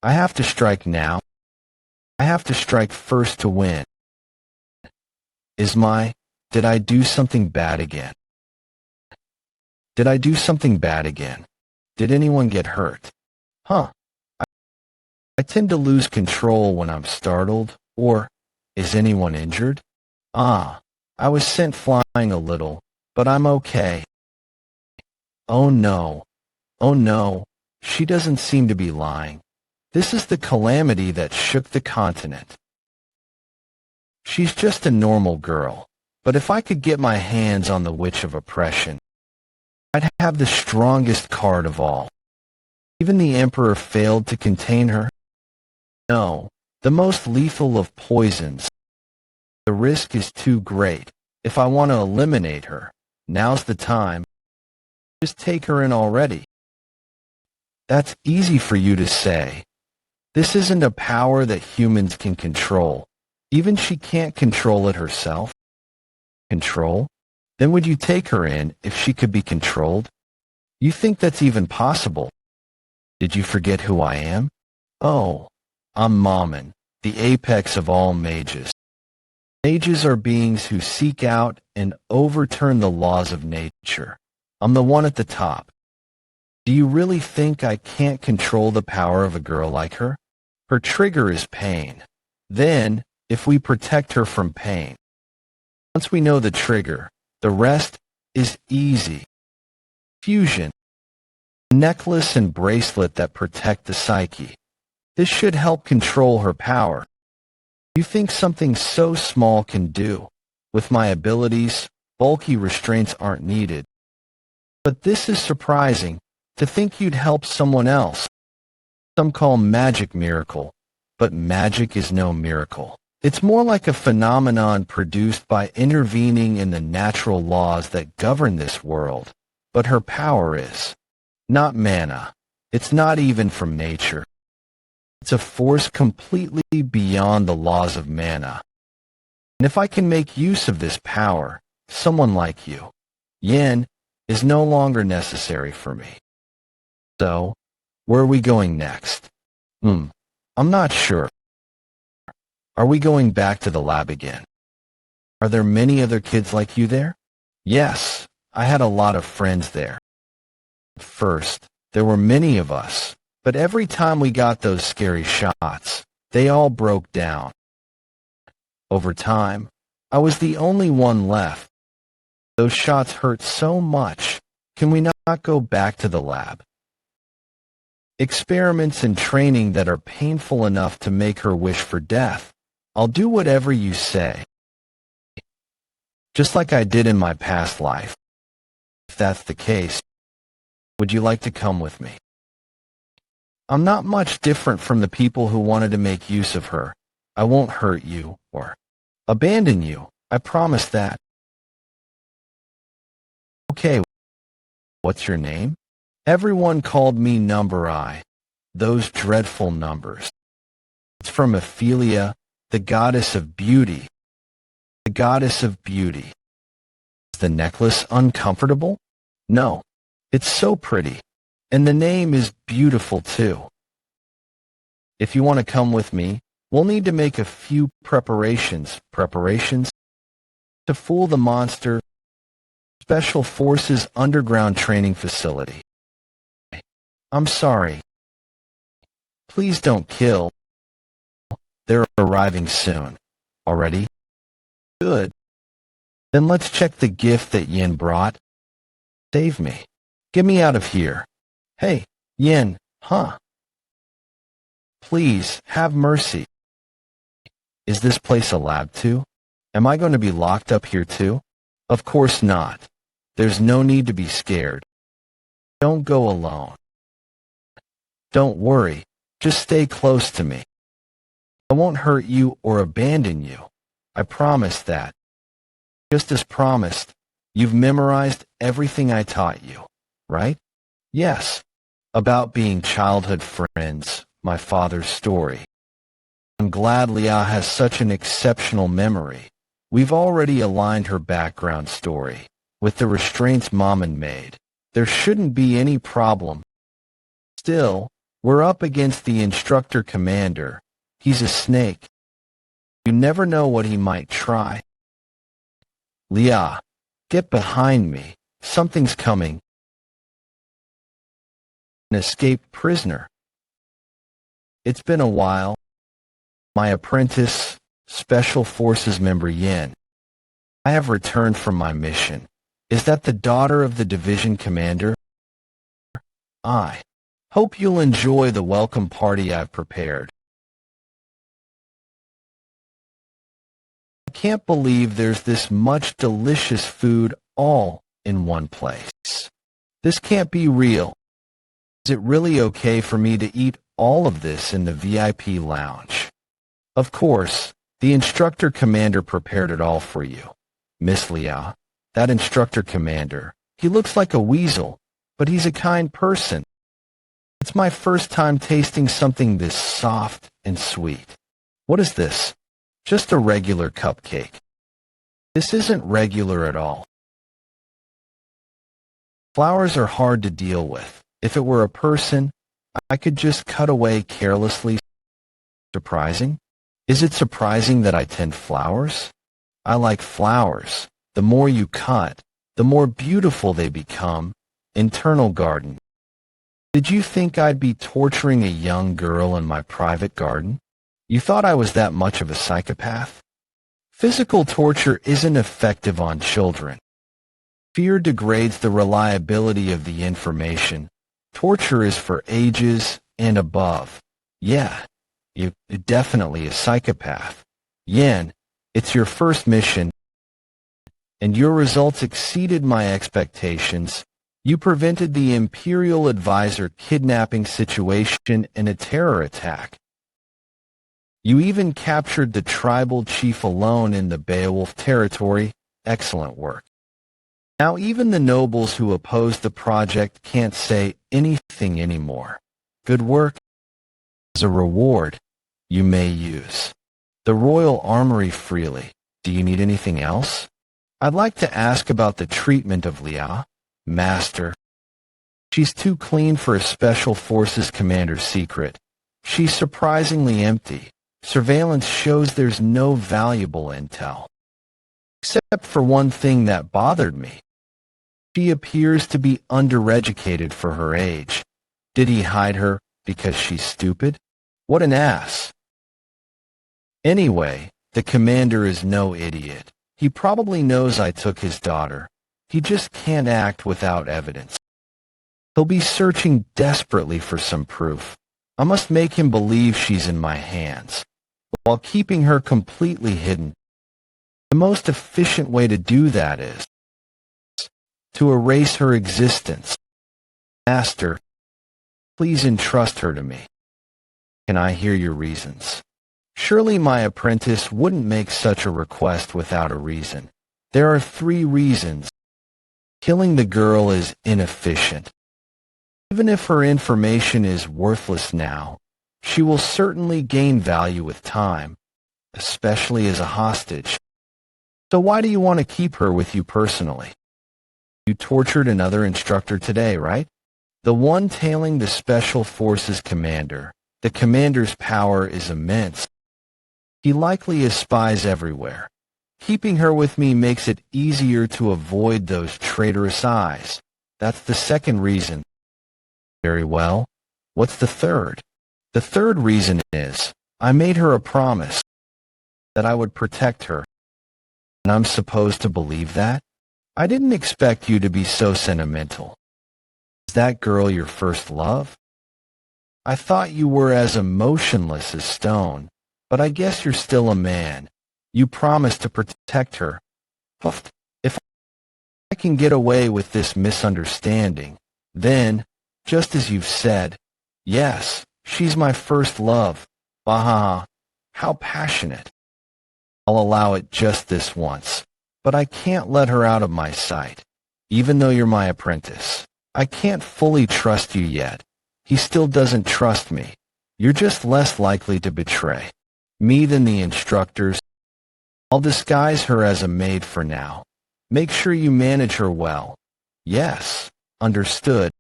I have to strike now. I have to strike first to win. Did I do something bad again? Did I do something bad again? Did anyone get hurt? I tend to lose control when I'm startled, or, is anyone injured? I was sent flying a little, but I'm okay. Oh no, she doesn't seem to be lying. This is the calamity that shook the continent. She's just a normal girl, but if I could get my hands on the Witch of Oppression, I'd have the strongest card of all. Even the Emperor failed to contain her. No, the most lethal of poisons. The risk is too great. If I want to eliminate her, now's the time. Just take her in already. That's easy for you to say. This isn't a power that humans can control. Even she can't control it herself. Control? Then would you take her in if she could be controlled? You think that's even possible? Did you forget who I am? Oh, I'm Mammon, the apex of all mages. Mages are beings who seek out and overturn the laws of nature. I'm the one at the top. Do you really think I can't control the power of a girl like her? Her trigger is pain. Then, if we protect her from pain, once we know the trigger, the rest is easy. Fusion. Necklace and bracelet that protect the psyche. This should help control her power. You think something so small can do? With my abilities, bulky restraints aren't needed. But this is surprising, to think you'd help someone else. Some call magic miracle, but magic is no miracle. It's more like a phenomenon produced by intervening in the natural laws that govern this world. But her power is not mana. It's not even from nature. It's a force completely beyond the laws of mana. And if I can make use of this power, someone like you, Yin, is no longer necessary for me. So, where are we going next? I'm not sure. Are we going back to the lab again? Are there many other kids like you there? Yes, I had a lot of friends there. At first, there were many of us, but every time we got those scary shots, they all broke down. Over time, I was the only one left. Those shots hurt so much. Can we not go back to the lab? Experiments and training that are painful enough to make her wish for death. I'll do whatever you say. Just like I did in my past life. If that's the case, would you like to come with me? I'm not much different from the people who wanted to make use of her. I won't hurt you or abandon you. I promise that. Okay, what's your name? Everyone called me Number I. Those dreadful numbers. It's from Ophelia, the goddess of beauty. The goddess of beauty. Is the necklace uncomfortable? No, it's so pretty. And the name is beautiful too. If you want to come with me, we'll need to make a few preparations to fool the monster. Special Forces underground training facility. I'm sorry. Please don't kill. They're arriving soon. Already? Good. Then let's check the gift that Yin brought. Save me. Get me out of here. Hey, Yin, huh? Please, have mercy. Is this place a lab too? Am I going to be locked up here too? Of course not. There's no need to be scared. Don't go alone. Don't worry. Just stay close to me. I won't hurt you or abandon you. I promise that. Just as promised, you've memorized everything I taught you, right? Yes. About being childhood friends, my father's story. I'm glad Leah has such an exceptional memory. We've already aligned her background story with the restraints Mom had made. There shouldn't be any problem. Still, we're up against the instructor commander. He's a snake. You never know what he might try. Leah, get behind me. Something's coming. An escaped prisoner. It's been a while. My apprentice, Special Forces member Yin. I have returned from my mission. Is that the daughter of the division commander? I hope you'll enjoy the welcome party I've prepared. I can't believe there's this much delicious food all in one place. This can't be real. Is it really okay for me to eat all of this in the VIP lounge? Of course, the instructor commander prepared it all for you. Miss Leah, that instructor commander, he looks like a weasel, but he's a kind person. It's my first time tasting something this soft and sweet. What is this? Just a regular cupcake. This isn't regular at all. Flowers are hard to deal with. If it were a person, I could just cut away carelessly. Surprising? Is it surprising that I tend flowers? I like flowers. The more you cut, the more beautiful they become. Internal garden. Did you think I'd be torturing a young girl in my private garden? You thought I was that much of a psychopath? Physical torture isn't effective on children. Fear degrades the reliability of the information. Torture is for ages and above. Yeah, you're definitely a psychopath. Yin, it's your first mission, and your results exceeded my expectations. You prevented the Imperial Advisor kidnapping situation and a terror attack. You even captured the tribal chief alone in the Beowulf territory. Excellent work. Now even the nobles who opposed the project can't say anything anymore. Good work. As a reward, you may use the royal armory freely. Do you need anything else? I'd like to ask about the treatment of Leah, Master. She's too clean for a Special Forces commander's secret. She's surprisingly empty. Surveillance shows there's no valuable intel. Except for one thing that bothered me. She appears to be undereducated for her age. Did he hide her because she's stupid? What an ass. Anyway, the commander is no idiot. He probably knows I took his daughter. He just can't act without evidence. He'll be searching desperately for some proof. I must make him believe she's in my hands, while keeping her completely hidden. The most efficient way to do that is to erase her existence. Master, please entrust her to me. Can I hear your reasons? Surely my apprentice wouldn't make such a request without a reason. There are 3 reasons. Killing the girl is inefficient. Even if her information is worthless now, she will certainly gain value with time, especially as a hostage. So why do you want to keep her with you personally? You tortured another instructor today, right? The one tailing the Special Forces commander. The commander's power is immense. He likely has spies everywhere. Keeping her with me makes it easier to avoid those traitorous eyes. That's the 2nd reason. Very well. What's the 3rd? The 3rd reason is, I made her a promise that I would protect her. And I'm supposed to believe that? I didn't expect you to be so sentimental. Is that girl your first love? I thought you were as emotionless as stone, but I guess you're still a man. You promised to protect her. If I can get away with this misunderstanding, then, just as you've said, yes, she's my first love. Baha, how passionate. I'll allow it just this once, but I can't let her out of my sight. Even though you're my apprentice, I can't fully trust you yet. He still doesn't trust me. You're just less likely to betray me than the instructors. I'll disguise her as a maid for now. Make sure you manage her well. Yes, understood.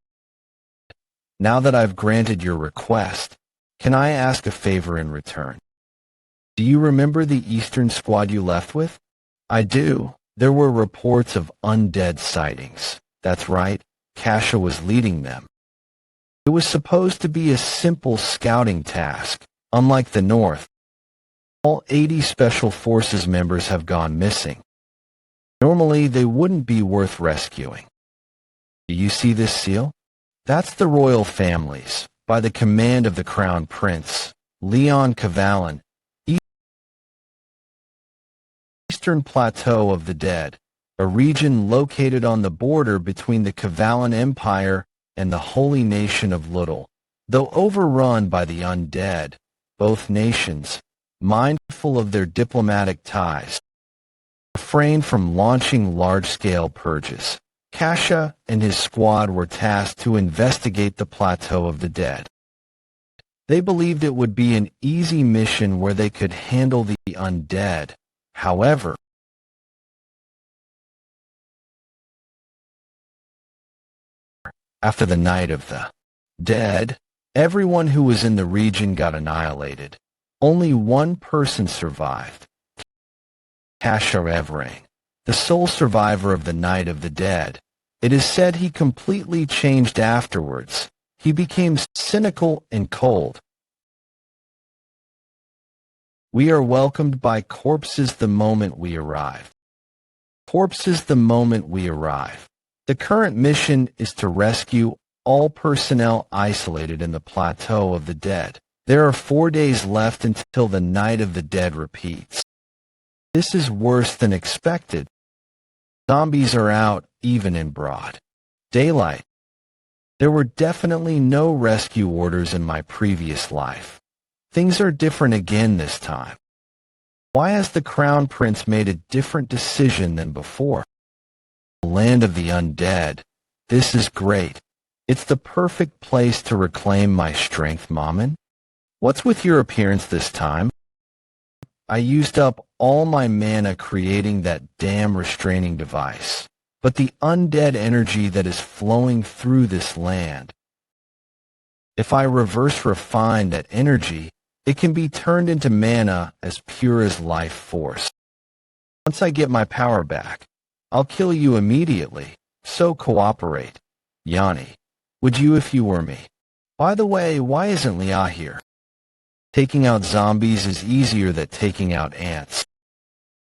Now that I've granted your request, can I ask a favor in return? Do you remember the Eastern squad you left with? I do. There were reports of undead sightings. That's right, Kasha was leading them. It was supposed to be a simple scouting task. Unlike the North, all 80 Special Forces members have gone missing. Normally, they wouldn't be worth rescuing. Do you see this seal? That's the royal families, by the command of the Crown Prince, Leon Cavalin, Eastern Plateau of the Dead, a region located on the border between the Cavalin Empire and the holy nation of Little. Though overrun by the undead, both nations, mindful of their diplomatic ties, refrain from launching large-scale purges. Kasha and his squad were tasked to investigate the Plateau of the Dead. They believed it would be an easy mission where they could handle the undead. However, after the Night of the Dead, everyone who was in the region got annihilated. Only one person survived. Kasha Evrang, the sole survivor of the Night of the Dead. It is said he completely changed afterwards. He became cynical and cold. We are welcomed by corpses the moment we arrive. Corpses the moment we arrive. The current mission is to rescue all personnel isolated in the Plateau of the Dead. There are 4 days left until the Night of the Dead repeats. This is worse than expected. Zombies are out even in broad daylight. There were definitely no rescue orders in my previous life. Things are different again this time. Why has the Crown Prince made a different decision than before? The land of the undead. This is great. It's the perfect place to reclaim my strength, Mammon. What's with your appearance this time? I used up all my mana creating that damn restraining device. But the undead energy that is flowing through this land, if I reverse refine that energy, it can be turned into mana as pure as life force. Once I get my power back, I'll kill you immediately, so cooperate. Yanni, would you if you were me? By the way, why isn't Leah here? Taking out zombies is easier than taking out ants.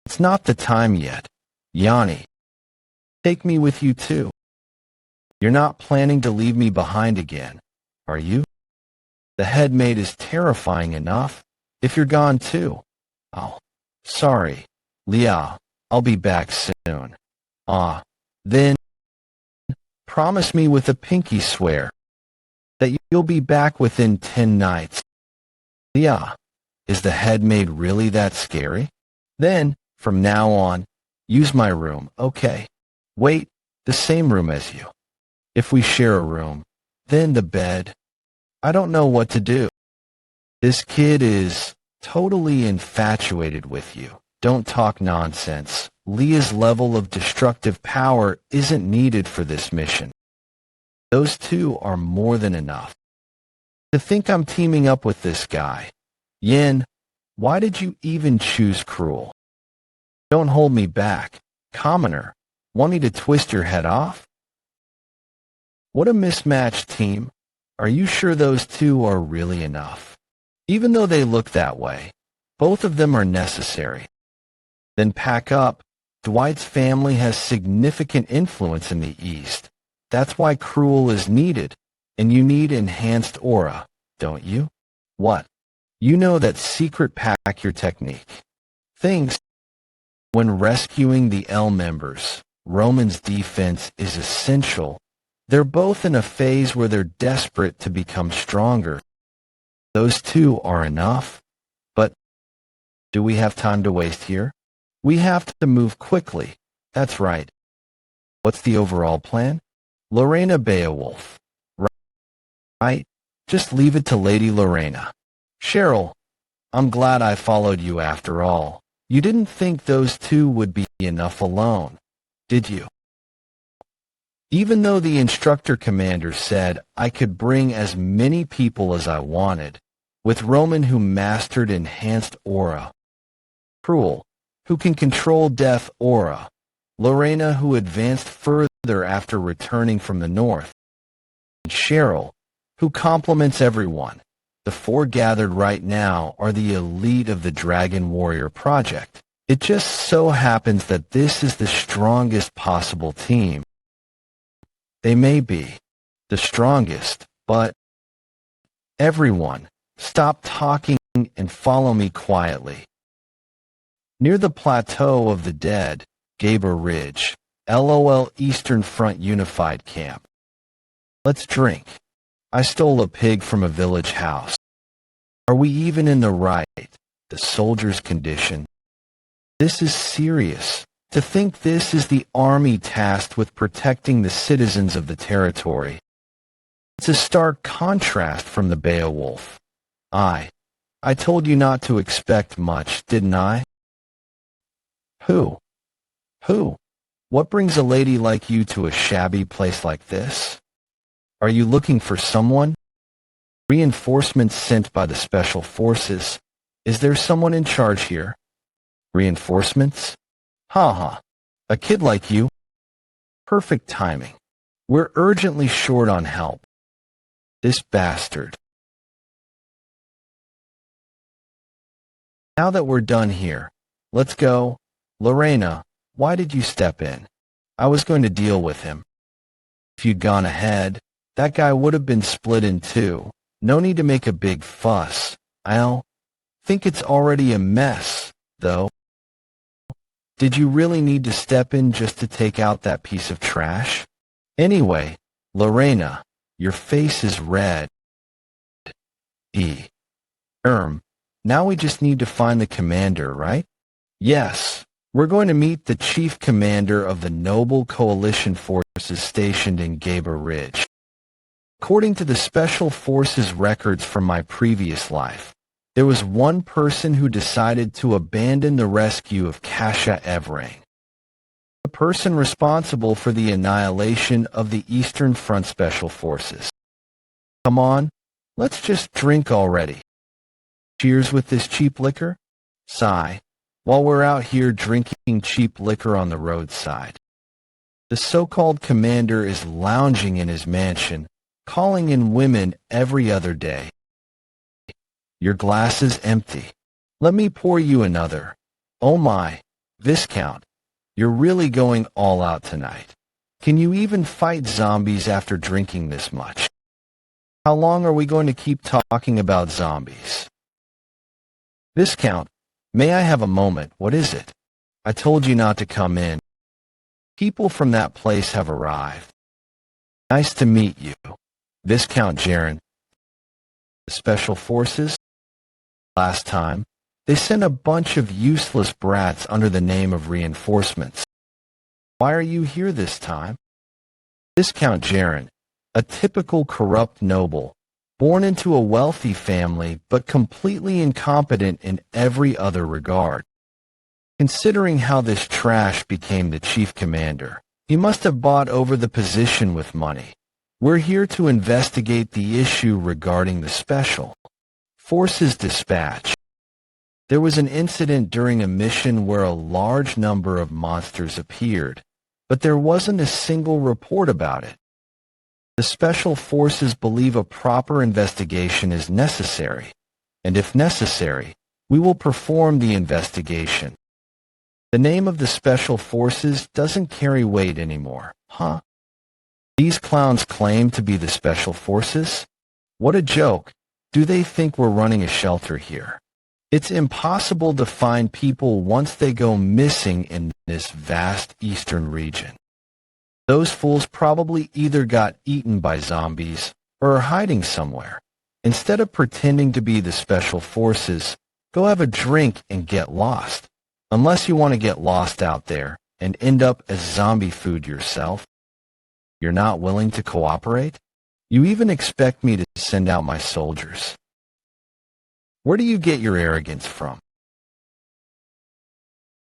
It's not the time yet. Yanni, take me with you too. You're not planning to leave me behind again, are you? The headmate is terrifying enough, if you're gone too. Oh, sorry. Leah, I'll be back soon. Then, promise me with a pinky swear that you'll be back within 10 nights. Leah, is the headmaid really that scary? Then, from now on, use my room, okay? Wait, the same room as you. If we share a room, then the bed. I don't know what to do. This kid is totally infatuated with you. Don't talk nonsense. Leah's level of destructive power isn't needed for this mission. Those two are more than enough. To think I'm teaming up with this guy. Yin, why did you even choose cruel? Don't hold me back. Commoner, want me to twist your head off? What a mismatched team. Are you sure those two are really enough? Even though they look that way, both of them are necessary. Then pack up. Dwight's family has significant influence in the East. That's why Cruel is needed, and you need enhanced aura, don't you? What? You know that secret pack your technique. Things. When rescuing the L members, Roman's defense is essential. They're both in a phase where they're desperate to become stronger. Those two are enough. But do we have time to waste here? We have to move quickly. That's right. What's the overall plan? Lorena Beowulf. Right? Just leave it to Lady Lorena. Cheryl, I'm glad I followed you after all. You didn't think those two would be enough alone, did you? Even though the instructor commander said I could bring as many people as I wanted, with Roman who mastered enhanced aura, Cruel, who can control death aura, Lorena who advanced further after returning from the north, and Cheryl, who complements everyone. The four gathered right now are the elite of the Dragon Warrior Project. It just so happens that this is the strongest possible team. They may be the strongest, but everyone, stop talking and follow me quietly. Near the plateau of the dead, Gaber Ridge, LOL Eastern Front Unified Camp. Let's drink. I stole a pig from a village house. Are we even in the right? The soldier's condition. This is serious. To think this is the army tasked with protecting the citizens of the territory. It's a stark contrast from the Beowulf. I told you not to expect much, didn't I? Who? What brings a lady like you to a shabby place like this? Are you looking for someone? Reinforcements sent by the Special Forces. Is there someone in charge here? Reinforcements? Ha. A kid like you? Perfect timing. We're urgently short on help. This bastard. Now that we're done here, let's go. Lorena, why did you step in? I was going to deal with him. If you'd gone ahead, that guy would have been split in two. No need to make a big fuss. I'll think it's already a mess, though. Did you really need to step in just to take out that piece of trash? Anyway, Lorena, your face is red. Now we just need to find the commander, right? Yes, we're going to meet the chief commander of the noble coalition forces stationed in Gaber Ridge. According to the Special Forces records from my previous life, there was one person who decided to abandon the rescue of Kasha Evrang, the person responsible for the annihilation of the Eastern Front Special Forces. Come on, let's just drink already. Cheers with this cheap liquor? Sigh, while we're out here drinking cheap liquor on the roadside. The so-called commander is lounging in his mansion, calling in women every other day. Your glass is empty. Let me pour you another. Oh my, Viscount, you're really going all out tonight. Can you even fight zombies after drinking this much? How long are we going to keep talking about zombies? Viscount, may I have a moment? What is it? I told you not to come in. People from that place have arrived. Nice to meet you, Viscount Jaren. The Special Forces? Last time, they sent a bunch of useless brats under the name of reinforcements. Why are you here this time? Viscount Jaren, a typical corrupt noble, born into a wealthy family but completely incompetent in every other regard. Considering how this trash became the chief commander, he must have bought over the position with money. We're here to investigate the issue regarding the Special Forces dispatch. There was an incident during a mission where a large number of monsters appeared, but there wasn't a single report about it. The Special Forces believe a proper investigation is necessary, and if necessary, we will perform the investigation. The name of the Special Forces doesn't carry weight anymore, huh? These clowns claim to be the Special Forces? What a joke. Do they think we're running a shelter here? It's impossible to find people once they go missing in this vast eastern region. Those fools probably either got eaten by zombies or are hiding somewhere. Instead of pretending to be the Special Forces, go have a drink and get lost. Unless you want to get lost out there and end up as zombie food yourself. You're not willing to cooperate? You even expect me to send out my soldiers. Where do you get your arrogance from?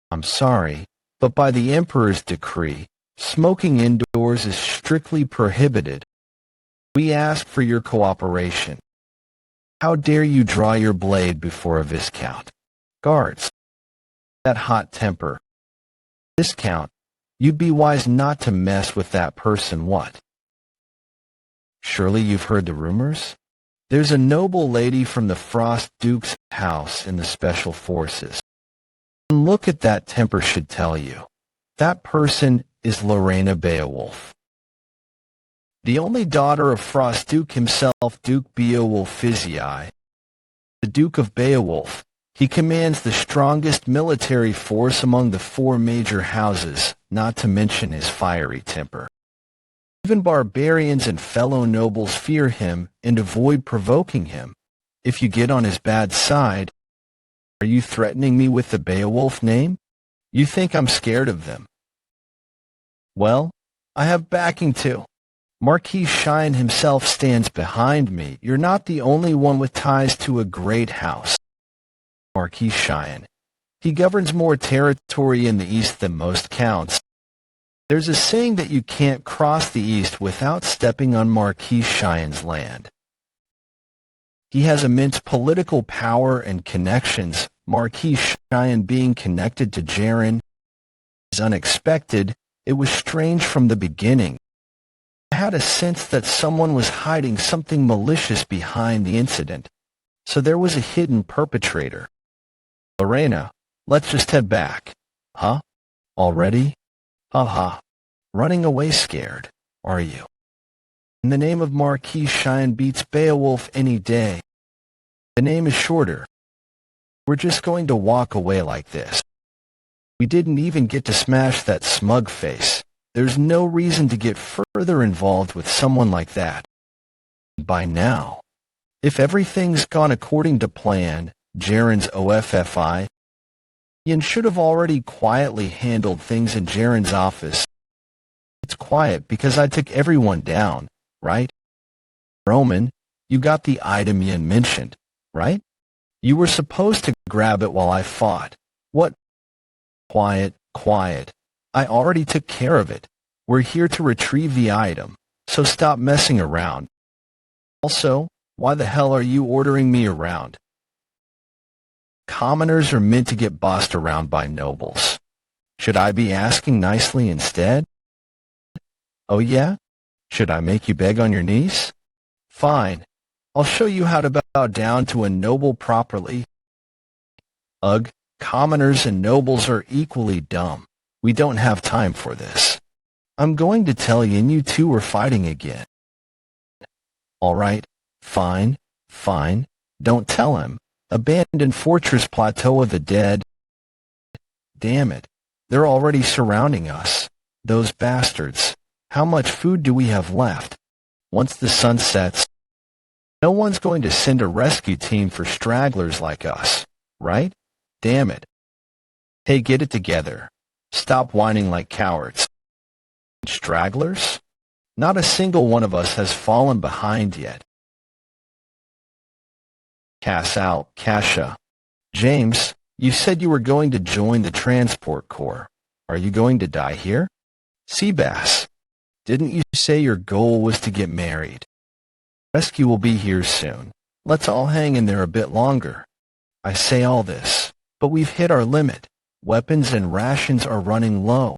I'm sorry, but by the Emperor's decree, smoking indoors is strictly prohibited. We ask for your cooperation. How dare you draw your blade before a Viscount? Guards, that hot temper. Viscount, you'd be wise not to mess with that person, what? Surely you've heard the rumors? There's a noble lady from the Frost Duke's house in the Special Forces. And look at that temper should tell you. That person is Lorena Beowulf. The only daughter of Frost Duke himself, Duke Beowulfizii. The Duke of Beowulf. He commands the strongest military force among the 4 major houses, not to mention his fiery temper. Even barbarians and fellow nobles fear him and avoid provoking him. If you get on his bad side, are you threatening me with the Beowulf name? You think I'm scared of them? Well, I have backing too. Marquis Cheyenne himself stands behind me. You're not the only one with ties to a great house. Marquis Cheyenne. He governs more territory in the east than most counts. There's a saying that you can't cross the east without stepping on Marquis Cheyenne's land. He has immense political power and connections. Marquis Cheyenne being connected to Jaren is unexpected. It was strange from the beginning. I had a sense that someone was hiding something malicious behind the incident, so there was a hidden perpetrator. Lorena, let's just head back. Huh? Already? Ha. Running away scared, are you? In the name of Marquis Cheyenne beats Beowulf any day. The name is shorter. We're just going to walk away like this. We didn't even get to smash that smug face. There's no reason to get further involved with someone like that. By now, if everything's gone according to plan, Jaren's OFFI, Ian should have already quietly handled things in Jaren's office. It's quiet because I took everyone down, right? Roman, you got the item Yin mentioned, right? You were supposed to grab it while I fought. What? Quiet, quiet. I already took care of it. We're here to retrieve the item, so stop messing around. Also, why the hell are you ordering me around? Commoners are meant to get bossed around by nobles. Should I be asking nicely instead? Oh yeah? Should I make you beg on your knees? Fine. I'll show you how to bow down to a noble properly. Ugh, commoners and nobles are equally dumb. We don't have time for this. I'm going to tell you two are fighting again. All right, fine, fine. Don't tell him. Abandoned fortress plateau of the dead. Damn it. They're already surrounding us. Those bastards. How much food do we have left? Once the sun sets, no one's going to send a rescue team for stragglers like us, right? Damn it. Hey, get it together. Stop whining like cowards. Stragglers? Not a single one of us has fallen behind yet. Cass out, Kasha. James, you said you were going to join the transport corps. Are you going to die here? Seabass, didn't you say your goal was to get married? Rescue will be here soon. Let's all hang in there a bit longer. I say all this, but we've hit our limit. Weapons and rations are running low.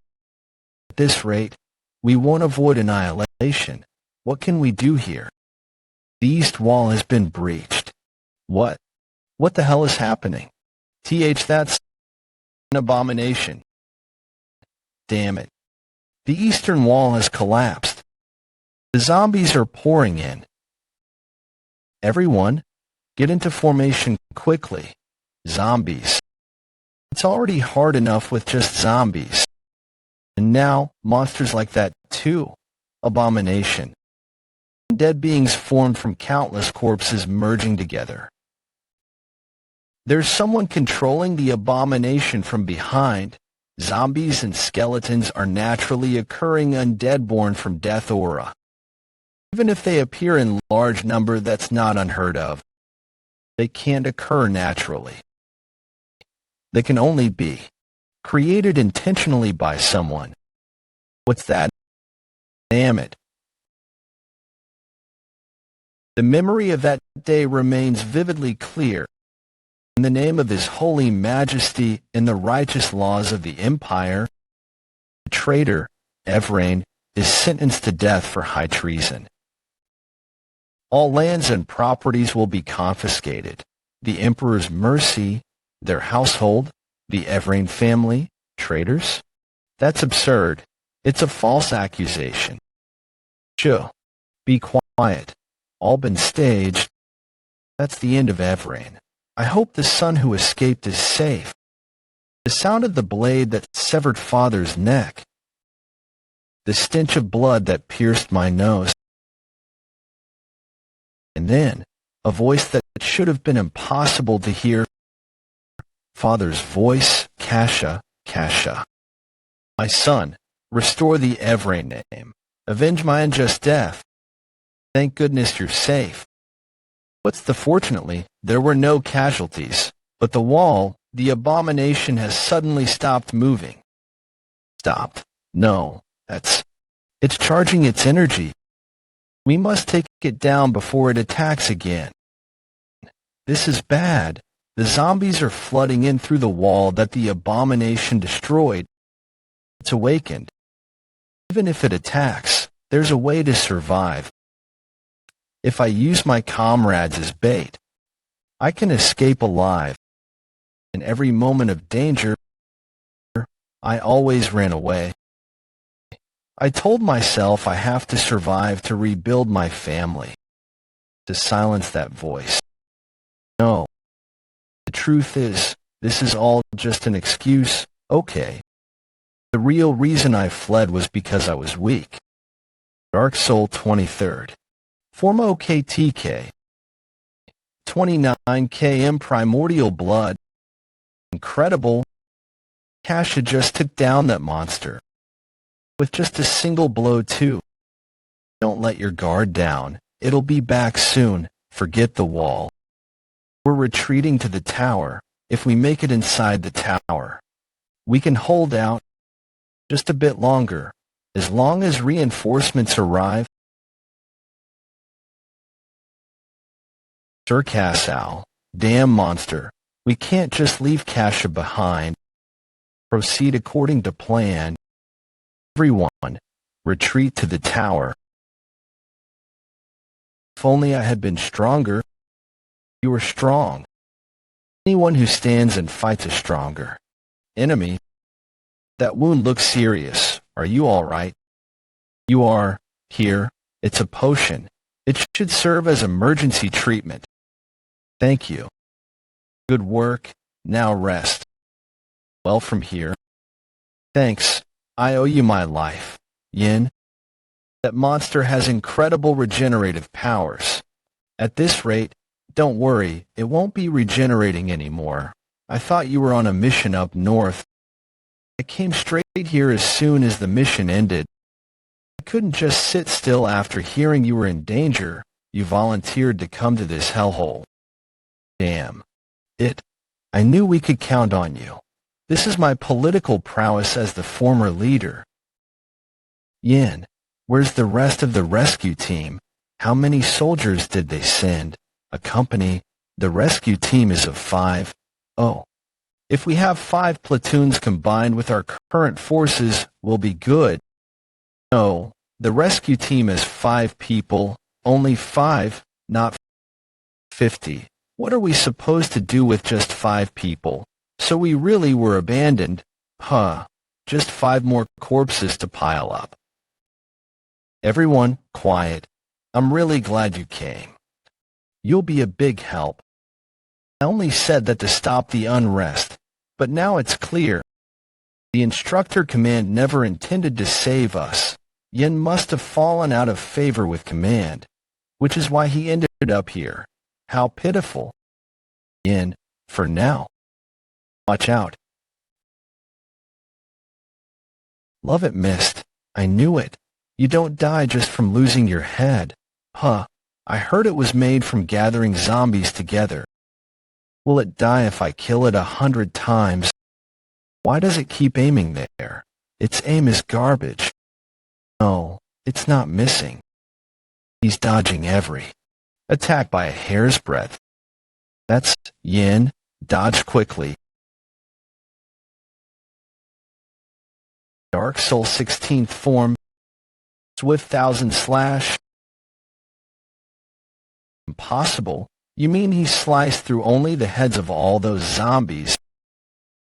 At this rate, we won't avoid annihilation. What can we do here? The east wall has been breached. What? What the hell is happening? That's an abomination. Damn it. The eastern wall has collapsed. The zombies are pouring in. Everyone, get into formation quickly. Zombies. It's already hard enough with just zombies. And now, monsters like that too. Abomination. Dead beings formed from countless corpses merging together. There's someone controlling the abomination from behind. Zombies and skeletons are naturally occurring undead born from death aura. Even if they appear in large number, that's not unheard of. They can't occur naturally. They can only be created intentionally by someone. What's that? Damn it. The memory of that day remains vividly clear. In the name of His Holy Majesty and the righteous laws of the Empire, the traitor, Evrain, is sentenced to death for high treason. All lands and properties will be confiscated. The Emperor's mercy, their household, the Evrain family, traitors? That's absurd. It's a false accusation. Shoo. Be quiet. All been staged. That's the end of Evrain. I hope the son who escaped is safe. The sound of the blade that severed father's neck. The stench of blood that pierced my nose. And then, a voice that should have been impossible to hear. Father's voice, Kasha, Kasha. My son, restore the Evrain name. Avenge my unjust death. Thank goodness you're safe. What's the fortunately, there were no casualties, but the wall, the abomination has suddenly stopped moving. Stopped? No, it's charging its energy. We must take it down before it attacks again. This is bad. The zombies are flooding in through the wall that the abomination destroyed. It's awakened. Even if it attacks, there's a way to survive. If I use my comrades as bait, I can escape alive. In every moment of danger, I always ran away. I told myself I have to survive to rebuild my family, to silence that voice. No. The truth is, this is all just an excuse, okay. The real reason I fled was because I was weak. Dark Soul 23rd. Formo KTK. 29 km Primordial Blood. Incredible. Kasha just took down that monster. With just a single blow too. Don't let your guard down. It'll be back soon. Forget the wall. We're retreating to the tower. If we make it inside the tower, we can hold out just a bit longer. As long as reinforcements arrive. Sir Cassal, damn monster. We can't just leave Kasha behind. Proceed according to plan. Everyone, retreat to the tower. If only I had been stronger. You were strong. Anyone who stands and fights is stronger. Enemy. That wound looks serious. Are you all right? You are. Here. It's a potion. It should serve as emergency treatment. Thank you. Good work. Now rest. Well, from here. Thanks. I owe you my life. Yin. That monster has incredible regenerative powers. At this rate, don't worry, it won't be regenerating anymore. I thought you were on a mission up north. I came straight here as soon as the mission ended. I couldn't just sit still after hearing you were in danger. You volunteered to come to this hellhole. Damn. I knew we could count on you. This is my political prowess as the former leader. Yin, where's the rest of the rescue team? How many soldiers did they send? A company. The rescue team is of 5. Oh. If we have 5 platoons combined with our current forces, we'll be good. No, the rescue team is 5 people. Only 5, not 50. What are we supposed to do with just 5 people? So we really were abandoned. Huh. Just 5 more corpses to pile up. Everyone, quiet. I'm really glad you came. You'll be a big help. I only said that to stop the unrest, but now it's clear. The instructor command never intended to save us. Yin must have fallen out of favor with command, which is why he ended up here. How pitiful. Yin, for now. Watch out. Love it, Mist. I knew it. You don't die just from losing your head. Huh. I heard it was made from gathering zombies together. Will it die if I kill it 100 times? Why does it keep aiming there? Its aim is garbage. No, it's not missing. He's dodging every attack by a hair's breadth. That's Yin. Dodge quickly. Dark Soul 16th form. Swift 1000 slash. Impossible. You mean he sliced through only the heads of all those zombies?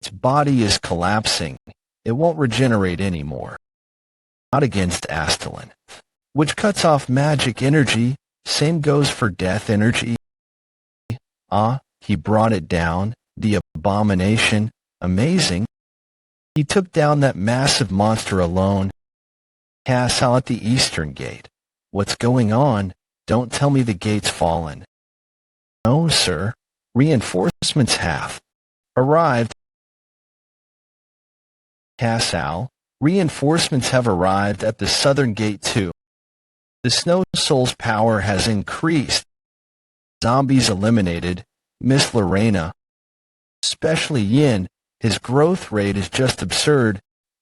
Its body is collapsing. It won't regenerate anymore. Not against Astalin, which cuts off magic energy. Same goes for death energy. He brought it down. The abomination. Amazing. He took down that massive monster alone. Castle at the eastern gate. What's going on? Don't tell me the gate's fallen. No, sir. Reinforcements have arrived. Castle, reinforcements have arrived at the southern gate too. The Snow Soul's power has increased. Zombies eliminated. Miss Lorena. Especially Yin. His growth rate is just absurd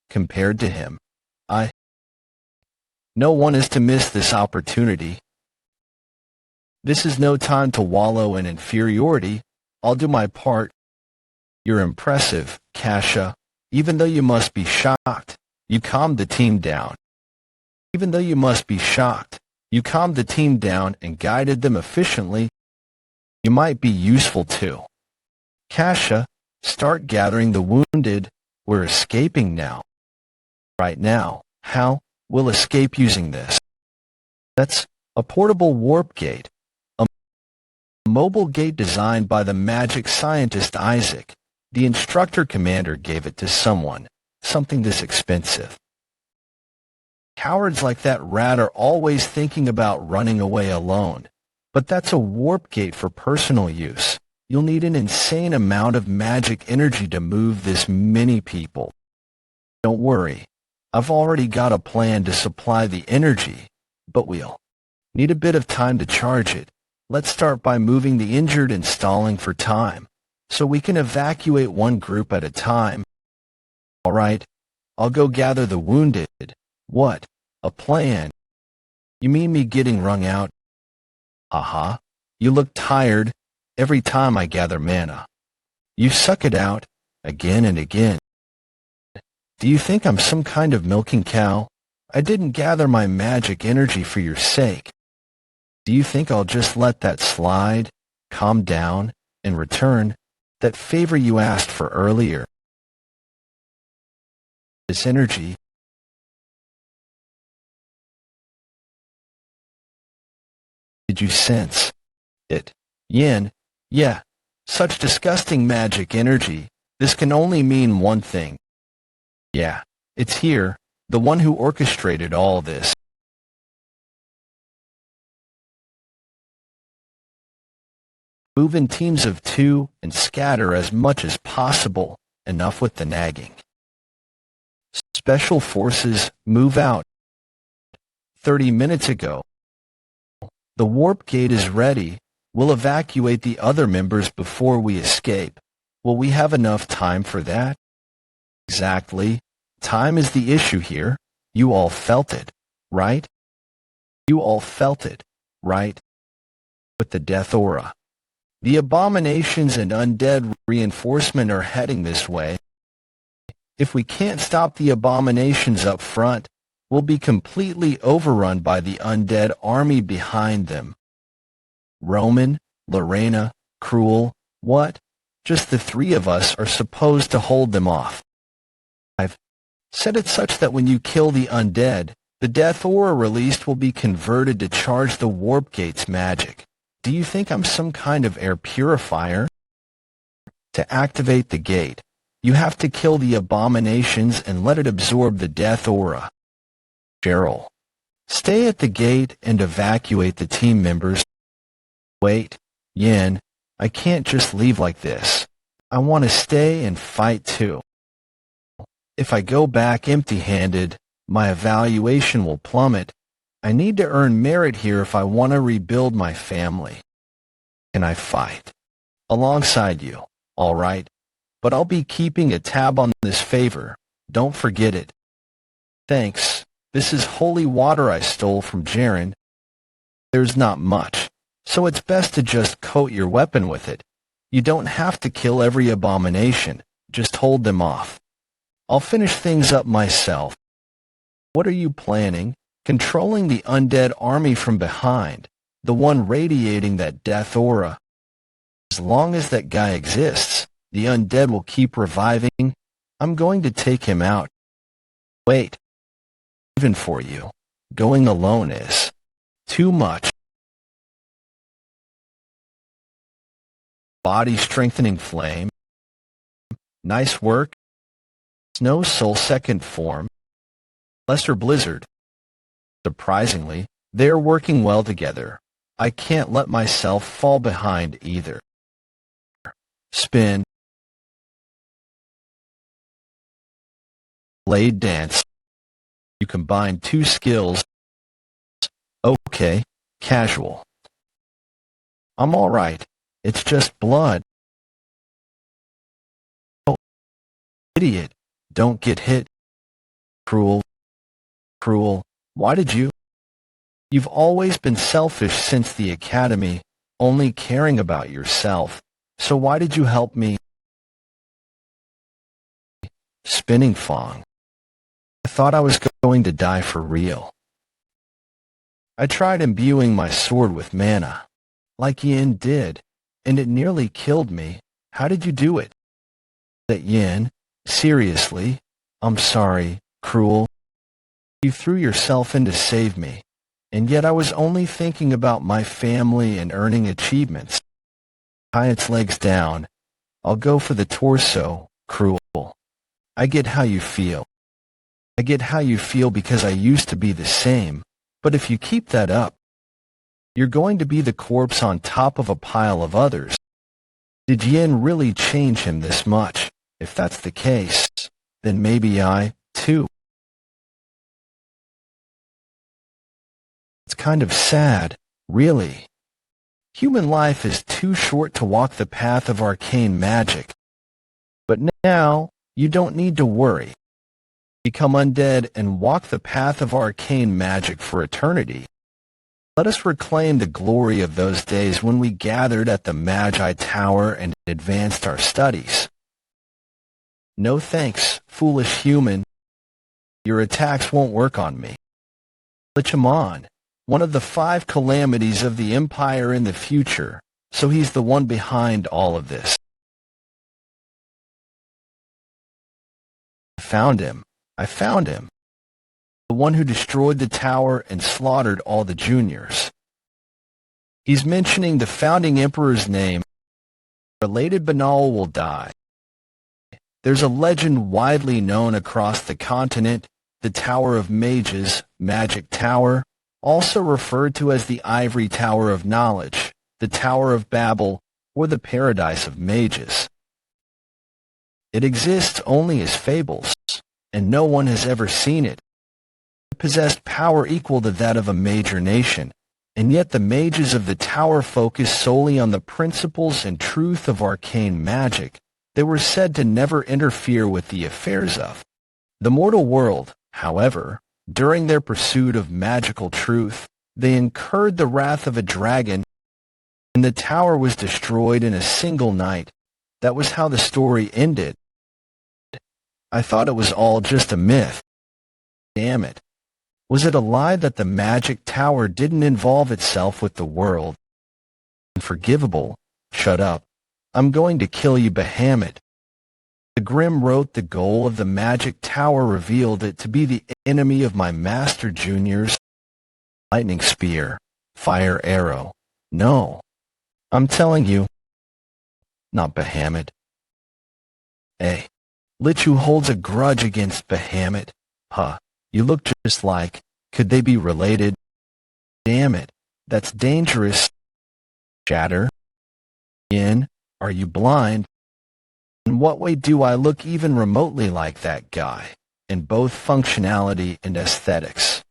compared to him. No one is to miss this opportunity. This is no time to wallow in inferiority. I'll do my part. You're impressive, Kasha. Even though you must be shocked, you calmed the team down. Even though you must be shocked, you calmed the team down and guided them efficiently. You might be useful too. Kasha, start gathering the wounded. We're escaping now. Right now. How? We'll escape using this. That's a portable warp gate. A mobile gate designed by the magic scientist Isaac. The instructor commander gave it to someone. Something this expensive. Cowards like that rat are always thinking about running away alone. But that's a warp gate for personal use. You'll need an insane amount of magic energy to move this many people. Don't worry. I've already got a plan to supply the energy, but we'll Need a bit of time to charge it. Let's start by moving the injured and stalling for time, so we can evacuate one group at a time. All right, I'll go gather the wounded. What? A plan? You mean me getting wrung out? Haha, you look tired every time I gather mana. You suck it out, again and again. Do you think I'm some kind of milking cow? I didn't gather my magic energy for your sake. Do you think I'll just let that slide, calm down, and return that favor you asked for earlier? This energy. Did you sense it? Yin, yeah, such disgusting magic energy. This can only mean one thing. Yeah, it's here, the one who orchestrated all this. Move in teams of 2 and scatter as much as possible. Enough with the nagging. Special forces, move out. 30 minutes ago. The warp gate is ready. We'll evacuate the other members before we escape. Will we have enough time for that? Exactly. Time is the issue here. You all felt it, right? You all felt it, right? With the death aura. The abominations and undead reinforcement are heading this way. If we can't stop the abominations up front, we'll be completely overrun by the undead army behind them. Roman, Lorena, Cruel, what? Just the 3 of us are supposed to hold them off. I've said it such that when you kill the undead, the death aura released will be converted to charge the warp gate's magic. Do you think I'm some kind of air purifier? To activate the gate, you have to kill the abominations and let it absorb the death aura. Cheryl, stay at the gate and evacuate the team members. Wait, Yin, I can't just leave like this. I want to stay and fight too. If I go back empty-handed, my evaluation will plummet. I need to earn merit here if I want to rebuild my family. Can I fight? Alongside you, all right? But I'll be keeping a tab on this favor. Don't forget it. Thanks. This is holy water I stole from Jaren. There's not much, so it's best to just coat your weapon with it. You don't have to kill every abomination. Just hold them off. I'll finish things up myself. What are you planning? Controlling the undead army from behind, the one radiating that death aura. As long as that guy exists, the undead will keep reviving. I'm going to take him out. Wait. Even for you, going alone is too much. Body strengthening flame. Nice work. Snow Soul second form. Lesser Blizzard. Surprisingly, they are working well together. I can't let myself fall behind either. Spin. Blade Dance. You combine 2 skills. Okay, casual. I'm all right. It's just blood. Oh, idiot. Don't get hit. Cruel. Cruel. Why did you? You've always been selfish since the academy, only caring about yourself. So why did you help me? Spinning Fong. I thought I was going to die for real. I tried imbuing my sword with mana, like Yin did, and it nearly killed me. How did you do it? That Yin? Seriously? I'm sorry, Cruel. You threw yourself in to save me, and yet I was only thinking about my family and earning achievements. Tie its legs down. I'll go for the torso, Cruel. I get how you feel. I get how you feel because I used to be the same, but if you keep that up, you're going to be the corpse on top of a pile of others. Did Yin really change him this much? If that's the case, then maybe I, too. It's kind of sad, really. Human life is too short to walk the path of arcane magic. But now, you don't need to worry. Become undead and walk the path of arcane magic for eternity. Let us reclaim the glory of those days when we gathered at the Magi Tower and advanced our studies. No thanks, foolish human. Your attacks won't work on me. Lichaman, one of the 5 calamities of the Empire in the future, so he's the one behind all of this. I found him. The one who destroyed the tower and slaughtered all the juniors. He's mentioning the founding emperor's name. Related Banal will die. There's a legend widely known across the continent, the Tower of Mages, Magic Tower, also referred to as the Ivory Tower of Knowledge, the Tower of Babel, or the Paradise of Mages. It exists only as fables, and no one has ever seen it. It possessed power equal to that of a major nation, and yet the mages of the tower focused solely on the principles and truth of arcane magic. They were said to never interfere with the affairs of the mortal world. However, during their pursuit of magical truth, they incurred the wrath of a dragon, and the tower was destroyed in a single night. That was how the story ended. I thought it was all just a myth. Damn it. Was it a lie that the magic tower didn't involve itself with the world? Unforgivable. Shut up. I'm going to kill you, Bahamut. The Grim wrote the goal of the magic tower revealed it to be the enemy of my master juniors. Lightning spear. Fire arrow. No. I'm telling you. Not Bahamut. Hey. Lichu holds a grudge against Bahamut. Huh. You look just like. Could they be related? Damn it. That's dangerous. Shatter. Yin, are you blind? In what way do I look even remotely like that guy? In both functionality and aesthetics.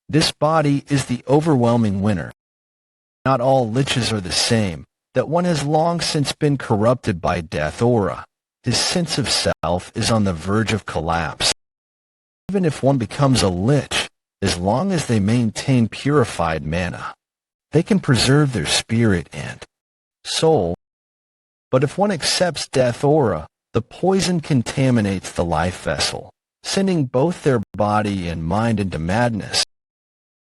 This body is the overwhelming winner. Not all liches are the same. That one has long since been corrupted by death aura. His sense of self is on the verge of collapse. Even if one becomes a lich, as long as they maintain purified mana, they can preserve their spirit and soul. But if one accepts death aura, the poison contaminates the life vessel, sending both their body and mind into madness.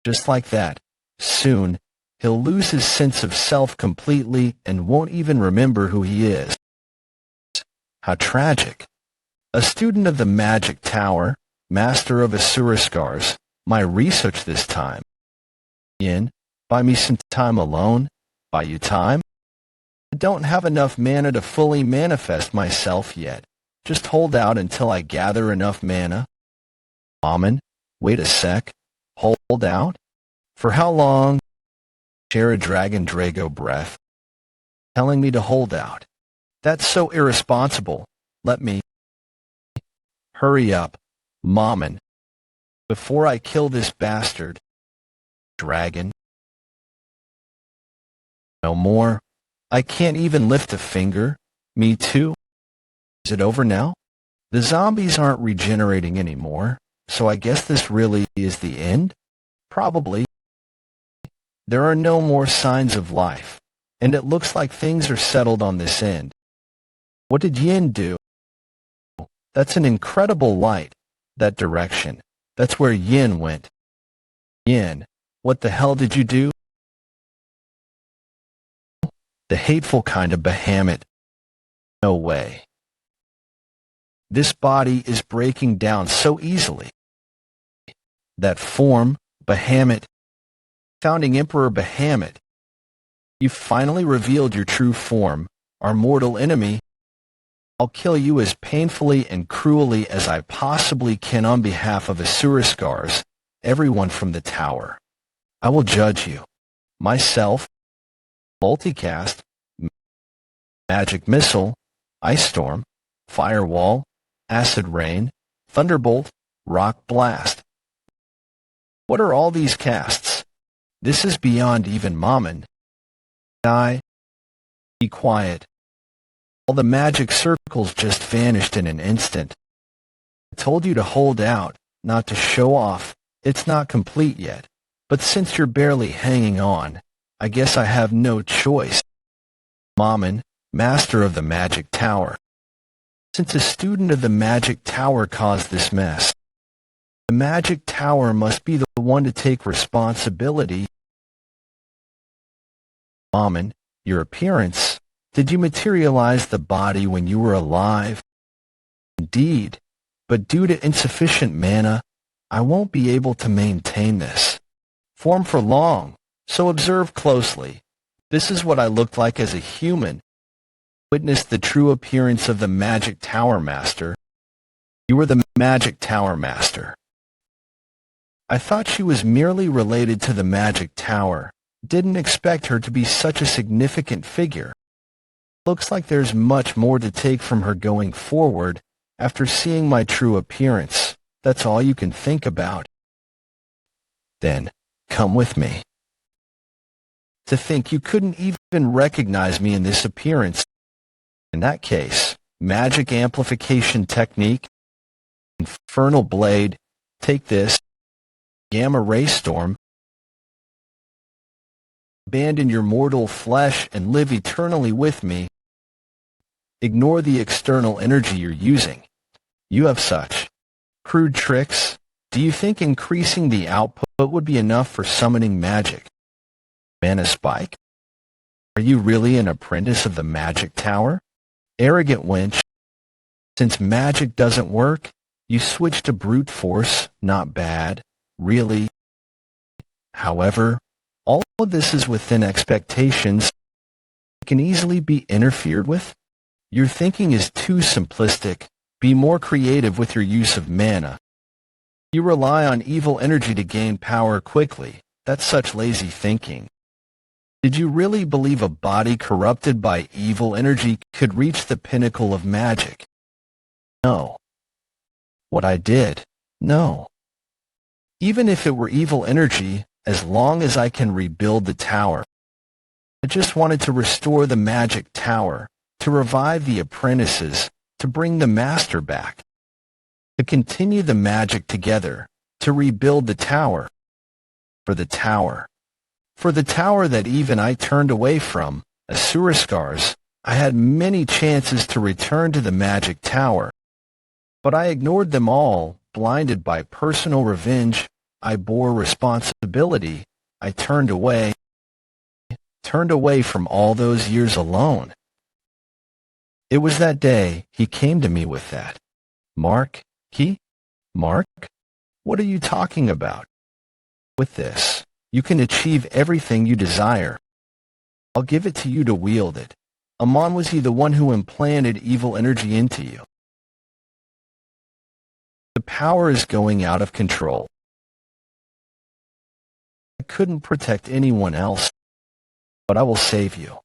Just like that, soon, he'll lose his sense of self completely and won't even remember who he is. How tragic. A student of the Magic Tower, master of Asura Scars, my research this time. Yin, buy me some time alone. Buy you time? I don't have enough mana to fully manifest myself yet. Just hold out until I gather enough mana. Amen. Wait a sec. Hold out? For how long? Share a Dragon Drago breath. Telling me to hold out. That's so irresponsible. Let me. Hurry up, Mommin. Before I kill this bastard. Dragon. No more. I can't even lift a finger. Me too. Is it over now? The zombies aren't regenerating anymore, so I guess this really is the end? Probably. There are no more signs of life, and it looks like things are settled on this end. What did Yin do? That's an incredible light. That direction. That's where Yin went. Yin, what the hell did you do? The hateful kind of Bahamut. No way. This body is breaking down so easily. That form, Bahamut. Founding Emperor Bahamut. You finally revealed your true form, our mortal enemy. I'll kill you as painfully and cruelly as I possibly can on behalf of Asura Scars, everyone from the tower. I will judge you. Myself. Multicast. Magic Missile. Ice Storm. Firewall. Acid Rain. Thunderbolt. Rock Blast. What are all these casts? This is beyond even Mammon. Be quiet. All the magic circles just vanished in an instant. I told you to hold out, not to show off. It's not complete yet. But since you're barely hanging on, I guess I have no choice. Mammon, master of the magic tower. Since a student of the magic tower caused this mess, the magic tower must be the one to take responsibility. Mammon, your appearance. Did you materialize the body when you were alive? Indeed, but due to insufficient mana, I won't be able to maintain this form for long, so observe closely. This is what I looked like as a human. Witness the true appearance of the Magic Tower Master. You were the Magic Tower Master. I thought she was merely related to the Magic Tower. Didn't expect her to be such a significant figure. Looks like there's much more to take from her going forward after seeing my true appearance. That's all you can think about. Then, come with me. To think you couldn't even recognize me in this appearance. In that case, magic amplification technique, infernal blade, take this, gamma ray storm, abandon your mortal flesh and live eternally with me. Ignore the external energy you're using. You have such crude tricks. Do you think increasing the output would be enough for summoning magic? Mana spike? Are you really an apprentice of the magic tower? Arrogant wench. Since magic doesn't work, you switch to brute force. Not bad, really. However, all of this is within expectations. It can easily be interfered with. Your thinking is too simplistic. Be more creative with your use of mana. You rely on evil energy to gain power quickly. That's such lazy thinking. Did you really believe a body corrupted by evil energy could reach the pinnacle of magic? No. What I did? No. Even if it were evil energy, as long as I can rebuild the tower. I just wanted to restore the magic tower, to revive the apprentices, to bring the master back, to continue the magic together, to rebuild the tower. For the tower. For the tower that even I turned away from, Asuraskars, I had many chances to return to the magic tower. But I ignored them all, blinded by personal revenge. I bore responsibility. I turned away from all those years alone. It was that day he came to me with that. Mark? Mark? What are you talking about? With this, you can achieve everything you desire. I'll give it to you to wield it. Amon, was he the one who implanted evil energy into you? The power is going out of control. I couldn't protect anyone else, but I will save you.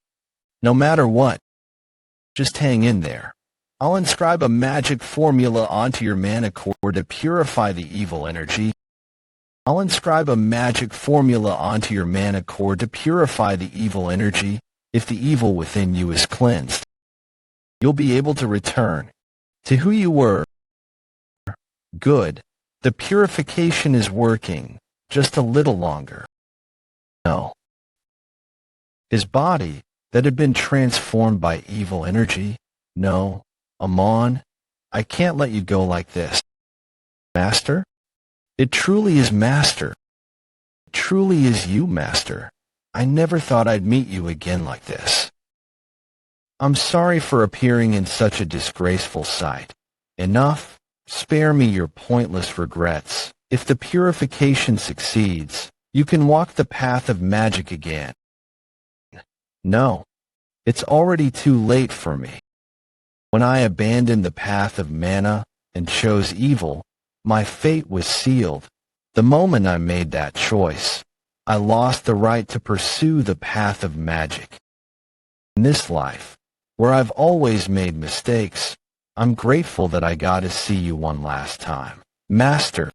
No matter what, just hang in there. I'll inscribe a magic formula onto your mana core to purify the evil energy. I'll inscribe a magic formula onto your mana core to purify the evil energy. If the evil within you is cleansed, you'll be able to return to who you were. Good. The purification is working. Just a little longer. No. His body, that had been transformed by evil energy. No. Amon, I can't let you go like this. Master? It truly is Master. It truly is you, Master. I never thought I'd meet you again like this. I'm sorry for appearing in such a disgraceful sight. Enough. Spare me your pointless regrets. If the purification succeeds, you can walk the path of magic again. No. It's already too late for me. When I abandoned the path of mana and chose evil, my fate was sealed. The moment I made that choice, I lost the right to pursue the path of magic. In this life, where I've always made mistakes, I'm grateful that I got to see you one last time, Master.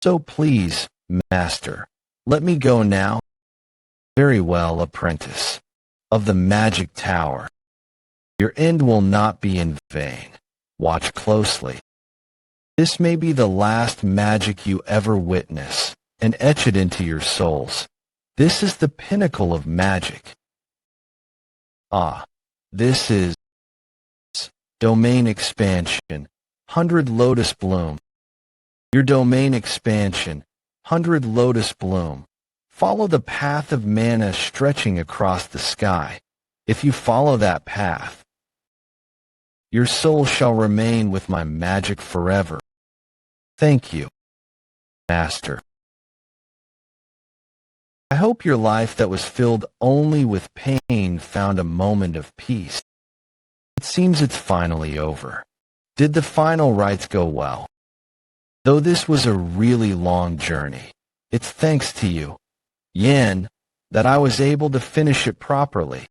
So please, Master, Let me go now. Very well, apprentice of the magic tower. Your end will not be in vain. Watch closely. This may be the last magic you ever witness, and etch it into your souls. This is the pinnacle of magic. Ah, this is domain expansion, 100 lotus bloom. Your domain expansion, 100 lotus bloom. Follow the path of mana stretching across the sky. If you follow that path, your soul shall remain with my magic forever. Thank you, Master. I hope your life that was filled only with pain found a moment of peace. It seems it's finally over. Did the final rites go well? Though this was a really long journey, it's thanks to you, Yin, that I was able to finish it properly.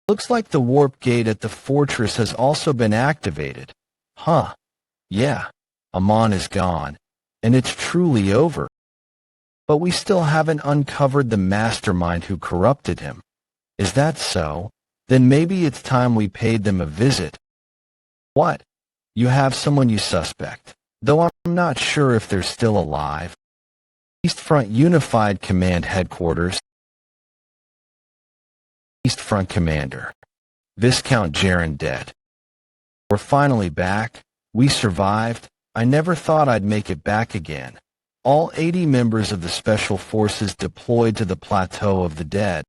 Looks like the warp gate at the fortress has also been activated. Huh. Yeah, Amon is gone, and it's truly over. But we still haven't uncovered the mastermind who corrupted him. Is that so? Then maybe it's time we paid them a visit. What? You have someone you suspect, though I'm not sure if they're still alive. East Front Unified Command Headquarters. East Front Commander. Viscount Jaren dead. We're finally back. We survived. I never thought I'd make it back again. All 80 members of the Special Forces deployed to the Plateau of the Dead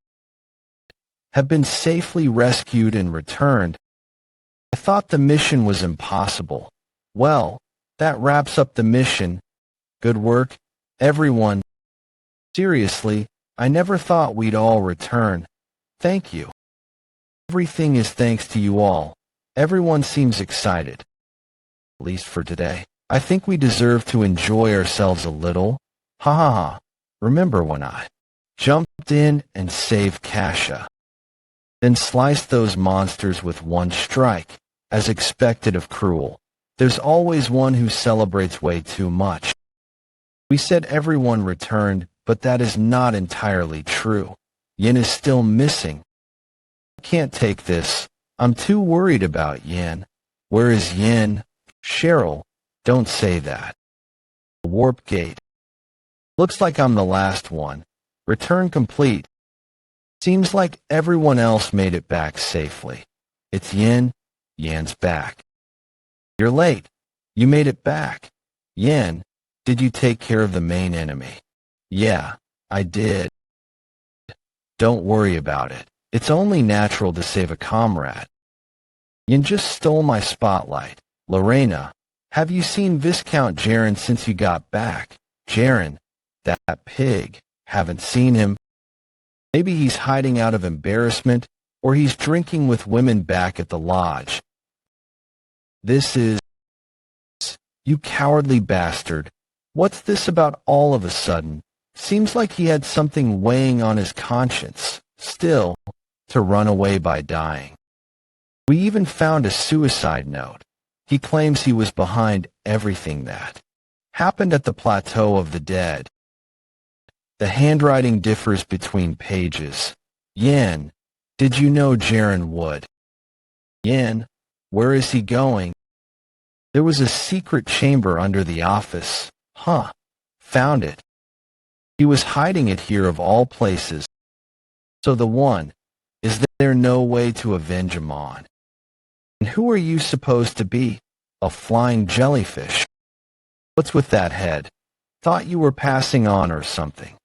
have been safely rescued and returned. I thought the mission was impossible. Well, that wraps up the mission. Good work, everyone. Seriously, I never thought we'd all return. Thank you. Everything is thanks to you all. Everyone seems excited. At least for today. I think we deserve to enjoy ourselves a little. Ha ha ha. Remember when I jumped in and saved Kasha? Then sliced those monsters with one strike, as expected of Cruel. There's always one who celebrates way too much. We said everyone returned, but that is not entirely true. Yin is still missing. I can't take this. I'm too worried about Yin. Where is Yin? Cheryl, don't say that. Warp gate. Looks like I'm the last one. Return complete. Seems like everyone else made it back safely. It's Yin. Yin's back. You're late. You made it back. Yin, did you take care of the main enemy? Yeah, I did. Don't worry about it. It's only natural to save a comrade. Yin just stole my spotlight. Lorena, have you seen Viscount Jaren since you got back? Jaren, that pig. Haven't seen him. Maybe he's hiding out of embarrassment, or he's drinking with women back at the lodge. This is... You cowardly bastard. What's this about all of a sudden? Seems like he had something weighing on his conscience. Still, to run away by dying. We even found a suicide note. He claims he was behind everything that happened at the Plateau of the Dead. The handwriting differs between pages. Yin, did you know Jaren would? Yin, where is he going? There was a secret chamber under the office. Huh, found it. He was hiding it here of all places. So the one, is there no way to avenge him on? And who are you supposed to be? A flying jellyfish? What's with that head? Thought you were passing on or something.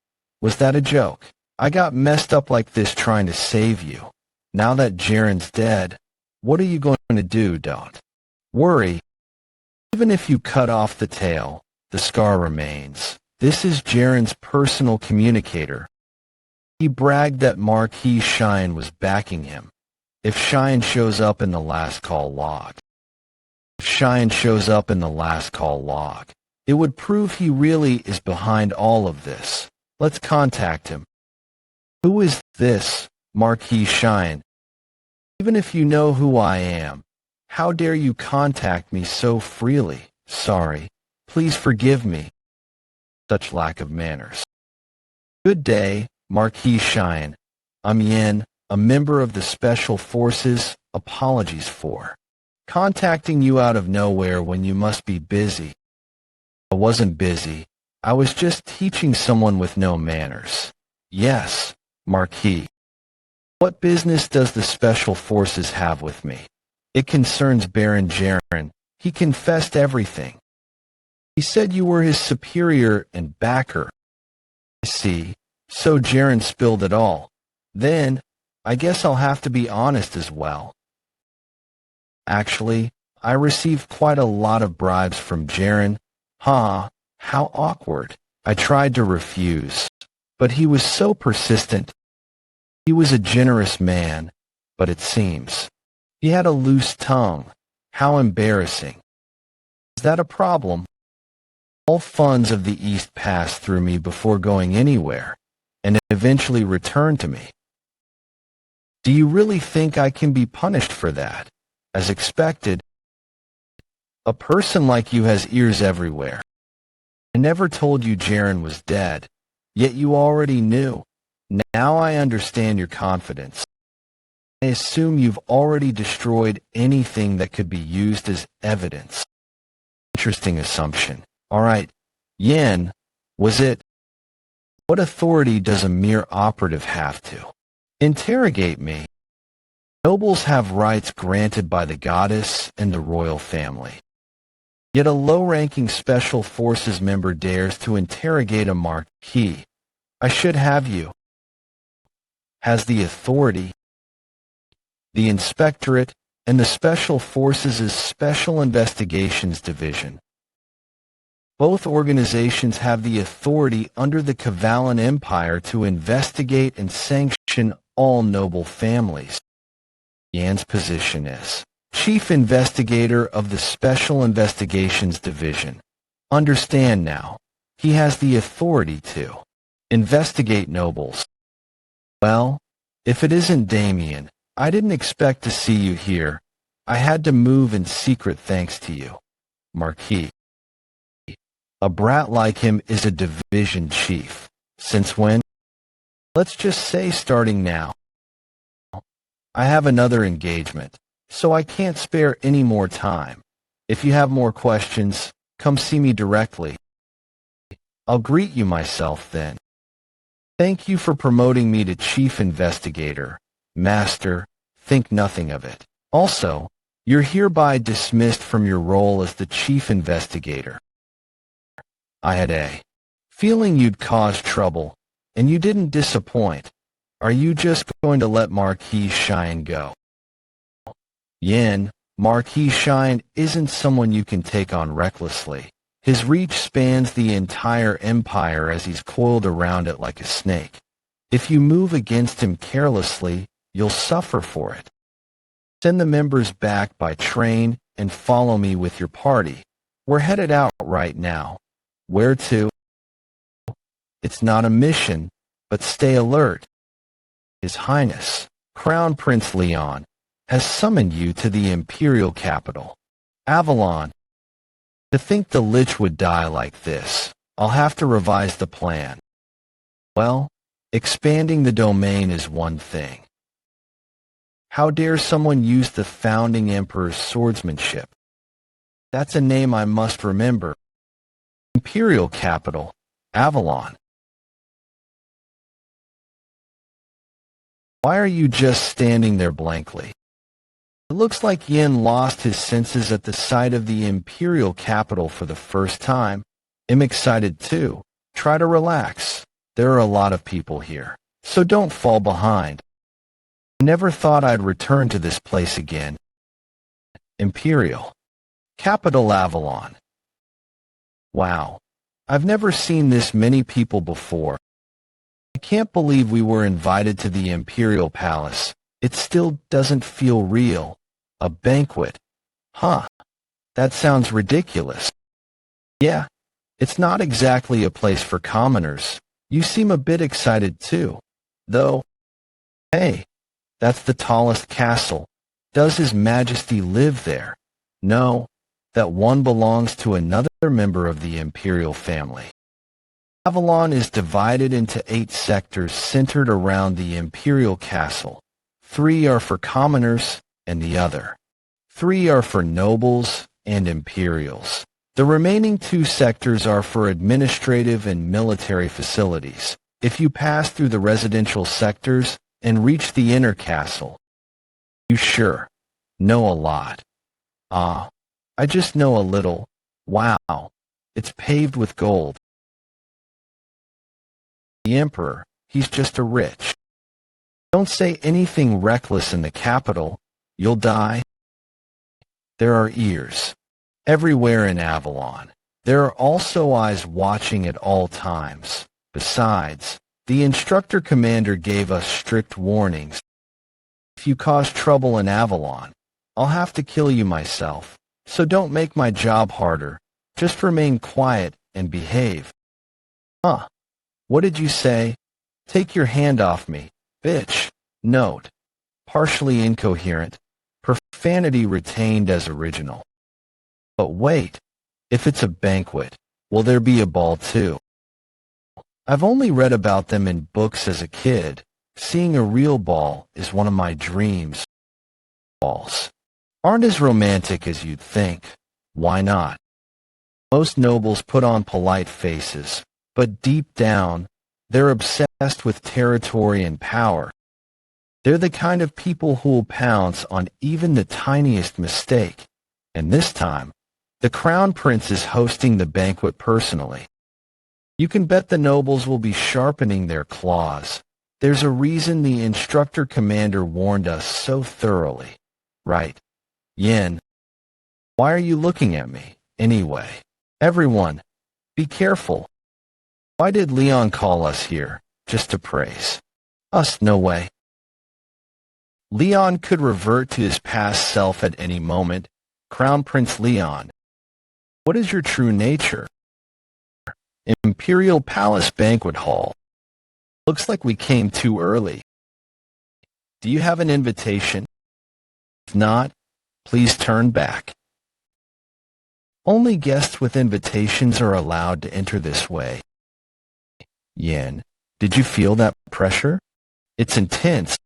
Was that a joke? I got messed up like this trying to save you. Now that Jaren's dead, what are you going to do? Don't worry. Even if you cut off the tail, the scar remains. This is Jaren's personal communicator. He bragged that Marquis Shine was backing him. If Shine shows up in the last call log. If Shine shows up in the last call log, it would prove he really is behind all of this. Let's contact him. Who is this, Marquis Shine? Even if you know who I am, how dare you contact me so freely? Sorry. Please forgive me. Such lack of manners. Good day, Marquis Cheyenne. I'm Yin, a member of the Special Forces. Apologies for contacting you out of nowhere when you must be busy. I wasn't busy. I was just teaching someone with no manners. Yes, Marquis. What business does the Special Forces have with me? It concerns Baron Jaren. He confessed everything. He said you were his superior and backer. I see. So Jaren spilled it all. Then, I guess I'll have to be honest as well. Actually, I received quite a lot of bribes from Jaren. How awkward. I tried to refuse, but he was so persistent. He was a generous man, but it seems he had a loose tongue. How embarrassing. Is that a problem? All funds of the East passed through me before going anywhere, and eventually returned to me. Do you really think I can be punished for that? As expected, a person like you has ears everywhere. I never told you Jaren was dead, yet you already knew. Now I understand your confidence. I assume you've already destroyed anything that could be used as evidence. Interesting assumption. All right, Yin, was it? What authority does a mere operative have to interrogate me? Nobles have rights granted by the goddess and the royal family. Yet a low-ranking Special Forces member dares to interrogate a marquis. I should have you. Has the authority. The Inspectorate and the Special Forces' Special Investigations Division. Both organizations have the authority under the Kavalan Empire to investigate and sanction all noble families. Yan's position is Chief Investigator of the Special Investigations Division. Understand now, he has the authority to investigate nobles. Well, if it isn't Damien, I didn't expect to see you here. I had to move in secret thanks to you, Marquis. A brat like him is a division chief. Since when? Let's just say starting now. I have another engagement, so I can't spare any more time. If you have more questions, come see me directly. I'll greet you myself then. Thank you for promoting me to Chief Investigator. Master, think nothing of it. Also, you're hereby dismissed from your role as the Chief Investigator. I had a feeling you'd cause trouble, and you didn't disappoint. Are you just going to let Marquis Cheyenne go? Yin, Marquis Cheyenne isn't someone you can take on recklessly. His reach spans the entire empire as he's coiled around it like a snake. If you move against him carelessly, you'll suffer for it. Send the members back by train and follow me with your party. We're headed out right now. Where to? It's not a mission, but stay alert. His Highness, Crown Prince Leon, has summoned you to the imperial capital, Avalon. To think the Lich would die like this, I'll have to revise the plan. Well, expanding the domain is one thing. How dare someone use the founding emperor's swordsmanship? That's a name I must remember. Imperial capital, Avalon. Why are you just standing there blankly? It looks like Yin lost his senses at the sight of the imperial capital for the first time. I'm excited too. Try to relax. There are a lot of people here, so don't fall behind. I never thought I'd return to this place again. Imperial capital Avalon. Wow. I've never seen this many people before. I can't believe we were invited to the Imperial Palace. It still doesn't feel real. A banquet. Huh. That sounds ridiculous. Yeah. It's not exactly a place for commoners. You seem a bit excited too. Though. Hey. That's the tallest castle. Does His Majesty live there? No. That one belongs to another member of the Imperial family. Avalon is divided into 8 sectors centered around the imperial castle. 3 are for commoners, and the other 3 are for nobles and imperials. The remaining 2 sectors are for administrative and military facilities. If you pass through the residential sectors and reach the inner castle, you sure know a lot. Ah, I just know a little. Wow, it's paved with gold. The emperor, he's just a rich. Don't say anything reckless in the capital, you'll die. There are ears everywhere in Avalon. There are also eyes watching at all times. Besides, the instructor commander gave us strict warnings. If you cause trouble in Avalon, I'll have to kill you myself. So don't make my job harder. Just remain quiet and behave. Huh? What did you say? Take your hand off me, bitch. Note: partially incoherent. Profanity retained as original. But wait, if it's a banquet, will there be a ball too? I've only read about them in books as a kid. Seeing a real ball is one of my dreams. Balls aren't as romantic as you'd think. Why not? Most nobles put on polite faces, but deep down, they're obsessed with territory and power. They're the kind of people who will pounce on even the tiniest mistake. And this time, the crown prince is hosting the banquet personally. You can bet the nobles will be sharpening their claws. There's a reason the instructor commander warned us so thoroughly. Right? Yin, why are you looking at me, anyway? Everyone, be careful. Why did Leon call us here? Just to praise us? No way. Leon could revert to his past self at any moment. Crown Prince Leon, what is your true nature? Imperial Palace Banquet Hall. Looks like we came too early. Do you have an invitation? If not, please turn back. Only guests with invitations are allowed to enter this way. Yin, did you feel that pressure? It's intense.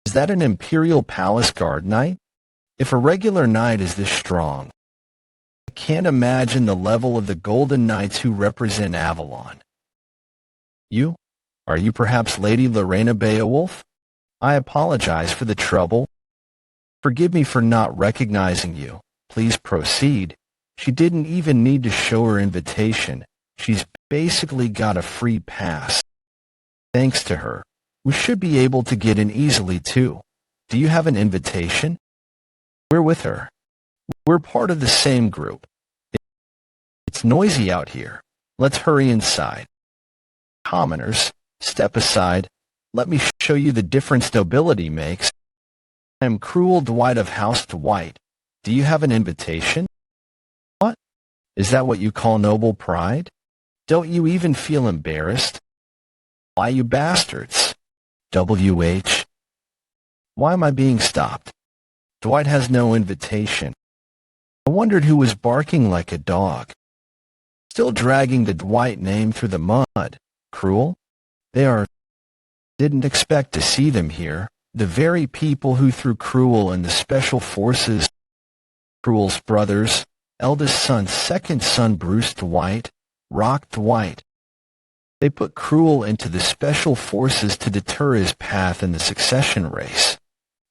Is that an Imperial Palace Guard night? If a regular knight is this strong, I can't imagine the level of the Golden Knights who represent Avalon. You? Are you perhaps Lady Lorena Beowulf? I apologize for the trouble. Forgive me for not recognizing you. Please proceed. She didn't even need to show her invitation. She's basically got a free pass. Thanks to her, we should be able to get in easily too. Do you have an invitation? We're with her. We're part of the same group. It's noisy out here. Let's hurry inside. Commoners, step aside. Let me show you the difference nobility makes. I am Cruel Dwight of House Dwight. Do you have an invitation? What? Is that what you call noble pride? Don't you even feel embarrassed? Why, you bastards? WH. Why am I being stopped? Dwight has no invitation. I wondered who was barking like a dog. Still dragging the Dwight name through the mud. Cruel? They are. Didn't expect to see them here. The very people who threw Cruel in the special forces. Cruel's brothers, eldest son, second son Bruce Dwight, Rock Dwight. They put Cruel into the special forces to deter his path in the succession race.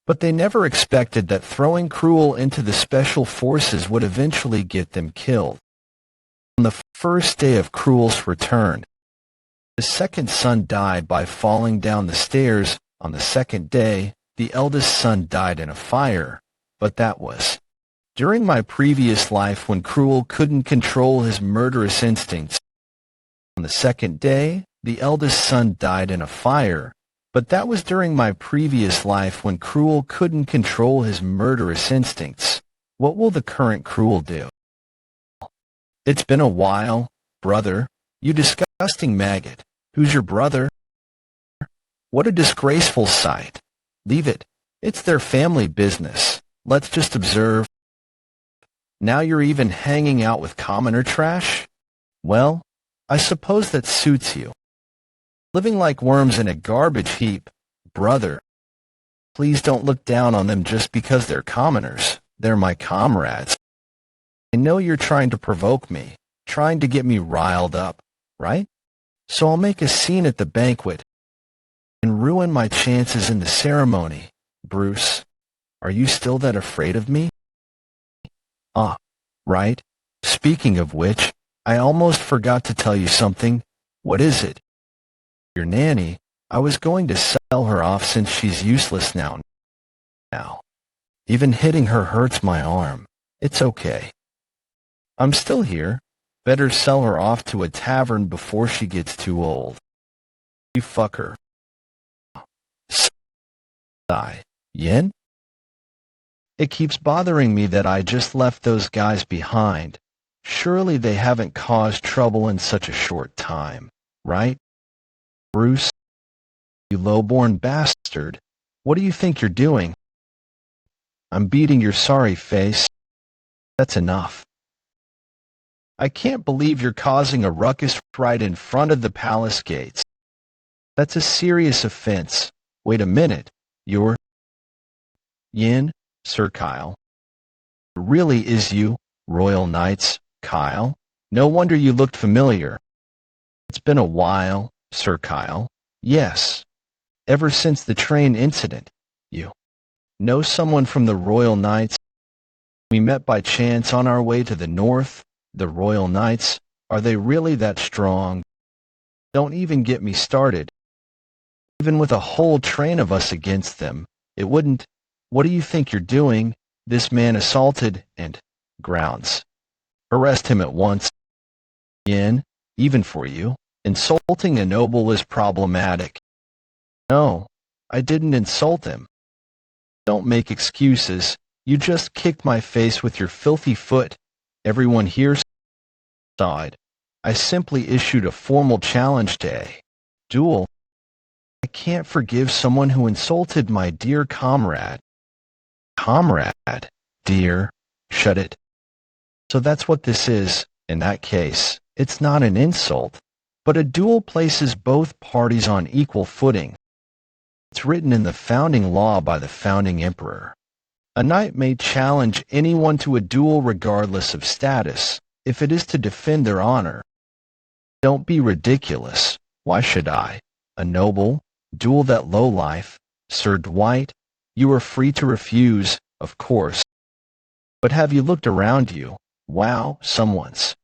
But they never expected that throwing Cruel into the special forces would eventually get them killed. On the first day of Cruel's return, the second son died by falling down the stairs. On the second day, the eldest son died in a fire. But that was during my previous life when Cruel couldn't control his murderous instincts. On the second day, the eldest son died in a fire. But that was during my previous life when Cruel couldn't control his murderous instincts. What will the current Cruel do? It's been a while, brother. You disgusting maggot. Who's your brother? What a disgraceful sight. Leave it. It's their family business. Let's just observe. Now you're even hanging out with commoner trash? Well, I suppose that suits you. Living like worms in a garbage heap, brother. Please don't look down on them just because they're commoners. They're my comrades. I know you're trying to provoke me, trying to get me riled up, right? So I'll make a scene at the banquet and ruin my chances in the ceremony. Bruce, are you still that afraid of me? Ah, right. Speaking of which, I almost forgot to tell you something. What is it? Your nanny. I was going to sell her off since she's useless now. Even hitting her hurts my arm. It's okay. I'm still here. Better sell her off to a tavern before she gets too old. You fucker. Sigh. Yin? It keeps bothering me that I just left those guys behind. Surely they haven't caused trouble in such a short time, right? Bruce, you low-born bastard. What do you think you're doing? I'm beating your sorry face. That's enough. I can't believe you're causing a ruckus right in front of the palace gates. That's a serious offense. Wait a minute. You're Yin, Sir Kyle. It really is you, Royal Knights, Kyle. No wonder you looked familiar. It's been a while, Sir Kyle. Yes. Ever since the train incident. You know someone from the Royal Knights? We met by chance on our way to the north. The Royal Knights, are they really that strong? Don't even get me started. Even with a whole train of us against them, it wouldn't. What do you think you're doing? This man assaulted and grounds. Arrest him at once. Yin, even for you, insulting a noble is problematic. No, I didn't insult him. Don't make excuses. You just kicked my face with your filthy foot. Everyone here saw it. I simply issued a formal challenge to a duel. I can't forgive someone who insulted my dear comrade. Comrade, dear, shut it. So that's what this is. In that case, it's not an insult, but a duel places both parties on equal footing. It's written in the founding law by the founding emperor. A knight may challenge anyone to a duel regardless of status, if it is to defend their honor. Don't be ridiculous. Why should I? A noble? Duel that lowlife? Sir Dwight? You are free to refuse, of course. But have you looked around you? Wow, someone's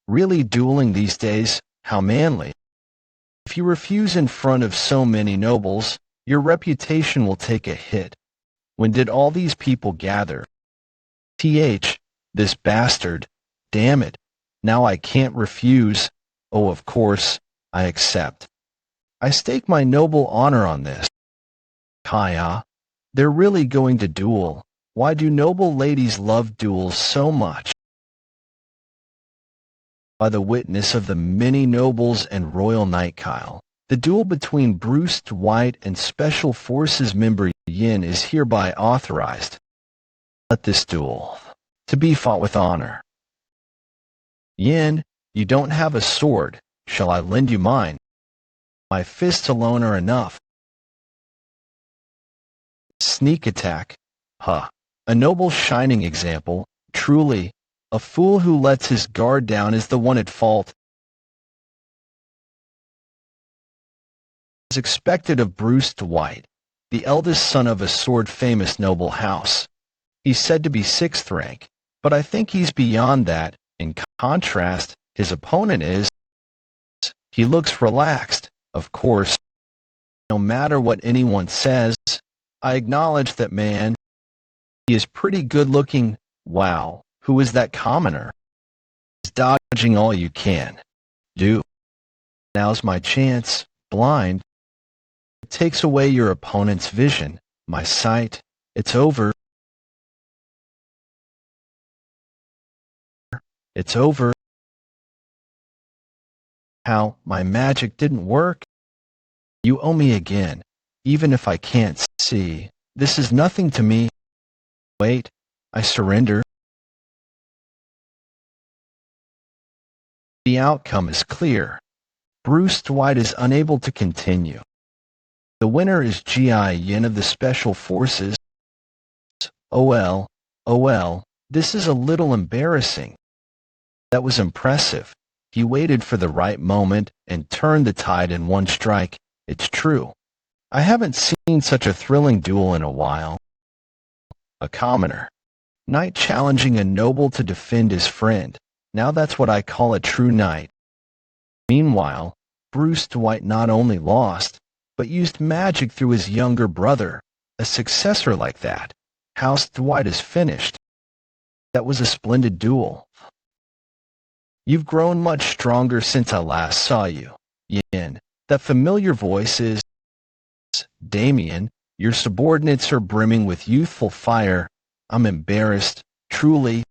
really dueling these days. How manly. If you refuse in front of so many nobles, your reputation will take a hit. When did all these people gather? This bastard. Damn it. Now I can't refuse. Oh, of course, I accept. I stake my noble honor on this. Kaya, they're really going to duel. Why do noble ladies love duels so much? By the witness of the many nobles and royal knight Kyle, the duel between Bruce Dwight and Special Forces member Yin is hereby authorized. Let this duel to be fought with honor. Yin, you don't have a sword. Shall I lend you mine? My fists alone are enough. Sneak attack. Huh. A noble shining example. Truly, a fool who lets his guard down is the one at fault. As expected of Bruce Dwight, the eldest son of a sword-famous noble house. He's said to be 6th rank, but I think he's beyond that. In contrast, his opponent is. He looks relaxed, of course. No matter what anyone says, I acknowledge that man. He is pretty good-looking. Wow, who is that commoner? He's dodging all you can do. Now's my chance. Blind. It takes away your opponent's vision, my sight. It's over. It's over. How, my magic didn't work? You owe me again, even if I can't see. This is nothing to me. Wait, I surrender. The outcome is clear. Bruce Dwight is unable to continue. The winner is G.I. Yin of the Special Forces. OL, this is a little embarrassing. That was impressive. He waited for the right moment and turned the tide in one strike. It's true. I haven't seen such a thrilling duel in a while. A commoner. Knight challenging a noble to defend his friend. Now that's what I call a true knight. Meanwhile, Bruce Dwight not only lost, but used magic through his younger brother. A successor like that. House Dwight is finished. That was a splendid duel. You've grown much stronger since I last saw you, Yin. That familiar voice is Damien. Your subordinates are brimming with youthful fire. I'm embarrassed, truly.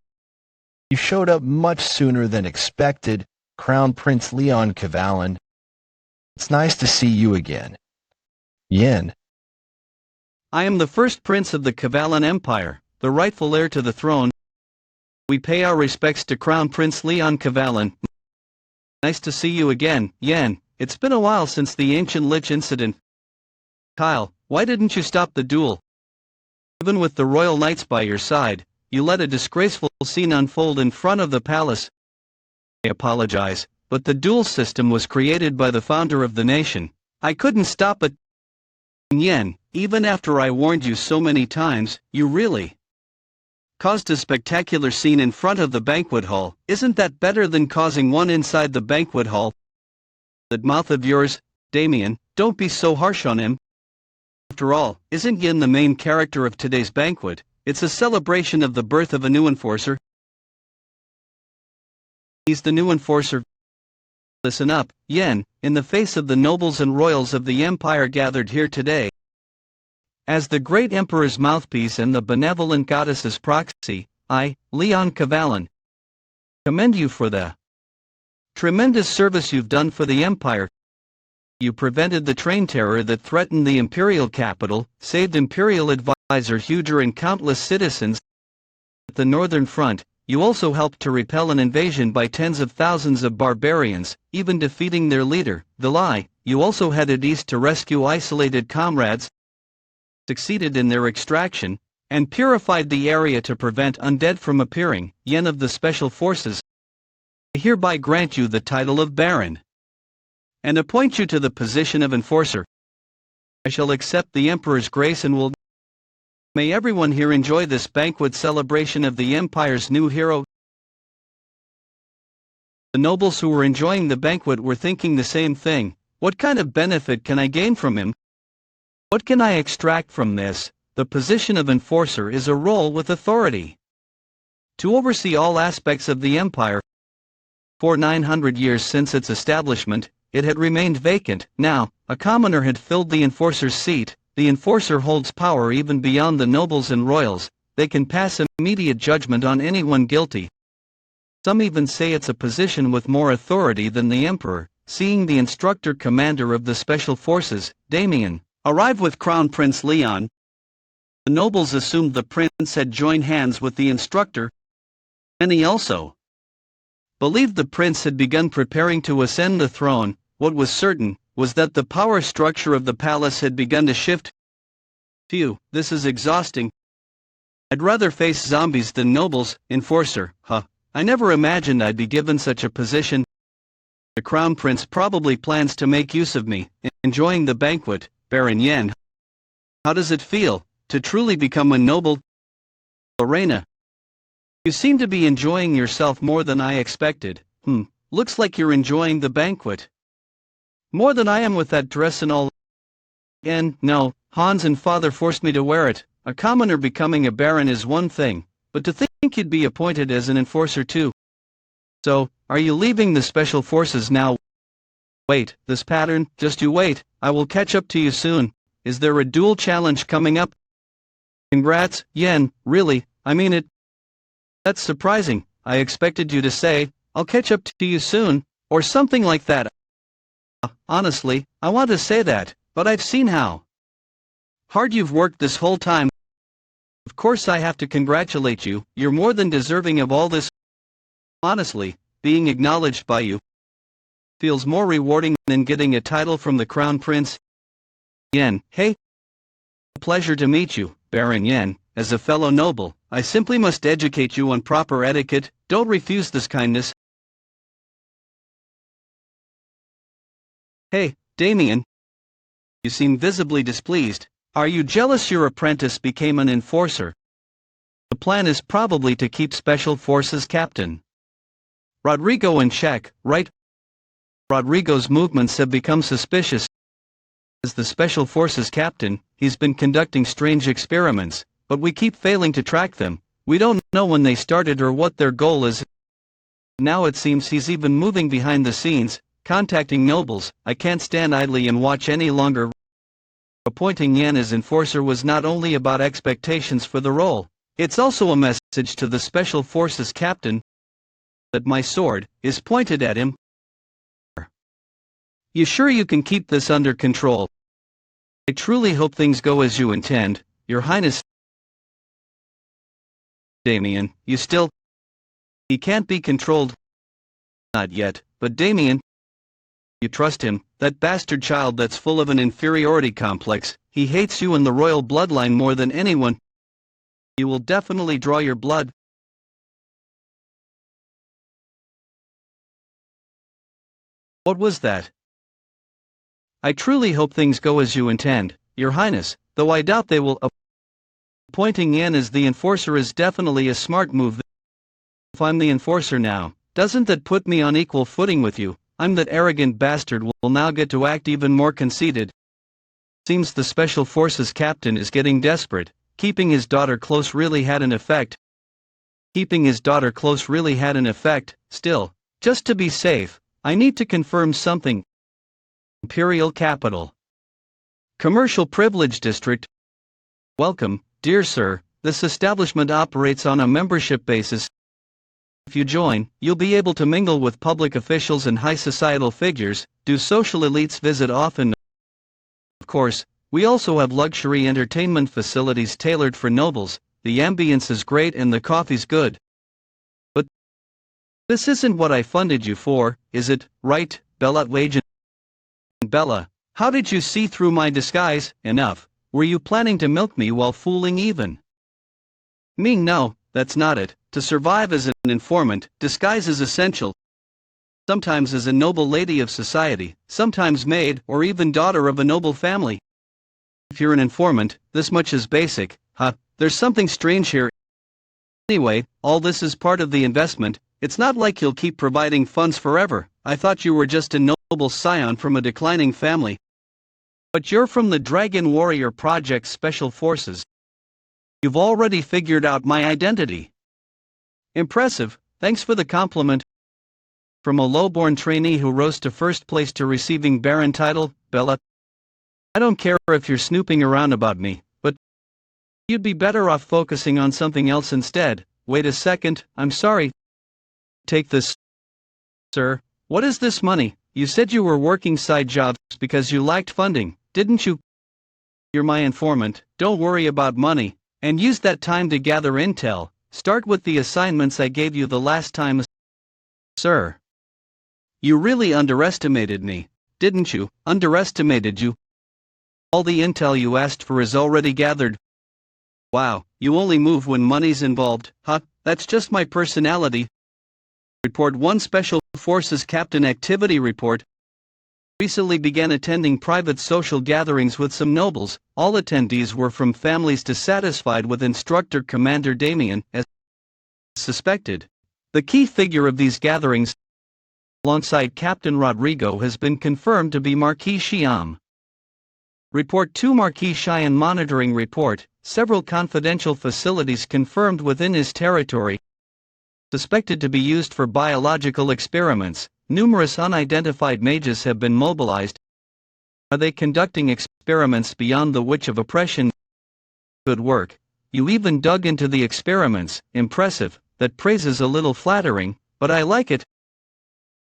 You showed up much sooner than expected, Crown Prince Leon Cavallan. It's nice to see you again. Yin. I am the first prince of the Cavallan Empire, the rightful heir to the throne. We pay our respects to Crown Prince Leon Cavallan. Nice to see you again, Yen. It's been a while since the ancient Lich incident. Kyle, why didn't you stop the duel? Even with the royal knights by your side, you let a disgraceful scene unfold in front of the palace. I apologize, but the duel system was created by the founder of the nation. I couldn't stop it. Yen, even after I warned you so many times, you really caused a spectacular scene in front of the banquet hall. Isn't that better than causing one inside the banquet hall? That mouth of yours, Damien, don't be so harsh on him. After all, isn't Yin the main character of today's banquet? It's a celebration of the birth of a new enforcer. He's the new enforcer. Listen up, Yen, in the face of the nobles and royals of the empire gathered here today. As the great emperor's mouthpiece and the benevolent goddess's proxy, I, Leon Cavallan, commend you for the tremendous service you've done for the empire. You prevented the train terror that threatened the imperial capital, saved imperial advisor Huger and countless citizens. At the northern front, you also helped to repel an invasion by tens of thousands of barbarians, even defeating their leader, Vilai. You also headed east to rescue isolated comrades, succeeded in their extraction, and purified the area to prevent undead from appearing. Yen of the Special Forces, I hereby grant you the title of Baron and appoint you to the position of enforcer. I shall accept the Emperor's grace and will. May everyone here enjoy this banquet celebration of the Empire's new hero. The nobles who were enjoying the banquet were thinking the same thing. What kind of benefit can I gain from him? What can I extract from this? The position of enforcer is a role with authority to oversee all aspects of the empire. For 900 years since its establishment, it had remained vacant. Now, a commoner had filled the enforcer's seat. The enforcer holds power even beyond the nobles and royals. They can pass immediate judgment on anyone guilty. Some even say it's a position with more authority than the emperor. Seeing the instructor commander of the special forces, Damien, arrive with Crown Prince Leon, the nobles assumed the prince had joined hands with the instructor. Many also believed the prince had begun preparing to ascend the throne. What was certain was that the power structure of the palace had begun to shift. Phew, this is exhausting. I'd rather face zombies than nobles. Enforcer, huh? I never imagined I'd be given such a position. The crown prince probably plans to make use of me. Enjoying the banquet, Baron Yen. How does it feel to truly become a noble? Lorena, you seem to be enjoying yourself more than I expected. Looks like you're enjoying the banquet more than I am with that dress and all. And no, Hans and father forced me to wear it. A commoner becoming a baron is one thing, but to think you'd be appointed as an enforcer too. So, are you leaving the special forces now? Wait, this pattern, just you wait, I will catch up to you soon. Is there a duel challenge coming up? Congrats, Yen, really, I mean it. That's surprising. I expected you to say, I'll catch up to you soon, or something like that. Honestly, I want to say that, but I've seen how hard you've worked this whole time. Of course I have to congratulate you, you're more than deserving of all this. Honestly, being acknowledged by you, feels more rewarding than getting a title from the Crown Prince. Yen, hey. Pleasure to meet you, Baron Yen. As a fellow noble, I simply must educate you on proper etiquette. Don't refuse this kindness. Hey, Damien. You seem visibly displeased. Are you jealous your apprentice became an enforcer? The plan is probably to keep Special Forces Captain Rodrigo in check, right? Rodrigo's movements have become suspicious. As the Special Forces Captain, he's been conducting strange experiments, but we keep failing to track them. We don't know when they started or what their goal is. Now it seems he's even moving behind the scenes, contacting nobles. I can't stand idly and watch any longer. Appointing Yan as enforcer was not only about expectations for the role, it's also a message to the Special Forces Captain that my sword is pointed at him. You sure you can keep this under control? I truly hope things go as you intend, Your Highness. Damien, you still... He can't be controlled. Not yet, but Damien... You trust him, that bastard child that's full of an inferiority complex. He hates you and the royal bloodline more than anyone. You will definitely draw your blood. What was that? I truly hope things go as you intend, Your Highness, though I doubt they will. Appointing Yan as the enforcer is definitely a smart move. If I'm the enforcer now, doesn't that put me on equal footing with you? I'm that arrogant bastard will now get to act even more conceited. Seems the Special Forces Captain is getting desperate. Keeping his daughter close really had an effect. Still, just to be safe, I need to confirm something. Imperial Capital. Commercial Privilege District. Welcome, dear sir. This establishment operates on a membership basis. If you join, you'll be able to mingle with public officials and high societal figures. Do social elites visit often? Of course, we also have luxury entertainment facilities tailored for nobles. The ambience is great and the coffee's good. But this isn't what I funded you for, is it, right, Bella Wagen? Bella, how did you see through my disguise? Enough. Were you planning to milk me while fooling even me? No, that's not it. To survive as an informant, disguise is essential. Sometimes as a noble lady of society, sometimes maid or even daughter of a noble family. If you're an informant, this much is basic. There's something strange here. Anyway, all this is part of the investment. It's not like you'll keep providing funds forever. I thought you were just a noble scion from a declining family. But you're from the Dragon Warrior Project Special Forces. You've already figured out my identity. Impressive, thanks for the compliment. From a lowborn trainee who rose to first place to receiving Baron title, Bella. I don't care if you're snooping around about me, but you'd be better off focusing on something else instead. Wait a second, I'm sorry. Take this, sir. What is this money? You said you were working side jobs because you lacked funding, didn't you? You're my informant, don't worry about money, and use that time to gather intel. Start with the assignments I gave you the last time. Sir. You really underestimated me, didn't you? Underestimated you. All the intel you asked for is already gathered. Wow, you only move when money's involved. That's just my personality. Report 1 Special Forces Captain Activity Report. Recently began attending private social gatherings with some nobles. All attendees were from families dissatisfied with Instructor Commander Damien, as suspected. The key figure of these gatherings, alongside Captain Rodrigo, has been confirmed to be Marquis Xiam. Report 2 Marquis Xian Monitoring Report. Several confidential facilities confirmed within his territory, suspected to be used for biological experiments. Numerous unidentified mages have been mobilized. Are they conducting experiments beyond the Witch of Oppression? Good work. You even dug into the experiments. Impressive. That praise is a little flattering, but I like it.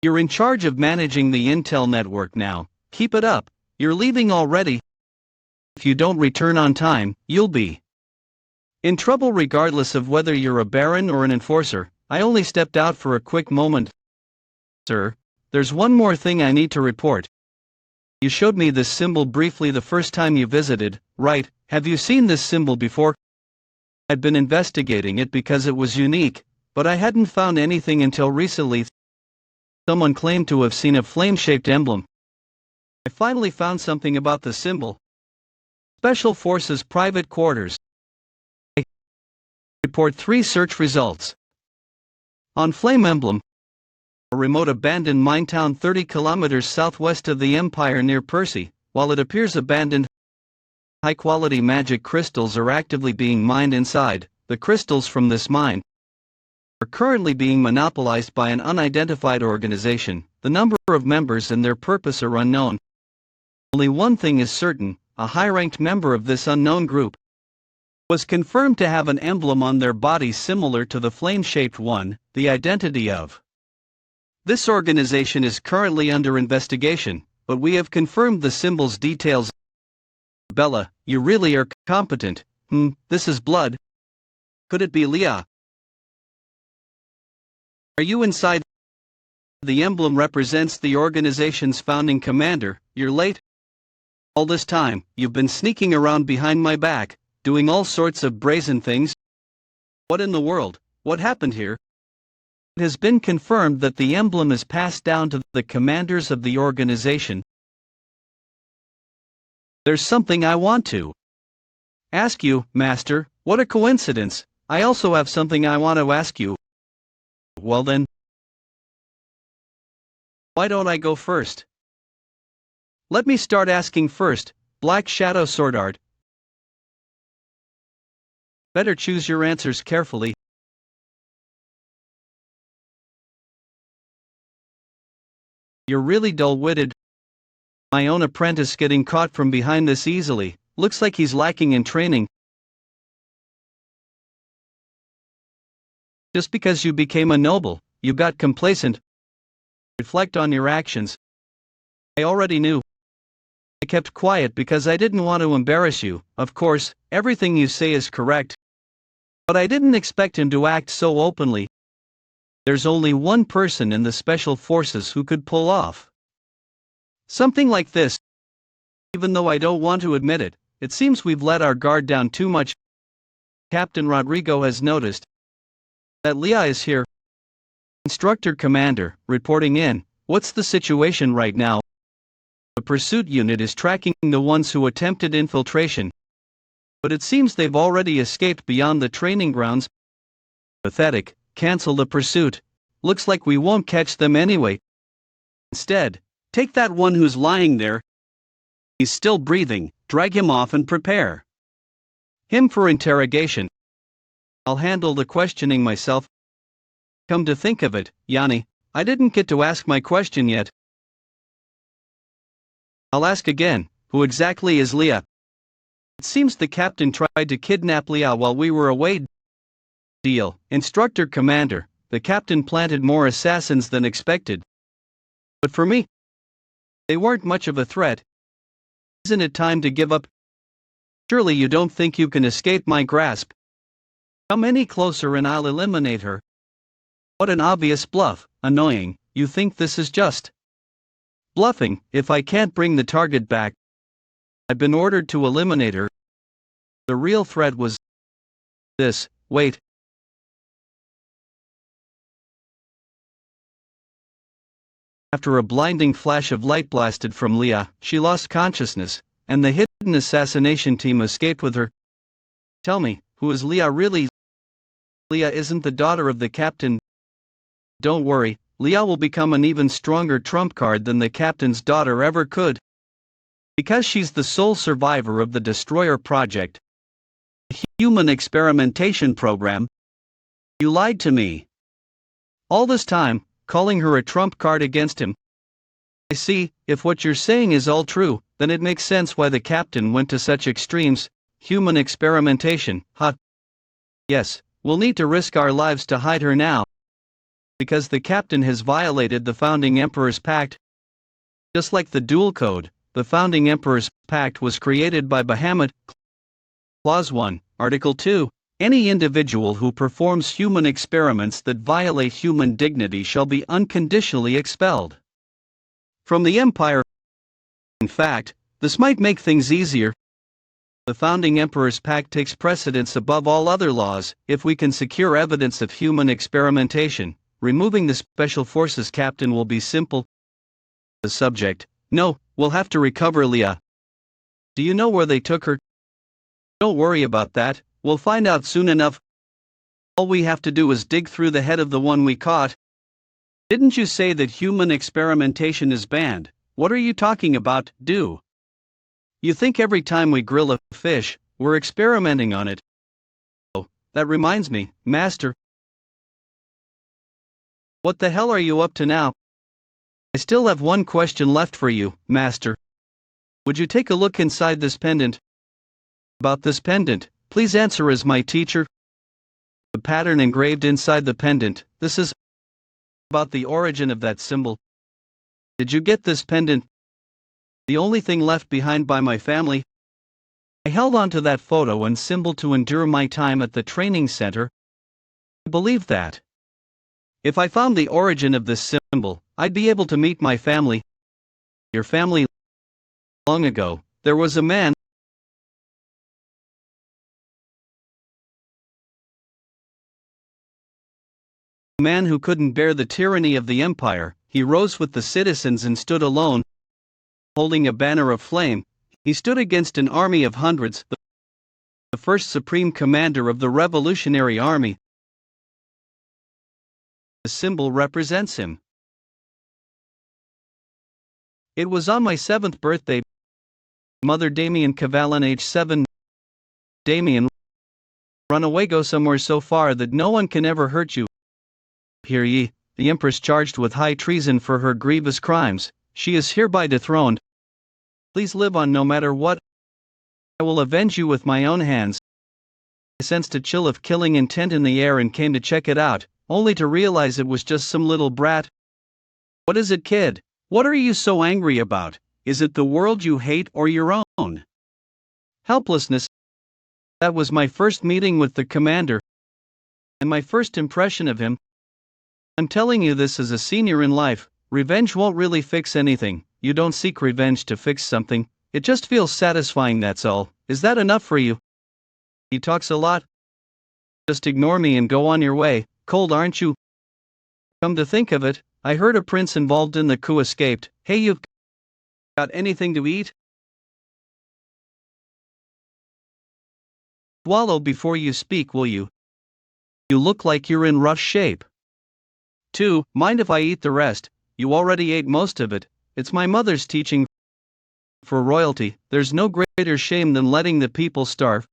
You're in charge of managing the Intel network now. Keep it up. You're leaving already. If you don't return on time, you'll be in trouble regardless of whether you're a baron or an enforcer. I only stepped out for a quick moment. Sir, there's one more thing I need to report. You showed me this symbol briefly the first time you visited, right? Have you seen this symbol before? I'd been investigating it because it was unique, but I hadn't found anything until recently. Someone claimed to have seen a flame-shaped emblem. I finally found something about the symbol. Special Forces Private Quarters. I report 3 search results. On Flame Emblem, a remote abandoned mine town 30 kilometers southwest of the Empire near Percy. While it appears abandoned, high-quality magic crystals are actively being mined inside. The crystals from this mine are currently being monopolized by an unidentified organization. The number of members and their purpose are unknown. Only one thing is certain: a high-ranked member of this unknown group was confirmed to have an emblem on their body similar to the flame-shaped one. The identity of this organization is currently under investigation, but we have confirmed the symbol's details. Bella, you really are competent. This is blood. Could it be Leah? Are you inside? The emblem represents the organization's founding commander. You're late. All this time, you've been sneaking around behind my back, doing all sorts of brazen things. What in the world? What happened here? It has been confirmed that the emblem is passed down to the commanders of the organization. There's something I want to ask you, Master. What a coincidence. I also have something I want to ask you. Well then, why don't I go first? Let me start asking first. Black Shadow Sword Art. Better choose your answers carefully. You're really dull-witted. My own apprentice getting caught from behind this easily. Looks like he's lacking in training. Just because you became a noble, you got complacent. Reflect on your actions. I already knew. I kept quiet because I didn't want to embarrass you. Of course, everything you say is correct. But I didn't expect him to act so openly. There's only one person in the Special Forces who could pull off something like this. Even though I don't want to admit it, it seems we've let our guard down too much. Captain Rodrigo has noticed that Leah is here. Instructor Commander, reporting in. What's the situation right now? The pursuit unit is tracking the ones who attempted infiltration, but it seems they've already escaped beyond the training grounds. Pathetic. Cancel the pursuit. Looks like we won't catch them anyway. Instead, take that one who's lying there. He's still breathing. Drag him off and prepare him for interrogation. I'll handle the questioning myself. Come to think of it, Yanni, I didn't get to ask my question yet. I'll ask again. Who exactly is Leah? It seems the captain tried to kidnap Leah while we were away. Deal. Instructor Commander, the captain planted more assassins than expected. But for me, they weren't much of a threat. Isn't it time to give up? Surely you don't think you can escape my grasp? Come any closer and I'll eliminate her. What an obvious bluff. Annoying. You think this is just bluffing? If I can't bring the target back, I've been ordered to eliminate her. The real threat was this. Wait. After a blinding flash of light blasted from Leah, she lost consciousness, and the hidden assassination team escaped with her. Tell me, who is Leah really? Leah isn't the daughter of the captain. Don't worry, Leah will become an even stronger trump card than the captain's daughter ever could. Because she's the sole survivor of the Destroyer Project, a human experimentation program. You lied to me. All this time, calling her a trump card against him. I see. If what you're saying is all true, then it makes sense why the captain went to such extremes. Human experimentation, huh? Yes, we'll need to risk our lives to hide her now. Because the captain has violated the founding Emperor's Pact. Just like the Dual Code, the founding Emperor's Pact was created by Bahamut. Clause 1, Article 2. Any individual who performs human experiments that violate human dignity shall be unconditionally expelled. from the empire. In fact, this might make things easier. The founding emperor's pact takes precedence above all other laws. If we can secure evidence of human experimentation, removing the special forces captain will be simple. The subject: no, we'll have to recover Leah. Do you know where they took her? Don't worry about that, we'll find out soon enough. All we have to do is dig through the head of the one we caught. Didn't you say that human experimentation is banned? What are you talking about, do? You think every time we grill a fish, we're experimenting on it? Oh, that reminds me, Master. What the hell are you up to now? I still have one question left for you, Master. Would you take a look inside this pendant? About this pendant, please answer as my teacher. The pattern engraved inside the pendant, this is about the origin of that symbol. Did you get this pendant? The only thing left behind by my family. I held on to that photo and symbol to endure my time at the training center. I believe that if I found the origin of this symbol, I'd be able to meet my family. Your family. Long ago, there was a man. A man who couldn't bear the tyranny of the empire. He rose with the citizens and stood alone. Holding a banner of flame, he stood against an army of hundreds, the first supreme commander of the Revolutionary Army. The symbol represents him. It was on my 7th birthday. Mother Damien Cavalin, age 7. Damien, run away, go somewhere so far that no one can ever hurt you. Hear ye, the Empress charged with high treason for her grievous crimes, she is hereby dethroned. Please live on no matter what. I will avenge you with my own hands. I sensed a chill of killing intent in the air and came to check it out, only to realize it was just some little brat. What is it, kid? What are you so angry about? Is it the world you hate or your own? Helplessness. That was my first meeting with the commander, and my first impression of him. I'm telling you this as a senior in life, revenge won't really fix anything. You don't seek revenge to fix something, it just feels satisfying, that's all. Is that enough for you? He talks a lot. Just ignore me and go on your way. Cold, aren't you? Come to think of it, I heard a prince involved in the coup escaped. Hey, you've got anything to eat? Swallow before you speak, will you? You look like you're in rough shape. 2. Mind if I eat the rest? You already ate most of it. It's my mother's teaching. For royalty, there's no greater shame than letting the people starve.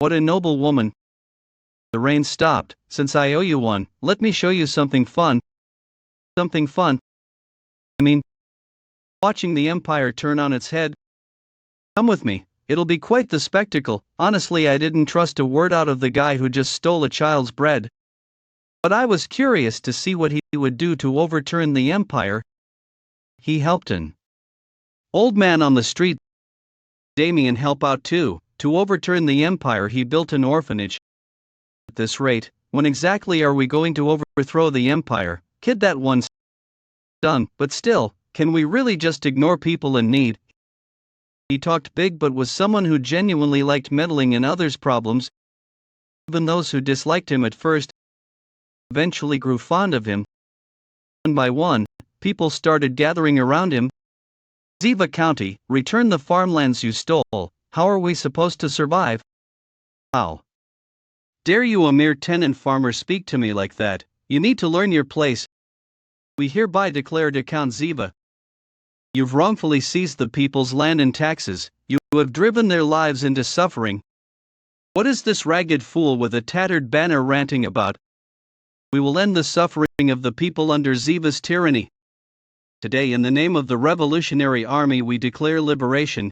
What a noble woman. The rain stopped. Since I owe you one, let me show you something fun. Something fun? I mean, watching the empire turn on its head. Come with me, it'll be quite the spectacle. Honestly, I didn't trust a word out of the guy who just stole a child's bread. But I was curious to see what he would do to overturn the empire. He helped an old man on the street. Damien help out too. To overturn the empire, he built an orphanage. At this rate, when exactly are we going to overthrow the empire? Kid, that one's done, but still, can we really just ignore people in need? He talked big but was someone who genuinely liked meddling in others' problems. Even those who disliked him at first eventually grew fond of him. One by one, people started gathering around him. Ziva County, return the farmlands you stole. How are we supposed to survive? How dare you, a mere tenant farmer, speak to me like that? You need to learn your place. We hereby declare to Count Ziva. You've wrongfully seized the people's land and taxes. You have driven their lives into suffering. What is this ragged fool with a tattered banner ranting about? We will end the suffering of the people under Ziva's tyranny. Today, in the name of the Revolutionary Army, we declare liberation.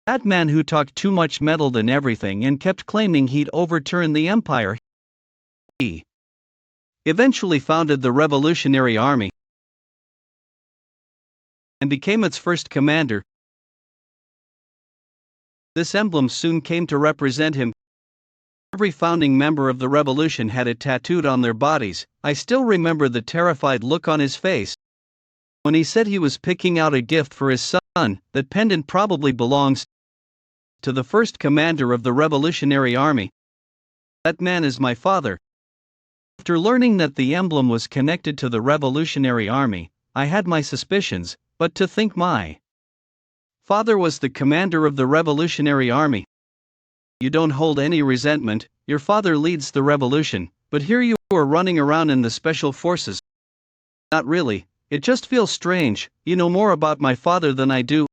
That man who talked too much meddled in everything and kept claiming he'd overturn the empire. He eventually founded the Revolutionary Army and became its first commander. This emblem soon came to represent him. Every founding member of the revolution had it tattooed on their bodies. I still remember the terrified look on his face. When he said he was picking out a gift for his son, that pendant probably belongs to the first commander of the Revolutionary Army. That man is my father. After learning that the emblem was connected to the Revolutionary Army, I had my suspicions, but to think my father was the commander of the Revolutionary Army. You don't hold any resentment, your father leads the revolution, but here you are running around in the special forces. Not really, it just feels strange. You know more about my father than I do.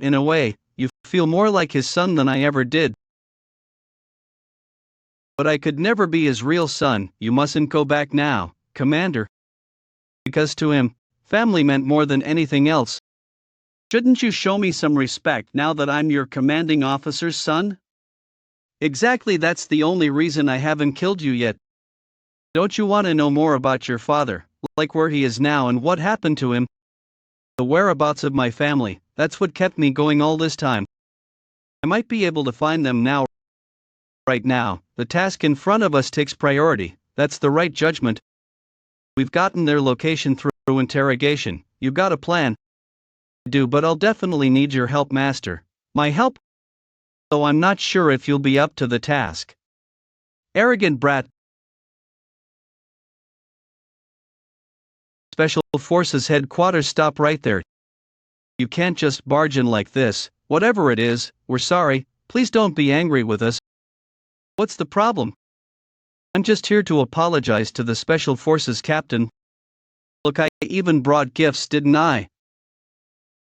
In a way, you feel more like his son than I ever did. But I could never be his real son. You mustn't go back now, Commander. Because to him, family meant more than anything else. Shouldn't you show me some respect now that I'm your commanding officer's son? Exactly, that's the only reason I haven't killed you yet. Don't you want to know more about your father, like where he is now and what happened to him? The whereabouts of my family, that's what kept me going all this time. I might be able to find them now. Right now, the task in front of us takes priority. That's the right judgment. We've gotten their location through interrogation. You got a plan? I do, but I'll definitely need your help, Master. My help? Though I'm not sure if you'll be up to the task. Arrogant brat. Special Forces headquarters, stop right there. You can't just barge in like this. Whatever it is, we're sorry. Please don't be angry with us. What's the problem? I'm just here to apologize to the Special Forces captain. Look, I even brought gifts, didn't I?